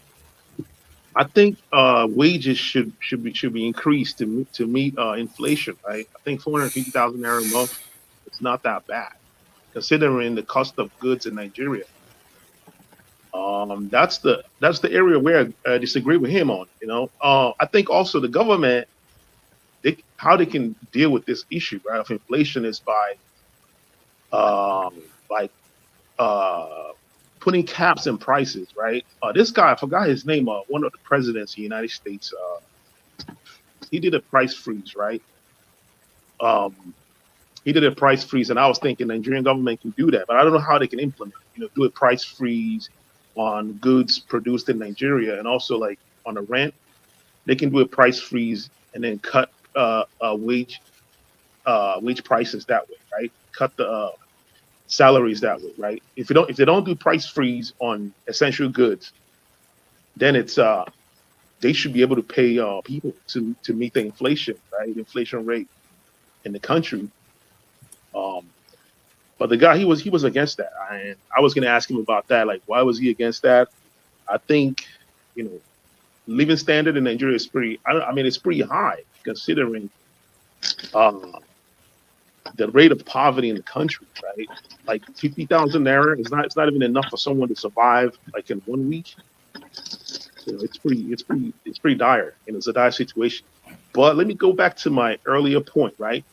I think wages should be increased to meet inflation, right? I think 450,000 naira a month, it's not that bad, considering the cost of goods in Nigeria. That's the area where I disagree with him on. I think also the government, how they can deal with this issue, right, of inflation is by putting caps in prices, right? This guy, I forgot his name, one of the presidents of the United States, he did a price freeze, right? He did a price freeze, and I was thinking the Nigerian government can do that, but I don't know how they can implement it. Do a price freeze on goods produced in Nigeria, and also like on the rent, they can do a price freeze and then cut wage prices that way, right? Cut the salaries that way, right? If they don't do price freeze on essential goods, then it's they should be able to pay people to meet the inflation, right? Inflation rate in the country. But the guy, he was against that. And I was going to ask him about that. Like, why was he against that? I think, living standard in Nigeria is it's pretty high considering the rate of poverty in the country, right? Like 50,000 naira it's not even enough for someone to survive like in 1 week. It's pretty dire, and it's a dire situation. But let me go back to my earlier point, right?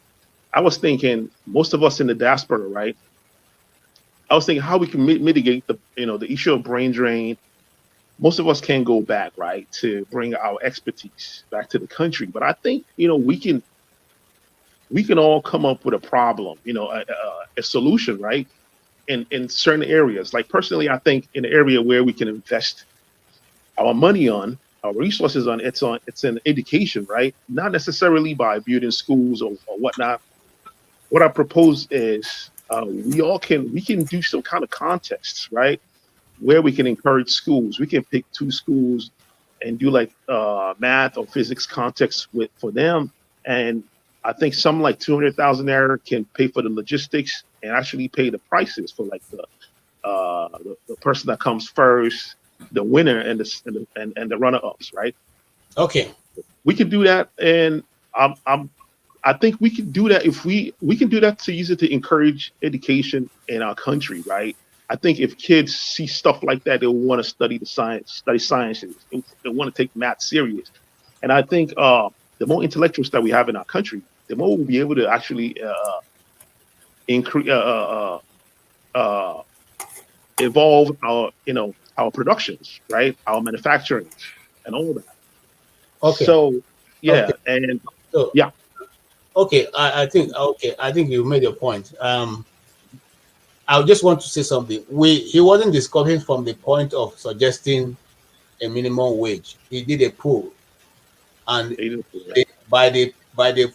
I was thinking most of us in the diaspora, right? I was thinking how we can mitigate the issue of brain drain. Most of us can go back, right, to bring our expertise back to the country. But I think we can all come up with a problem, a solution, right? In certain areas. Like personally, I think in the area where we can invest our money on, our resources on, it's in education, right? Not necessarily by building schools or whatnot. What I propose is we can do some kind of contests, right? Where we can encourage schools. We can pick 2 schools and do like math or physics contests for them. And I think something like 200,000 naira can pay for the logistics and actually pay the prices for like the person that comes first, the winner, and the runner-ups, right? Okay, we can do that, and I think we can do that if we can do that to use it to encourage education in our country, right? I think if kids see stuff like that, they'll want to study sciences. They want to take math serious, and I think the more intellectuals that we have in our country, the more we'll be able to actually evolve our, our productions, right? Our manufacturing and all that. Okay. So yeah, okay. and So, yeah. Okay, I think you made your point. I just want to say something. He wasn't discussing from the point of suggesting a minimum wage. He did a poll, and by the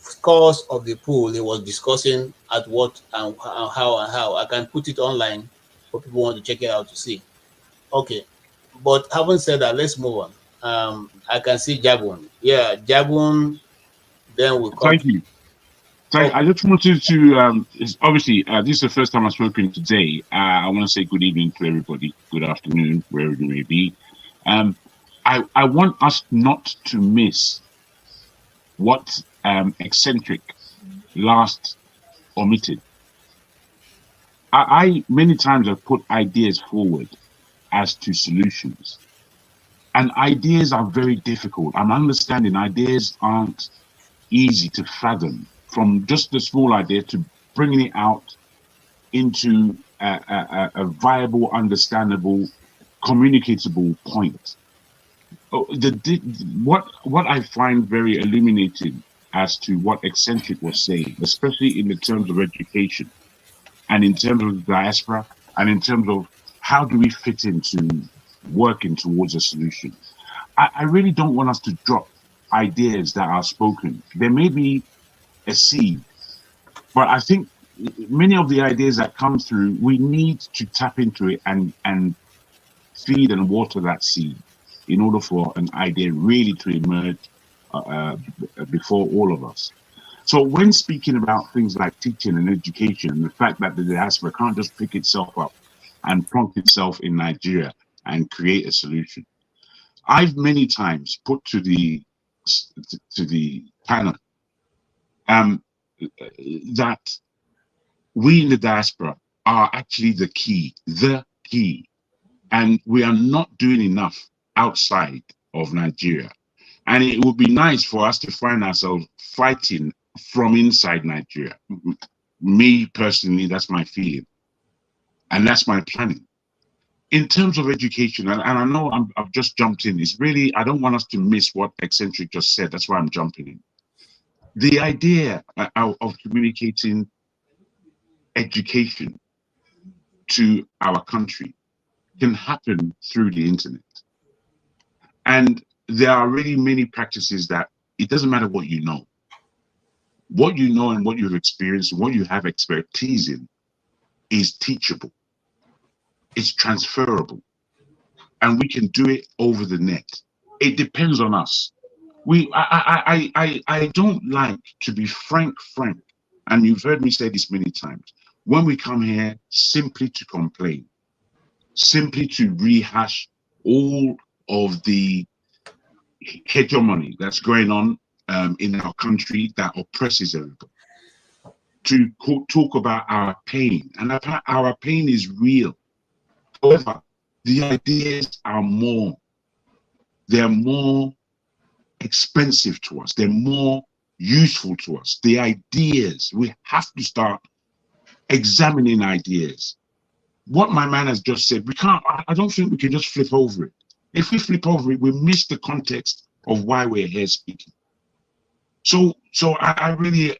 scores of the poll, he was discussing at what and how. I can put it online for people who want to check it out to see. Okay, but having said that, let's move on. I can see Jabun. Yeah, Jabun. Then we'll come. Thank you. I just wanted to, obviously, this is the first time I've spoken today. I want to say good evening to everybody, good afternoon, wherever you may be. I want us not to miss what Eccentric last omitted. I many times have put ideas forward as to solutions. And ideas are very difficult. I'm understanding ideas aren't easy to fathom, from just a small idea to bringing it out into a viable, understandable, communicatable point. What I find very illuminating as to what Eccentric was saying, especially in the terms of education and in terms of diaspora and in terms of how do we fit into working towards a solution. I really don't want us to drop ideas that are spoken. There may be a seed, but I think many of the ideas that come through, we need to tap into it and feed and water that seed in order for an idea really to emerge before all of us. So when speaking about things like teaching and education, and the fact that the diaspora can't just pick itself up and plonk itself in Nigeria and create a solution, I've many times put to the panel that we in the diaspora are actually the key, and we are not doing enough outside of Nigeria. And it would be nice for us to find ourselves fighting from inside Nigeria. Me personally, that's my feeling, and that's my planning. In terms of education, and I know I've just jumped in, it's really, I don't want us to miss what Eccentric just said. That's why I'm jumping in. The idea of communicating education to our country can happen through the internet. And there are really many practices that it doesn't matter what you know. What you know and what you've experienced, what you have expertise in is teachable. It's transferable. And we can do it over the net. It depends on us. I don't like to be frank, and you've heard me say this many times. When we come here simply to complain, simply to rehash all of the hegemony that's going on in our country that oppresses everybody, to talk about our pain, and our pain is real. However, the ideas are more, they're more expensive to us, they're more useful to us. The ideas, we have to start examining ideas. What my man has just said, we can't, I don't think we can just flip over it. If we flip over it, we miss the context of why we're here speaking. So I really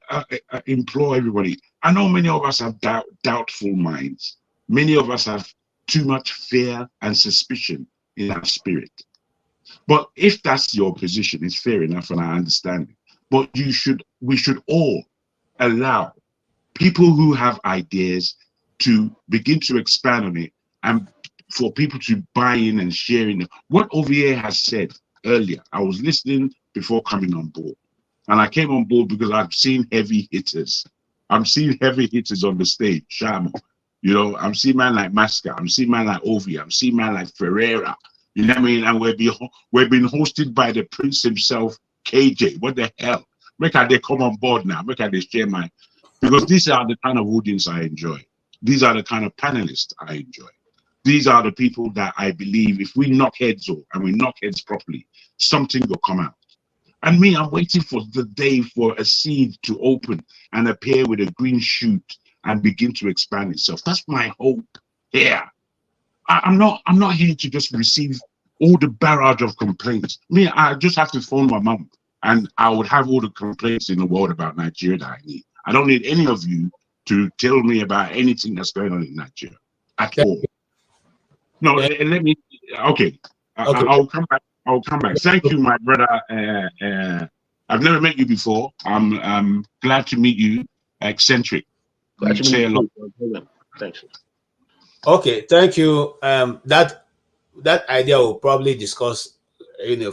implore everybody. I know many of us have doubtful minds. Many of us have too much fear and suspicion in our spirit. But if that's your position, it's fair enough, and I understand it. But we should all allow people who have ideas to begin to expand on it, and for people to buy in and share in it. What Ovie has said earlier, I was listening before coming on board, and I came on board because I've seen heavy hitters. I'm seeing heavy hitters on the stage, Shamo. You know, I'm seeing man like Masca, I'm seeing man like Ovie, I'm seeing man like Ferreira. You know what I mean? And we've been hosted by the prince himself, KJ. What the hell? Make they come on board now. Make they share my, because these are the kind of audience I enjoy. These are the kind of panelists I enjoy. These are the people that I believe if we knock heads off and we knock heads properly, something will come out. And me, I'm waiting for the day for a seed to open and appear with a green shoot and begin to expand itself. That's my hope here. I'm not here to just receive all the barrage of complaints. Me, I just have to phone my mom and I would have all the complaints in the world about Nigeria that I need. I don't need any of you to tell me about anything that's going on in Nigeria at all. No, let me, okay. I'll come back. I'll come back. Thank you, my brother. I've never met you before. I'm glad to meet you. Eccentric. You say a lot. Thanks. Okay, thank you. That idea we'll probably discuss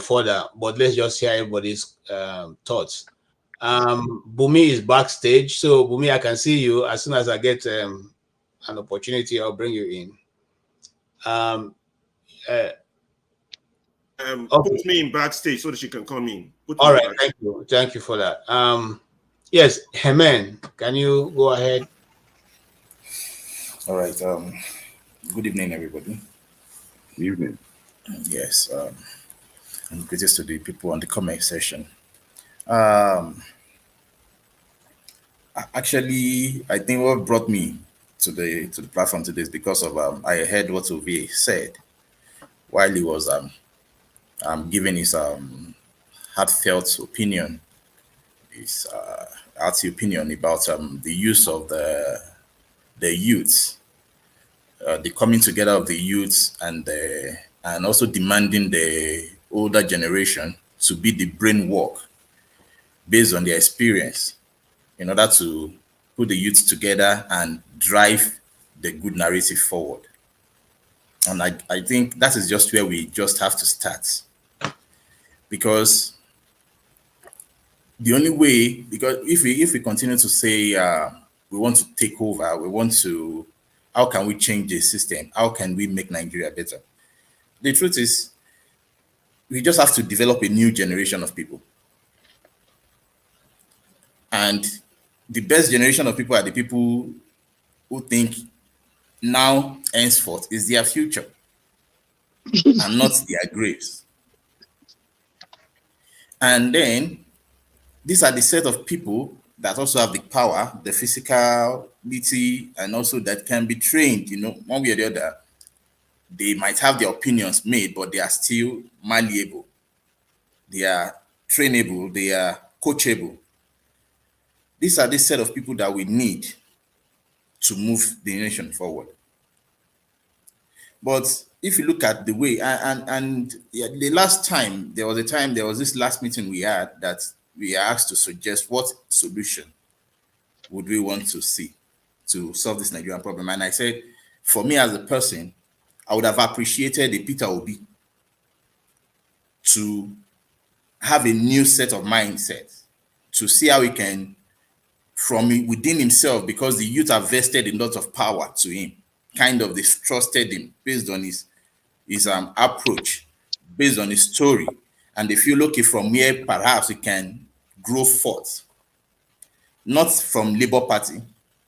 further, but let's just hear everybody's thoughts. Bumi is backstage, so Bumi, I can see you. As soon as I get an opportunity, I'll bring you in. Put me in backstage so that she can come in. All right, thank you for that. Yes, Hemen, can you go ahead? All right. Good evening, everybody. Good evening. Yes. And greetings to the people on the comment section. Actually, I think what brought me to the platform today is because of I heard what Ovie said while he was giving his heartfelt opinion, his hearty opinion about the use of the youth, the coming together of the youth, and also demanding the older generation to be the brain work based on their experience in order to put the youth together and drive the good narrative forward. And I think that is just where we just have to start. Because the only way, because if we continue to say we want to take over, we want to, how can we change the system? How can we make Nigeria better? The truth is, we just have to develop a new generation of people. And the best generation of people are the people who think now, henceforth, is their future and not their graves. And then these are the set of people that also have the power, the physicality, and also that can be trained, one way or the other. They might have their opinions made, but they are still malleable. They are trainable, they are coachable. These are the set of people that we need to move the nation forward. But if you look at the way, the last time, there was this last meeting we had that we are asked to suggest what solution would we want to see to solve this Nigerian problem. And I said, for me as a person, I would have appreciated a Peter Obi to have a new set of mindset, to see how he can, from within himself, because the youth have vested a lot of power to him, kind of distrusted him based on his approach, based on his story, and they feel okay from where perhaps he can grow forth. Not from Labour Party.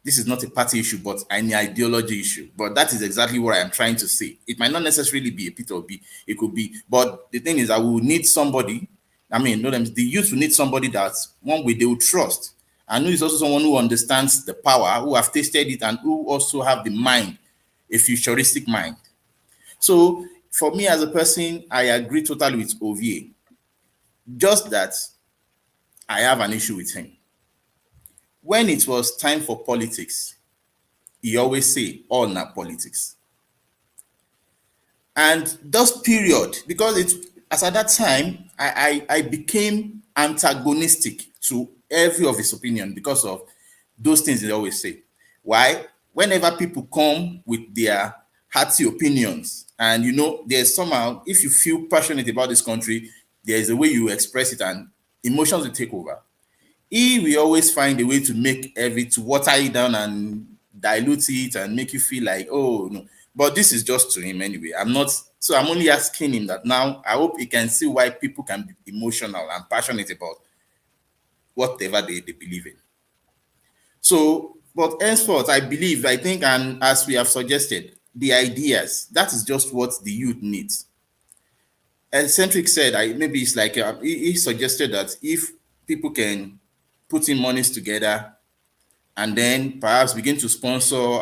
This is not a party issue, but an ideology issue. But that is exactly what I am trying to say. It might not necessarily be a Peter Obi. It could be, but the thing is, I will need somebody. The youth will need somebody that one way they will trust. And who is also someone who understands the power, who have tasted it, and who also have the mind, a futuristic mind. So for me as a person, I agree totally with Ovie. Just that I have an issue with him. When it was time for politics, he always say, all not politics. And those period, because as at that time, I became antagonistic to every of his opinion because of those things they always say. Why? Whenever people come with their hearty opinions, and there's somehow, if you feel passionate about this country, there is a way you express it and emotions will take over. He will always find a way to to water it down and dilute it and make you feel like, oh no. But this is just to him anyway. I'm only asking him that now. I hope he can see why people can be emotional and passionate about whatever they believe in. So, but henceforth, I think, and as we have suggested, the ideas, that is just what the youth needs. As Centric said, maybe it's like, he suggested that if people can put in monies together and then perhaps begin to sponsor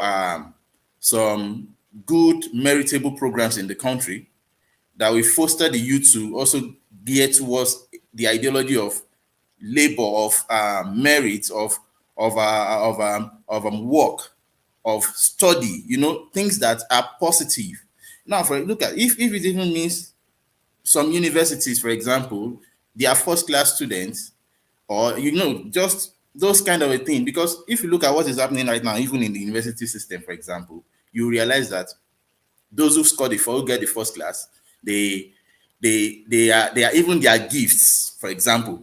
some good meritable programs in the country that will foster the youth to also gear towards the ideology of labor, of merit, of work, of study, things that are positive. Now, look at if it even means some universities, for example, they are first-class students, or just those kind of a thing. Because if you look at what is happening right now, even in the university system, for example, you realize that those who score who get the first class, they are even their gifts, for example,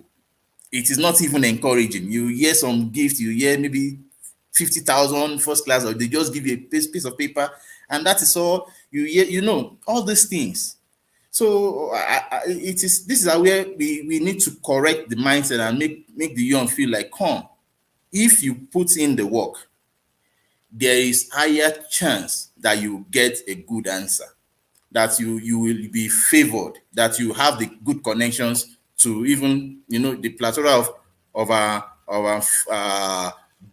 it is not even encouraging. You hear some gift, you hear maybe 50,000 first class, or they just give you a piece of paper, and that is all you hear, all these things. So this is where we need to correct the mindset and make the young feel like, if you put in the work, there is higher chance that you get a good answer, that you will be favored, that you have the good connections to even the plethora of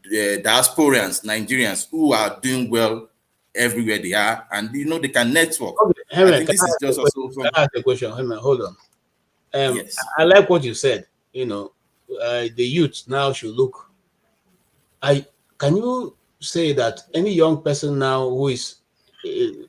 the diasporans, Nigerians who are doing well everywhere they are, and they can network. Okay. Henry, this is just also can I ask a question? Henry, hold on. Yes. I like what you said. The youth now should look. Can you say that any young person now who is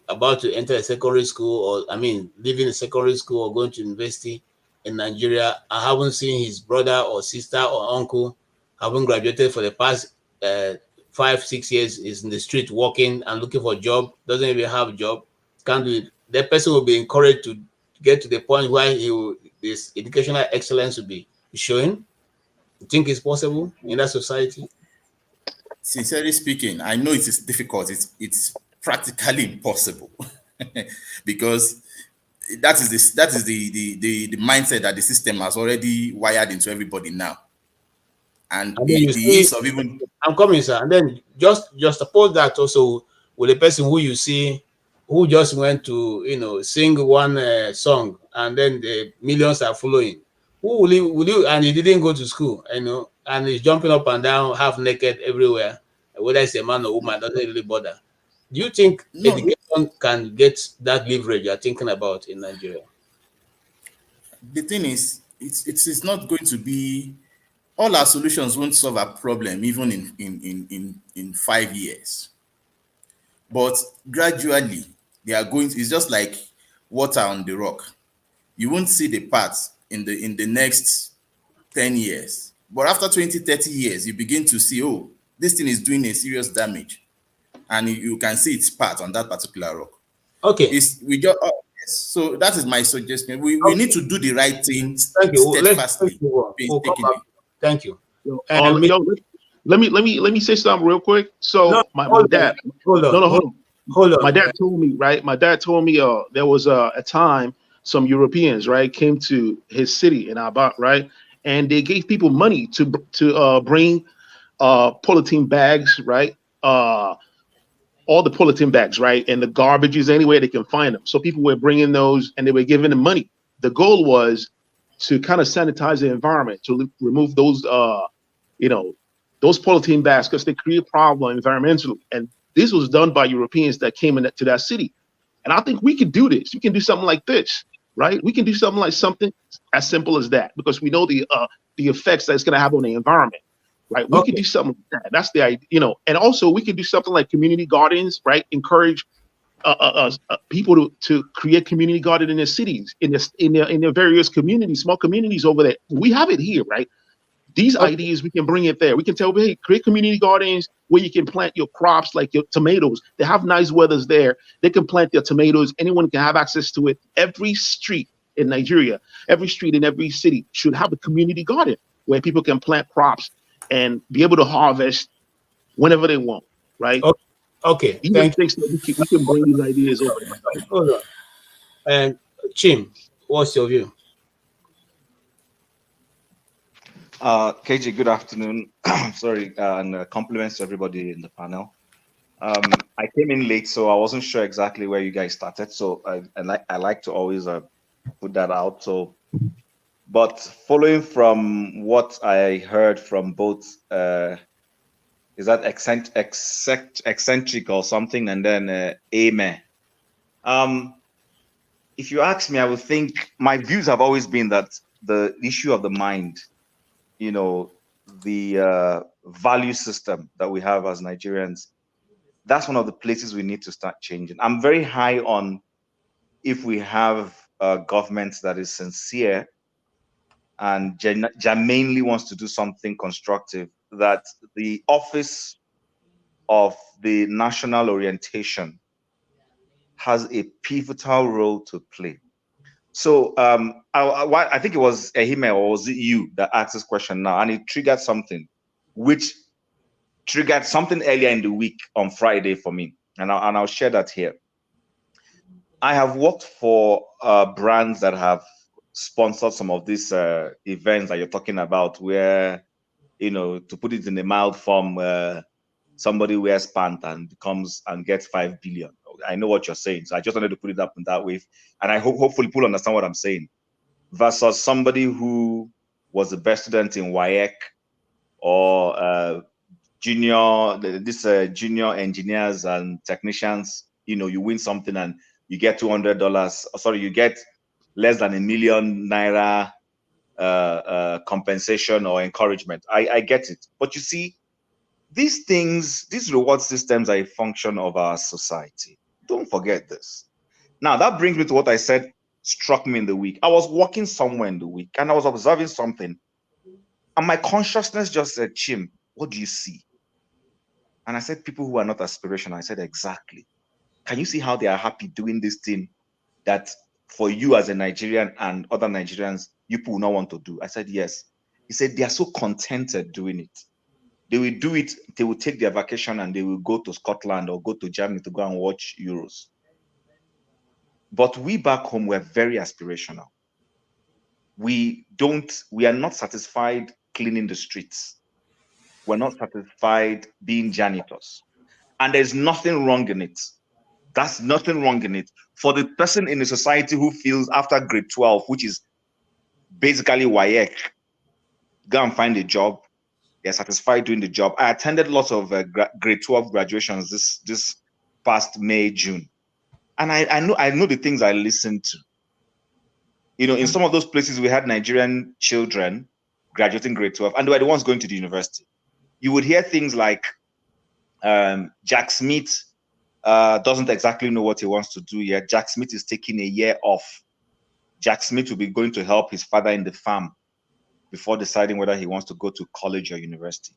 about to enter a secondary school, or leaving a secondary school or going to university in Nigeria, I haven't seen his brother or sister or uncle having graduated for the past 5-6 years, is in the street walking and looking for a job, doesn't even have a job, can't do it. That person will be encouraged to get to the point where this educational excellence will be showing. You think it's possible in that society? Sincerely speaking, I know it is difficult. It's practically impossible because that is the mindset that the system has already wired into everybody now. And the ease of even I'm coming, sir. And then just suppose that also with a person who you see who just went to sing one song, and then the millions are following. Who will you and he didn't go to school, and he's jumping up and down half naked everywhere, whether it's a man or woman, doesn't really bother. Do you think education can get that leverage you're thinking about in Nigeria? The thing is, it's not going to be, all our solutions won't solve a problem even in 5 years. But gradually, they are going to, it's just like water on the rock. You won't see the path in the next 10 years. But after 20-30 years, you begin to see, this thing is doing a serious damage. And you can see its path on that particular rock. Okay. So that is my suggestion. We need to do the right thing. Thank you. Steadfastly. Thank you. Let me say something real quick. So my dad. Hold on. My dad told me, right? My dad told me there was a time some Europeans, right, came to his city in Abat, right, and they gave people money to bring polythene bags, right, all the polythene bags, right, and the garbages anywhere they can find them. So people were bringing those, and they were giving them money. The goal was to kind of sanitize the environment, to remove those, those polythene bags, because they create a problem environmentally. And this was done by Europeans that came into that city. And I think we can do this. We can do something like this, right? We can do something as simple as that, because we know the effects that it's going to have on the environment, right? We can do something like that. That's the idea, and also we can do something like community gardens, right? Encourage people to create community garden in their cities, in their various communities, small communities over there. We have it here, right? These ideas, we can bring it there. We can tell, hey, create community gardens where you can plant your crops, like your tomatoes. They have nice weathers there. They can plant their tomatoes. Anyone can have access to it. Every street in Nigeria, every street in every city should have a community garden where people can plant crops and be able to harvest whenever they want, right? Okay. We can bring these ideas over there. Hold on. And Chim, what's your view? KJ, good afternoon. Sorry, and compliments to everybody in the panel. I came in late, so I wasn't sure exactly where you guys started. So I like to always put that out. So, but following from what I heard from both is that eccentric or something, and then amen. If you ask me, I would think my views have always been that the issue of the mind, you know, the value system that we have as Nigerians, that's one of the places we need to start changing. I'm very high on if we have a government that is sincere and genuinely wants to do something constructive, that the office of the national orientation has a pivotal role to play. So I think it was Ehime, or was it you that asked this question now, and it triggered something, which triggered something earlier in the week on Friday for me, and I'll share that here. I have worked for brands that have sponsored some of these events that you're talking about, where, you know, to put it in a mild form, somebody wears pants and comes and gets 5 billion. I know what you're saying, so I just wanted to put it up in that way, and I hope hopefully people understand what I'm saying. Versus somebody who was the best student in WAEC, or junior engineers and technicians. You know, you win something and you get $200. Sorry, you get less than ₦1 million compensation or encouragement. I get it, but you see, these things, these reward systems are a function of our society. Don't forget this. Now, that brings me to what I said struck me in the week. I was walking somewhere in the week and I was observing something, and my consciousness just said, Chim, what do you see? And I said, people who are not aspirational. I said, exactly. Can you see how they are happy doing this thing that for you as a Nigerian and other Nigerians, you will not want to do? I said, yes. He said, they are so contented doing it. They will do it, they will take their vacation and they will go to Scotland or go to Germany to go and watch Euros. But we back home, we're very aspirational. We are not satisfied cleaning the streets. We're not satisfied being janitors. And there's nothing wrong in it. That's nothing wrong in it. For the person in the society who feels after grade 12, which is basically WAEC, go and find a job, they're satisfied doing the job. I attended lots of grade 12 graduations this past May, June. And I know the things I listened to. You know, in some of those places, we had Nigerian children graduating grade 12, and they were the ones going to the university. You would hear things like, Jack Smith doesn't exactly know what he wants to do yet. Jack Smith is taking a year off. Jack Smith will be going to help his father in the farm before deciding whether he wants to go to college or university.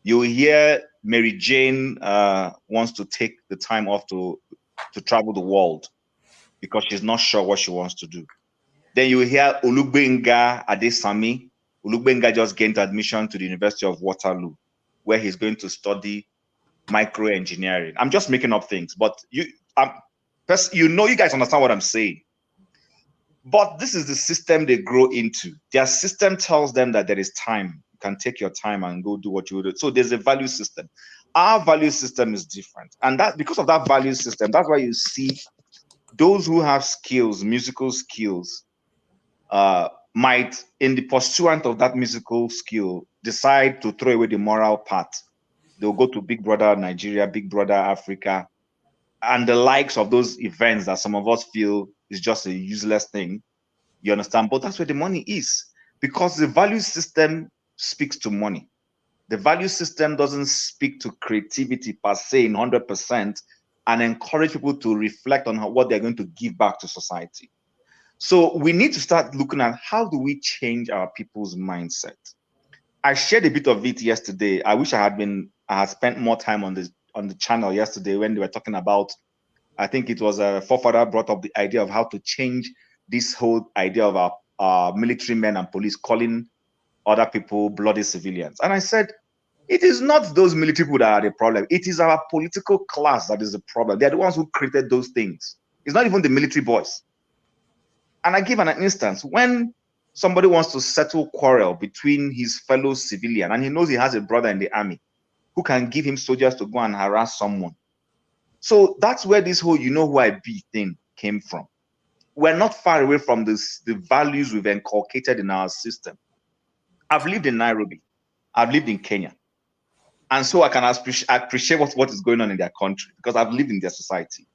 You will hear Mary Jane wants to take the time off to travel the world because she's not sure what she wants to do. Then you will hear Olugbenga Adesami. Olugbenga just gained admission to the University of Waterloo, where he's going to study microengineering. I'm just making up things, but you guys understand what I'm saying. But this is the system they grow into. Their system tells them that there is time. You can take your time and go do what you do. So there's a value system. Our value system is different. And that because of that value system, that's why you see those who have skills, musical skills, might, in the pursuant of that musical skill, decide to throw away the moral part. They'll go to Big Brother Nigeria, Big Brother Africa, and the likes of those events that some of us feel is just a useless thing. You understand? But that's where the money is, because the value system speaks to money. The value system doesn't speak to creativity per se in 100% and encourage people to reflect on what they're going to give back to society. So we need to start looking at how do we change our people's mindset. I shared a bit of it yesterday. I wish I had spent more time on the channel yesterday when they were talking about, I think it was a forefather brought up the idea of how to change this whole idea of our military men and police calling other people bloody civilians. And I said, it is not those military people that are the problem. It is our political class that is the problem. They're the ones who created those things. It's not even the military boys. And I give an instance. When somebody wants to settle quarrel between his fellow civilian, and he knows he has a brother in the army who can give him soldiers to go and harass someone. So that's where this whole you know who I be thing came from. We're not far away from the values we've inculcated in our system. I've lived in Nairobi. I've lived in Kenya. And so I can appreciate what is going on in their country because I've lived in their society.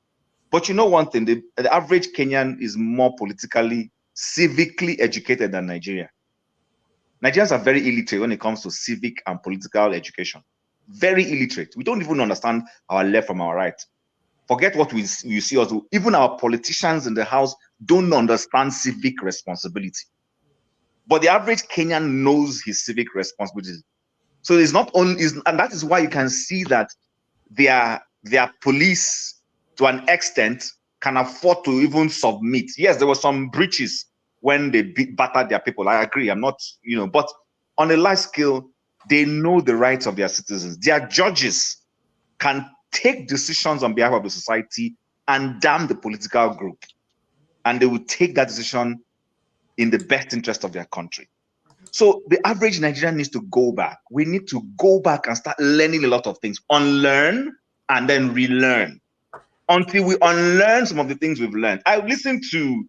But you know one thing, the average Kenyan is more politically, civically educated than Nigeria. Nigerians are very illiterate when it comes to civic and political education. Very illiterate. We don't even understand our left from our right. Forget what you see us do. Even our politicians in the house don't understand civic responsibility. But the average Kenyan knows his civic responsibilities. So it's not only, and that is why you can see that their police, to an extent, can afford to even submit. Yes, there were some breaches when they battered their people. I agree. I'm not, but on a large scale, they know the rights of their citizens. Their judges can take decisions on behalf of the society and damn the political group. And they will take that decision in the best interest of their country. So the average Nigerian needs to go back. We need to go back and start learning a lot of things, unlearn and then relearn until we unlearn some of the things we've learned. I listened to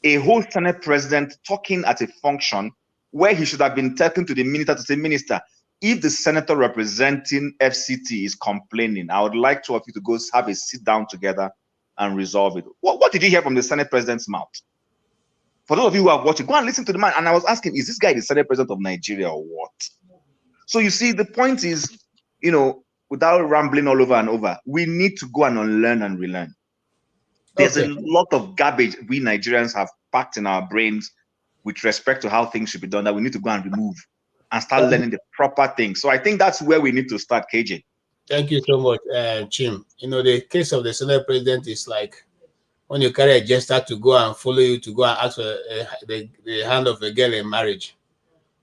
a whole Senate president talking at a function where he should have been talking to the minister to say, Minister, if the senator representing FCT is complaining, I would like two of you to go have a sit down together and resolve it. What did you hear from the Senate president's mouth? For those of you who are watching, go and listen to the man. And I was asking, is this guy the Senate president of Nigeria or what? So you see, the point is, without rambling all over and over, we need to go and unlearn and relearn. There's a lot of garbage we Nigerians have packed in our brains with respect to how things should be done that we need to go and remove and start learning the proper things. So I think that's where we need to start, KJ. Thank you so much, Chim. The case of the Senate president is like when you carry a jester to go and follow you to go and ask for the hand of a girl in marriage.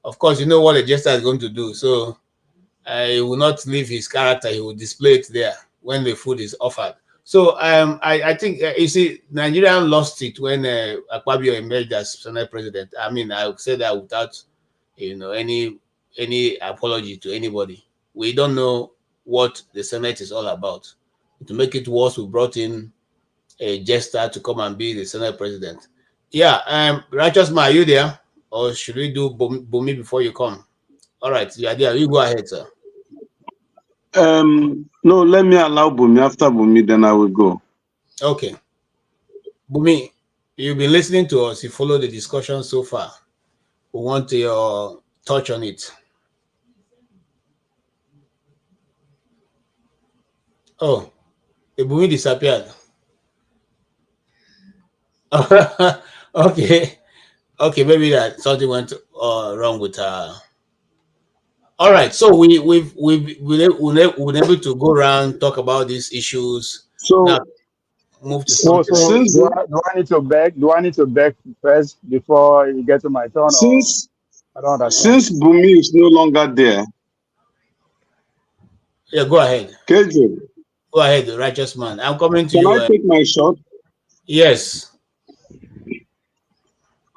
Of course, you know what a jester is going to do. So he will not leave his character. He will display it there when the food is offered. So I think, you see, Nigeria lost it when Akpabio emerged as Senate president. I mean, I would say that without, any apology to anybody. We don't know what the Senate is all about. To make it worse, we brought in a jester to come and be the Senate president. Yeah, Righteous Man, are you there? Or should we do Bumi before you come? All right, yeah, you go ahead, sir. No, let me allow Bumi. After Bumi, then I will go. Okay. Bumi, you've been listening to us. You followed the discussion so far. We want your touch on it. Oh, the Bumi disappeared. Okay. Okay, maybe that something went wrong with her. All right, so we've been able to go around, talk about these issues. So now, move to so do I need to beg? Do I need to beg first before you get to my turn? Since I don't understand. Since Bumi is no longer there, yeah, go ahead. KJ, go ahead, Righteous Man. I'm coming to you. Can I take my shot? Yes.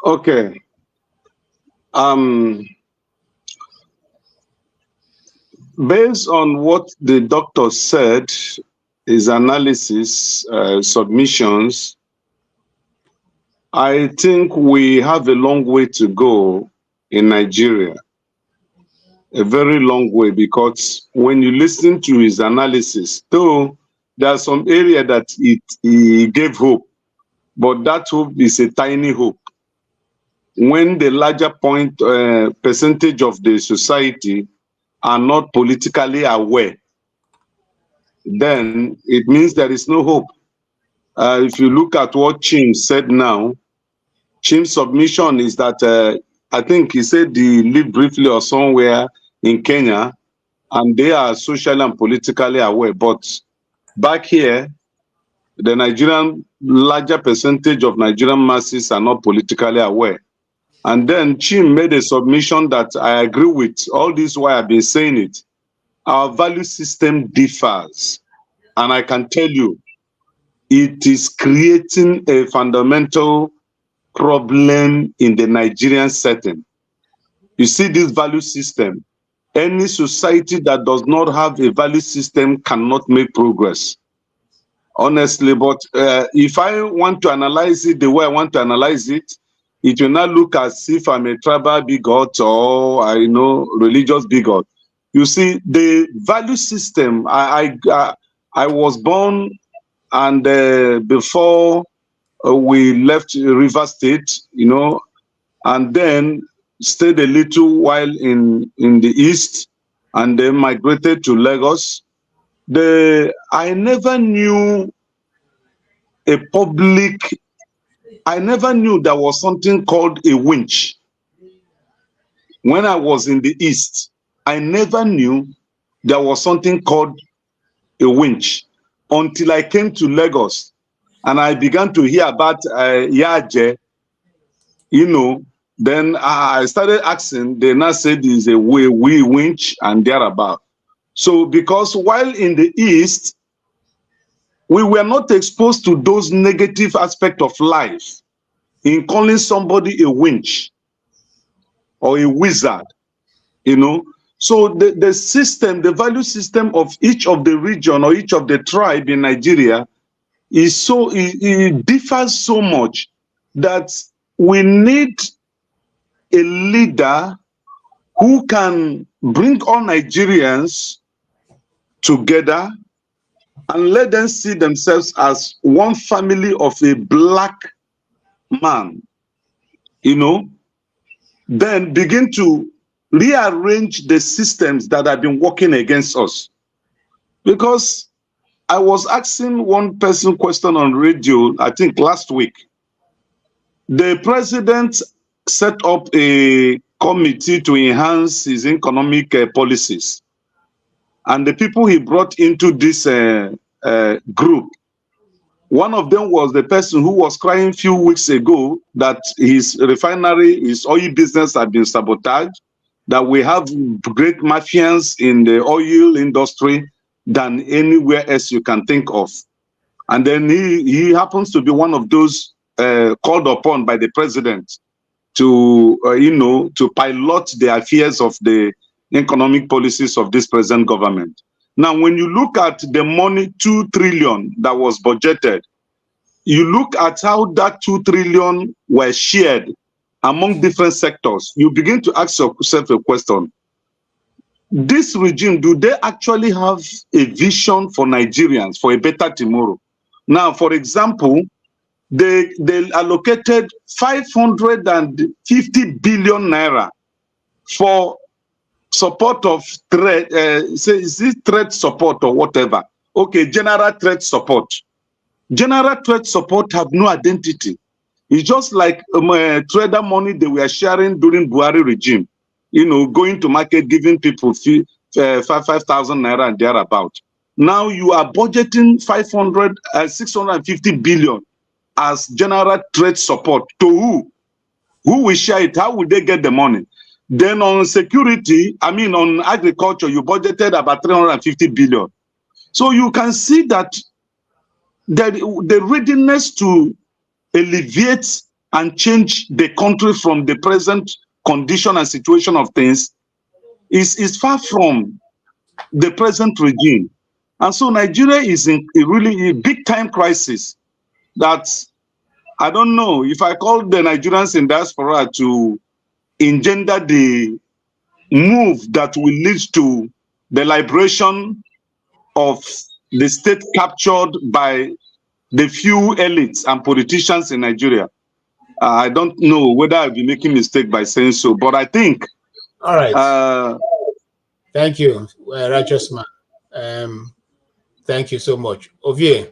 Okay. Based on what the doctor said, his analysis, submissions, I think we have a long way to go in Nigeria. A very long way, because when you listen to his analysis, though there are some area that he gave hope, but that hope is a tiny hope. When the larger percentage of the society are not politically aware, then it means there is no hope. If you look at what Chim said now, Chim's submission is that I think he said he lived briefly or somewhere in Kenya, and they are socially and politically aware. But back here, the larger percentage of Nigerian masses are not politically aware. And then Chim made a submission that I agree with. All this why I've been saying it. Our value system differs. And I can tell you, it is creating a fundamental problem in the Nigerian setting. You see this value system. Any society that does not have a value system cannot make progress. Honestly, but if I want to analyze it the way I want to analyze it, it will not look as if I'm a tribal bigot or religious bigot. You see, the value system, I was born, and before we left River State, you know, and then stayed a little while in the East, and then migrated to Lagos. I never knew a public, I never knew there was something called a winch. When I was in the East, I never knew there was something called a winch until I came to Lagos and I began to hear about Yaje, you know. Then I started asking, they now said there's a winch and thereabout. So because while in the East, we were not exposed to those negative aspects of life in calling somebody a winch or a wizard, you know. So the system, the value system of each of the region or each of the tribe in Nigeria is so, it differs so much that we need a leader who can bring all Nigerians together and let them see themselves as one family of a black man, you know, then begin to rearrange the systems that have been working against us. Because I was asking one person question on radio, I think last week. The president set up a committee to enhance his economic policies. And the people he brought into this group, one of them was the person who was crying a few weeks ago that his refinery, his oil business had been sabotaged, that we have great mafians in the oil industry than anywhere else you can think of. And then he happens to be one of those called upon by the president to, you know, to pilot the affairs of the economic policies of this present government. Now, when you look at the money, 2 trillion that was budgeted, you look at how that 2 trillion were shared among different sectors, you begin to ask yourself a question. This regime, do they actually have a vision for Nigerians, for a better tomorrow? Now, for example, they allocated 550 billion naira for support of threat, is it threat support or whatever? Okay, general threat support. General threat support have no identity. It's just like trader money they were sharing during Buhari regime. You know, going to market, giving people 5,000 naira and thereabout. Now you are budgeting 650 billion as general trade support. To who? Who will share it? How will they get the money? Then on security, I mean on agriculture, you budgeted about 350 billion. So you can see that the readiness to alleviate and change the country from the present condition and situation of things is far from the present regime. And so Nigeria is in a really big time crisis that I don't know if I call the Nigerians in diaspora to engender the move that will lead to the liberation of the state captured by the few elites and politicians in Nigeria. I don't know whether I'll be making a mistake by saying so, but I think. All right. Thank you, righteous man. Thank you so much. Ovie.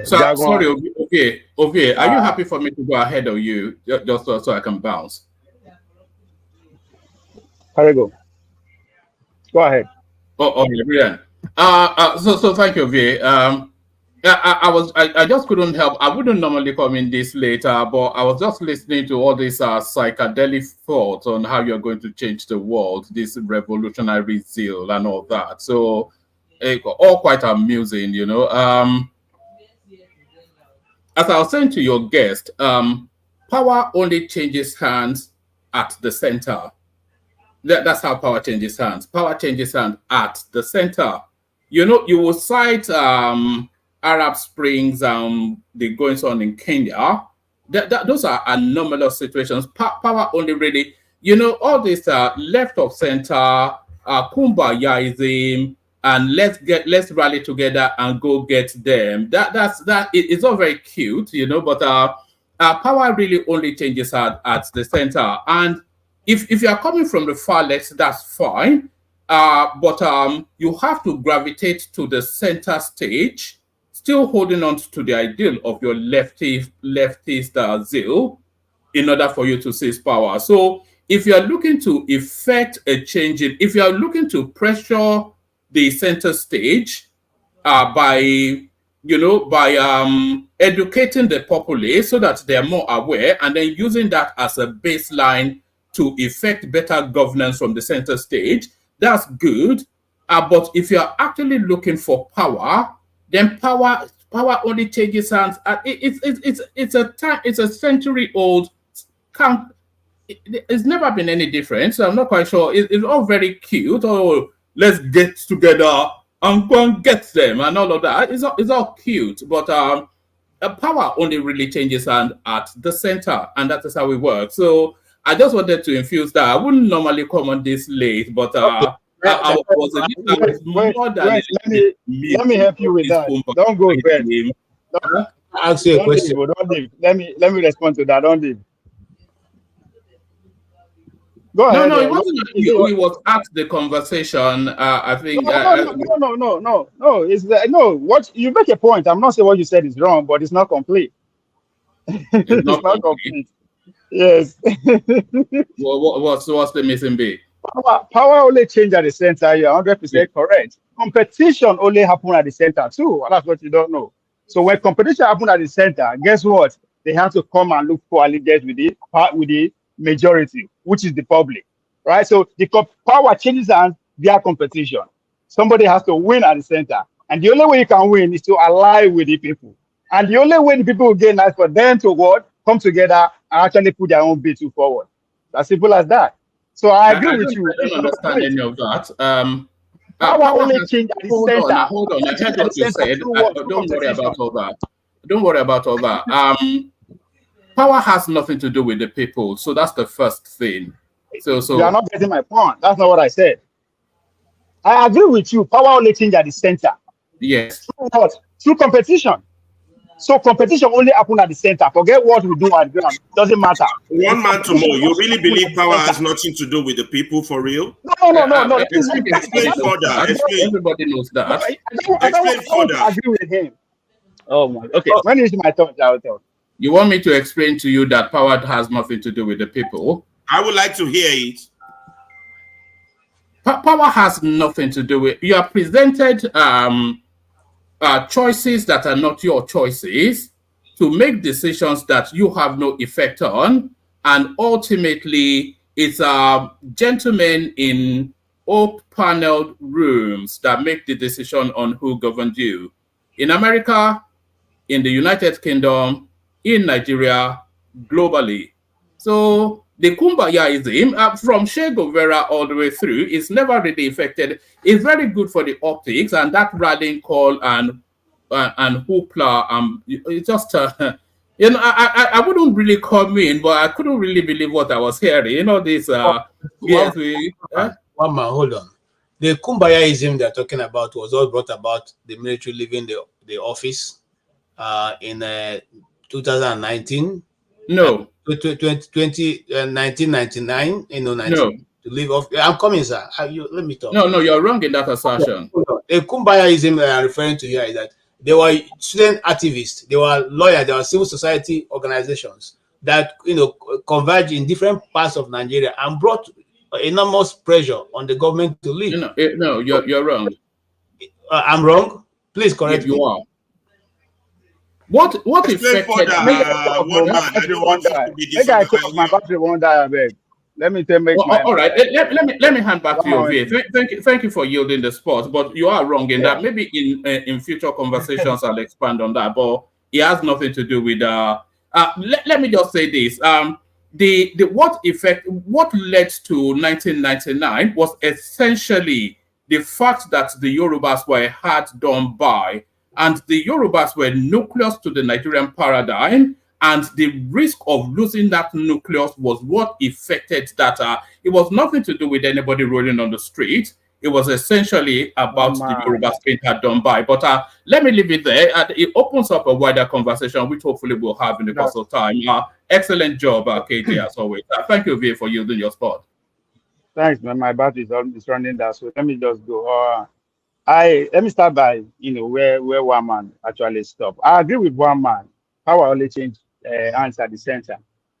Sorry, Ovie, are you happy for me to go ahead of you, just so I can bounce? There you go. Go ahead. Oh, brilliant. So thank you, Ovie. I just couldn't help. I wouldn't normally come in this later, but I was just listening to all these psychedelic thoughts on how you're going to change the world, this revolutionary zeal and all that. So, all quite amusing, you know. As I was saying to your guest, power only changes hands at the center. That's how power changes hands. Power changes hands at the center. You know, you will cite Arab Springs, the goings on in Kenya, those are anomalous situations. Power only really, all this left of center, kumbayaism, and let's rally together and go get them. It's all very cute, but power really only changes at the center. And if you are coming from the far left, that's fine. But you have to gravitate to the center stage, still holding on to the ideal of your leftist zeal in order for you to seize power. So if you are looking to effect a change, if you are looking to pressure the center stage by educating the populace so that they are more aware, and then using that as a baseline to effect better governance from the center stage, that's good. But if you are actually looking for power, then power only changes hands. It's a century-old count. It's never been any different. So I'm not quite sure. It's all very cute. Oh, let's get together and go and get them and all of that. It's all cute, but power only really changes hands at the center, and that is how it works. So I just wanted to infuse that. I wouldn't normally come on this late, but I was a little more than let me help you with that. Don't go back. I'll ask you a question. Don't leave. Let me respond to that. Don't leave. Go ahead. No, it wasn't. He was at the conversation. I think. No. No. What you make a point. I'm not saying what you said is wrong, but it's not complete. It's not complete. Yes. What's the missing bit? Power only change at the center. You're 100% correct. Competition only happen at the center too. That's what you don't know. So when competition happen at the center, guess what? They have to come and look for allegiance with the majority, which is the public, right? So the power changes hands via competition. Somebody has to win at the center, and the only way you can win is to ally with the people. And the only way the people will gain is for them to come together and actually put their own bid forward. As simple as that. So I agree with you. I don't understand any of that. Power only change at the center. Hold on. I heard what you said. Don't worry about all that. Don't worry about all that. Power has nothing to do with the people. So that's the first thing. So you are not getting my point. That's not what I said. I agree with you. Power only change at the center. Yes. Through competition. So competition only happen at the center. Forget what we do at the ground. Doesn't matter. One man to more. You really believe power has nothing to do with the people for real? No. Explain further. Explain. Everybody knows that. I don't agree with him. Oh my. Okay. When is my turn? I'll tell. You want me to explain to you that power has nothing to do with the people? I would like to hear it. Power has nothing to do with. You are presented choices that are not your choices to make decisions that you have no effect on, and ultimately it's gentlemen in oak-paneled rooms that make the decision on who governs you. In America, in the United Kingdom, in Nigeria, globally. So the kumbayaism from Che Guevara all the way through is never really affected. It's very good for the optics, and that rallying call and hoopla. It's just I wouldn't really come in, but I couldn't really believe what I was hearing. This. One man, hold on. The kumbayaism they're talking about was all brought about the military leaving the office in 2019. No. 1999. No. To leave off. I'm coming, sir. Let me talk. No, you're wrong in that assertion. The kumbayaism I'm referring to here is that they were student activists, they were lawyers, they were civil society organizations that converge in different parts of Nigeria and brought enormous pressure on the government to leave. No, you're wrong. I'm wrong. Please correct me. You are. What affected? My battery won't die, I beg. Let me tell you. All right. Let me hand back to you. Thank you for yielding the spot. But you are wrong in that. Maybe in future conversations I'll expand on that. But it has nothing to do with. Let me just say this. What led to 1999 was essentially the fact that the Yorubas were hard done by. And the Yorubas were nucleus to the Nigerian paradigm, And the risk of losing that nucleus was what affected that. It was nothing to do with anybody rolling on the street. It was essentially about the Yoruba state had done by. But let me leave it there. It opens up a wider conversation, which hopefully we'll have in the course of time. Excellent job, KJ, as always. Thank you, V, for using your spot. Thanks, man. My battery is running down, so let me just go. Let me start by where one man actually stopped. I agree with one man. Power only change hands at the center.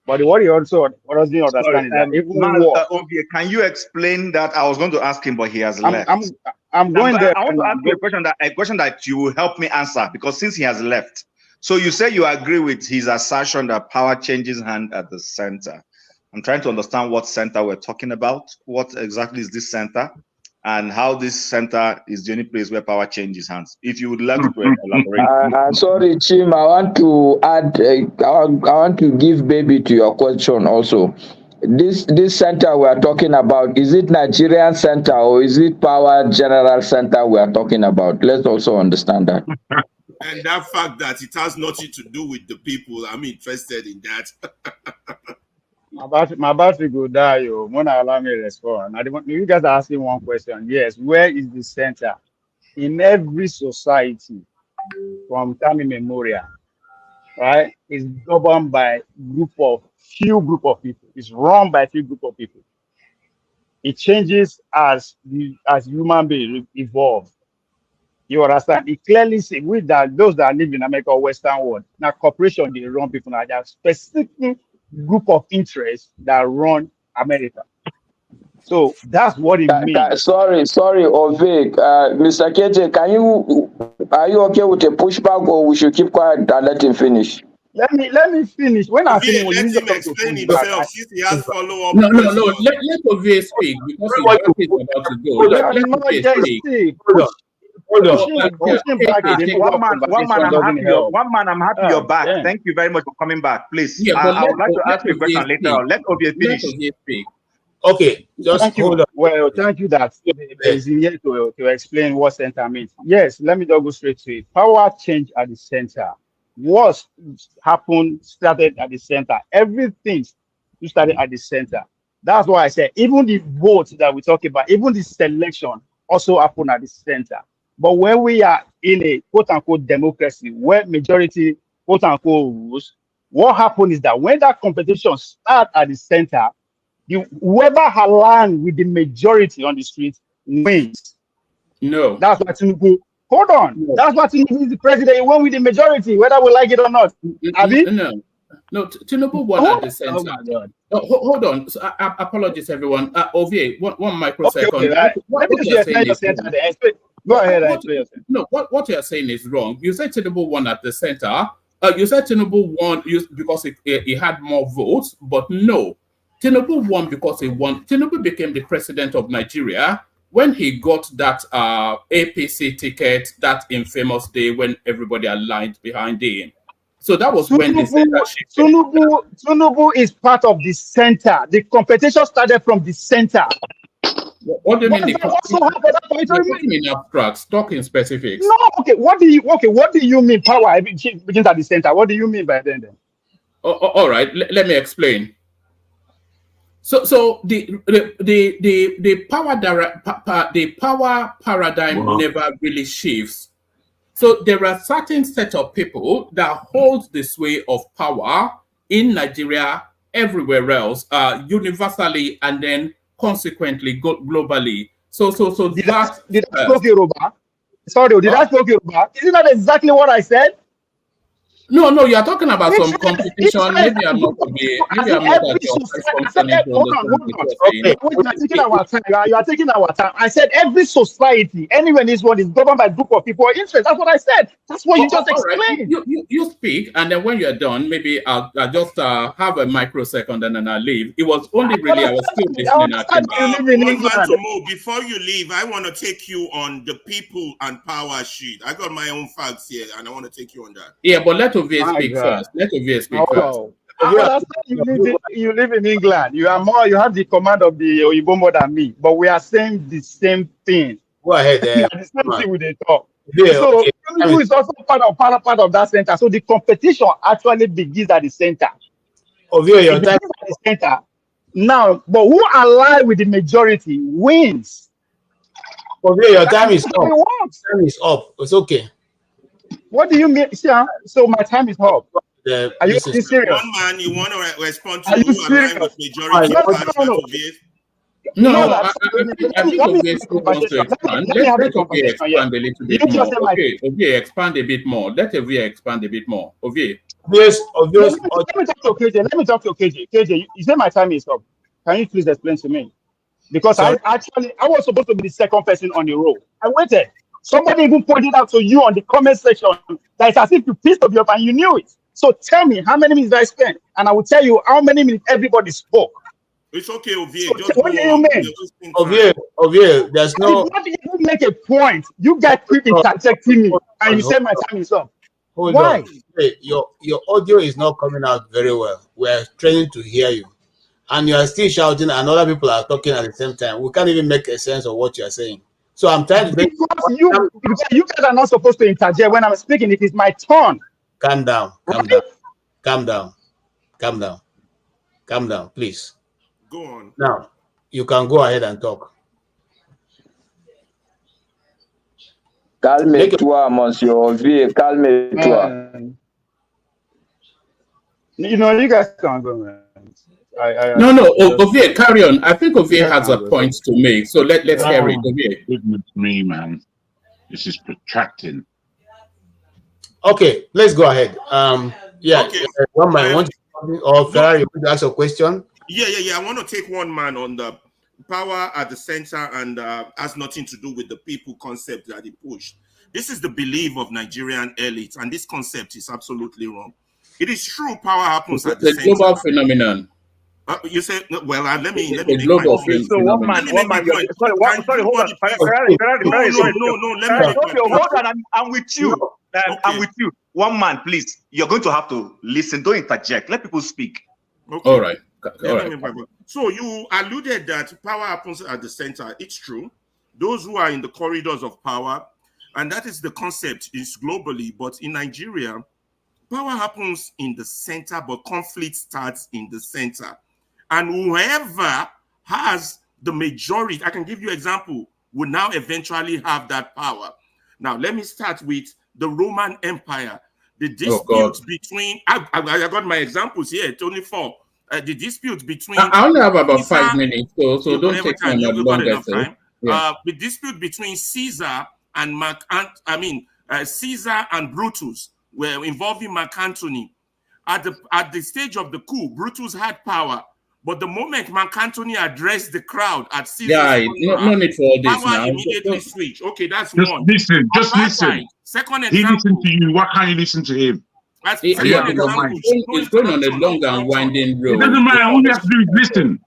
But what he also doesn't understand is that even can you explain that? I was going to ask him, but he has left. I'm going there. I want to ask you a question that you will help me answer, because since he has left, so you say you agree with his assertion that power changes hand at the center. I'm trying to understand what center we're talking about. What exactly is this center, and how this center is the only place where power changes hands? If you would like to elaborate. Sorry, Chim, I want to add, I want to give baby to your question also. This center we are talking about, is it Nigerian center or is it power general center we are talking about? Let's also understand that. And that fact that it has nothing to do with the people, I'm interested in that. My battery go die, yo. Won't allow me to respond. You guys are asking one question. Yes, where is the center? In every society, from time immemorial, right? It's governed by few group of people. It's run by few group of people. It changes as human beings evolve. You understand? It clearly see with that those that live in America or Western world, now corporation they run people now. There are specific group of interests that run America. So that's what it means. Sorry, Ovik. Mr. KJ, are you okay with a pushback, or we should keep quiet and let him finish? Let me finish. When I finish, let him explain himself. Since he has follow-up. No. Let Ovik speak, because he's about to go. Let Ovik speak. Hold on. One man, I'm happy you're back. Yeah. Thank you very much for coming back. Please, I would like to ask you a question later on. Let Ovie finish. Okay, just hold on. Well, thank you that is here to explain what center means. Yes, let me just go straight to it. Power change at the center. What happened started at the center. Everything started at the center. That's why I said even the vote that we talk about, even the selection also happened at the center. But when we are in a quote-unquote democracy where majority quote-unquote rules, what happened is that when that competition starts at the center, whoever aligns with the majority on the street wins. No. That's what Tinubu. Hold on. No. That's what Tinubu is the president. He won with the majority, whether we like it or not. No, Tinubu won at the center. Hold on. So, apologies, everyone. Ovie, one microsecond. Okay, right. Let me just explain your center. Go ahead. What you're saying is wrong. You said Tinubu won at the center. You said Tinubu won because he had more votes, but no. Tinubu won because he won. Tinubu became the president of Nigeria when he got that APC ticket, that infamous day when everybody aligned behind him. So that was when the center shifted. Tinubu is part of the center. The competition started from the center. What do you mean? What do you mean abstracts? Talk in specifics. No, okay. What do you mean? Power begins at the center. What do you mean by then? All right. Let me explain. So the power paradigm never really shifts. So there are certain set of people that hold the sway of power in Nigeria, everywhere else, universally, and then consequently globally. So did I spoke Yoruba? Sorry, did I spoke Yoruba? Isn't that exactly what I said? No, you are talking about some competition. Maybe I'm not at your functioning to understand. You are taking our time. I said every society, anywhere in this world, is governed by a group of people or interests. That's what I said. That's what you just explained. Right. You speak, and then when you're done, maybe I'll just have a microsecond and then I'll leave. It was only really I was still listening. Before you leave, I want to take you on the people and power sheet. I got my own facts here, and I want to take you on that. Yeah, but let Ovie speak first. Let Ovie speak first. You live in England. You have the command of the Oyibo more than me, but we are saying the same thing. Go ahead. The same thing with the talk. Yeah, so okay. Tinubu is also part of that center. So the competition actually begins at the center. Ovio, your it time. begins at the center. Now, but who ally with the majority wins. Ovio, your time is up. Time is up. It's okay. What do you mean? See, so my time is up. Are you serious? One man, you want to respond to Are you who align serious? with majority? No. I think Ovie still wants to expand. Let Ovie expand a little bit more. Ovie, expand a bit more. Let Ovie expand a bit more. Ovie. Yes, obvious. Let me talk to KJ. KJ, you say my time is up. Can you please explain to me? Because I was supposed to be the second person on the row. I waited. Somebody even pointed out to you on the comment section that it's as if you pissed off and you knew it. So tell me how many minutes I spent, and I will tell you how many minutes everybody spoke. It's okay, Ovie. So what do you mean? Ovie, there's no. I did not even make a point. You guys keep interjecting me, and you said my time is up. Hold Why? on. Hey, your audio is not coming out very well. We're trying to hear you, and you are still shouting, and other people are talking at the same time. We can't even make a sense of what you are saying. So I'm trying to make because you guys are not supposed to interject when I'm speaking. It is my turn. Calm down. Calm down. Calm down. Calm down. Calm down, please. Go on. Now, you can go ahead and talk. Calme-toi, monsieur Ovie. Calme-toi. You know, you guys can't go, man. No, Ovie, carry on. I think Ovie has a point to make, so let's hear it, Ovie. Goodness me, man. This is protracting. Okay, let's go ahead. Yeah, okay. One man wants to, or Ferrari, you want to ask a question? Yeah. I want to take one man on the power at the center and has nothing to do with the people concept that he pushed. This is the belief of Nigerian elites, and this concept is absolutely wrong. It is true power happens at the center. Global phenomenon. You said, well, let me the make global my point. so one man, sorry, hold on. Ferrari, no, let me make hold on, I'm with you. I'm with you. One man, please. You're going to have to listen. Don't interject. Let people speak. Okay. All right. So you alluded that power happens at the center. It's true. Those who are in the corridors of power, and that is the concept is globally, but in Nigeria, power happens in the center, but conflict starts in the center. And whoever has the majority, I can give you an example, will now eventually have that power. Now, let me start with the Roman Empire. The dispute between, I got my examples here, it's only 4. The dispute between... I only have about 5 minutes, so don't take me on longer time. The dispute between Caesar and Caesar and Brutus were involving Mark Antony. At the stage of the coup, Brutus had power. But the moment Mark Antony addressed the crowd at Caesar's no need for all this power now. immediately switched. Okay, that's just one. Listen, just listen. Second He example. listened to you. Why can't you listen to him? That's It's going on a long and winding road. It doesn't matter. All you have to do is listen.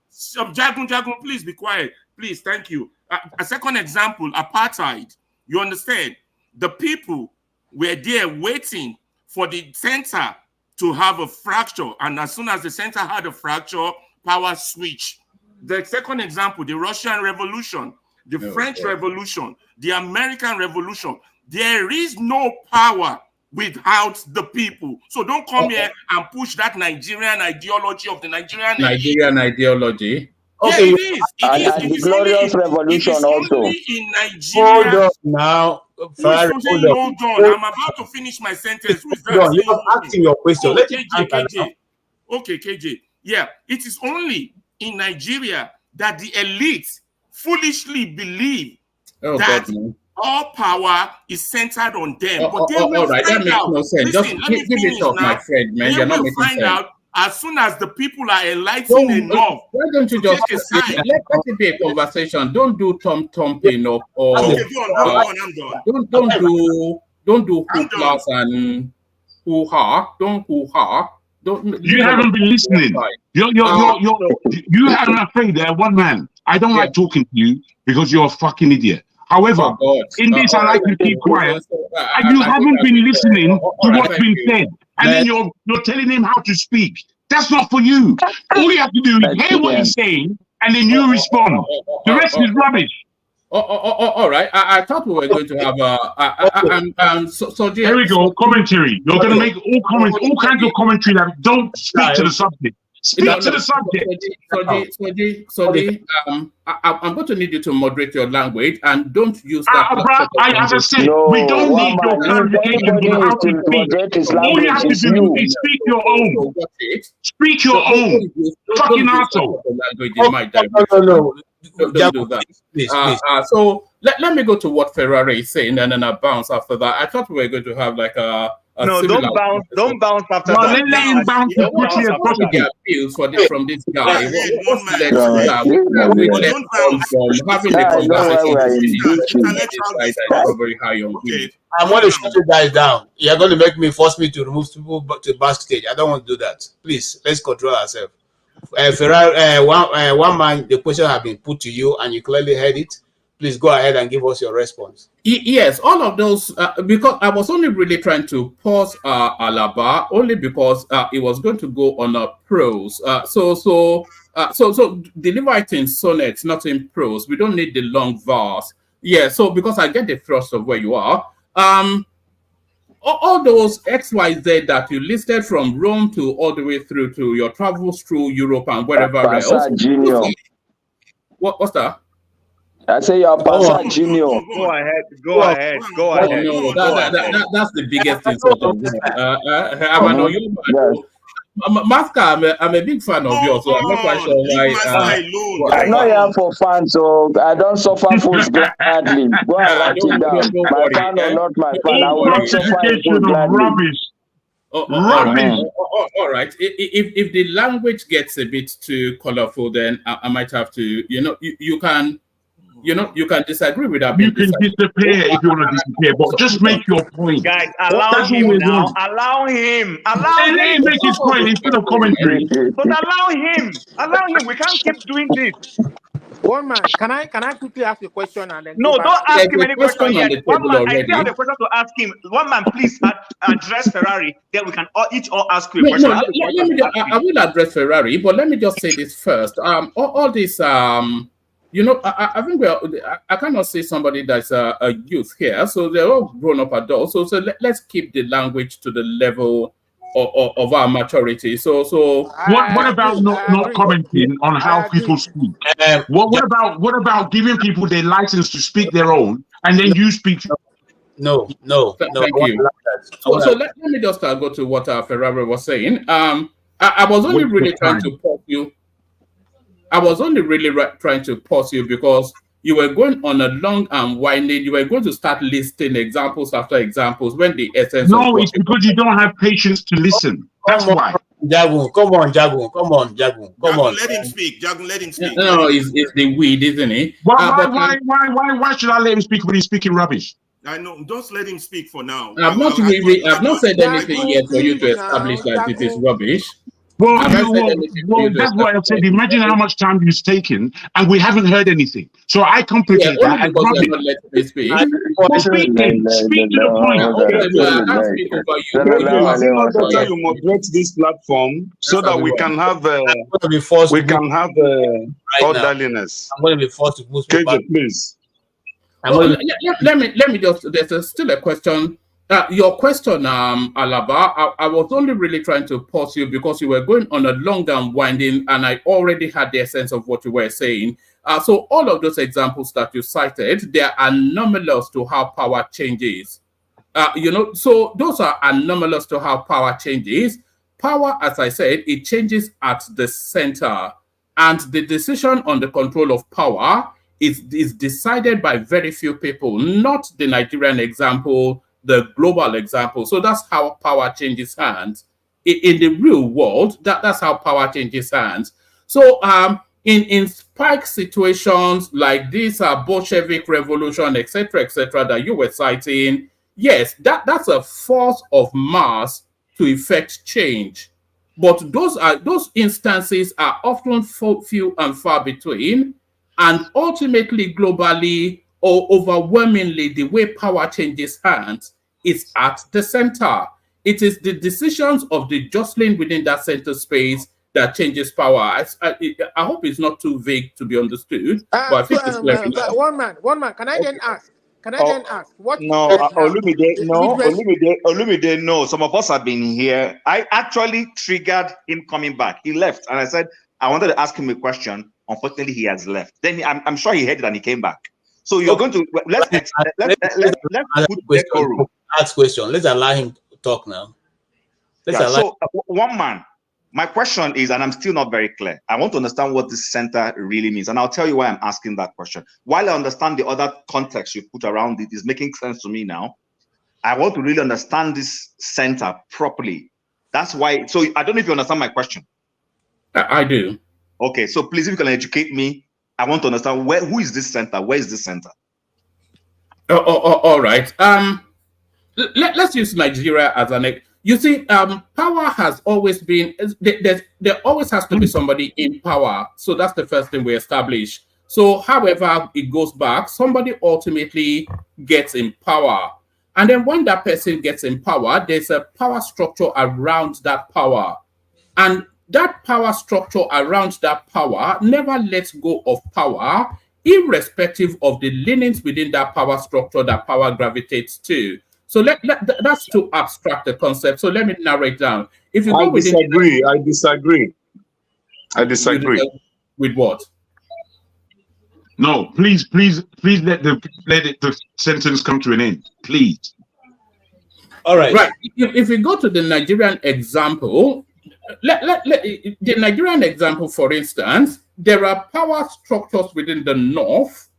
Jagun, please be quiet. Please, thank you. A second example, apartheid. You understand? The people were there waiting for the center to have a fracture. And as soon as the center had a fracture, power switch. The second example, the Russian Revolution, the French Revolution, the American Revolution. There is no power without the people. So don't come here and push that Nigerian ideology of the Nigerian ideology. Okay, yeah, it is. And the Glorious Revolution also. In Nigeria. Hold on now. Hold on. I'm about to finish my sentence. You're asking your question. Okay, KJ. Yeah, it is only in Nigeria that the elite foolishly believe that all power is centered on them. But they will right, that makes no sense. Just give it up, my friend, man. You're not making sense. Out as soon as the people are enlightened enough. Why don't you just let it be a conversation? Don't do thumping or okay, go on, I'm done. Don't do hooplas and hoo-ha. Don't hoo-ha. You haven't been listening. You haven't afraid there, one man. I don't like talking to you because you're a fucking idiot. However, in this, I like to keep quiet. And you haven't been listening to what's been said. And then you're telling him how to speak. That's not for you. All you have to do is hear what he's saying, and then you respond. The rest is rubbish. All right. I thought we were going to have Here we go. Commentary. You're going to make all kinds of commentary that don't speak to the subject. Speak to the subject. I'm going to need you to moderate your language and don't use that. As I said, we don't need your clarification on how to speak. All you have to do is speak your own. Speak your own. Fucking asshole. No. Don't do that. Please. So let me go to what Ferrari is saying, and then I'll bounce after that. I thought we were going to have like a no, don't bounce after that. Let him bounce as quickly as possible. Appeals from this guy. What's the next guy? Having a conversation very high on greed. I'm going to shut you guys down. You're going to force me to remove people to backstage. I don't want to do that. Please, let's control ourselves. Ferrari, one man, the question has been put to you, and you clearly heard it. Please go ahead and give us your response. Yes, all of those, because I was only really trying to pause Alaba, only because it was going to go on a prose. So deliver it in sonnets, not in prose. We don't need the long verse. Yeah, so because I get the thrust of where you are. All those XYZ that you listed from Rome to all the way through to your travels through Europe and wherever else. Junior. What's that? I say you're Pastor Junior. Go ahead. No, that's the biggest insult of Maska, I'm a big fan of yours, so I'm not quite sure why. I'm not here for fun, so I don't suffer fools gladly. Go and write it down. My fan or not my fan, I will not suffer fools gladly. All right. If the language gets a bit too colorful, then I might have to. You can disagree with that. You can disappear if you want to disappear, but just make your point. Guys, allow him now. Allow him. Let him make his point instead of commentary. But allow him. We can't keep doing this. One man, can I quickly ask a question and then? No, don't ask him any question yet. One man, I still have a question to ask him. One man, please address Ferrari. Then we can each ask you a question. I will address Ferrari, but let me just say this first. All this I think I cannot say somebody that's a youth here, so they're all grown-up adults. So let's keep the language to the level of our maturity. So what about not commenting on how people speak? What about giving people their license to speak their own, and then you speak? No. Thank you. So let me just go to what Ferrari was saying. I was only really trying to pause you. I was only really trying to pause you because you were going on a long and winding. You were going to start listing examples after examples when the essence. No, it's because you don't have patience to listen. That's why. Jagun, come on. Let him speak. Jagun, let him speak. No, it's the weed, isn't it? Why should I let him speak when he's speaking rubbish? I know. Just let him speak for now. I've not said anything yet for you to establish that it is rubbish. Well, that's what I said. Imagine how much time you've taken, and we haven't heard anything. So I complicate that. And speak to the point. You moderate this platform so that we can have orderliness. I'm going to be forced to move back. Please. Let me just. There's still a question. Your question, Alaba, I was only really trying to pause you because you were going on a long and winding, and I already had the essence of what you were saying. So all of those examples that you cited, they are anomalous to how power changes. So those are anomalous to how power changes. Power, as I said, it changes at the center, and the decision on the control of power is decided by very few people, not the Nigerian example, the global example. So that's how power changes hands. In the real world, that's how power changes hands. So in spike situations like this Bolshevik revolution, etc., that you were citing, yes, that's a force of mass to effect change. But those instances are often few and far between, and ultimately, globally, or overwhelmingly, the way power changes hands is at the center. It is the decisions of the jostling within that center space that changes power. I hope it's not too vague to be understood, but I think it's clear enough. One man. Can I then ask? What? No, Olumide, no. Some of us have been here. I actually triggered him coming back. He left, and I said I wanted to ask him a question. Unfortunately, he has left. Then I'm sure he heard it and he came back. So you're going to let's ask question. Let's allow him to talk now. One man. My question is, and I'm still not very clear. I want to understand what this center really means, and I'll tell you why I'm asking that question. While I understand the other context you put around it is making sense to me now, I want to really understand this center properly. That's why. So I don't know if you understand my question. I do. Okay, so please, if you can educate me, I want to understand who is this center? Where is this center? All right. Let's use Nigeria as an. You see, power has always been, there always has to be somebody in power. So that's the first thing we establish. So however it goes back, somebody ultimately gets in power. And then when that person gets in power, there's a power structure around that power. And that power structure around that power never lets go of power, irrespective of the leanings within that power structure that power gravitates to. So that's to abstract the concept. So let me narrow it down. If you go I disagree. With what? No, please let the sentence come to an end, please. All right. Right. If we go to the Nigerian example, the Nigerian example, for instance, there are power structures within the north.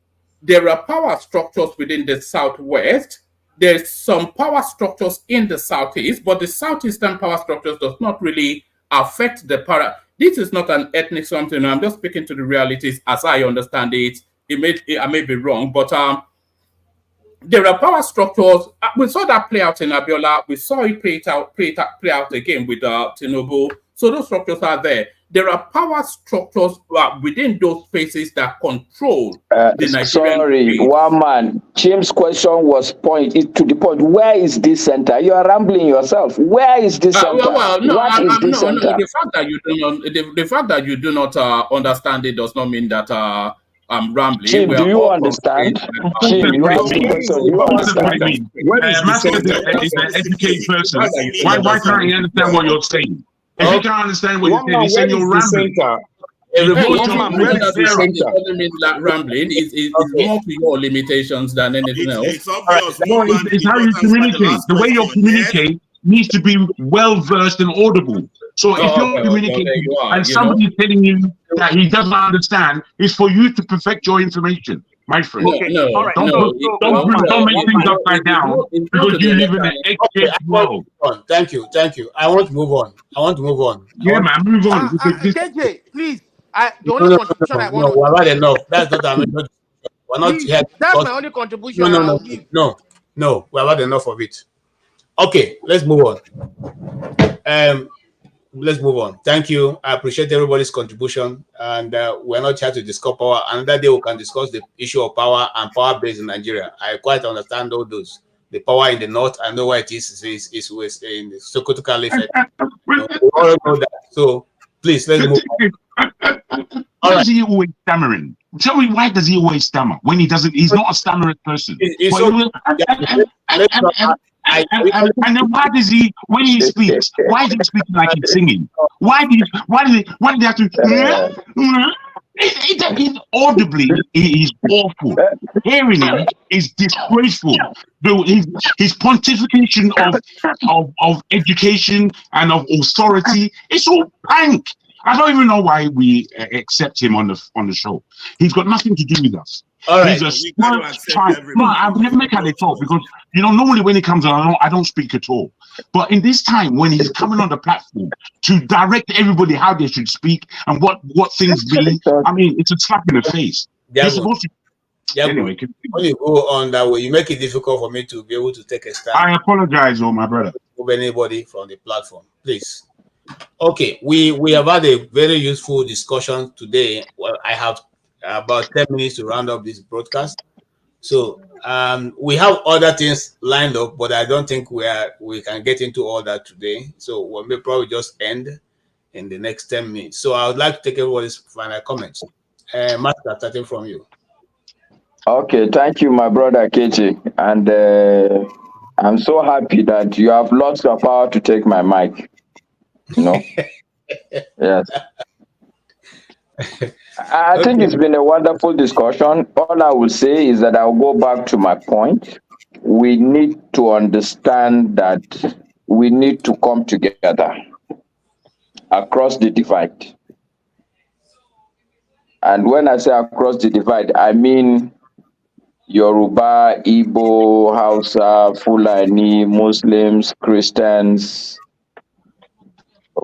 There are power structures within the southwest. There's some power structures in the southeast, but the southeastern power structures does not really affect the power. This is not an ethnic something. I'm just speaking to the realities as I understand it. I may be wrong, but there are power structures. We saw that play out in Abiola. We saw it play out again with Tinubu. So those structures are there. There are power structures within those spaces that control the Nigerian. Sorry, one man. Jim's question was to the point. Where is this center? You are rambling yourself. Where is this center? The fact that you do not understand it does not mean that I'm rambling. Jim, do you understand? Jim, you understand? I'm asking an educated person. Why can't you understand what you're saying? If you can't understand what you're saying, you're rambling. Doesn't mean that rambling is more to your limitations than anything else. It's how you communicate. The way you communicate needs to be well versed and audible. So if you're communicating and somebody's telling you that he doesn't understand, it's for you to perfect your information, my friend. Don't make things upside down because you live in an educated world. Thank you. I want to move on. Yeah, man, move on. KJ, please. The only contribution I want. No, we're not enough. That's not. We're not here. That's my only contribution. No, we're not enough of it. Okay, let's move on. Let's move on. Thank you. I appreciate everybody's contribution, and we're not here to discuss power. Another day we can discuss the issue of power and power base in Nigeria. I quite understand all those. The power in the north, I know where it is west in the Sokoto Caliphate. We all know that. So please let's move on. Why is he always stammering? Tell me, why does he always stammer when he doesn't? He's not a stammering person. And then why does he, when he speaks, why is he speaking like he's singing? Why do they have to? Audibly, it is awful. Hearing him is disgraceful. His pontification of education and of authority, it's all prank. I don't even know why we accept him on the show. He's got nothing to do with us. All right. He's a smart child. No, I've never met how they talk because normally when he comes on, I don't speak at all. But in this time, when he's coming on the platform to direct everybody how they should speak and what things be, I mean, it's a slap in the face. You're supposed to. Anyway, when you go on that way, you make it difficult for me to be able to take a stand. I apologize, my brother. Of anybody from the platform, please. Okay, we have had a very useful discussion today. Well, I have about 10 minutes to round up this broadcast. So we have other things lined up, but I don't think we can get into all that today. So we may probably just end in the next 10 minutes. So I would like to take everybody's final comments. Master, starting from you. Okay, thank you, my brother KJ. And I'm so happy that you have lost your power to take my mic. You know? Yes. I think it's been a wonderful discussion. All I will say is that I'll go back to my point. We need to understand that we need to come together across the divide. And when I say across the divide, I mean Yoruba, Igbo, Hausa, Fulani, Muslims, Christians.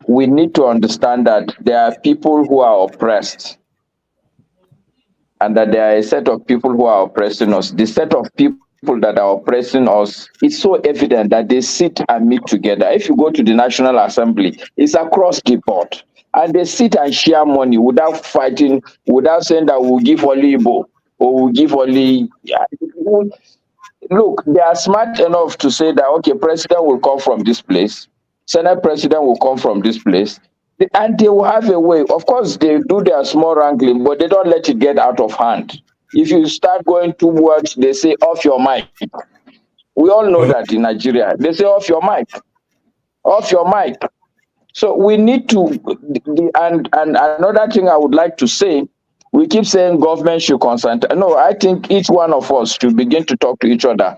We need to understand that there are people who are oppressed and that there are a set of people who are oppressing us. The set of people that are oppressing us, it's so evident that they sit and meet together. If you go to the National Assembly, it's across the board. And they sit and share money without fighting, without saying that we'll give only Igbo or we'll give only... Look, they are smart enough to say that, okay, president will come from this place, Senate president will come from this place, and they will have a way. Of course, they do their small wrangling, but they don't let it get out of hand. If you start going too much, they say, off your mic. We all know that in Nigeria. They say, off your mic. Off your mic. So we need to, and another thing I would like to say, we keep saying government should consent. No, I think each one of us should begin to talk to each other.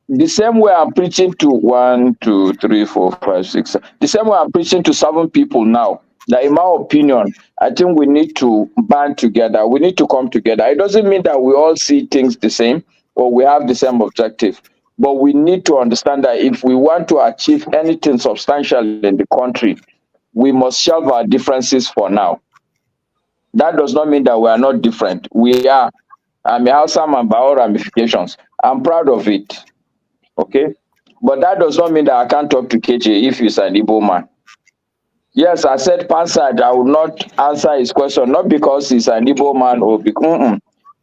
The same way I'm preaching to 1, 2, 3, 4, 5, 6, the same way I'm preaching to 7 people now. That in my opinion, I think we need to band together. We need to come together. It doesn't mean that we all see things the same or we have the same objective. But we need to understand that if we want to achieve anything substantial in the country, we must shelve our differences for now. That does not mean that we are not different. We are. I mean, have some and by all ramifications. I'm proud of it. Okay? But that does not mean that I can't talk to KJ if he's an Igbo man. Yes, I said Pansad, I will not answer his question, not because he's an Igbo man or because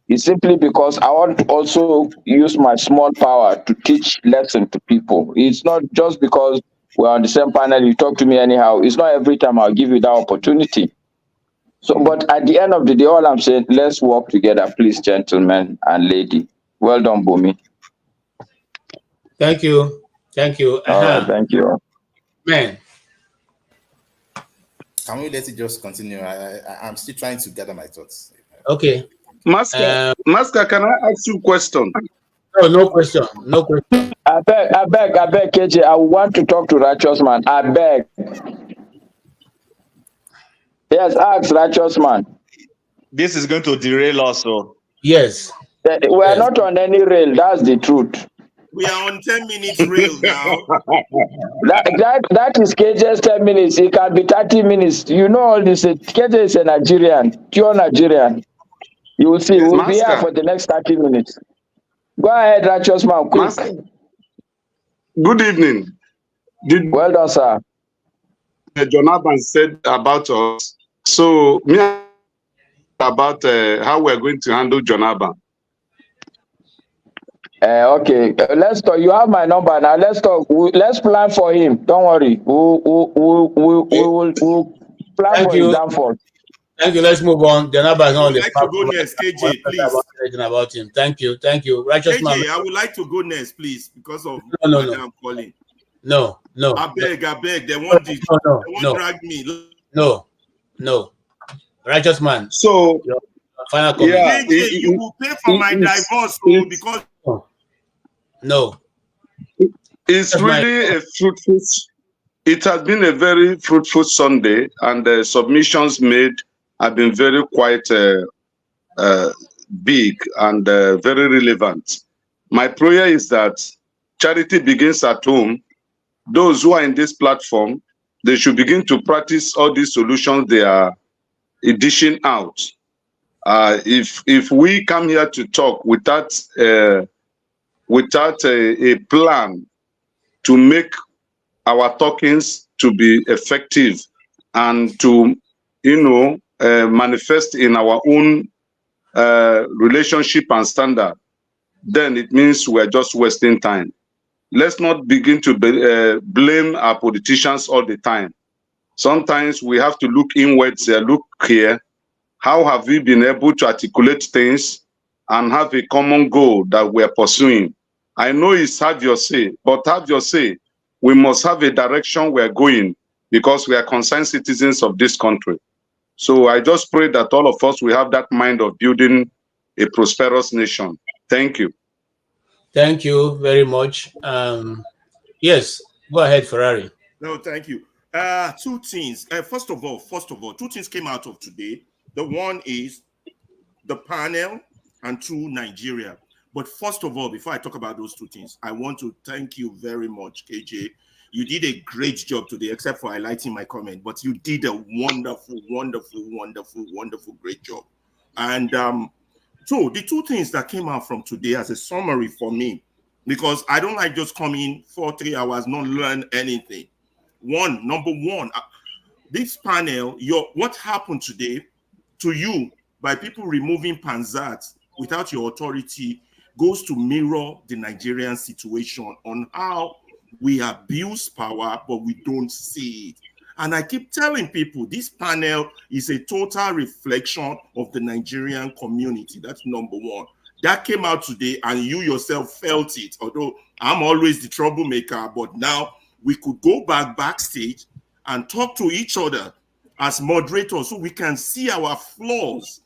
it's simply because I want to also use my small power to teach lesson to people. It's not just because we're on the same panel, you talk to me anyhow. It's not every time I'll give you that opportunity. So, but at the end of the day, all I'm saying, let's work together, please, gentlemen and lady. Well done, Bumi. Thank you. Thank you. Thank you. Man. Can we let it just continue? I'm still trying to gather my thoughts. Okay. Master, can I ask you a question? No question. No question. I beg, KJ, I want to talk to Righteous Man. I beg. Yes, ask Righteous Man. This is going to derail us. So. Yes. We are not on any rail. That's the truth. We are on 10 minutes rail now. That is KJ's 10 minutes. It can be 30 minutes. You know all this. KJ is a Nigerian, pure Nigerian. You will see. We'll be here for the next 30 minutes. Go ahead, Righteous Man, quick. Master, good evening. Well done, sir. Jonathan said about us. So, me about how we're going to handle Jonathan. Okay, let's talk. You have my number now. Let's talk. Let's plan for him. Don't worry. We'll plan for his downfall. Thank you. Let's move on. Janaba is not on the I would like to go next, KJ, please. About him. Thank you. Thank you. Righteous KJ, man. I would like to go next, please, because of no. I'm calling. No. I beg. They want this. They won't drag me. No. Righteous man. So, final comment. Yeah, KJ, you will pay for my divorce because. No. It's really a fruitful. It has been a very fruitful Sunday, and the submissions made have been very quite big and very relevant. My prayer is that charity begins at home. Those who are in this platform, they should begin to practice all these solutions they are dishing out. If we come here to talk without a plan to make our talkings to be effective and to, manifest in our own relationship and standard, then it means we're just wasting time. Let's not begin to blame our politicians all the time. Sometimes we have to look inwards, look here. How have we been able to articulate things and have a common goal that we're pursuing? I know it's have your say, but have your say. We must have a direction we're going because we are concerned citizens of this country. So I just pray that all of us will have that mind of building a prosperous nation. Thank you. Thank you very much. Yes, go ahead, Ferrari. No, thank you. Two things. First of all, two things came out of today. The one is the panel, and two, Nigeria. But first of all, before I talk about those two things, I want to thank you very much, KJ. You did a great job today, except for highlighting my comment, but you did a wonderful, great job. And so the two things that came out from today as a summary for me, because I don't like just coming for 3 hours, not learn anything. Number one, this panel, what happened today to you by people removing Panzat without your authority goes to mirror the Nigerian situation on how we abuse power, but we don't see it. And I keep telling people this panel is a total reflection of the Nigerian community. That's number one. That came out today and you yourself felt it, although I'm always the troublemaker, but now we could go backstage and talk to each other as moderators so we can see our flaws.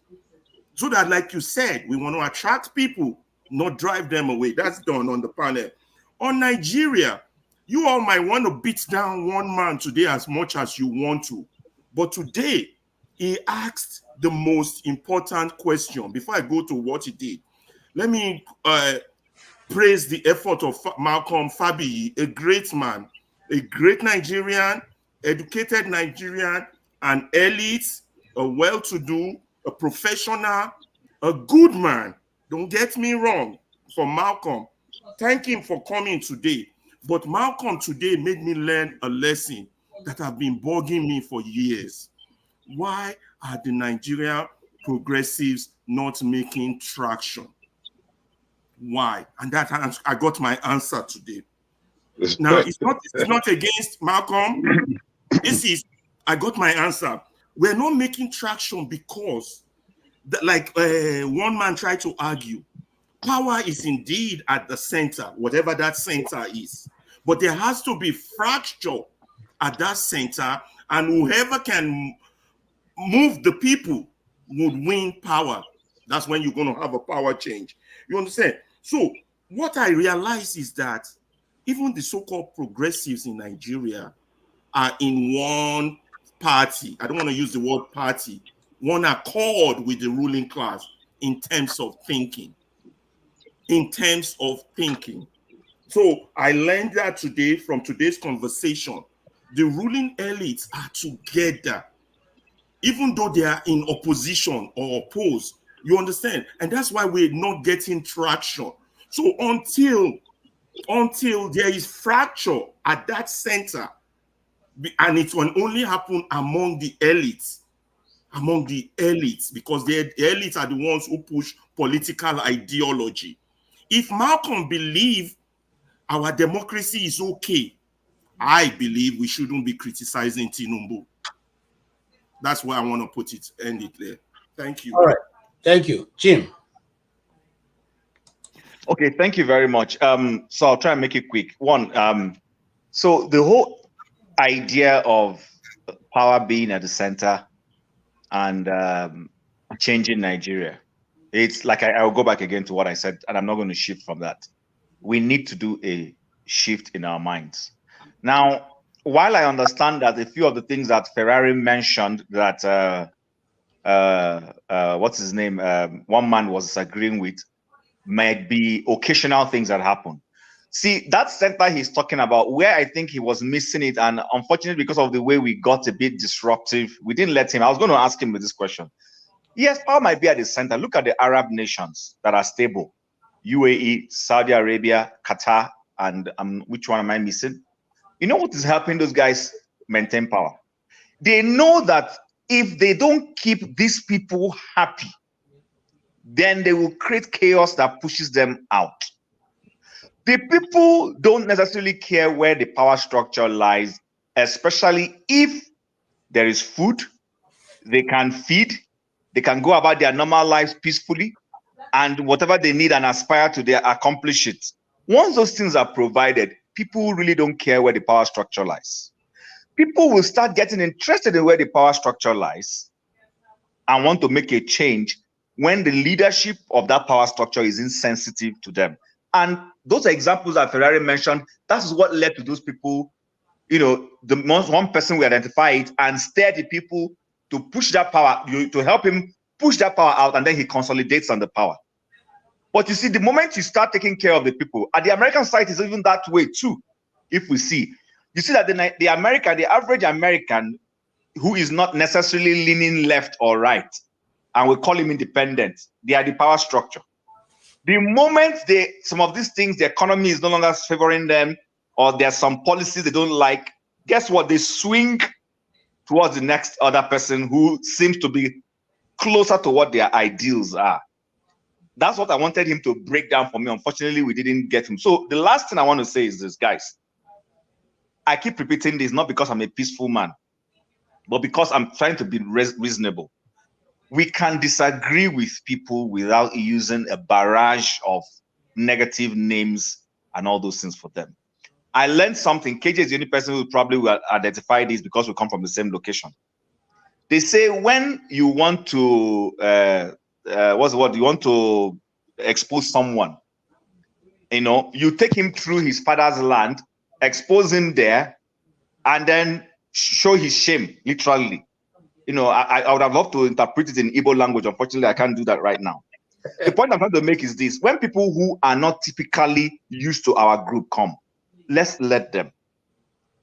So that, like you said, we want to attract people, not drive them away. That's done on the panel. On Nigeria, you all might want to beat down one man today as much as you want to. But today, he asked the most important question. Before I go to what he did, let me praise the effort of Malcolm Fabiyi, a great man, a great Nigerian, educated Nigerian, an elite, a well-to-do, a professional, a good man. Don't get me wrong, for Malcolm. Thank him for coming today. But Malcolm today made me learn a lesson that have been bugging me for years. Why are the Nigerian progressives not making traction? Why? And that I got my answer today. Now, it's not against Malcolm. I got my answer. We're not making traction because, one man tried to argue, power is indeed at the center, whatever that center is. But there has to be fracture at that center, and whoever can move the people would win power. That's when you're going to have a power change. You understand? So what I realize is that even the so-called progressives in Nigeria are in one party. I don't want to use the word party. One accord with the ruling class in terms of thinking. So I learned that today from today's conversation. The ruling elites are together, even though they are in opposition or opposed. You understand? And that's why we're not getting traction. So until there is fracture at that center, and it will only happen among the elites, because the elites are the ones who push political ideology. If Malcolm believes our democracy is okay, I believe we shouldn't be criticizing Tinubu. That's where I want to end it there. Thank you. All right. Thank you. Jim. Okay, thank you very much. So I'll try and make it quick. One, so the whole idea of power being at the center and changing Nigeria, it's like I'll go back again to what I said, and I'm not going to shift from that. We need to do a shift in our minds. Now, while I understand that a few of the things that Ferrari mentioned that what's his name, one man was agreeing with, might be occasional things that happen. See, that center he's talking about, where I think he was missing it, and unfortunately, because of the way we got a bit disruptive, we didn't let him. I was going to ask him with this question. Yes, power might be at the center. Look at the Arab nations that are stable. UAE, Saudi Arabia, Qatar, and which one am I missing? You know what is helping those guys maintain power? They know that if they don't keep these people happy, then they will create chaos that pushes them out. The people don't necessarily care where the power structure lies, especially if there is food, they can feed, they can go about their normal lives peacefully, and whatever they need and aspire to, they accomplish it. Once those things are provided, people really don't care where the power structure lies. People will start getting interested in where the power structure lies and want to make a change when the leadership of that power structure is insensitive to them. And those examples that Ferrari mentioned, that's what led to those people, you know, one person will identify it and steer the people to push that power, to help him push that power out, and then he consolidates on the power. But you see, the moment you start taking care of the people, at the American side is even that way too. If we see, you see that the average American who is not necessarily leaning left or right, and we call him independent, they are the power structure. The moment some of these things, the economy is no longer favoring them, or there's some policies they don't like, guess what? They swing towards the next other person who seems to be closer to what their ideals are. That's what I wanted him to break down for me. Unfortunately, we didn't get him. So the last thing I want to say is this, guys. I keep repeating this, not because I'm a peaceful man, but because I'm trying to be reasonable. We can disagree with people without using a barrage of negative names and all those things for them. I learned something. KJ is the only person who probably will identify this because we come from the same location. They say when you want to, what's the word? You want to expose someone, you know, you take him through his father's land, expose him there, and then show his shame, literally. You know, I would have loved to interpret it in Igbo language. Unfortunately, I can't do that right now. The point I'm trying to make is this. When people who are not typically used to our group come, let's let them.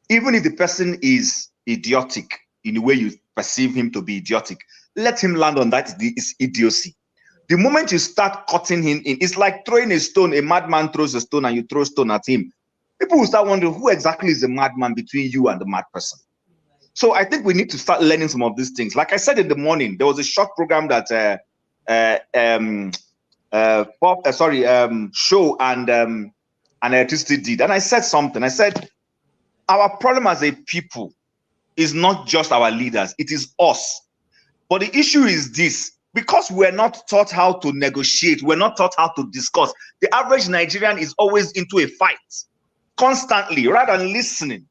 Even if the person is idiotic in the way you perceive him to be idiotic, let him land on that idiocy. The moment you start cutting him in, it's like throwing a stone. A madman throws a stone and you throw a stone at him. People will start wondering who exactly is the madman between you and the mad person. So I think we need to start learning some of these things. Like I said in the morning, there was a short program that Show and Electricity did, and I said something. I said our problem as a people is not just our leaders; it is us. But the issue is this: because we're not taught how to negotiate, we're not taught how to discuss. The average Nigerian is always into a fight, constantly, rather than listening.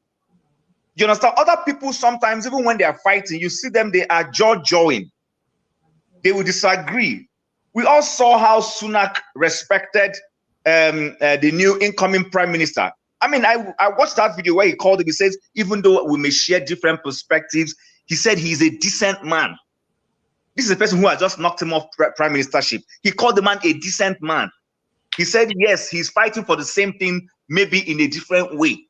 You understand? Other people sometimes, even when they are fighting, you see them, they are jaw-jawing. They will disagree. We all saw how Sunak respected the new incoming prime minister. I mean, I watched that video where he called him. He says, even though we may share different perspectives, he said he's a decent man. This is a person who has just knocked him off prime ministership. He called the man a decent man. He said, yes, he's fighting for the same thing, maybe in a different way.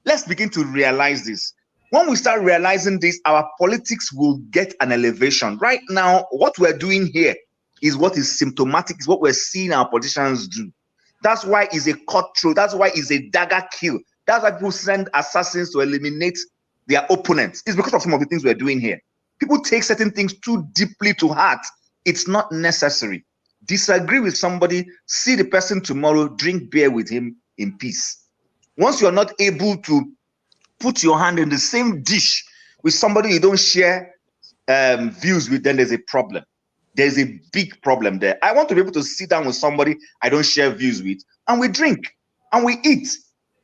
Let's begin to realize this. When we start realizing this, our politics will get an elevation. Right now, what we're doing here is what is symptomatic, is what we're seeing our politicians do. That's why it's a cutthroat. That's why it's a dagger kill. That's why people send assassins to eliminate their opponents. It's because of some of the things we're doing here. People take certain things too deeply to heart. It's not necessary. Disagree with somebody, see the person tomorrow, drink beer with him in peace. Once you're not able to put your hand in the same dish with somebody you don't share views with, then there's a problem. There's a big problem there. I want to be able to sit down with somebody I don't share views with, and we drink and we eat.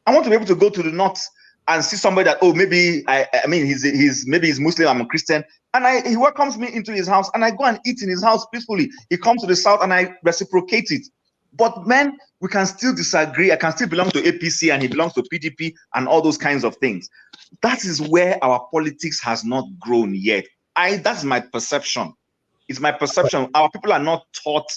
I want to be able to go to the north and see somebody that, oh, maybe he's Muslim, I'm a Christian, and he welcomes me into his house, and I go and eat in his house peacefully. He comes to the south and I reciprocate it. But man, we can still disagree. I can still belong to APC and he belongs to PDP and all those kinds of things. That is where our politics has not grown yet. That's my perception. It's my perception. Our people are not taught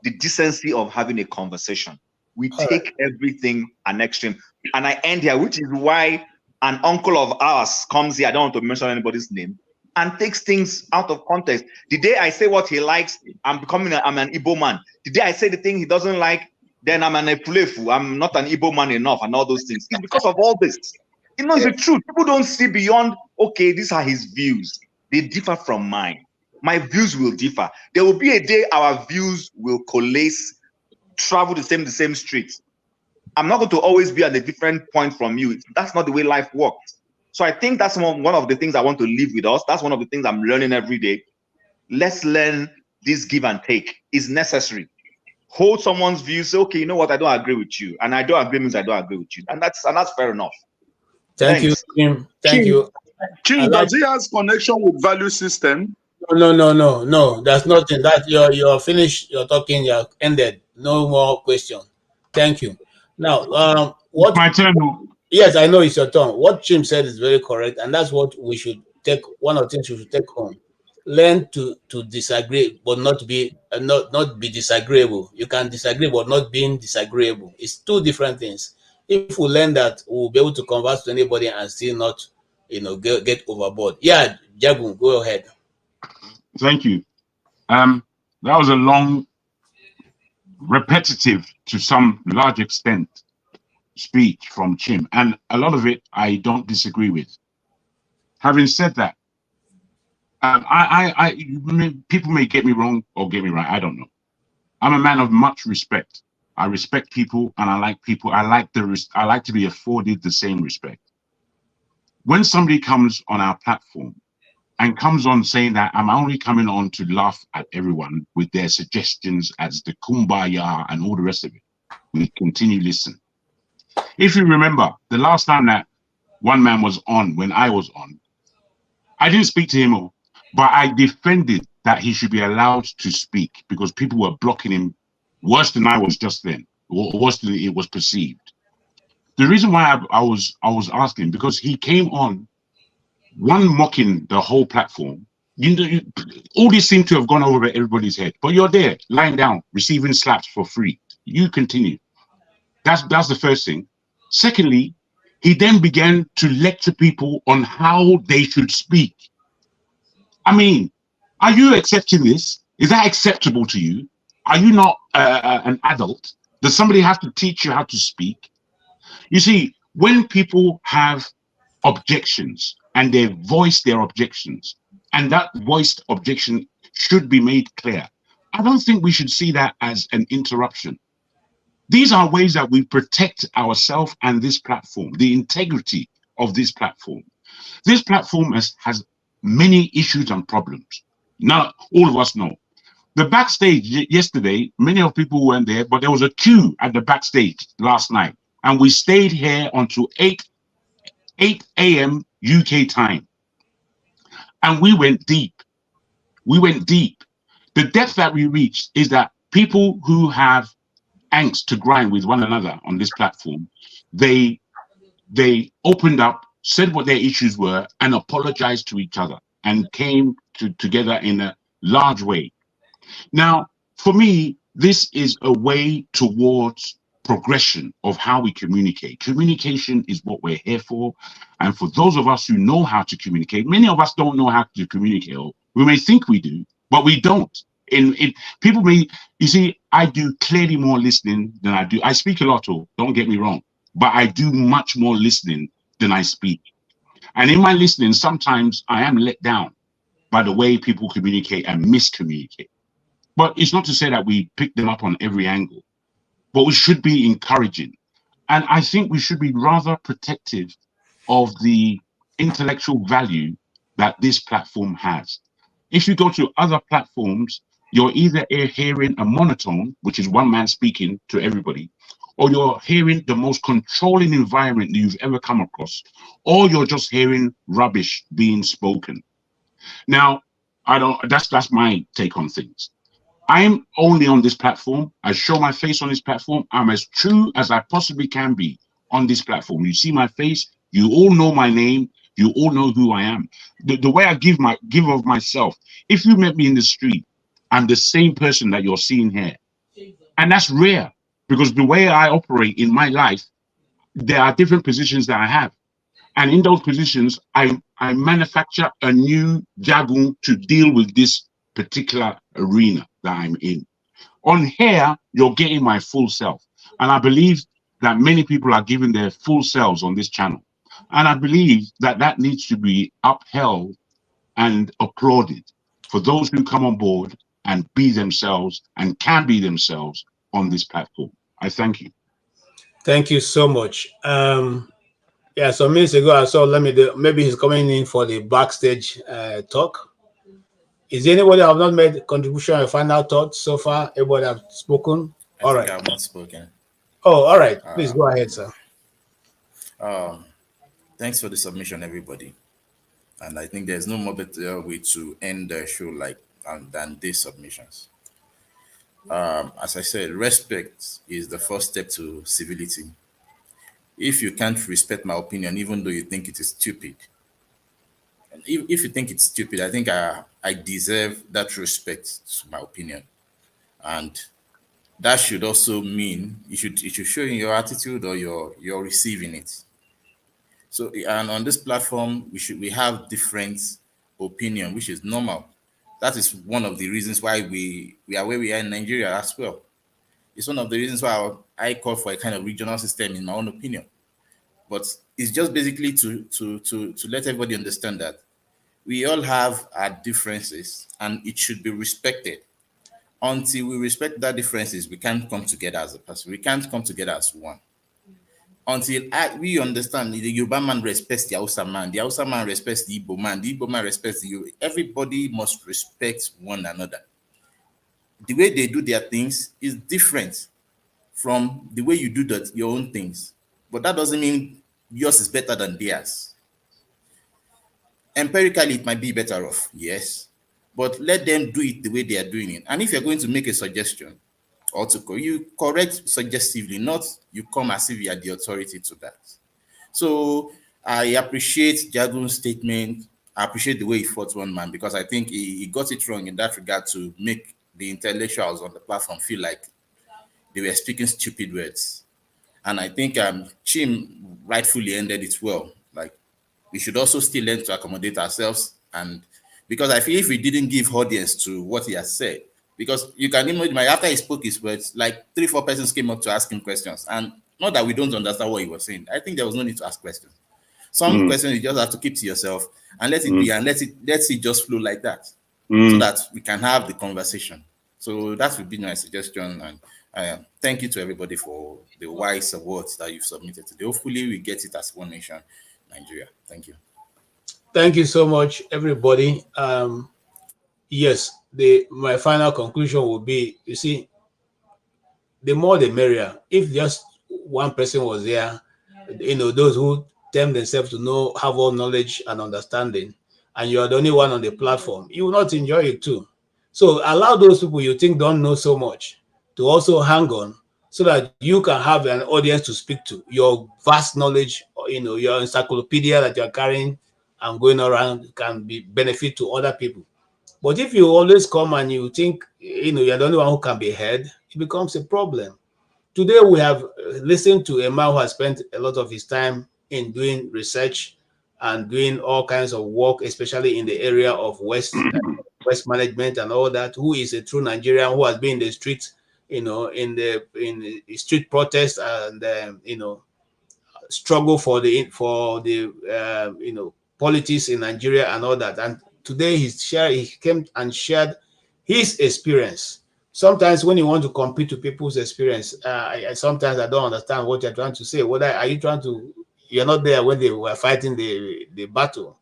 the decency of having a conversation. We take everything an extreme. And I end here, which is why an uncle of ours comes here, I don't want to mention anybody's name, and takes things out of context. The day I say what he likes, I'm an Igbo man. The day I say the thing he doesn't like, then I'm an Epulefu. I'm not an Igbo man enough, and all those things. It's because of all this. You know, it's the truth. People don't see beyond, okay, these are his views. They differ from mine. My views will differ. There will be a day our views will coalesce, travel the same streets. I'm not going to always be at a different point from you. That's not the way life works. So I think that's one of the things I want to leave with us. That's one of the things I'm learning every day. Let's learn this give and take. It's necessary. Hold someone's view, say, okay, you know what, I don't agree with you. And I don't agree means I don't agree with you. And that's fair enough. Thank you, Jim. Thank you. King, does he has connection with value system? No. That's nothing. That you're finished. You're talking. You're ended. No more question. Thank you. Now, what? My turn. Yes, I know it's your turn. What Jim said is very correct, and that's what we should take. One of the things we should take home. Learn to disagree, but not be disagreeable. You can disagree, but not being disagreeable. It's two different things. If we learn that, we'll be able to converse to anybody and still not, get overboard. Yeah, Jagun, go ahead. Thank you. That was a long, repetitive to some large extent speech from Chim, and a lot of it I don't disagree with. Having said that, people may get me wrong or get me right. I don't know. I'm a man of much respect. I respect people, and I like people. I like to be afforded the same respect. When somebody comes on our platform and comes on saying that I'm only coming on to laugh at everyone with their suggestions as the kumbaya and all the rest of it, we continue listen. If you remember, the last time that one man was on, when I was on, I didn't speak to him, but I defended that he should be allowed to speak because people were blocking him worse than I was just then, or worse than it was perceived. The reason why I was asking, because he came on, one mocking the whole platform. All these seem to have gone over everybody's head, but you're there, lying down, receiving slaps for free. You continue. That's the first thing. Secondly, he then began to lecture people on how they should speak. I mean, are you accepting this? Is that acceptable to you? Are you not an adult? Does somebody have to teach you how to speak? You see, when people have objections and they voice their objections, and that voiced objection should be made clear, I don't think we should see that as an interruption. These are ways that we protect ourselves and this platform, the integrity of this platform. This platform has many issues and problems. Now, all of us know. The backstage yesterday, many of people weren't there, but there was a queue at the backstage last night, and we stayed here until 8 a.m. UK time. And we went deep. We went deep. The depth that we reached is that people who have angst to grind with one another on this platform, they opened up, said what their issues were, and apologized to each other and came together in a large way. Now, for me, this is a way towards progression of how we communicate. Communication is what we're here for. And for those of us who know how to communicate, many of us don't know how to communicate. We may think we do, but we don't. People may, you see, I do clearly more listening than I do. I speak a lot, don't get me wrong, but I do much more listening than I speak. And in my listening, sometimes I am let down by the way people communicate and miscommunicate. But it's not to say that we pick them up on every angle, but we should be encouraging. And I think we should be rather protective of the intellectual value that this platform has. If you go to other platforms, you're either hearing a monotone, which is one man speaking to everybody, or you're hearing the most controlling environment that you've ever come across, or you're just hearing rubbish being spoken. Now, that's my take on things. I'm only on this platform. I show my face on this platform. I'm as true as I possibly can be on this platform. You see my face, you all know my name, you all know who I am. The way I give of myself, if you met me in the street, I'm the same person that you're seeing here. And that's rare, because the way I operate in my life, there are different positions that I have. And in those positions, I manufacture a new jargon to deal with this particular arena that I'm in. On here, you're getting my full self. And I believe that many people are giving their full selves on this channel. And I believe that needs to be upheld and applauded for those who come on board and be themselves and can be themselves on this platform. I thank you. Thank you so much. Yeah, some minutes ago I saw. Maybe he's coming in for the backstage talk. Is there anybody have not made contribution or final thoughts so far? Everybody have spoken. I All think right. I have not spoken. Oh, all right. Please go ahead, sir. Thanks for the submission, everybody. And I think there's no more better way to end the show than these submissions. As I said, respect is the first step to civility. If you can't respect my opinion, even though you think it is stupid, and if you think it's stupid, I think I deserve that respect to my opinion. And that should also mean it should show in your attitude or you're receiving it. So, and on this platform, we have different opinion, which is normal. That is one of the reasons why we are where we are in Nigeria as well. It's one of the reasons why I call for a kind of regional system, in my own opinion. But it's just basically to let everybody understand that we all have our differences and it should be respected. Until we respect that differences, we can't come together as a person. We can't come together as one. Until we understand the Yoruba man respects the Hausa man respects the Igbo man respects the Yoruba. Everybody must respect one another. The way they do their things is different from the way you do your own things. But that doesn't mean yours is better than theirs. Empirically, it might be better off, yes. But let them do it the way they are doing it. And if you're going to make a suggestion, or you correct suggestively, not you come as if you are the authority to that. So I appreciate Jagun's statement. I appreciate the way he fought one man, because I think he got it wrong in that regard to make the intellectuals on the platform feel like they were speaking stupid words. And I think Chim rightfully ended it well. Like, we should also still learn to accommodate ourselves. And because I feel if we didn't give audience to what he has said, because you can imagine, after he spoke his words, like 3-4 persons came up to ask him questions. And not that we don't understand what he was saying. I think there was no need to ask questions. Some questions you just have to keep to yourself and let it be, and let it just flow like that, so that we can have the conversation. So that would be my suggestion. And thank you to everybody for the wise words that you've submitted today. Hopefully we get it as one nation, Nigeria. Thank you. Thank you so much, everybody. Yes, my final conclusion will be, you see, the more the merrier. If just one person was there, those who term themselves to have all knowledge and understanding, and you are the only one on the platform, you will not enjoy it too. So allow those people you think don't know so much to also hang on, so that you can have an audience to speak to. Your vast knowledge, your encyclopedia that you're carrying and going around can be benefit to other people. But if you always come and you think, you're the only one who can be heard, it becomes a problem. Today, we have listened to a man who has spent a lot of his time in doing research and doing all kinds of work, especially in the area of West management and all that, who is a true Nigerian, who has been in the streets, in the street protests and, struggle for the politics in Nigeria and all that. And today he came and shared his experience. Sometimes when you want to compete to people's experience, sometimes I don't understand what you're trying to say. You're not there when they were fighting the battle.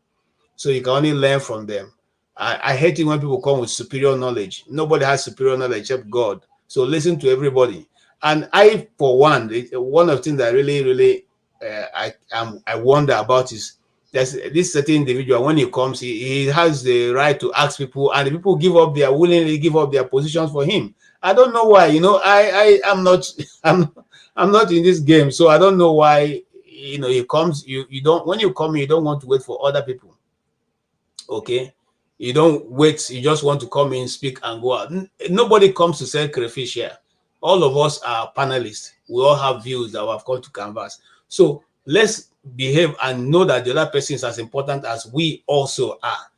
So you can only learn from them. I hate it when people come with superior knowledge. Nobody has superior knowledge except God. So listen to everybody. And I, for one of the things that really, really I wonder about is there's this certain individual, when he comes, he has the right to ask people, and the people willingly give up their positions for him. I don't know why. I'm not in this game, so I don't know why. He comes. When you come, you don't want to wait for other people. Okay, you don't wait. You just want to come in, speak, and go out. Nobody comes to sell crayfish here. All of us are panelists. We all have views that we have come to canvas. So let's behave and know that the other person is as important as we also are.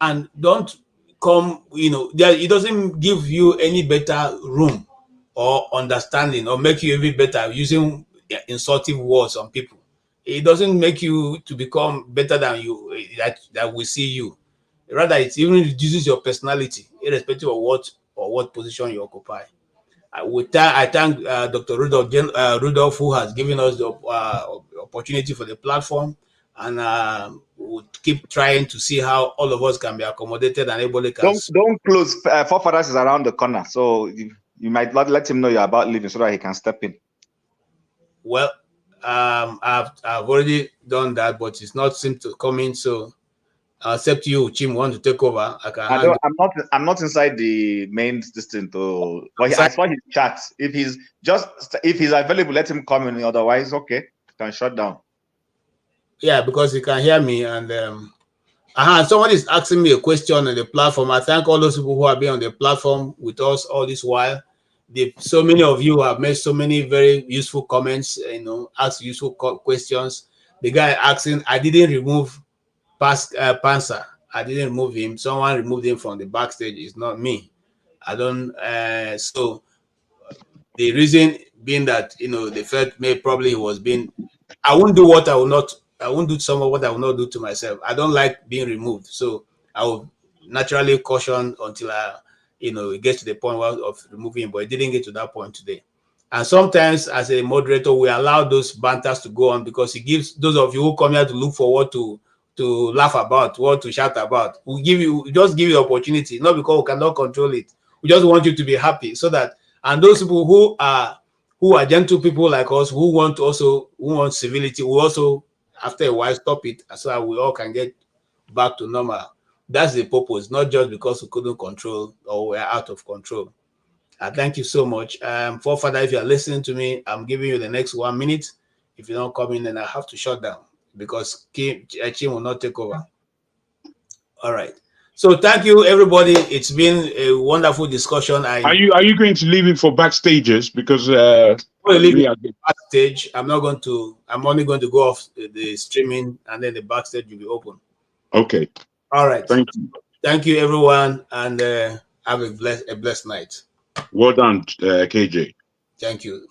And don't come, it doesn't give you any better room or understanding or make you even better using insultive words on people. It doesn't make you to become better than you, that we see you. Rather, it even reduces your personality, irrespective of what position you occupy. I thank Dr. Rudolph, who has given us the opportunity for the platform, and we'll keep trying to see how all of us can be accommodated and everybody can. Don't close. Forefathers is around the corner, so you might not let him know you're about leaving so that he can step in. Well, I've already done that, but it's not seem to come in. So, except you, Chim, want to take over? I'm not inside the main distance though. But I saw his chat. If he's available, let him come in. Otherwise, okay, you can shut down. Yeah, because he can hear me, and someone is asking me a question on the platform. I thank all those people who have been on the platform with us all this while. So many of you have made so many very useful comments, asked useful questions. The guy asking, I didn't remove Panzer. I didn't remove him. Someone removed him from the backstage. It's not me. I don't. So the reason being that they felt maybe probably he was being. I won't do what I will not. I won't do some of what I will not do to myself. I don't like being removed, so I will naturally caution until it gets to the point of removing him. But it didn't get to that point today. And sometimes, as a moderator, we allow those banters to go on because it gives those of you who come here to look for what to laugh about, what to shout about. We just give you the opportunity, not because we cannot control it. We just want you to be happy, so that those people who are gentle people like us, who want civility, will also after a while stop it, so that we all can get back to normal. That's the purpose, not just because we couldn't control or we're out of control. Thank you so much. Forefather, if you're listening to me, I'm giving you the next 1 minute. If you don't come in, then I have to shut down because Chim will not take over. All right. So thank you, everybody. It's been a wonderful discussion. Are you going to leave it for backstagers? Because backstage, I'm only going to go off the streaming, and then the backstage will be open. Okay. All right. Thank you. Thank you, everyone, and have a blessed night. Well done, KJ. Thank you.